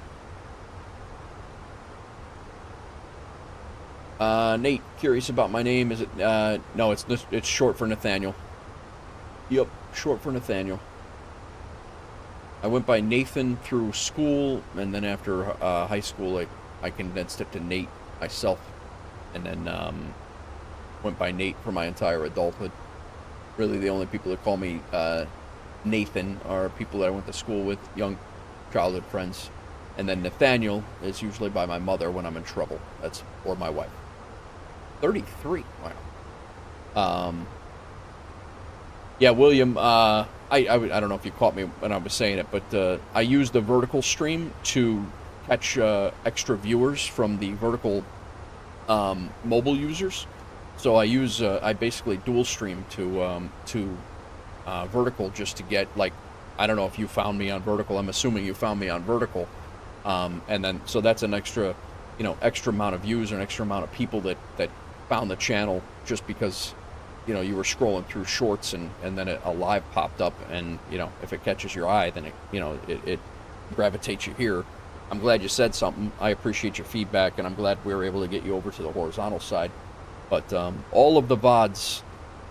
S1: Nate, curious about my name. Is it, no, it's short for Nathaniel. Yep, short for Nathaniel. I went by Nathan through school, and then after high school, I condensed it to Nate myself, and then went by Nate for my entire adulthood. Really, the only people that call me Nathan are people that I went to school with, young childhood friends. And then Nathaniel is usually by my mother when I'm in trouble. Or my wife. 33. Wow. Yeah, William, I don't know if you caught me when I was saying it, but I use the vertical stream to catch extra viewers from the vertical mobile users. So I basically dual stream to vertical just to get, like, I don't know if you found me on vertical. I'm assuming you found me on vertical. And then, so that's an extra amount of views or an extra amount of people that found the channel just because, you were scrolling through shorts and then a live popped up, and, if it catches your eye, then it gravitates you here. I'm glad you said something. I appreciate your feedback, and I'm glad we were able to get you over to the horizontal side. But all of the VODs,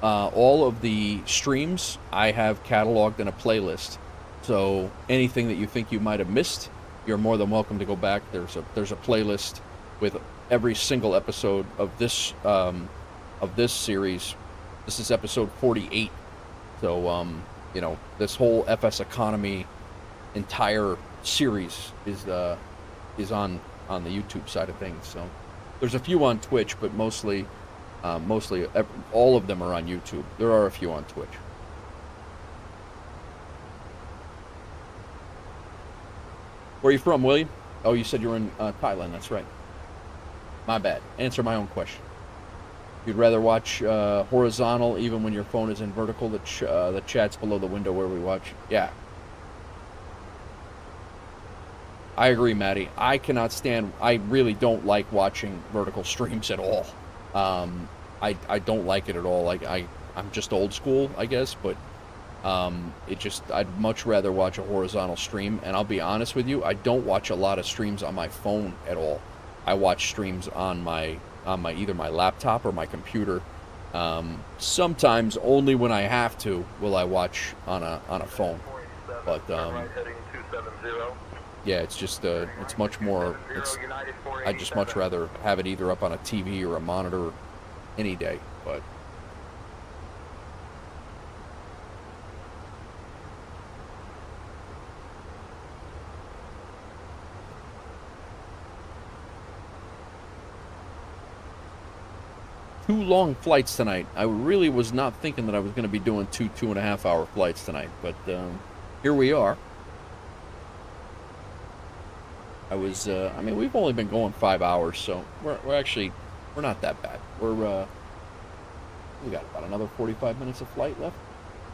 S1: all of the streams, I have cataloged in a playlist. So anything that you think you might have missed, you're more than welcome to go back. There's a playlist with every single episode of this series. This is episode 48. So this whole FSEconomy entire series is on the YouTube side of things. So there's a few on Twitch, but mostly all of them are on YouTube. There are a few on Twitch. Where are you from, William? Oh, you said you were in Thailand. That's right. My bad. Answer my own question. You'd rather watch horizontal even when your phone is in vertical? The chat's below the window where we watch. Yeah. I agree, Maddie. I cannot stand... I really don't like watching vertical streams at all. I don't like it at all. I'm just old school, I guess, but I'd much rather watch a horizontal stream. And I'll be honest with you, I don't watch a lot of streams on my phone at all. I watch streams on my either my laptop or my computer. Sometimes only when I have to will I watch on a phone. But yeah, it's just it's much more. I'd just much rather have it either up on a TV or a monitor any day. But two long flights tonight. I really was not thinking that I was going to be doing 2.5 hour flights tonight, but here we are. I mean, we've only been going 5 hours, so we're not that bad. We got about another 45 minutes of flight left.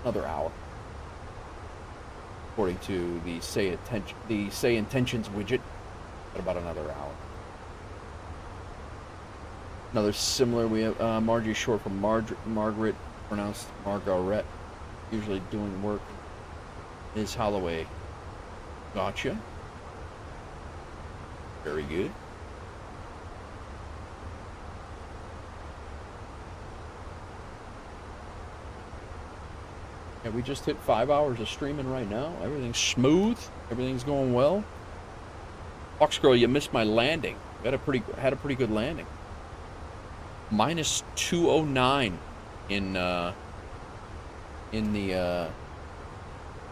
S1: Another hour. According to the say intentions widget, got about another hour. Another similar, we have Margie short for Margaret, pronounced Margaret. Usually doing work is Holloway. Gotcha. Very good. Yeah, we just hit 5 hours of streaming right now. Everything's smooth. Everything's going well. Foxgirl, you missed my landing. Had a pretty good landing. Minus 209 in the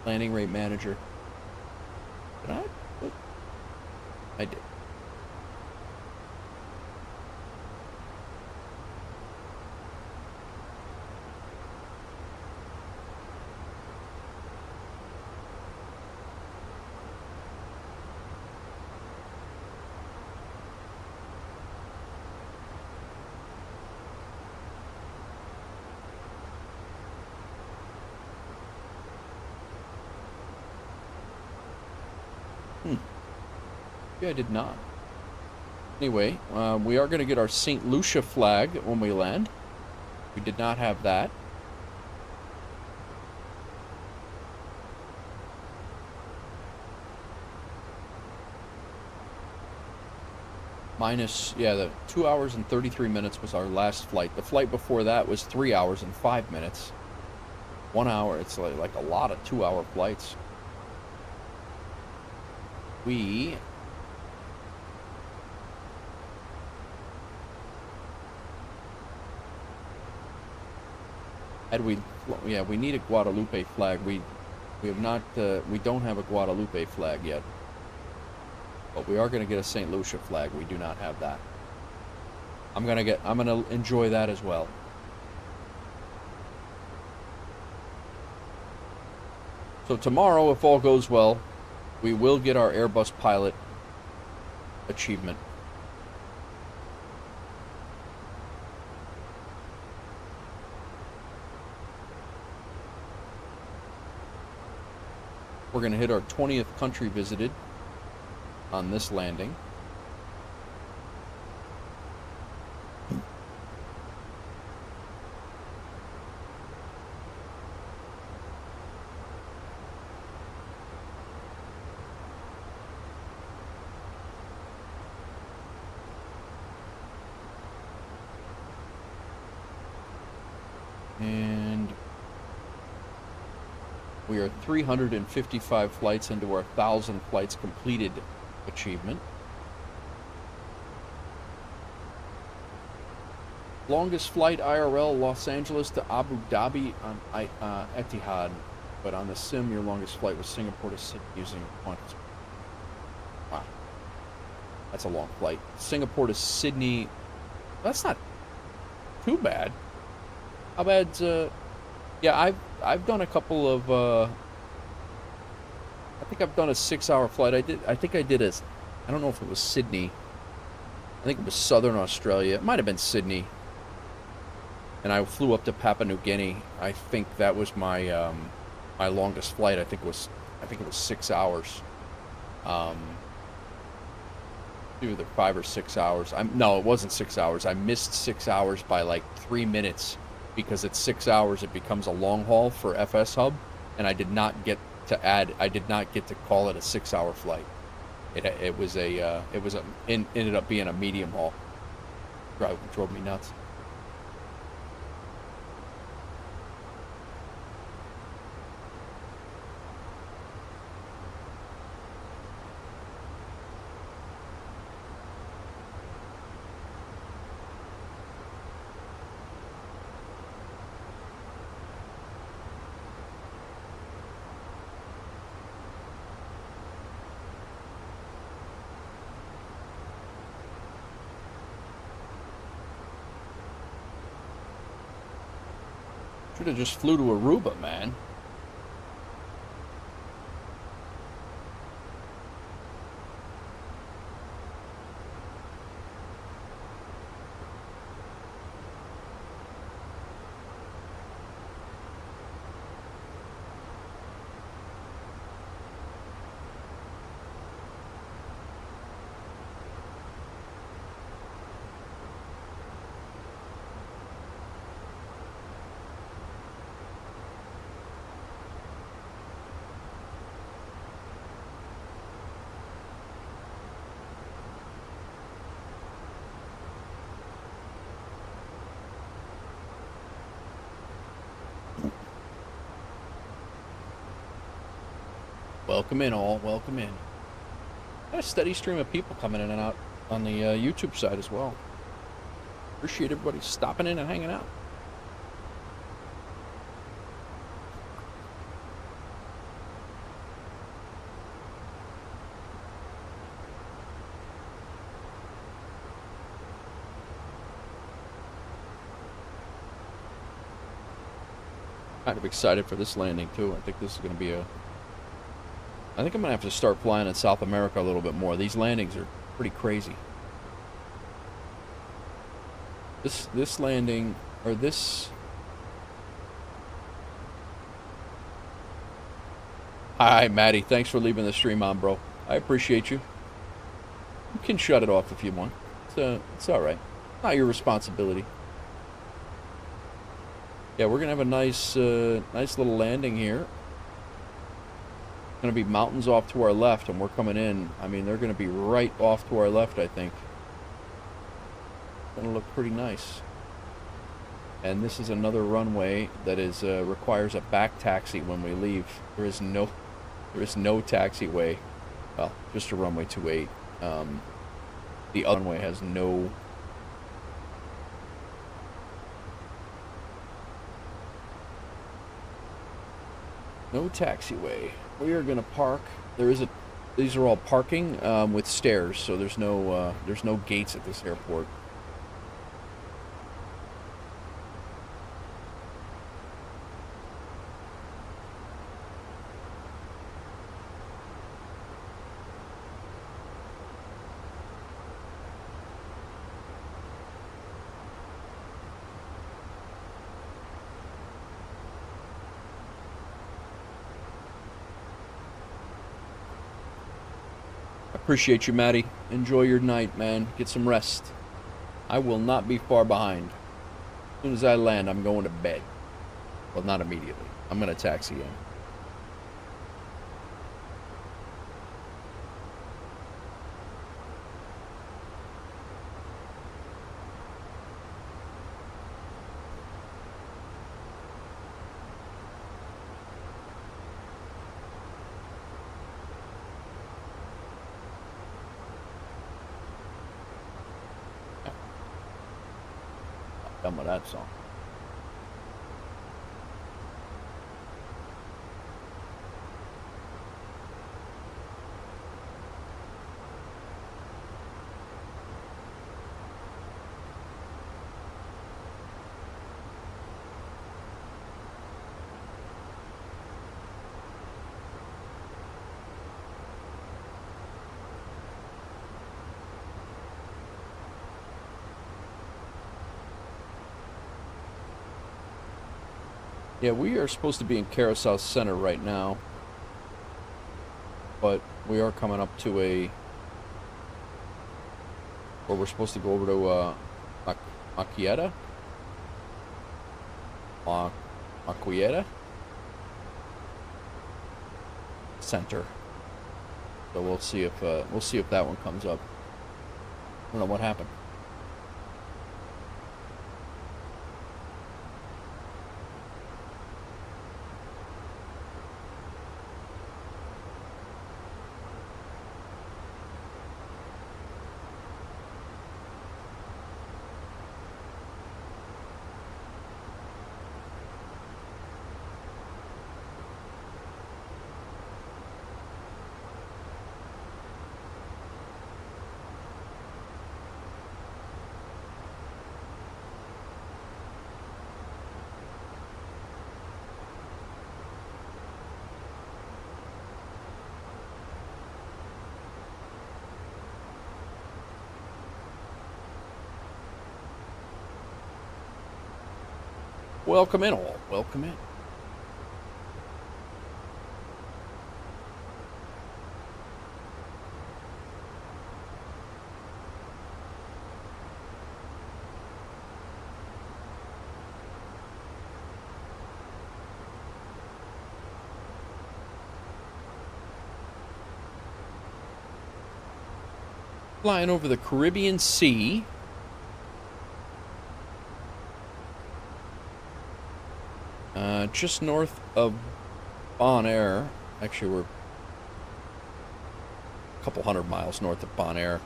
S1: landing rate manager. Did I? What? I did. I did not. Anyway, we are going to get our St. Lucia flag when we land. We did not have that. minus, yeah, the 2 hours and 33 minutes was our last flight. The flight before that was 3 hours and 5 minutes. 1 hour, it's like a lot of 2-hour flights. We need a Guadalupe flag. We have not, we don't have a Guadalupe flag yet. But we are going to get a St. Lucia flag. We do not have that. I'm going to enjoy that as well. So tomorrow, if all goes well, we will get our Airbus pilot achievement. We're going to hit our 20th country visited on this landing. And we are 355 flights into our 1,000 flights completed achievement. Longest flight IRL, Los Angeles to Abu Dhabi on Etihad. But on the sim, your longest flight was Singapore to Sydney using Qantas. Wow. That's a long flight. Singapore to Sydney, that's not too bad. How bad's, yeah, I've done a couple of, I think I've done a 6-hour flight. I think I did I don't know if it was Sydney. I think it was Southern Australia. It might have been Sydney. And I flew up to Papua New Guinea. I think that was my my longest flight. I think it was 6 hours. Either 5 or 6 hours. No, it wasn't 6 hours. I missed 6 hours by like 3 minutes because at 6 hours it becomes a long haul for FS Hub, and I did not get to call it a 6-hour flight. It ended up being a medium haul. Drove me nuts. Should have just flew to Aruba, man. Welcome in, all. Welcome in. Got a steady stream of people coming in and out on the YouTube side as well. Appreciate everybody stopping in and hanging out. Kind of excited for this landing too. I think this is going to be I think I'm going to have to start flying in South America a little bit more. These landings are pretty crazy. This landing, or this... Hi, Maddie. Thanks for leaving the stream on, bro. I appreciate you. You can shut it off if you want. It's all right. Not your responsibility. Yeah, we're going to have a nice little landing here. Going to be mountains off to our left, and we're coming in. I mean, they're going to be right off to our left, I think. Gonna look pretty nice. And this is another runway that is requires a back taxi when we leave. There is no taxiway. Well, just a runway 28. The other runway has no taxiway. We are gonna park. These are all parking with stairs, so there's no gates at this airport. Appreciate you, Maddie. Enjoy your night, man. Get some rest. I will not be far behind. As soon as I land, I'm going to bed. Well, not immediately. I'm going to taxi in. Done with that song. Yeah, we are supposed to be in Carousel Center right now, but we are coming up to where we're supposed to go over to Maquilleta Center. So we'll see if that one comes up. I don't know what happened. Welcome in all. Welcome in. Flying over the Caribbean Sea. Just north of Bonaire. Actually, we're a couple hundred miles north of Bonaire,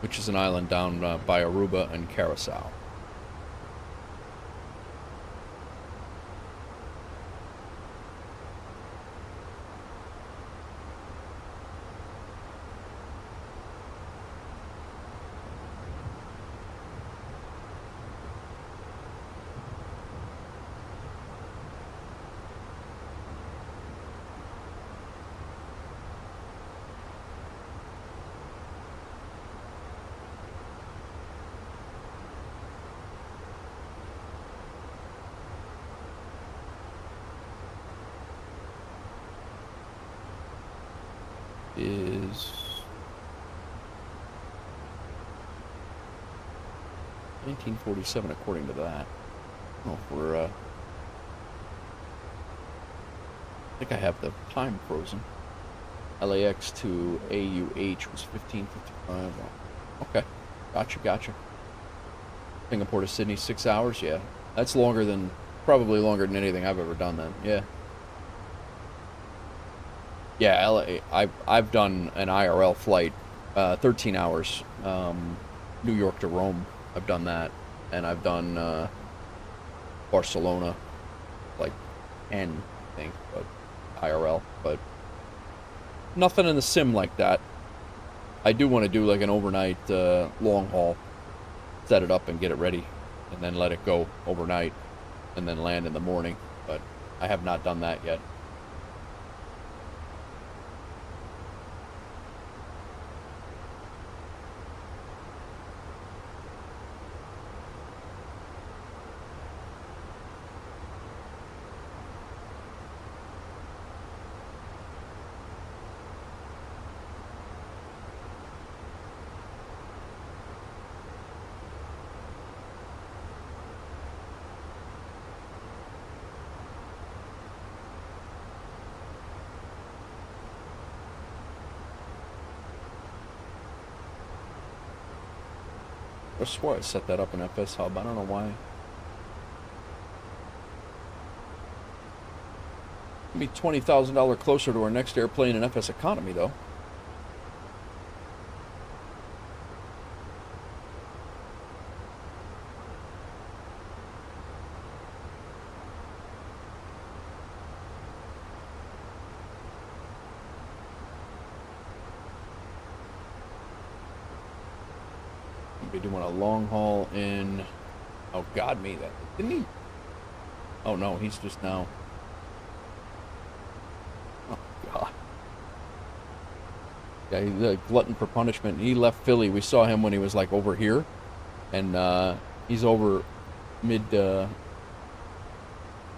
S1: which is an island down by Aruba and Curacao. Is 1947 according to that. I don't know if we're I think I have the time frozen. LAX to AUH was 15:55. Okay, gotcha. Singapore to Sydney, 6 hours. Yeah, that's probably longer than anything I've ever done. Then, yeah. Yeah, LA. I've done an IRL flight, 13 hours, New York to Rome. I've done that, and I've done Barcelona, like 10, I think, but IRL, but nothing in the sim like that. I do want to do like an overnight long haul, set it up and get it ready, and then let it go overnight, and then land in the morning, but I have not done that yet. I swore I set that up in FS Hub. I don't know why. Be $20,000 closer to our next airplane in FS Economy, though. Be doing a long haul in. Oh God, me that didn't he? Oh no, he's just now. Oh God. Yeah, he's a glutton for punishment. He left Philly. We saw him when he was like over here, and he's over mid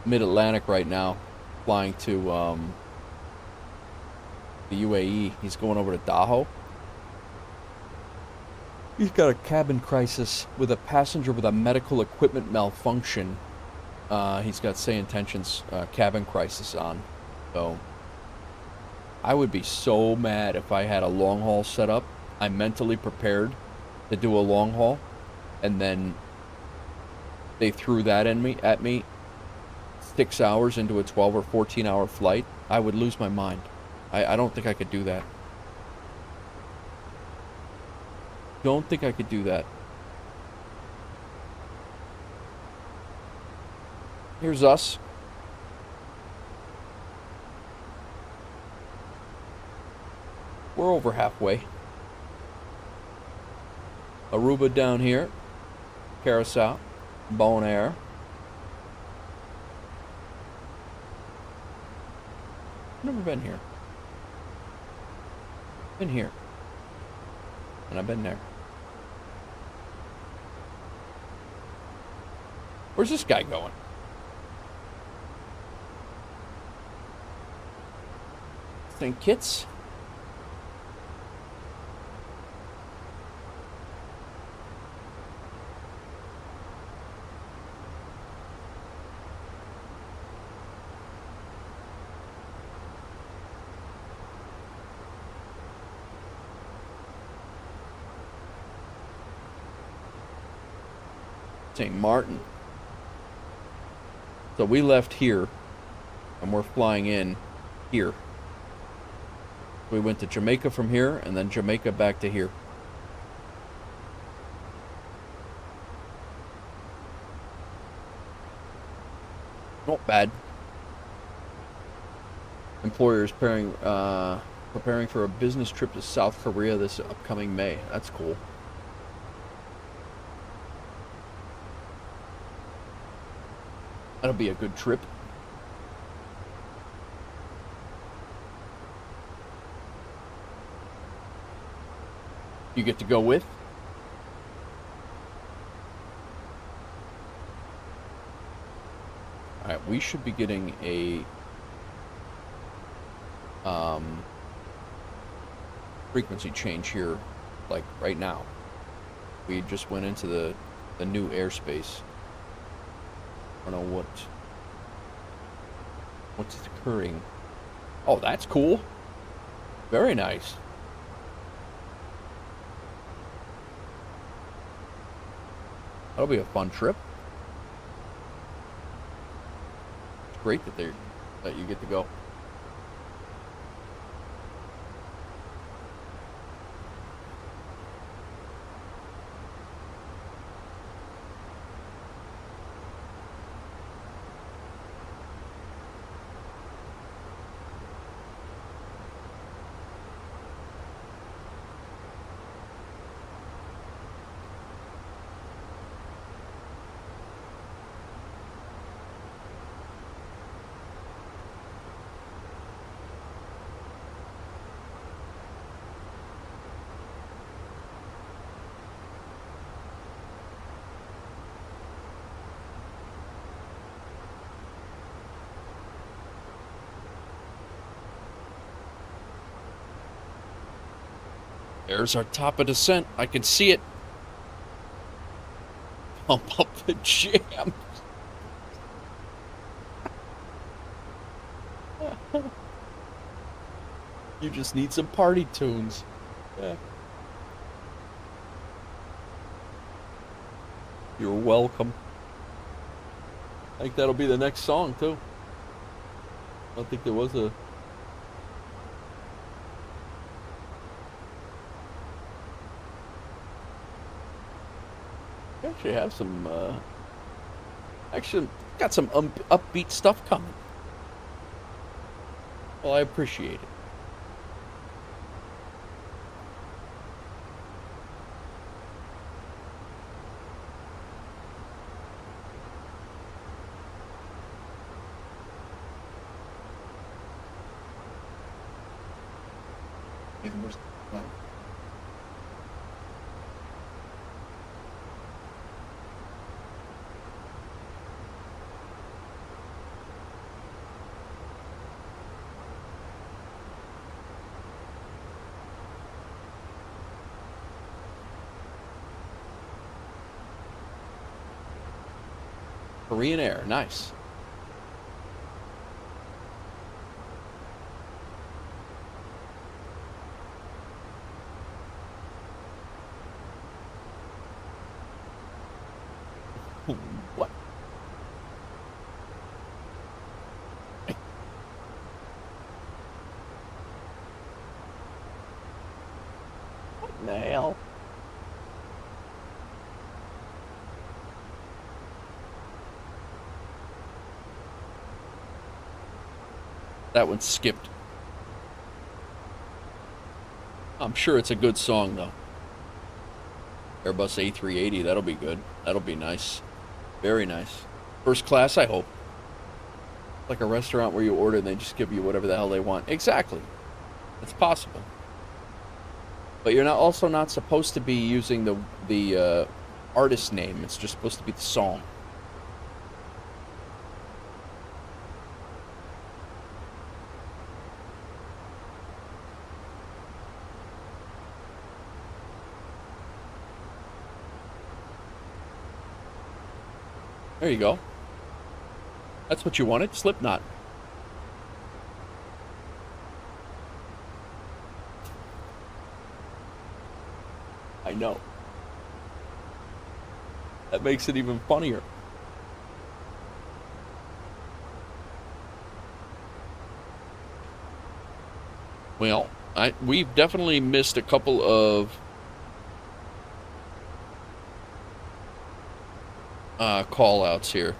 S1: Atlantic right now, flying to the UAE. He's going over to Daho. He's got a cabin crisis with a passenger with a medical equipment malfunction. He's got say intentions cabin crisis on. So I would be so mad if I had a long haul set up. I'm mentally prepared to do a long haul, and then they threw that at me 6 hours into a 12 or 14 hour flight. I would lose my mind. I don't think I could do that. Don't think I could do that. Here's us. We're over halfway. Aruba down here. Carousel. Bonaire. Never been here. Been here. And I've been there. Where's this guy going? St. Kitts? St. Martin. So we left here, and we're flying in here. We went to Jamaica from here, and then Jamaica back to here. Not bad. Employers preparing for a business trip to South Korea this upcoming May. That's cool. That'll be a good trip. You get to go with? Alright, we should be getting a frequency change here, like right now. We just went into the new airspace. I don't know what's occurring. Oh, that's cool. Very nice. That'll be a fun trip. It's great that you get to go. There's our top of descent. I can see it. Pump up the jam. You just need some party tunes. Yeah. You're welcome. I think that'll be the next song, too. I don't think there was a... Actually have some, actually got some upbeat stuff coming. Well, I appreciate it. Korean Air, nice. What? What in the hell? That one skipped. I'm sure it's a good song, though. Airbus A380, that'll be good. That'll be nice. Very nice. First class, I hope. Like a restaurant where you order and they just give you whatever the hell they want. Exactly. It's possible. But you're also not supposed to be using the artist name. It's just supposed to be the song. There you go. That's what you wanted, Slipknot. I know. That makes it even funnier. Well, we've definitely missed a couple of call outs here.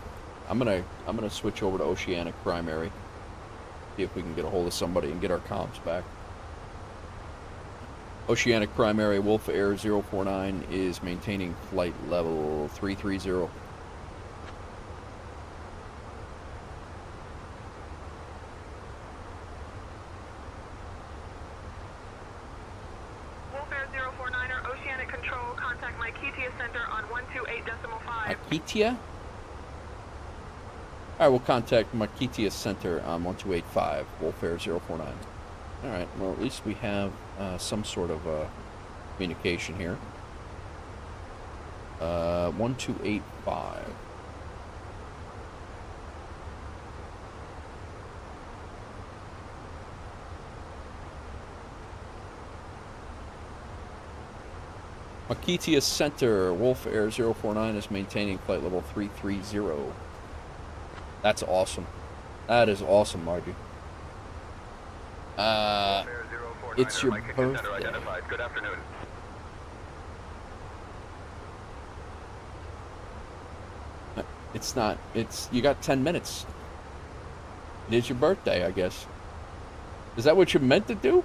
S1: I'm gonna switch over to Oceanic Primary. See if we can get a hold of somebody and get our comms back. Oceanic Primary Wolf Air 049 is maintaining flight level 330.
S4: Wolf Air 049er, Oceanic Control, contact my Ketia Center on 128.5.
S1: Makitia? Alright, we'll contact Makitia Center on 1285, Wolf Air 049. Alright, well at least we have some sort of communication here. 1285. Makitia Center, Wolf Air 049 is maintaining flight level 330. That's awesome. That is awesome, Margie. It's your birthday.
S5: Good afternoon.
S1: It's not. It's you got 10 minutes. It is your birthday, I guess. Is that what you meant to do?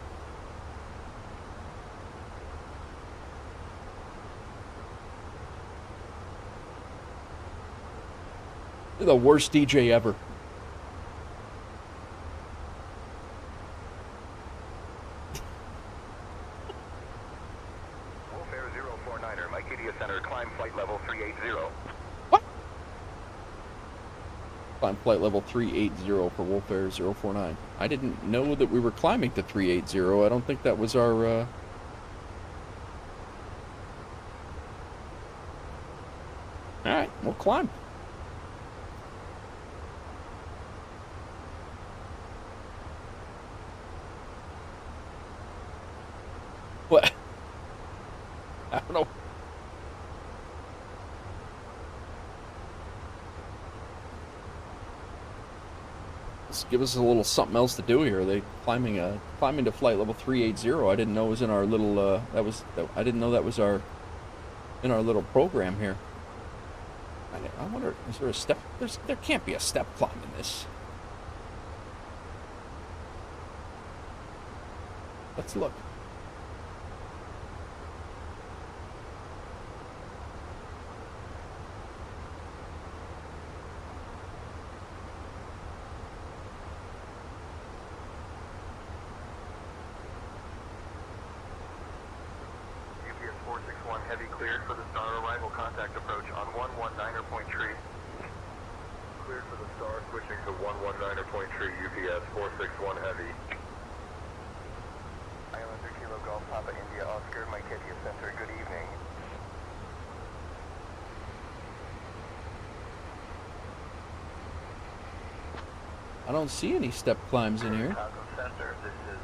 S1: You're the worst DJ ever.
S5: Wolf Air 049er, Makitia Center, climb flight level 380.
S1: What? Climb flight level 380 for Wolf Air 049. I didn't know that we were climbing to 380. I don't think that was our, Alright, we'll climb. What? I don't know. Let's give us a little something else to do here. They climbing to flight level 380. I didn't know it was in our little I didn't know that was in our little program here. I wonder, is there a step? There can't be a step climb in this. Let's look.
S5: UPS 461 Heavy cleared for the star arrival contact approach on 119er point tree. Cleared for the star, switching to 119er point tree, UPS 461 Heavy. Islander Kilo Golf Papa India Oscar, Makitia Center, good evening.
S1: I don't see any step climbs in here.
S5: Chicago Center, this is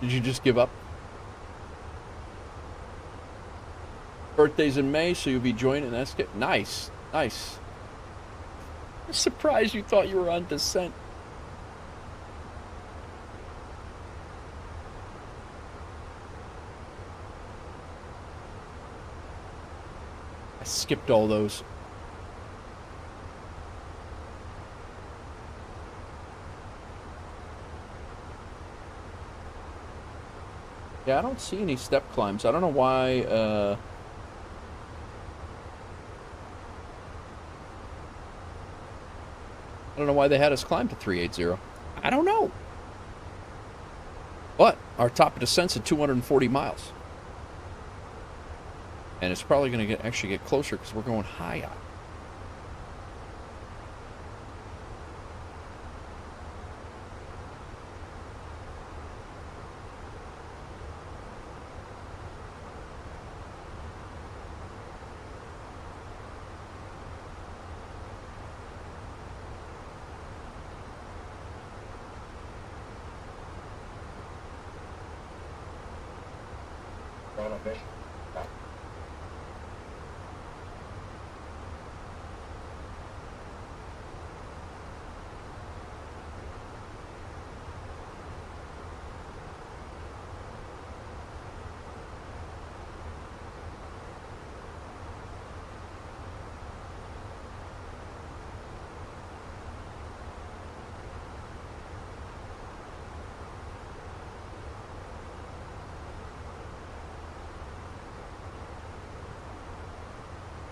S1: Did you just give up? Birthday's in May, so you'll be joining SK. Nice, nice. I'm surprised you thought you were on descent. I skipped all those. Yeah, I don't see any step climbs. I don't know why, I don't know why they had us climb to 380. I don't know. But our top of descent's at 240 miles. And it's probably going to actually get closer because we're going high up.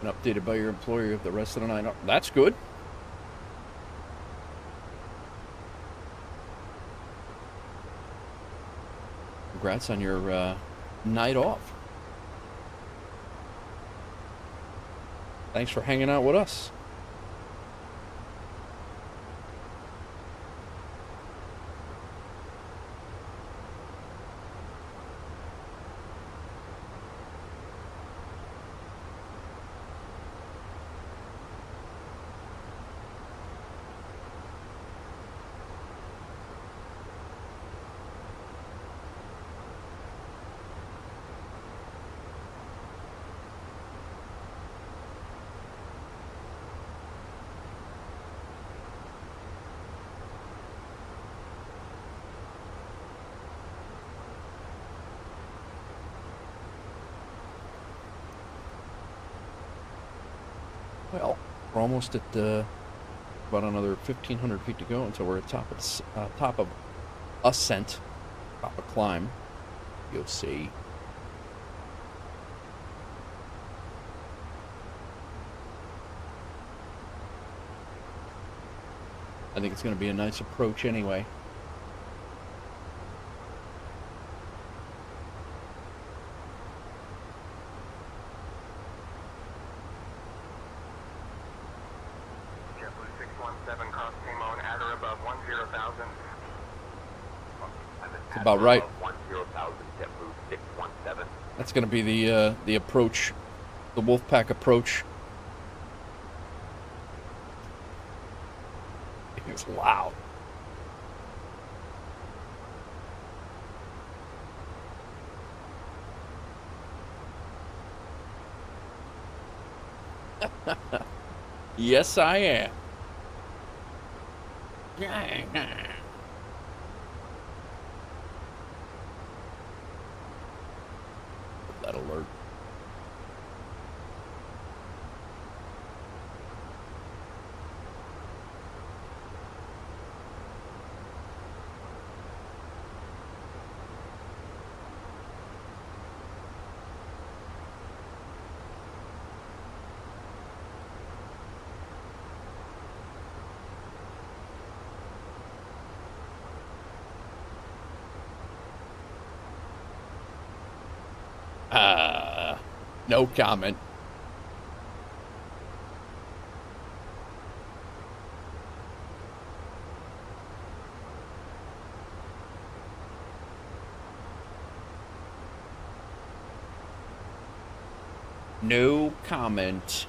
S1: And updated by your employer the rest of the night. That's good. Congrats on your night off. Thanks for hanging out with us. Well, we're almost at about another 1,500 feet to go until we're at top of ascent, top of climb. You'll see. I think it's going to be a nice approach anyway.
S5: JetBlue 617, cross Timon at or above 10,000.
S1: That's about right.
S5: 10,000, JetBlue 617.
S1: That's going to be the approach, the Wolfpack approach. It's loud. Yes, I am. That alert. No comment. No comment.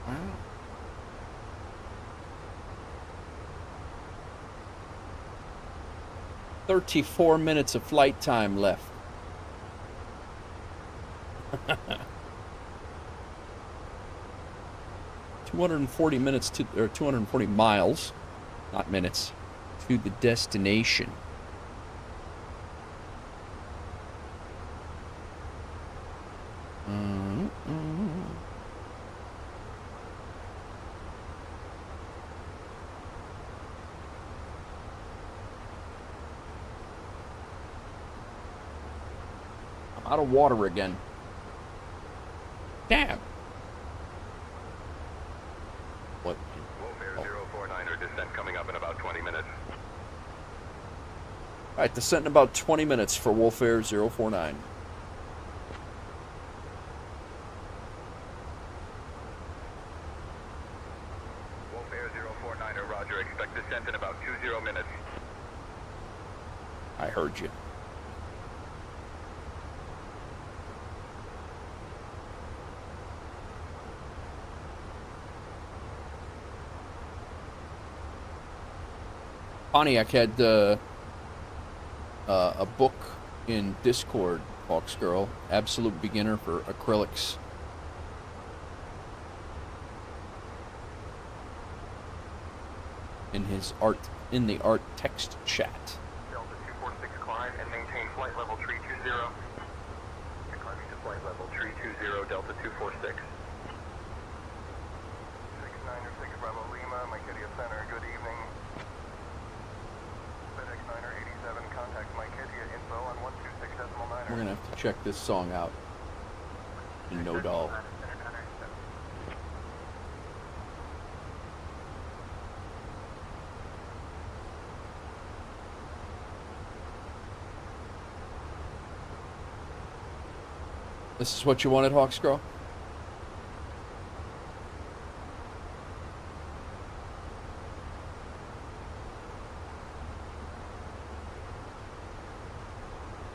S1: Wow. 34 minutes of flight time left. 240 minutes to, or 240 miles, not minutes, to the destination. I'm out of water again. Damn. What?
S5: Wolf Air 049er, descent coming up in about 20 minutes.
S1: All right, descent in about 20 minutes for Wolf Air 049.
S5: Wolf Air 049er, roger. Expect descent in about 20 minutes.
S1: I heard you. Pontiac had a book in Discord, Hawks Girl, Absolute Beginner for Acrylics. In the art text chat.
S5: Delta 246 climb and maintain flight level 320. Climbing to flight level 320, Delta 246. 696 Bravo Lima, Mikedia Center, good evening. FedEx 987, contact Mikedia info on 126.9.
S1: We're gonna have to check this song out in no doll. This is what you wanted, Hawkscrow?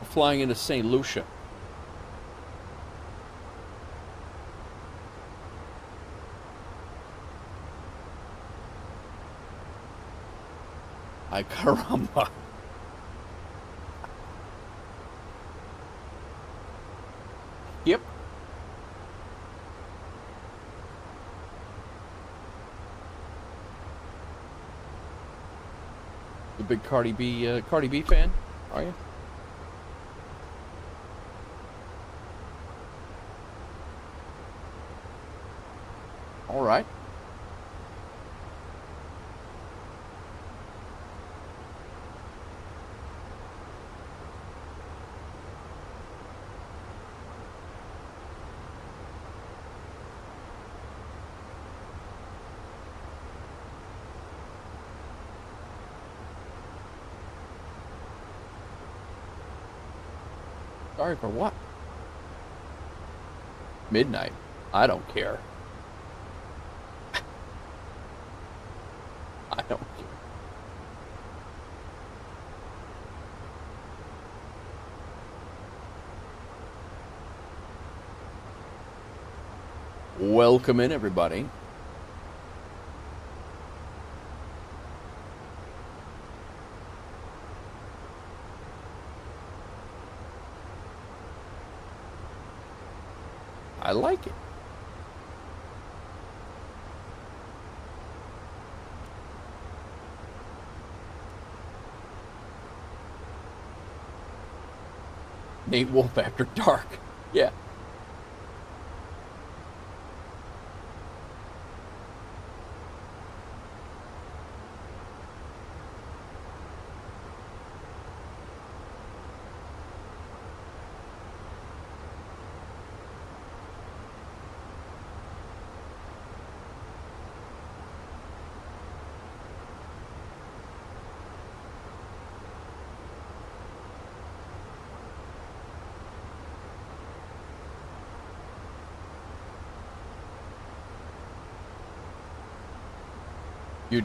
S1: We're flying into St. Lucia. Ay caramba. Yep. The big Cardi B fan, are you? All right. Sorry for what? Midnight. I don't care. I don't care. Welcome in, everybody. I like it. Nate Wolf after dark. Yeah.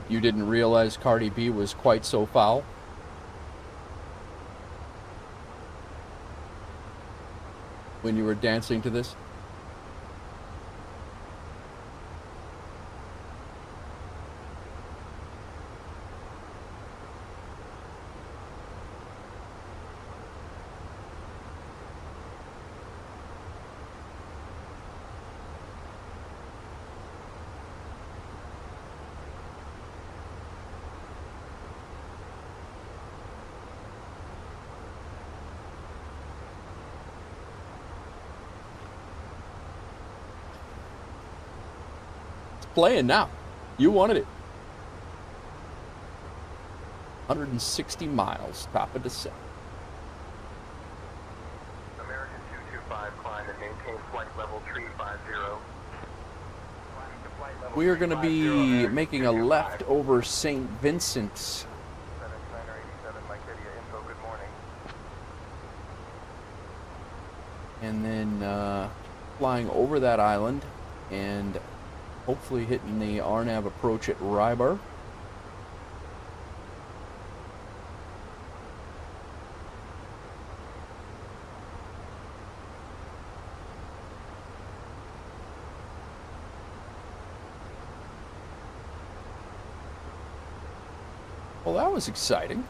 S1: You didn't realize Cardi B was quite so foul? When you were dancing to this? Playing now. You wanted it. 160 miles, top of descent.
S5: American 225, climb and maintain flight level 350.
S1: We are going to be making a left over St. Vincent's. And then flying over that island and hopefully hitting the RNAV approach at Rybar. Well, that was exciting.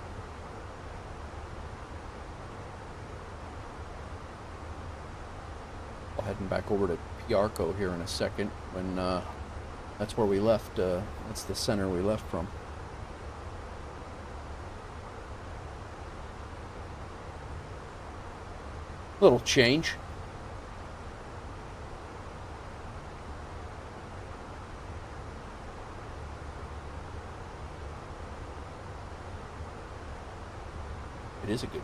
S1: We're heading back over to Piarco here in a second when that's where we left. That's the center we left from. Little change. It is a good.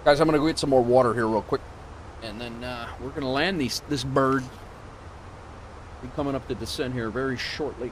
S1: Guys, I'm gonna go get some more water here real quick, and then we're gonna land this bird. Be coming up to descend here very shortly.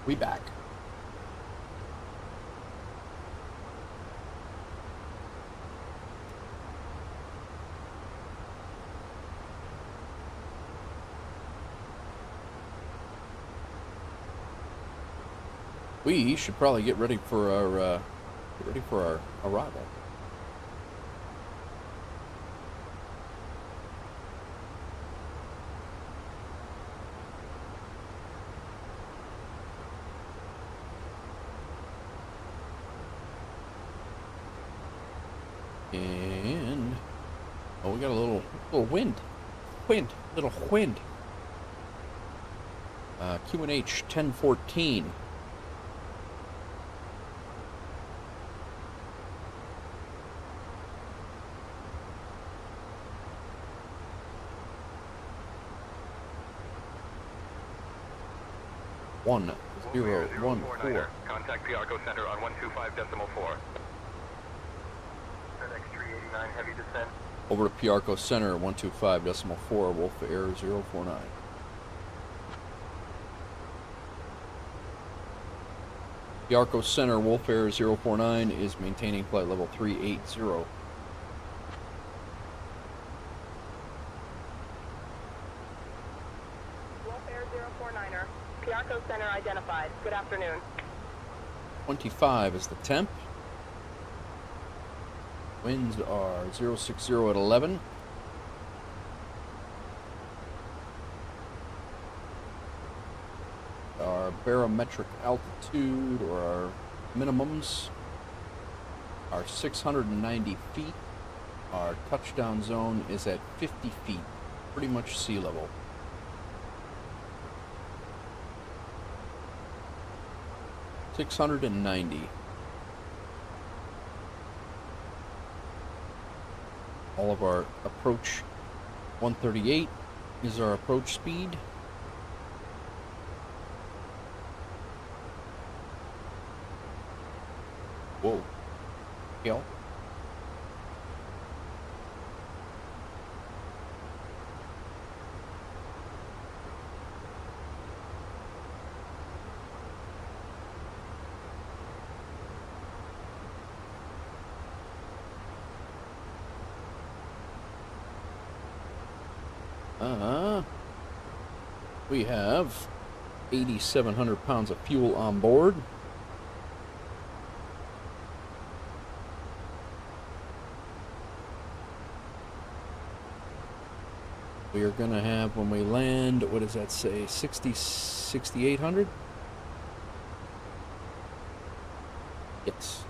S1: We back. We should probably get ready for our arrival. And oh, we got a little wind, little wind. QNH 1014. One 0 1 4.
S5: Contact Piarco Center on 125.4. FedEx 389 heavy descent.
S1: Over to Piarco Center 125.4. Wolf Air 049. Piarco Center Wolf Air 049 is maintaining flight level 380.
S4: Wolf Air 049er. Piarco Center identified. Good afternoon.
S1: 25 is the temp. Winds are 060 at 11. Our barometric altitude, or our minimums, are 690 feet. Our touchdown zone is at 50 feet, pretty much sea level. $690. All of our approach 138 is our approach speed. Whoa. Hill. We have 8,700 pounds of fuel on board. We are going to have, when we land, what does that say, 6,800? Yes.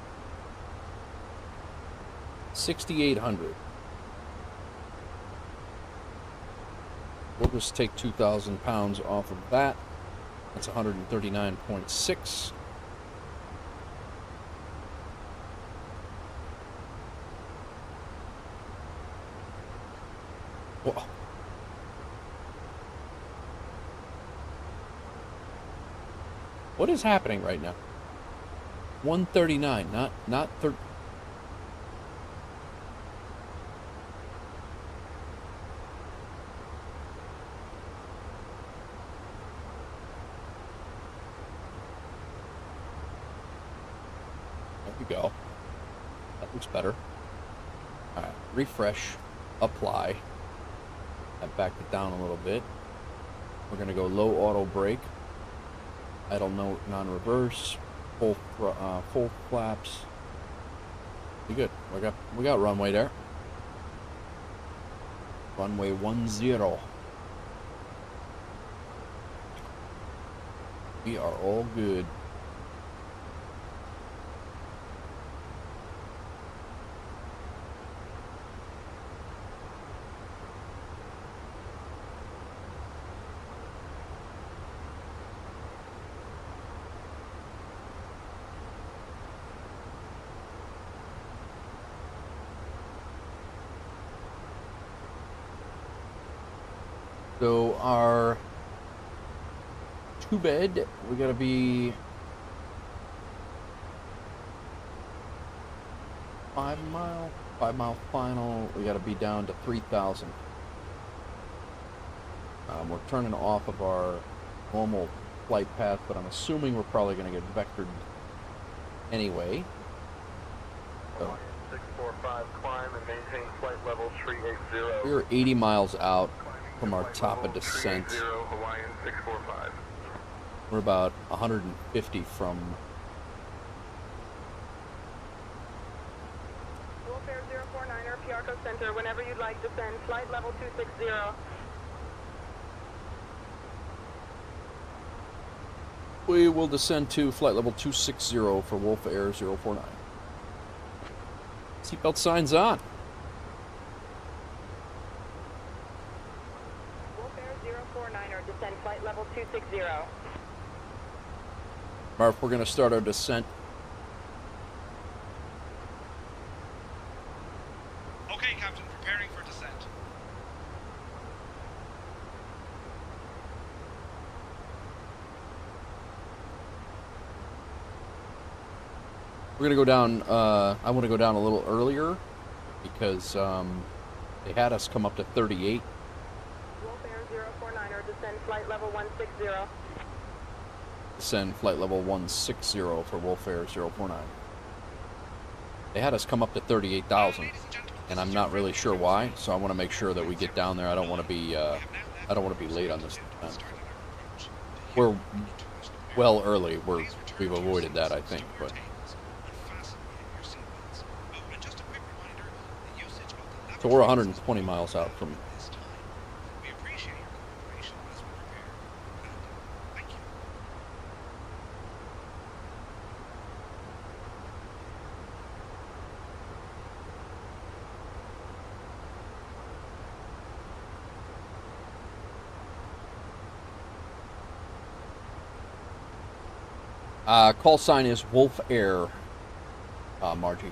S1: 6,800. We'll just take 2,000 pounds off of that. That's 139.6. Whoa. What is happening right now? 139, not 30. you go. That looks better. Alright, refresh, apply. That backed it down a little bit. We're going to go low auto brake. Idle note, non-reverse. Full flaps. Be good. We got runway there. Runway 10. We are all good. So our 2-bed, we gotta be 5 mile final. We gotta be down to 3,000. We're turning off of our normal flight path, but I'm assuming we're probably gonna get vectored anyway. So
S5: 645, climb and maintain flight level 380.
S1: we're 80 miles out from our top of descent.
S5: 380, Hawaiian 645.
S1: We're about 150 from
S4: Wolfair 049er, Piarco Center, whenever you'd like, descend, flight level 260.
S1: We will descend to flight level 260 for Wolf Air 049. Seatbelt signs on.
S4: Wolfair 049er, descend, flight level 260.
S1: Marv, we're going to start our descent.
S3: Okay, Captain, preparing for descent.
S1: We're going to go down, I want to go down a little earlier because they had us come up to 38.
S4: Wolfair 049er, descend, flight level 160.
S1: Descend flight level 160 for Wolf Air 049. They had us come up to 38,000, and I'm not really sure why, so I want to make sure that we get down there. I don't want to be late on this time. We're well early. We've avoided that, I think, but. So we're 120 miles out from. Call sign is Wolf Air, Margie.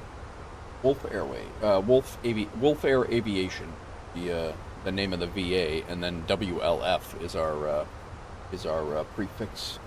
S1: Wolf Airway, Wolf Air Aviation, the name of the VA, and then WLF is our prefix.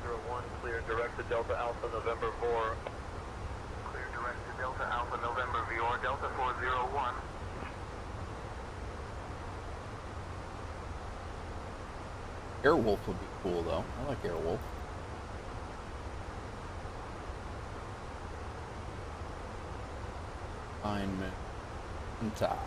S5: 401, clear direct to Delta Alpha November 4. Clear direct to Delta Alpha November VR, Delta 401.
S1: Airwolf would be cool, though. I like Airwolf. Alignment and top.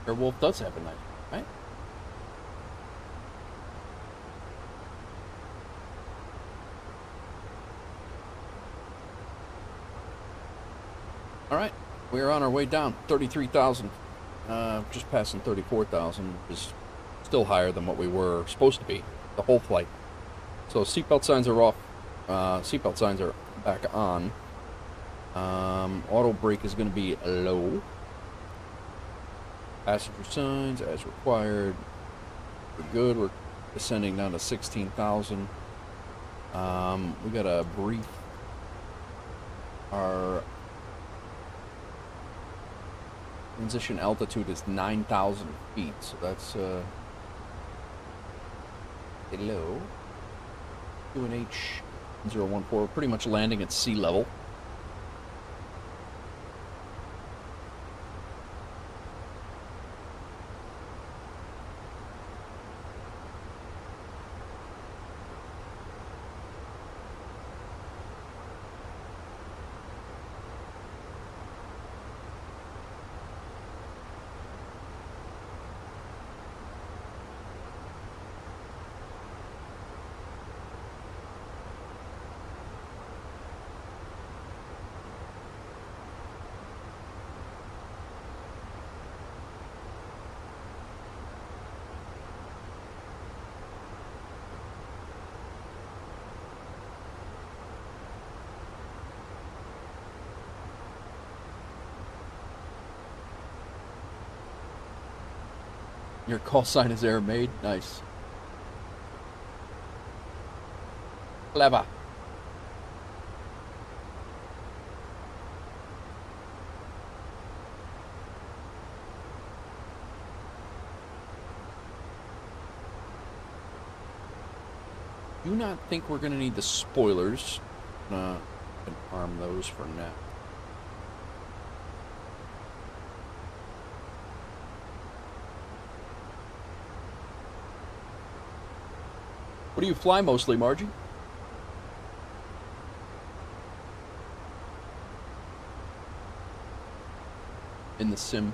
S1: Airwolf does have a nice, right? All right, we are on our way down. 33,000, just passing 34,000, which is still higher than what we were supposed to be the whole flight. So seatbelt signs are off. Seatbelt signs are back on. Auto brake is going to be low. Passenger signs as required. We're good. We're descending down to 16,000. We got to brief our transition altitude is 9,000 feet, so that's low. UNH 014. We're pretty much landing at sea level. Your call sign is air made. Nice. Clever. Do not think we're going to need the spoilers. Can arm those for now. What do you fly mostly, Margie? In the sim.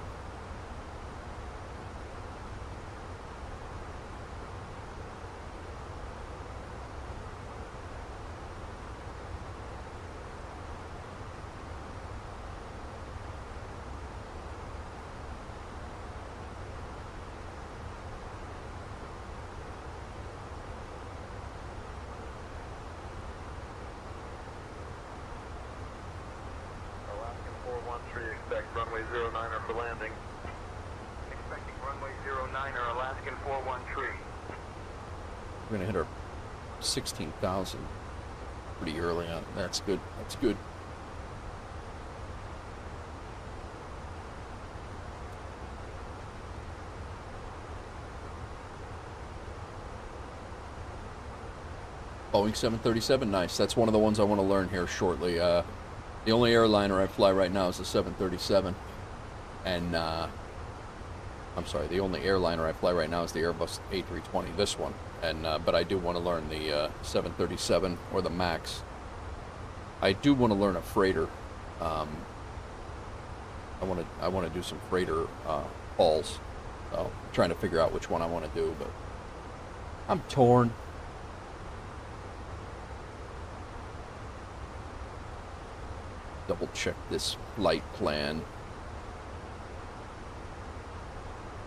S5: Expect runway 09er for landing. Expecting runway 09er, Alaskan 413.
S1: We're gonna hit our 16,000 pretty early on. That's good. That's good. Boeing 737, nice. That's one of the ones I want to learn here shortly. The only airliner I fly right now is the 737, and I'm sorry, the only airliner I fly right now is the Airbus A320, this one, and but I do want to learn the 737 or the MAX. I do want to learn a freighter. I want to do some freighter hauls. So I'm trying to figure out which one I want to do, but I'm torn. Double check this flight plan.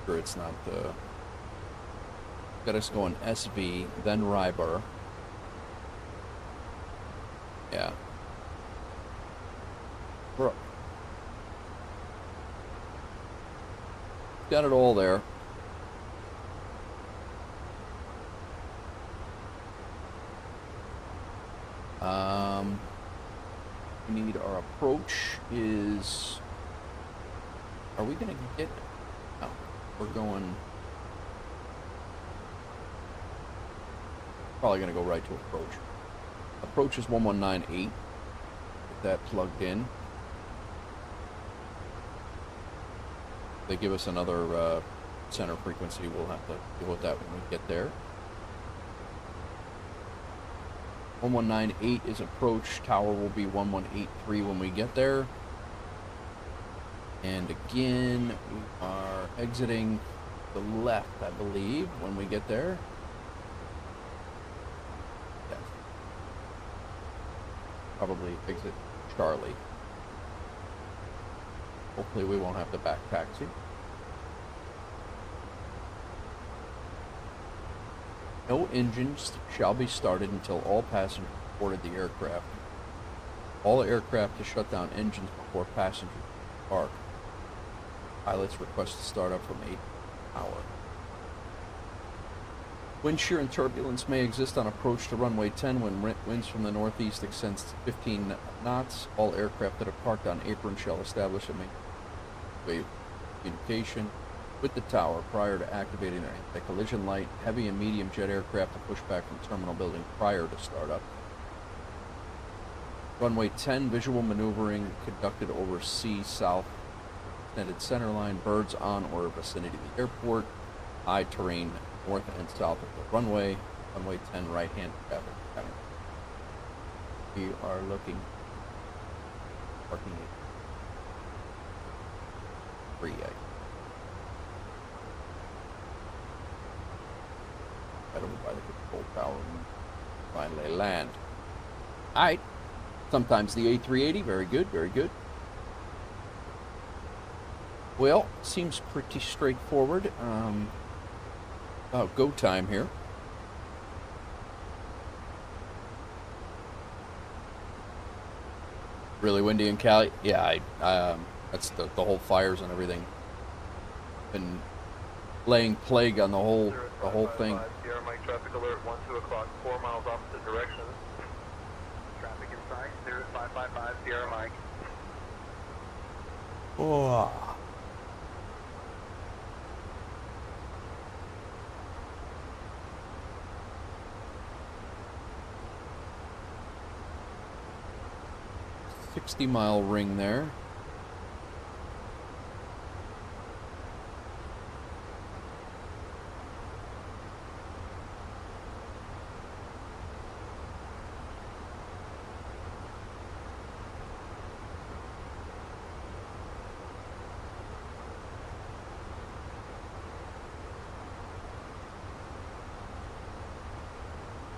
S1: Sure it's not got us going SV, then Rybar, Yeah. Bro. Got it all there. We need our approach is... Are we going to get... No, we're going... Probably going to go right to approach. Approach is 1198. Get that plugged in. They give us another center frequency. We'll have to deal with that when we get there. 1198 is approach. Tower will be 1183 when we get there. And again, we are exiting the left, I believe, when we get there. Yes. Probably exit Charlie. Hopefully we won't have to back taxi. No engines shall be started until all passengers boarded the aircraft. All aircraft to shut down engines before passengers embark. Pilots request to start up from 8 hour. Wind shear and turbulence may exist on approach to runway 10 when winds from the northeast extends to 15 knots. All aircraft that are parked on apron shall establish a wave communication with the tower prior to activating their anti-collision light. Heavy and medium jet aircraft to push back from terminal building prior to startup. Runway 10 visual maneuvering conducted over C south extended center line, birds on or vicinity of the airport, high terrain north and south of the runway. Runway 10 right hand traffic pattern. We are looking parking free egg. Right over by the control tower and finally land. Alright. Sometimes the A380, very good, very good. Well, seems pretty straightforward. Go time here. Really windy in Cali? Yeah, that's the whole fires and everything. Been laying plague on the whole thing.
S5: Sierra Mike traffic alert 1-2 o'clock, 4 miles opposite direction. Traffic inside 0555 Sierra Mike.
S1: Oh. $60-mile ring there.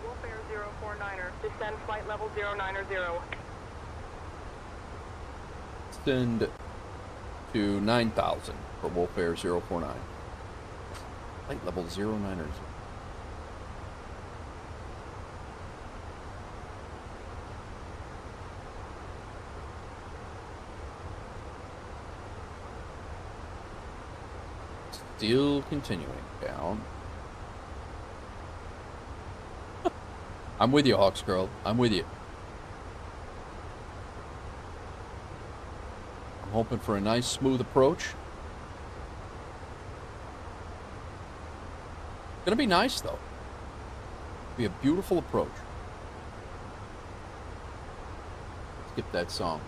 S4: Warfare 049er, descend flight level 090.
S1: Send to 9,000 for Wolf Air 049. Flight level 090. Still continuing down. I'm with you, Hawks Girl. I'm with you. I'm hoping for a nice, smooth approach. Gonna be nice, though. Be a beautiful approach. Skip that song.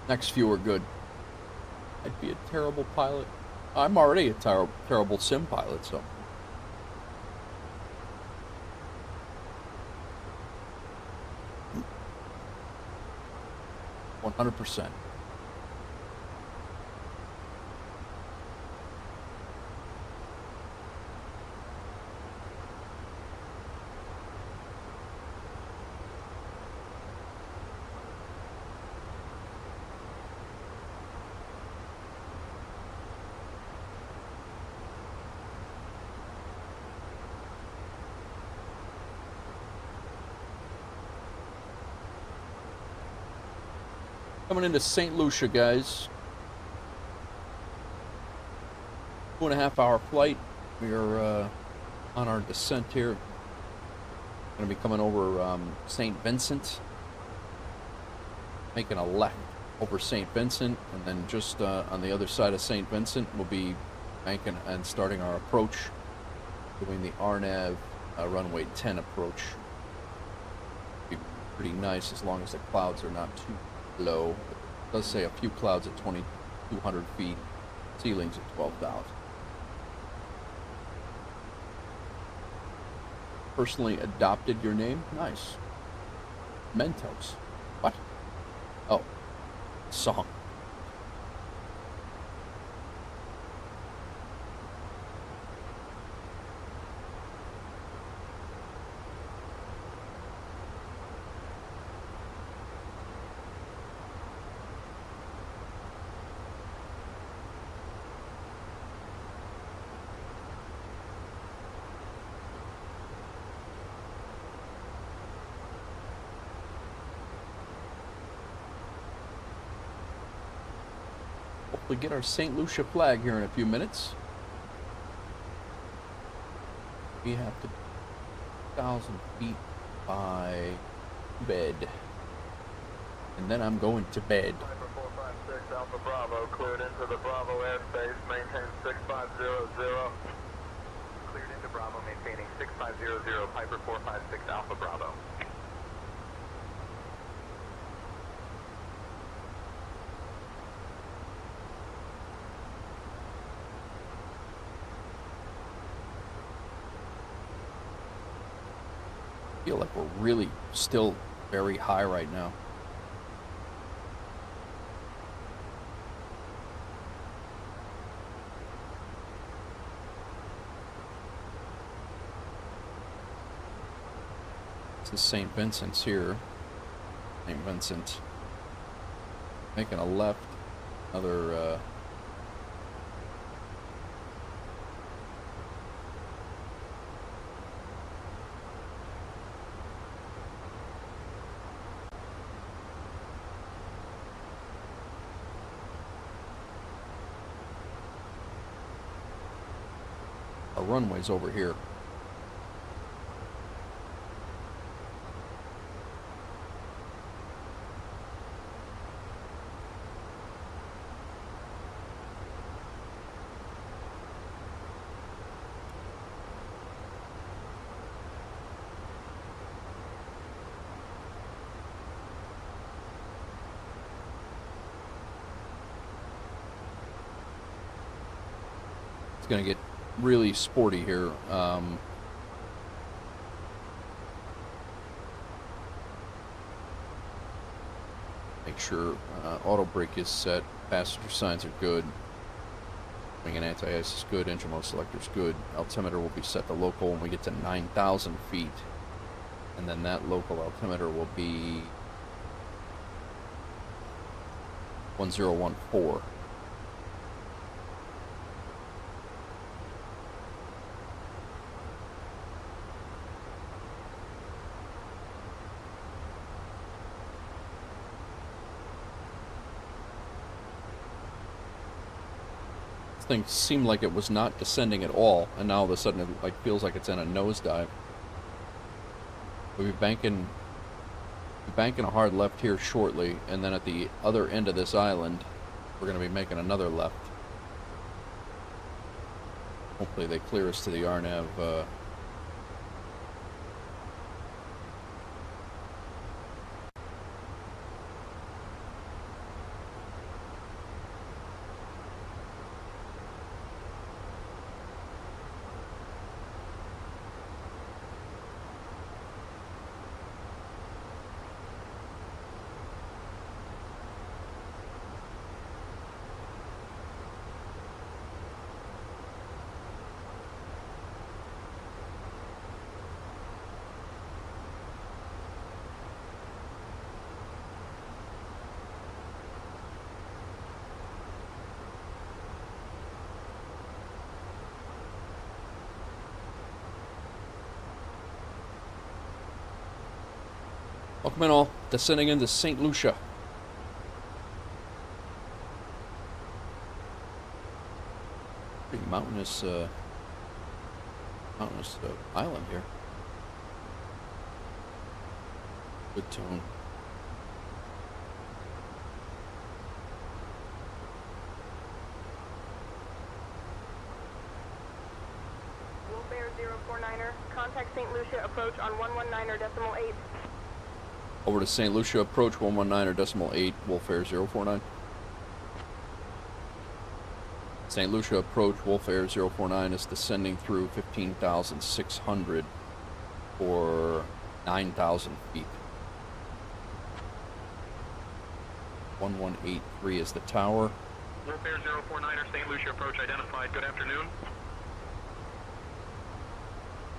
S1: Next few are good. I'd be a terrible pilot. I'm already a terrible sim pilot, so. %. Coming into St. Lucia, guys. 2.5 hour flight. We are on our descent here. Going to be coming over St. Vincent. Making a left over St. Vincent, and then just on the other side of St. Vincent, we'll be banking and starting our approach, doing the RNAV runway 10 approach. Be pretty nice as long as the clouds are not too low. It does say a few clouds at 2,200 feet, ceilings at 12,000. Personally adopted your name? Nice. Mentos. What? Oh. Song. Hopefully get our St. Lucia flag here in a few minutes. We have to 1,000 feet by bed. And then I'm going to bed.
S5: Piper 456 Alpha Bravo, cleared into the Bravo airspace, maintain 6500. Cleared into Bravo, maintaining 6500, Piper 456 Alpha Bravo.
S1: I feel like we're really still very high right now. This is St. Vincent's here. St. Vincent. Making a left. Another our runway's over here. It's gonna get really sporty here. Make sure auto brake is set, passenger signs are good, wing and anti-ice is good, engine mode selector is good, altimeter will be set to local when we get to 9,000 feet, and then that local altimeter will be 1014. Thing seemed like it was not descending at all, and now all of a sudden it feels like it's in a nosedive. We'll be banking a hard left here shortly, and then at the other end of this island we're going to be making another left. Hopefully they clear us to the RNAV. Welcome in all, descending into St. Lucia. mountainous island here. Good tone.
S4: Wolfbear 049er, contact St. Lucia approach on 119.8.
S1: Over to St. Lucia approach 119.8, Wolf Air 049. St. Lucia approach, Wolf Air 049 is descending through 15,600 for 9,000 feet. 1183 is the tower.
S6: Wolf Air 049er, St. Lucia approach identified. Good afternoon.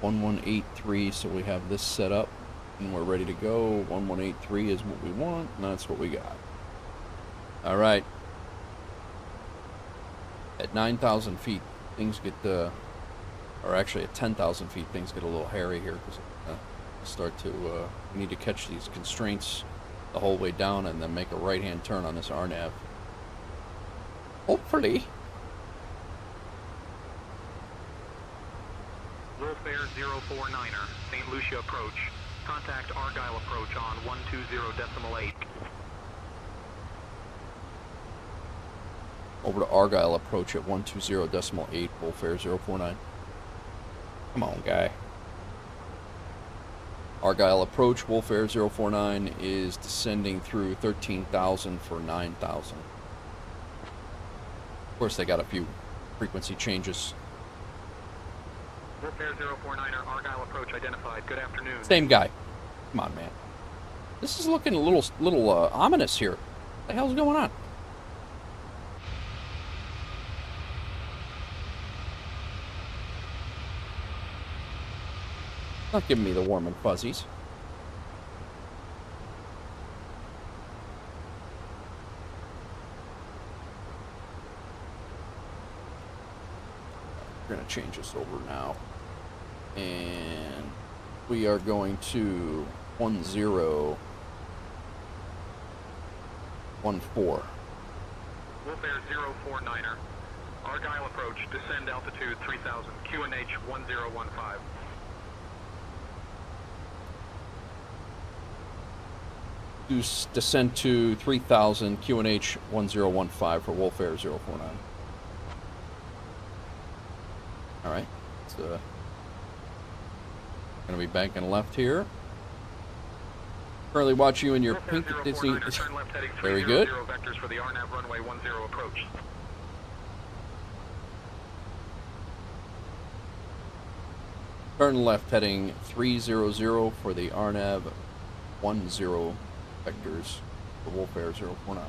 S1: 1183, so we have this set up and we're ready to go. 1183 is what we want, and that's what we got. All right. At 9,000 feet, things get, or actually at 10,000 feet, things get a little hairy here because we need to catch these constraints the whole way down and then make a right-hand turn on this RNAV. Hopefully.
S6: Wolf Air 049er, St. Lucia approach. Contact Argyle approach on 120.8.
S1: Over to Argyle approach at 120.8, Wolf Air 049. Come on, guy. Argyle approach, Wolf Air 049 is descending through 13,000 for 9,000. Of course, they got a few frequency changes.
S6: Wolf Air 049er, Argyle approach identified. Good afternoon.
S1: Same guy. Come on, man. This is looking a little ominous here. What the hell's going on? Not giving me the warm and fuzzies. We're going to change this over now. And we are going to 1014.
S6: Wolf Air 049er, Argyle approach, descend altitude 3000, QNH 1015.
S1: Descent to 3000, QNH 1015 for Wolf Air 049. Alright, it's going to be banking left here. Currently watching you in your pink Disney. Very good.
S6: Vectors for the RNAV runway 10 approach.
S1: Turn left heading 300 for the RNAV 10 vectors for Wolf Air 049.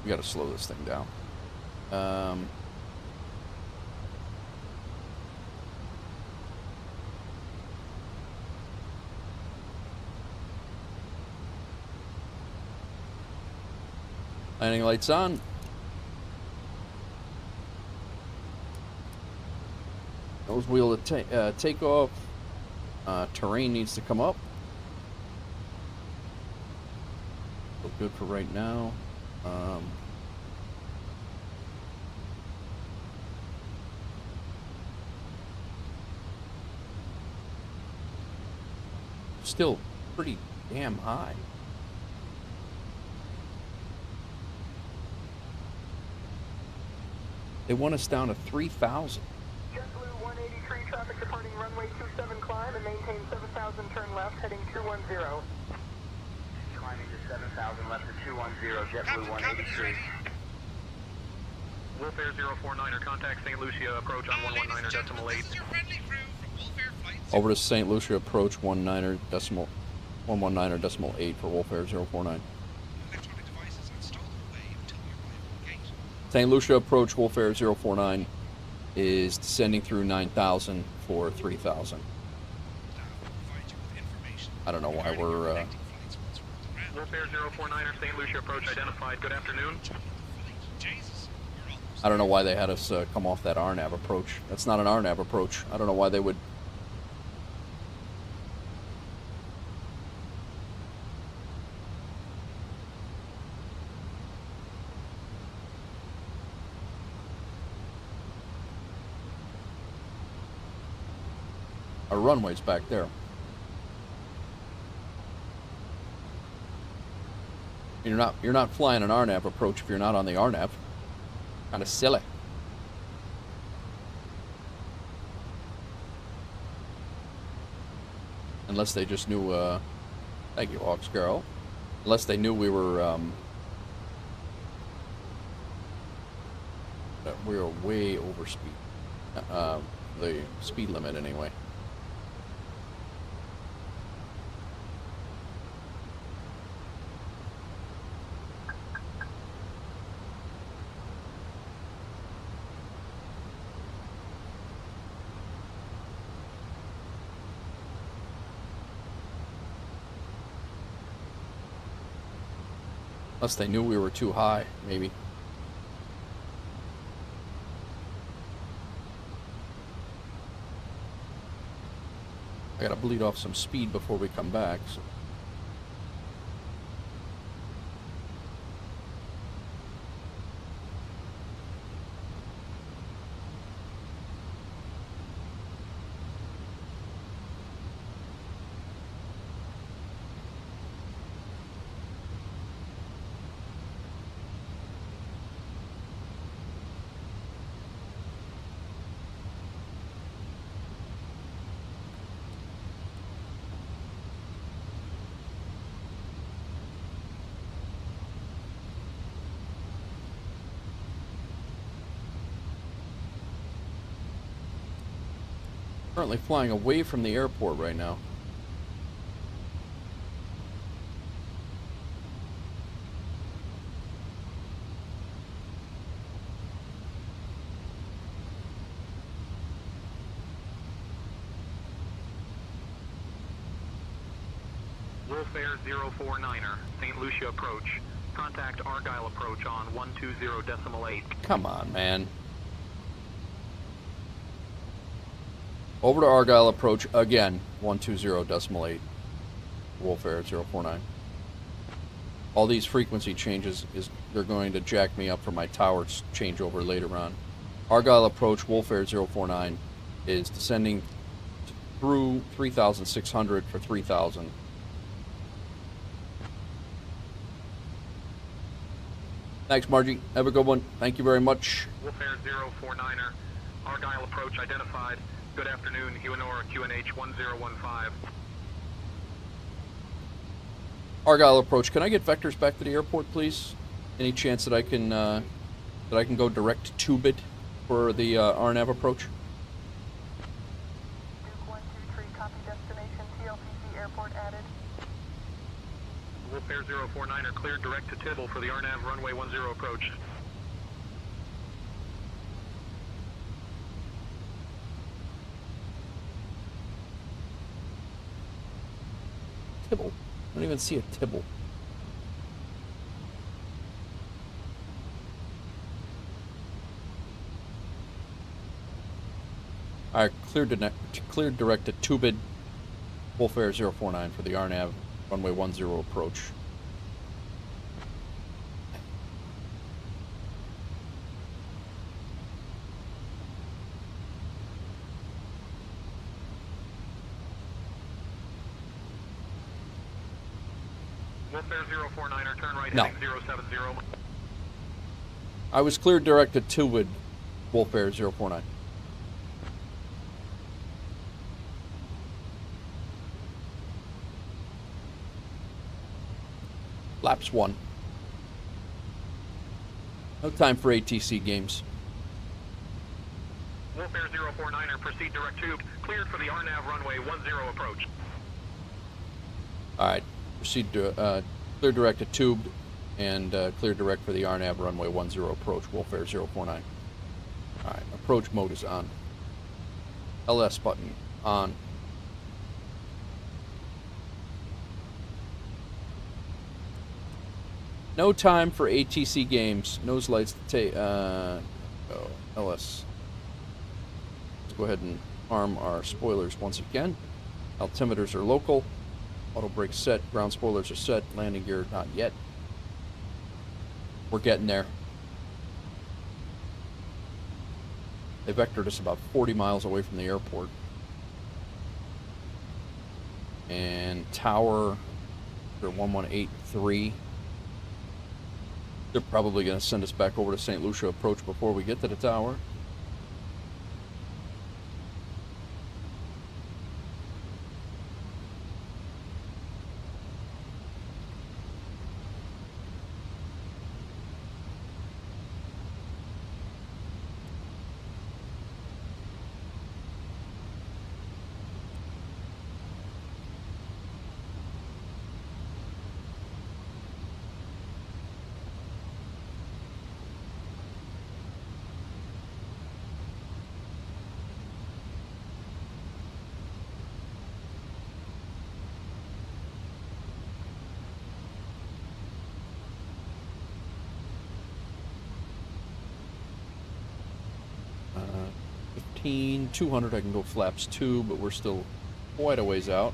S1: We gotta slow this thing down. Landing lights on. Nose wheel to take off. Terrain needs to come up. Look good for right now. Still pretty damn high. They want us down to 3,000.
S4: JetBlue 183 traffic departing runway 27 climb and maintain 7,000 turn left heading 210.
S5: Climbing to 7,000 left to 210, JetBlue 183.
S6: Wolf Air 049er, contact St. Lucia approach on 119.8.
S3: This is your friendly crew from Wolf Air Flight
S1: Over to St. Lucia approach 119.8 for Wolf Air 049.
S3: Electronic devices are stowed away until we arrive at the gate.
S1: St. Lucia approach Wolf Air 049 is descending through 9,000 for 3,000. I don't know why we're
S6: Wolf Air 049er, St. Lucia approach identified. Good afternoon.
S1: I don't know why they had us come off that RNAV approach. That's not an RNAV approach. I don't know why they would Our runway's back there. You're not flying an RNAV approach if you're not on the RNAV. Kind of silly. Unless they just knew, thank you, Hawks Girl. Unless they knew we were way over speed. The speed limit anyway. Unless they knew we were too high, maybe. I gotta bleed off some speed before we come back. So. Currently flying away from the airport right now.
S6: Wolf Air 049er, St. Lucia approach. Contact Argyle approach on 120.8.
S1: Come on, man. Over to Argyle approach again, 120.8. Wolf Air 049. All these frequency changes they're going to jack me up for my tower changeover later on. Argyle approach, Wolf Air 049 is descending through 3,600 for 3,000. Thanks, Margie. Have a good one. Thank you very much.
S6: Wolf Air 049er, Argyle approach identified. Good afternoon, Huonora QNH 1015.
S1: Argyle approach. Can I get vectors back to the airport, please? Any chance that I can go direct to Tubit for the RNAV approach?
S2: Duke 123, copy destination TLPC airport added.
S6: Wolf Air 049er cleared direct to Tibble for the RNAV runway 10 approach.
S1: Tibble. I don't even see a Tibble. Alright, cleared direct to Tubid, Wolf Air 049 for the RNAV runway 10 approach.
S6: Wolf Air 049er, turn right
S1: No.
S6: heading 070.
S1: I was cleared direct to Tubid, Wolf Air 049. Laps 1. No time for ATC games.
S6: Wolf Air 049er, proceed direct tube. Cleared for the RNAV runway 10 approach.
S1: Alright, proceed to clear direct to tubed and clear direct for the RNAV runway 10 approach, Wolf Air 049. Alright, approach mode is on. LS button on. No time for ATC games. Nose lights to LS. Let's go ahead and arm our spoilers once again. Altimeters are local. Auto brakes set. Ground spoilers are set. Landing gear not yet. We're getting there. They vectored us about 40 miles away from the airport. And tower for 1183. They're probably going to send us back over to St. Lucia approach before we get to the tower. Uh, 200, I can go flaps 2, but we're still quite a ways out.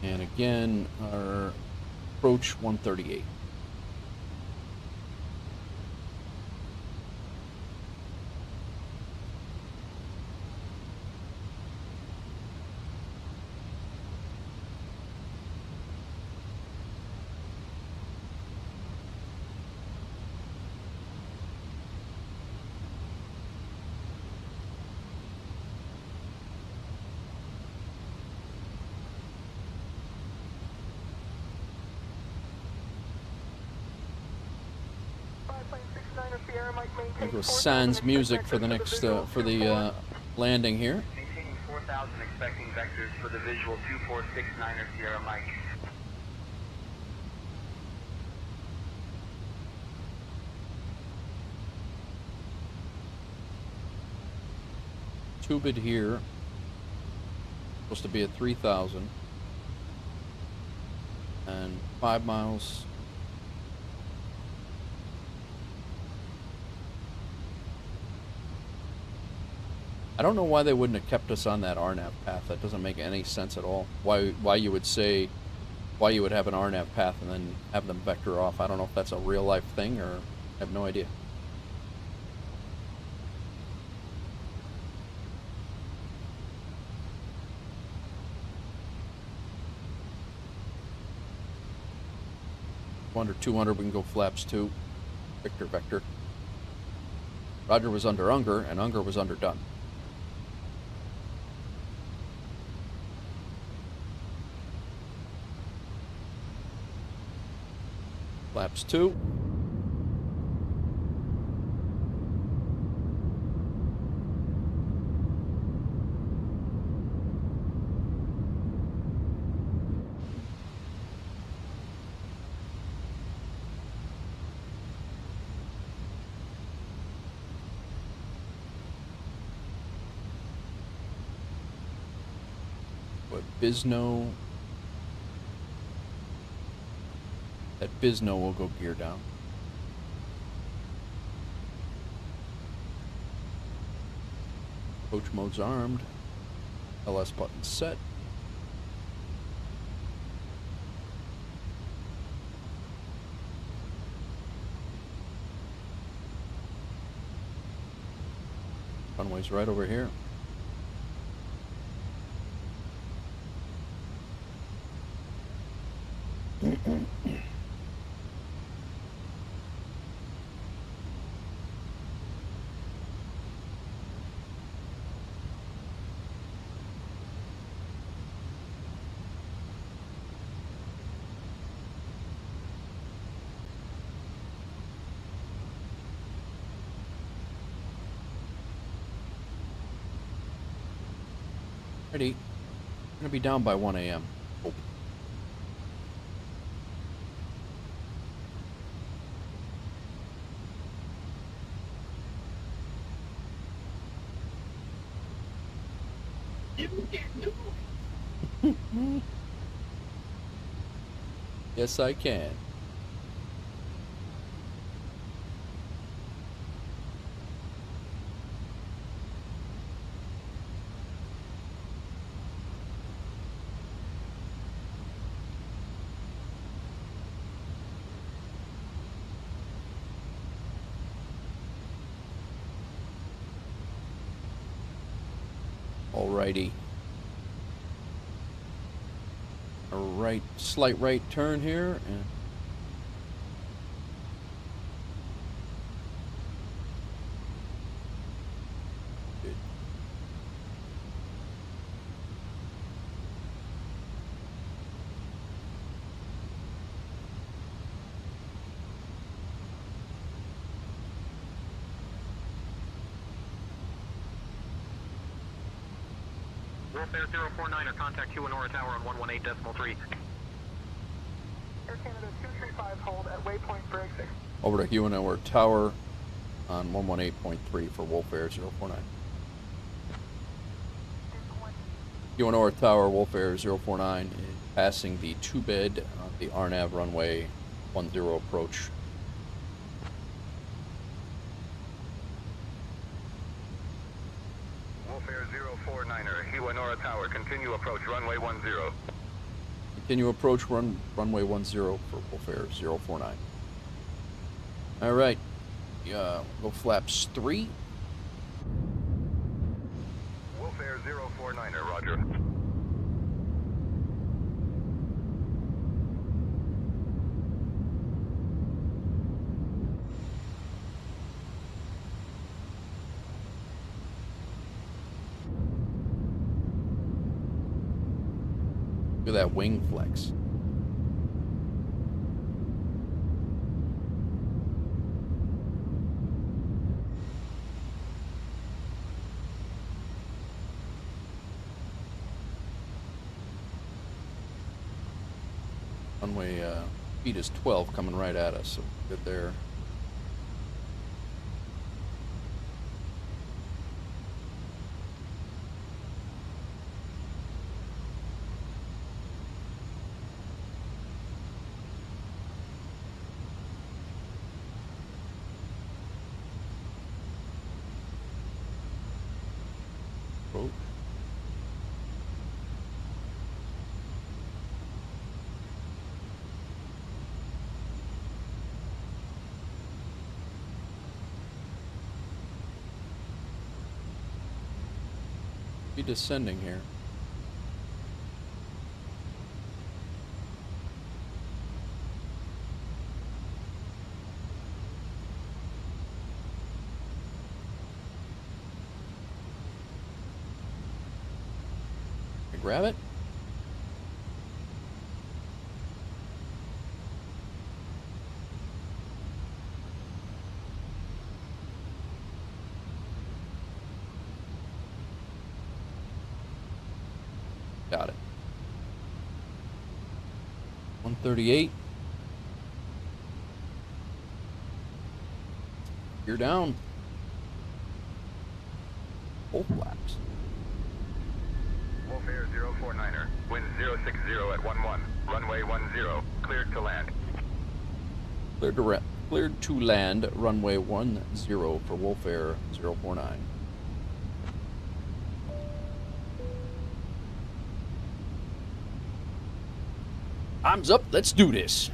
S1: And again, our approach 138. There goes sans music for the next landing here.
S5: Maintaining 4,000, expecting vectors for the visual 2469er Sierra Mike.
S1: Tubid here. Supposed to be at 3,000. And 5 miles. I don't know why they wouldn't have kept us on that RNAV path. That doesn't make any sense at all. Why you would have an RNAV path and then have them vector off. I don't know if that's a real life thing or I have no idea. Under 200, we can go flaps 2. Victor vector. Roger was under Unger, and Unger was under Dunn. Flaps 2. Bisno. At Bisno, we'll go gear down. Coach mode's armed. LS button set. Runway's right over here. Ready. I'm gonna be down by 1 a.m. Hope. Yes, I can. Alrighty. A right, slight right turn here, and good.
S6: Warfare 049er, contact Huanora Tower on 118.3.
S2: Air Canada 235, hold at waypoint for exit.
S1: Over to Huanora Tower on 118.3 for Wolf Air 049. Huanora Tower, Wolf Air 049 is passing the 2-bed on the RNAV runway 10 approach.
S5: Wolfare 049er, Huanora Tower, continue approach, runway 10.
S1: Continue approach runway 10 for Wolf Air 049. All right, go flaps 3.
S5: Wolfare 049er, roger.
S1: Look at that wing flex. Runway speed is 12 coming right at us, so good there. Approach. Be descending here. Grab it. Got it. 138. You're down. Full flaps.
S5: Wolfare 049er, wind 060 at 11, runway 10, cleared to land.
S1: Cleared to land, runway 10 for Wolf Air 049. Time's up, let's do this.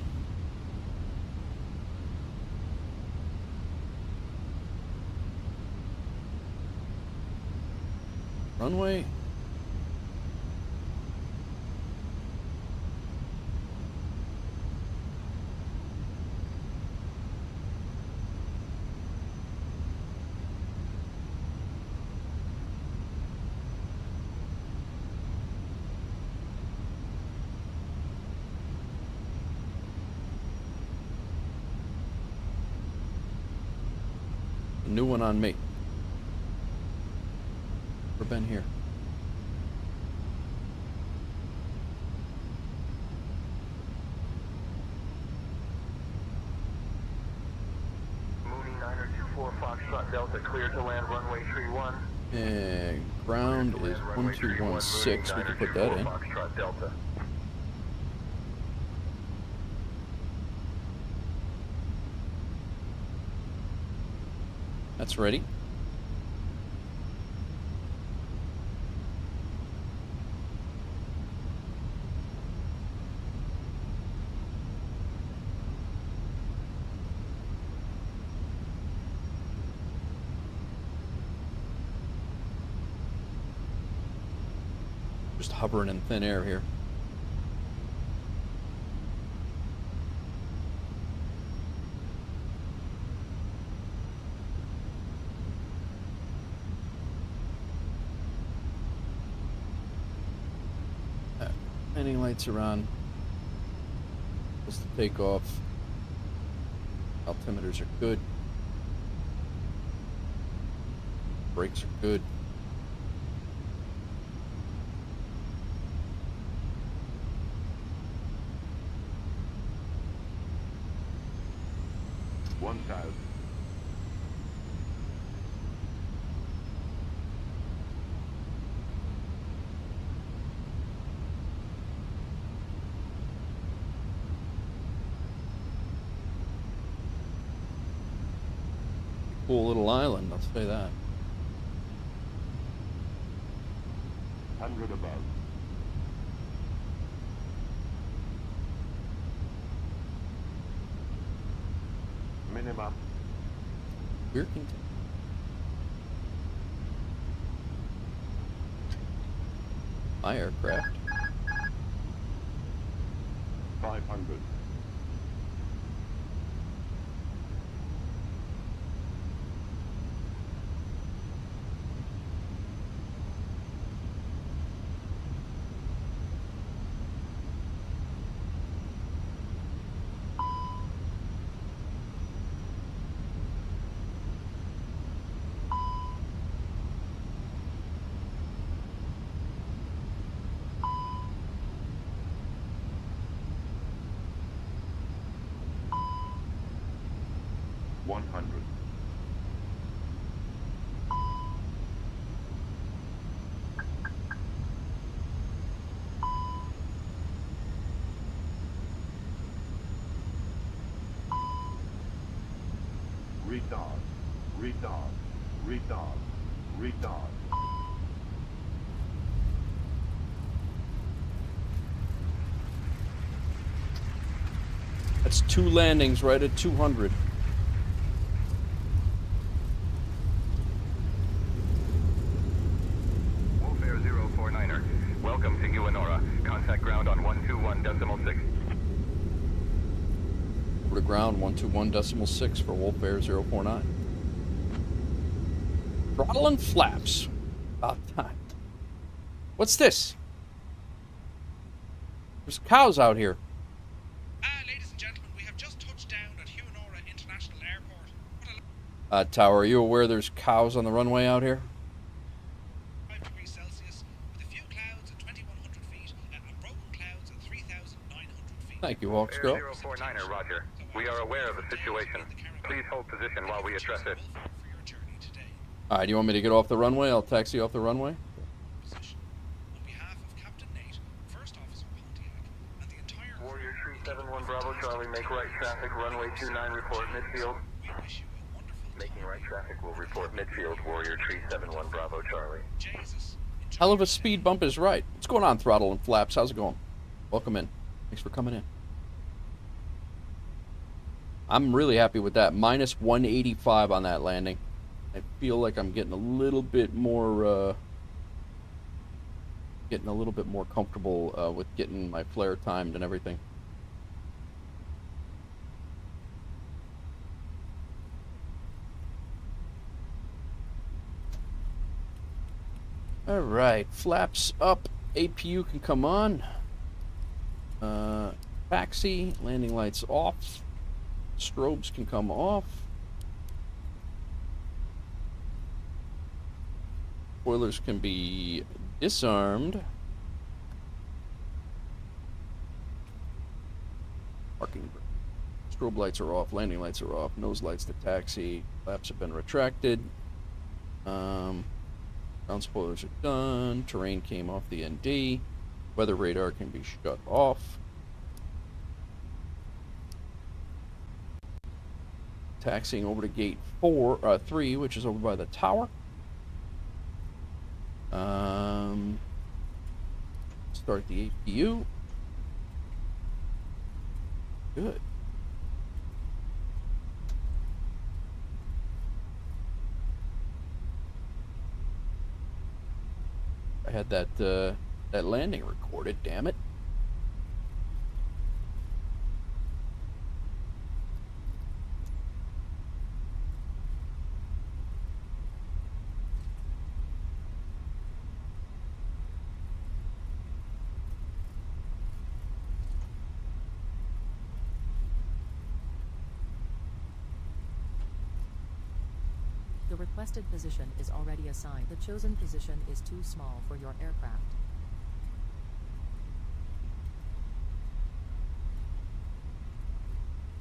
S1: Runway. New one on me. Never been here.
S5: Mooney 924 Foxtrot Delta, cleared to land, runway 31.
S1: And ground is 1216. We can put that in.
S5: Foxtrot Delta.
S1: That's ready. Just hovering in thin air here. Landing lights are on. Just to take off. Altimeters are good. Brakes are good. Cool little island, I'll say that.
S9: 100 above. Minimum.
S1: We're content. My aircraft.
S9: 500. Retard.
S1: That's 2 landings right at 200.
S6: Warfare 049er. Welcome to Uinora. Contact ground on 121.6.
S1: Over to ground 121.6 for Wolfair 049. Throttle and flaps. About time. What's this? There's cows out here.
S3: Ladies and gentlemen, we have just touched down at Uinora International Airport.
S1: Tower, are you aware there's cows on the runway out here?
S3: 5 degrees Celsius, with a few clouds at 2,100 feet, and broken clouds at 3,900 feet.
S1: Thank you, Hawks Girl.
S6: 049er, roger. We are aware of the situation. Please hold position while we address it.
S1: Alright, do you want me to get off the runway? I'll taxi off the runway.
S5: Warrior 371 Bravo Charlie, make right traffic, runway 29, report midfield. Making right traffic, will report midfield, Warrior 371 Bravo Charlie.
S1: Hell of a speed bump is right. What's going on, Throttle and Flaps? How's it going? Welcome in. Thanks for coming in. I'm really happy with that. Minus 185 on that landing. I feel like I'm getting a little bit more comfortable with getting my flare timed and everything. All right, flaps up. APU can come on. Taxi, landing lights off. Strobes can come off. Spoilers can be disarmed. Parking. Strobe lights are off. Landing lights are off. Nose lights to taxi. Flaps have been retracted. Ground spoilers are done. Terrain came off the ND. Weather radar can be shut off. Taxiing over to gate 3, which is over by the tower. Start the APU. Good. I had that that landing recorded, damn it.
S14: The requested position is already assigned. The chosen position is too small for your aircraft.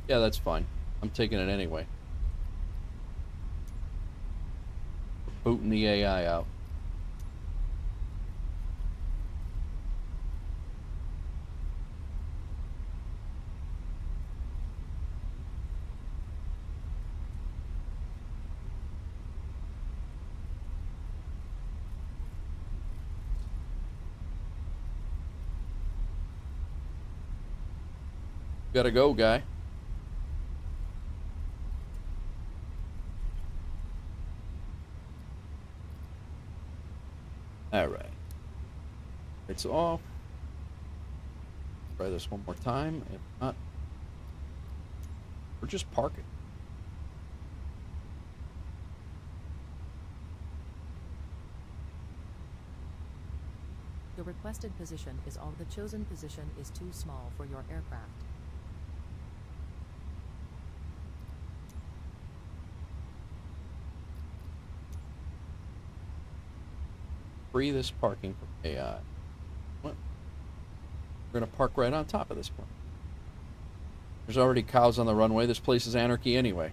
S1: Yeah, that's fine. I'm taking it anyway. Booting the AI out. Gotta go, guy. All right. It's off. Try this one more time. If not, we're just parking.
S14: The requested position is all. The chosen position is too small for your aircraft.
S1: Free this parking from AI. What? We're gonna park right on top of this plane. There's already cows on the runway. This place is anarchy anyway.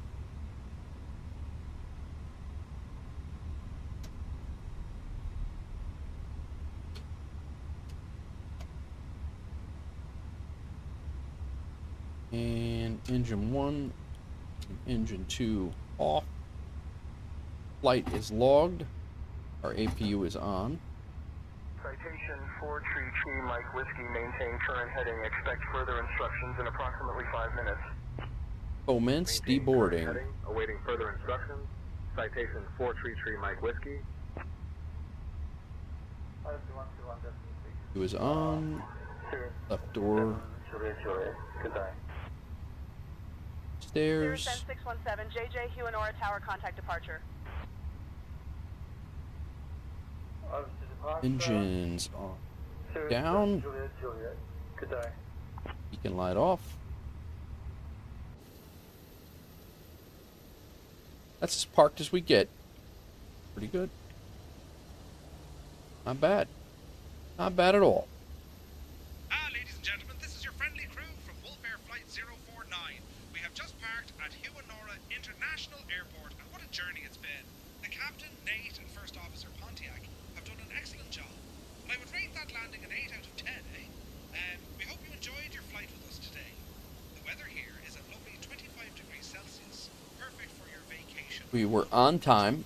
S1: And engine 1, engine 2 off. Flight is logged. Our APU is on.
S5: Citation 433 Mike Whiskey, maintain current heading. Expect further instructions in approximately 5 minutes.
S1: Commence deboarding.
S5: Heading, awaiting further instructions. Citation 433 Mike Whiskey.
S1: He was on. Left door.
S5: Goodbye.
S1: Stairs.
S4: 617, JJ Huanora Tower, contact departure.
S1: Engines on. Down. Beacon light off. That's as parked as we get. Pretty good. Not bad. Not bad at all.
S3: Ladies and gentlemen, this is your friendly crew from Wolf Air Flight 049. We have just parked at Huanora International Airport, and what a journey it's been. The captain, Nate, and First Officer Pontiac have done an excellent job. And I would rate that landing an 8 out of 10, eh? We hope you enjoyed your flight with us today. The weather here is a lovely 25 degrees Celsius, perfect for your vacation.
S1: We were on time.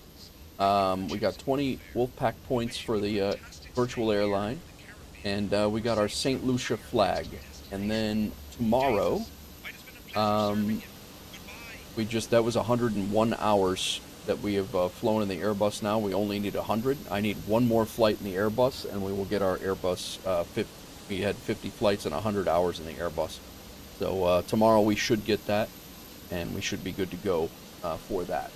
S1: We got 20 Wolfpack points for the virtual airline. And we got our St. Lucia flag. And then tomorrow, that was 101 hours that we have flown in the Airbus now. We only need 100. I need one more flight in the Airbus, and we will get our Airbus. We had 50 flights and 100 hours in the Airbus. So tomorrow we should get that, and we should be good to go for that.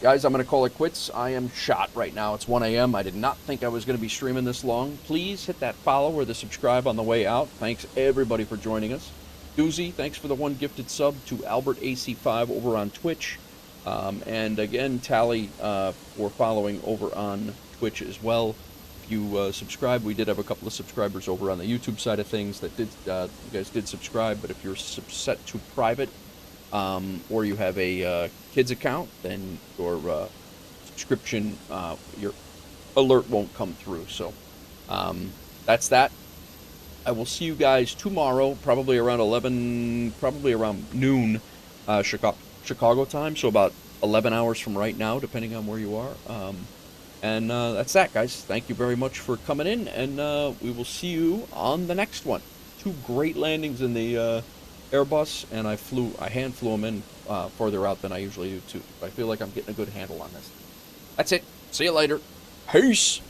S1: Guys, I'm going to call it quits. I am shot right now. It's 1 a.m. I did not think I was going to be streaming this long. Please hit that follow or the subscribe on the way out. Thanks, everybody, for joining us. Doozy, thanks for the one gifted sub to Albert AC5 over on Twitch. And again, Tally for following over on Twitch as well. If you subscribe, we did have a couple of subscribers over on the YouTube side of things that did. You guys did subscribe, but if you're set to private or you have a kids account, then your subscription, your alert won't come through. So that's that. I will see you guys tomorrow, probably around noon, Chicago time, so about 11 hours from right now, depending on where you are. And that's that, guys. Thank you very much for coming in, and we will see you on the next one. 2 great landings in the Airbus, and I hand flew them in farther out than I usually do, too. I feel like I'm getting a good handle on this. That's it. See you later. Peace.